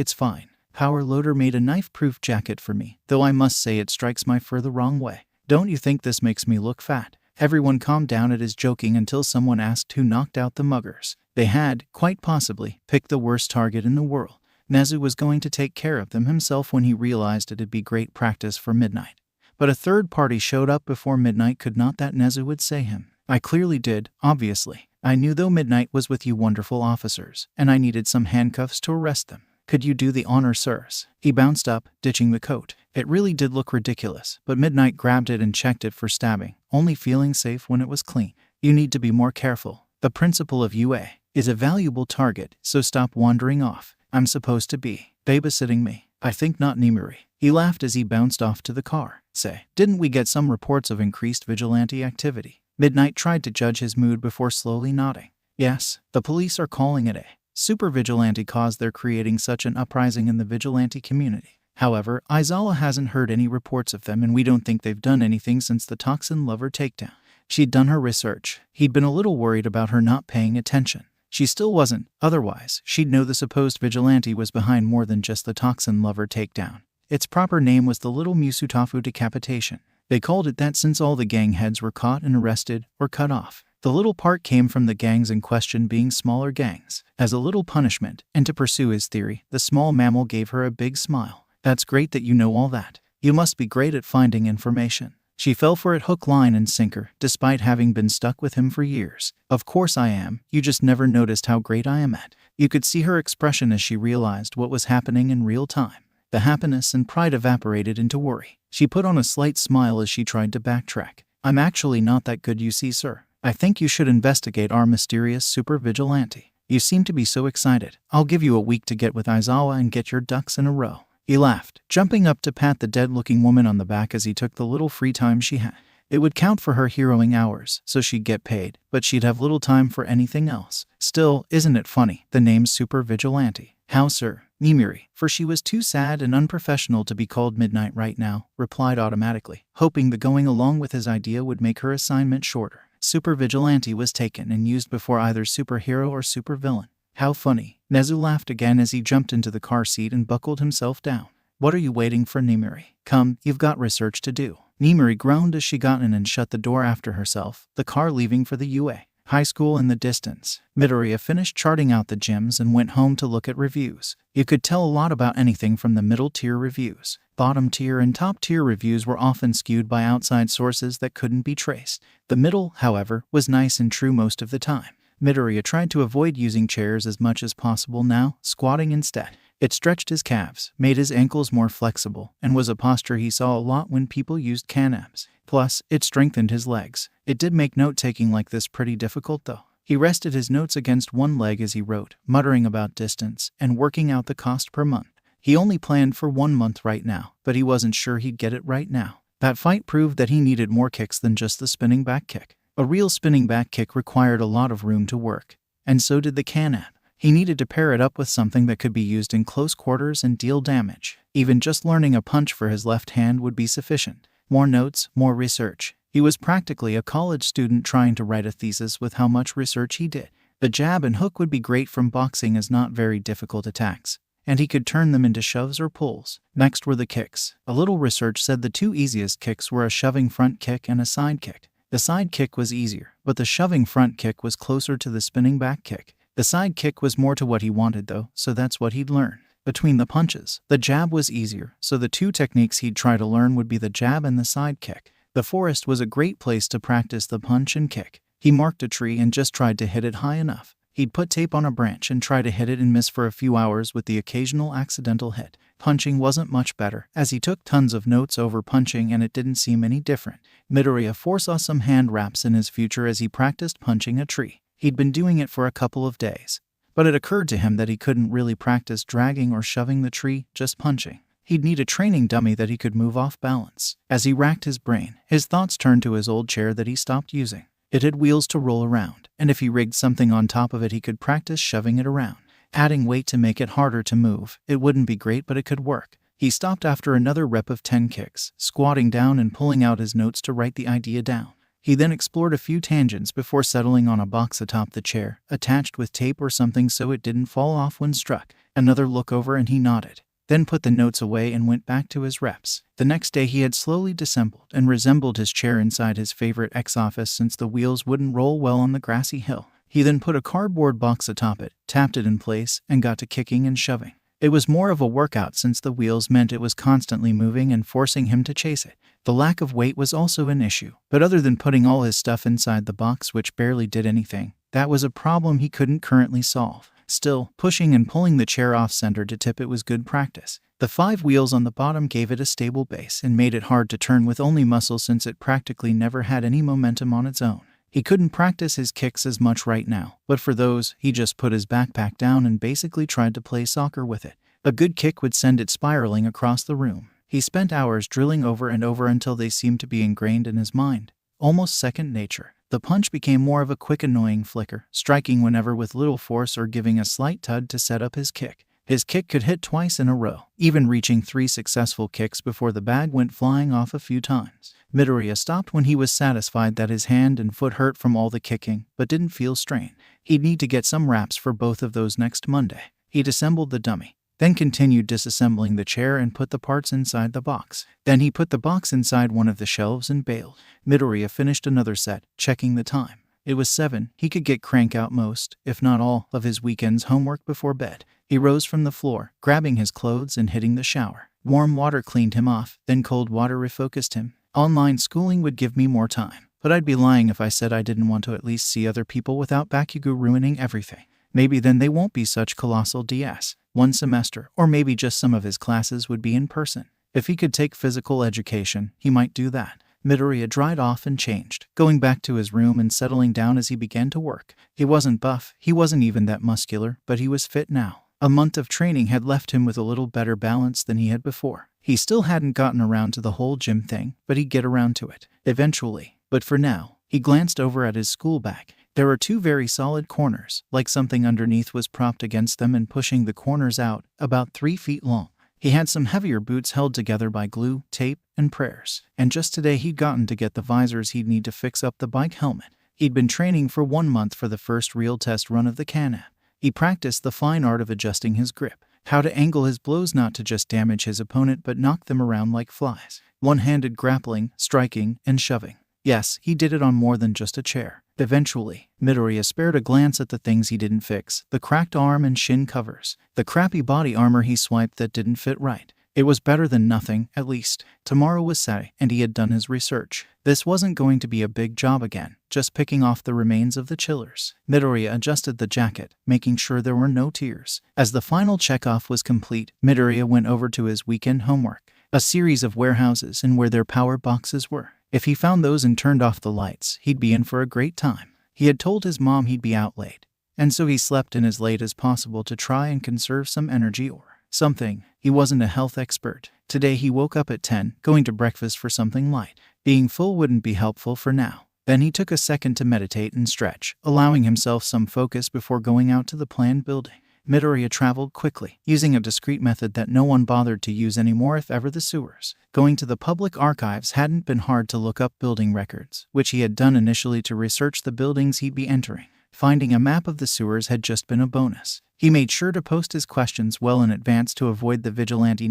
[SPEAKER 1] Power Loader made a knife-proof jacket for me, though I must say it strikes my fur the wrong way. Don't you think this makes me look fat? Everyone calmed down at his joking until someone asked who knocked out the muggers. They had, quite possibly, picked the worst target in the world. Nezu was going to take care of them himself when he realized it'd be great practice for Midnight. But a third party showed up before Midnight could. Not that Nezu would say him. I clearly did, obviously. I knew though Midnight was with you wonderful officers, and I needed some handcuffs to arrest them. Could you do the honor, sirs? He bounced up, ditching the coat. It really did look ridiculous, but Midnight grabbed it and checked it for stabbing, only feeling safe when it was clean. You need to be more careful. The principal of UA is a valuable target, so stop wandering off. I'm supposed to be babysitting me. I think not, Nimuri. He laughed as he bounced off to the car. Say, didn't we get some reports of increased vigilante activity? Midnight tried to judge his mood before slowly nodding. Yes, the police are calling it a super vigilante cause. They're creating such an uprising in the vigilante community. However, Aizawa hasn't heard any reports of them, and we don't think they've done anything since the toxin lover takedown. She'd done her research. He'd been a little worried about her not paying attention. She still wasn't. Otherwise, she'd know the supposed vigilante was behind more than just the toxin lover takedown. Its proper name was the Little Musutafu Decapitation. They called it that since all the gang heads were caught and arrested or cut off. The little part came from the gangs in question being smaller gangs. As a little punishment, and to pursue his theory, the small mammal gave her a big smile. That's great that you know all that. You must be great at finding information. She fell for it hook, line, and sinker, despite having been stuck with him for years. Of course I am. You just never noticed how great I am at. You could see her expression as she realized what was happening in real time. The happiness and pride evaporated into worry. She put on a slight smile as she tried to backtrack. I'm actually not that good, you see, sir. I think you should investigate our mysterious super vigilante. You seem to be so excited. I'll give you a week to get with Aizawa and get your ducks in a row. He laughed, jumping up to pat the dead-looking woman on the back as he took the little free time she had. It would count for her heroing hours, so she'd get paid, but she'd have little time for anything else. Still, isn't it funny, the name's Super Vigilante? How, sir? Nimuri, for she was too sad and unprofessional to be called Midnight right now, replied automatically, hoping the going along with his idea would make her assignment shorter. Super Vigilante was taken and used before either superhero or supervillain. How funny. Nezu laughed again as he jumped into the car seat and buckled himself down. What are you waiting for, Nimuri? Come, you've got research to do. Nimuri groaned as she got in and shut the door after herself, the car leaving for the UA high school in the distance. Midoriya finished charting out the gyms and went home to look at reviews. You could tell a lot about anything from the middle-tier reviews. Bottom-tier and top-tier reviews were often skewed by outside sources that couldn't be traced. The middle, however, was nice and true most of the time. Midoriya tried to avoid using chairs as much as possible now, squatting instead. It stretched his calves, made his ankles more flexible, and was a posture he saw a lot when people used can-abs. Plus, it strengthened his legs. It did make note-taking like this pretty difficult though. He rested his notes against one leg as he wrote, muttering about distance and working out the cost per month. He only planned for 1 month right now, but he wasn't sure he'd get it right now. That fight proved that he needed more kicks than just the spinning back kick. A real spinning back kick required a lot of room to work, and so did the can-ab. He needed to pair it up with something that could be used in close quarters and deal damage. Even just learning a punch for his left hand would be sufficient. More notes, more research. He was practically a college student trying to write a thesis with how much research he did. The jab and hook would be great from boxing as not very difficult attacks, and he could turn them into shoves or pulls. Next were the kicks. A little research said the two easiest kicks were a shoving front kick and a side kick. The side kick was easier, but the shoving front kick was closer to the spinning back kick. The side kick was more to what he wanted though, so that's what he'd learn. Between the punches, the jab was easier, so the two techniques he'd try to learn would be the jab and the side kick. The forest was a great place to practice the punch and kick. He marked a tree and just tried to hit it high enough. He'd put tape on a branch and try to hit it and miss for a few hours with the occasional accidental hit. Punching wasn't much better, as he took tons of notes over punching and it didn't seem any different. Midoriya foresaw some hand wraps in his future as he practiced punching a tree. He'd been doing it for a couple of days, but it occurred to him that he couldn't really practice dragging or shoving the tree, just punching. He'd need a training dummy that he could move off balance. As he racked his brain, his thoughts turned to his old chair that he stopped using. It had wheels to roll around, and if he rigged something on top of it, he could practice shoving it around. Adding weight to make it harder to move, it wouldn't be great, but it could work. He stopped after another rep of 10 kicks, squatting down and pulling out his notes to write the idea down. He then explored a few tangents before settling on a box atop the chair, attached with tape or something so it didn't fall off when struck. Another look over and he nodded, then put the notes away and went back to his reps. The next day he had slowly dissembled and resembled his chair inside his favorite X-office since the wheels wouldn't roll well on the grassy hill. He then put a cardboard box atop it, tapped it in place, and got to kicking and shoving. It was more of a workout since the wheels meant it was constantly moving and forcing him to chase it. The lack of weight was also an issue, but other than putting all his stuff inside the box, which barely did anything, that was a problem he couldn't currently solve. Still, pushing and pulling the chair off-center to tip it was good practice. The 5 wheels on the bottom gave it a stable base and made it hard to turn with only muscle since it practically never had any momentum on its own. He couldn't practice his kicks as much right now, but for those, he just put his backpack down and basically tried to play soccer with it. A good kick would send it spiraling across the room. He spent hours drilling over and over until they seemed to be ingrained in his mind, almost second nature. The punch became more of a quick, annoying flicker, striking whenever with little force or giving a slight tug to set up his kick. His kick could hit twice in a row, even reaching 3 successful kicks before the bag went flying off a few times. Midoriya stopped when he was satisfied that his hand and foot hurt from all the kicking, but didn't feel strain. He'd need to get some wraps for both of those next Monday. He disassembled the dummy, then continued disassembling the chair and put the parts inside the box. Then he put the box inside one of the shelves and bailed. Midoriya finished another set, checking the time. It was 7. He could get crank out most, if not all, of his weekend's homework before bed. He rose from the floor, grabbing his clothes and hitting the shower. Warm water cleaned him off, then cold water refocused him. Online schooling would give me more time, but I'd be lying if I said I didn't want to at least see other people without Bakugo ruining everything. Maybe then they won't be such colossal DS. One semester, or maybe just some of his classes would be in person. If he could take physical education, he might do that. Midoriya dried off and changed, going back to his room and settling down as he began to work. He wasn't buff, he wasn't even that muscular, but he was fit now. A month of training had left him with a little better balance than he had before. He still hadn't gotten around to the whole gym thing, but he'd get around to it eventually. But for now, he glanced over at his school bag. There were 2 very solid corners, like something underneath was propped against them and pushing the corners out, about 3 feet long. He had some heavier boots held together by glue, tape, and prayers. And just today he'd gotten to get the visors he'd need to fix up the bike helmet. He'd been training for 1 month for the first real test run of the Can-Am. He practiced the fine art of adjusting his grip, how to angle his blows not to just damage his opponent but knock them around like flies. One-handed grappling, striking, and shoving. Yes, he did it on more than just a chair. Eventually, Midoriya spared a glance at the things he didn't fix, the cracked arm and shin covers, the crappy body armor he swiped that didn't fit right. It was better than nothing, at least. Tomorrow was Saturday, and he had done his research. This wasn't going to be a big job again, just picking off the remains of the chillers. Midoriya adjusted the jacket, making sure there were no tears. As the final checkoff was complete, Midoriya went over to his weekend homework, a series of warehouses and where their power boxes were. If he found those and turned off the lights, he'd be in for a great time. He had told his mom he'd be out late, and so he slept in as late as possible to try and conserve some energy or something. He wasn't a health expert. Today he woke up at 10, going to breakfast for something light. Being full wouldn't be helpful for now. Then he took a second to meditate and stretch, allowing himself some focus before going out to the planned building. Midoriya traveled quickly, using a discreet method that no one bothered to use anymore if ever the sewers. Going to the public archives hadn't been hard to look up building records, which he had done initially to research the buildings he'd be entering. Finding a map of the sewers had just been a bonus. He made sure to post his questions well in advance to avoid the vigilante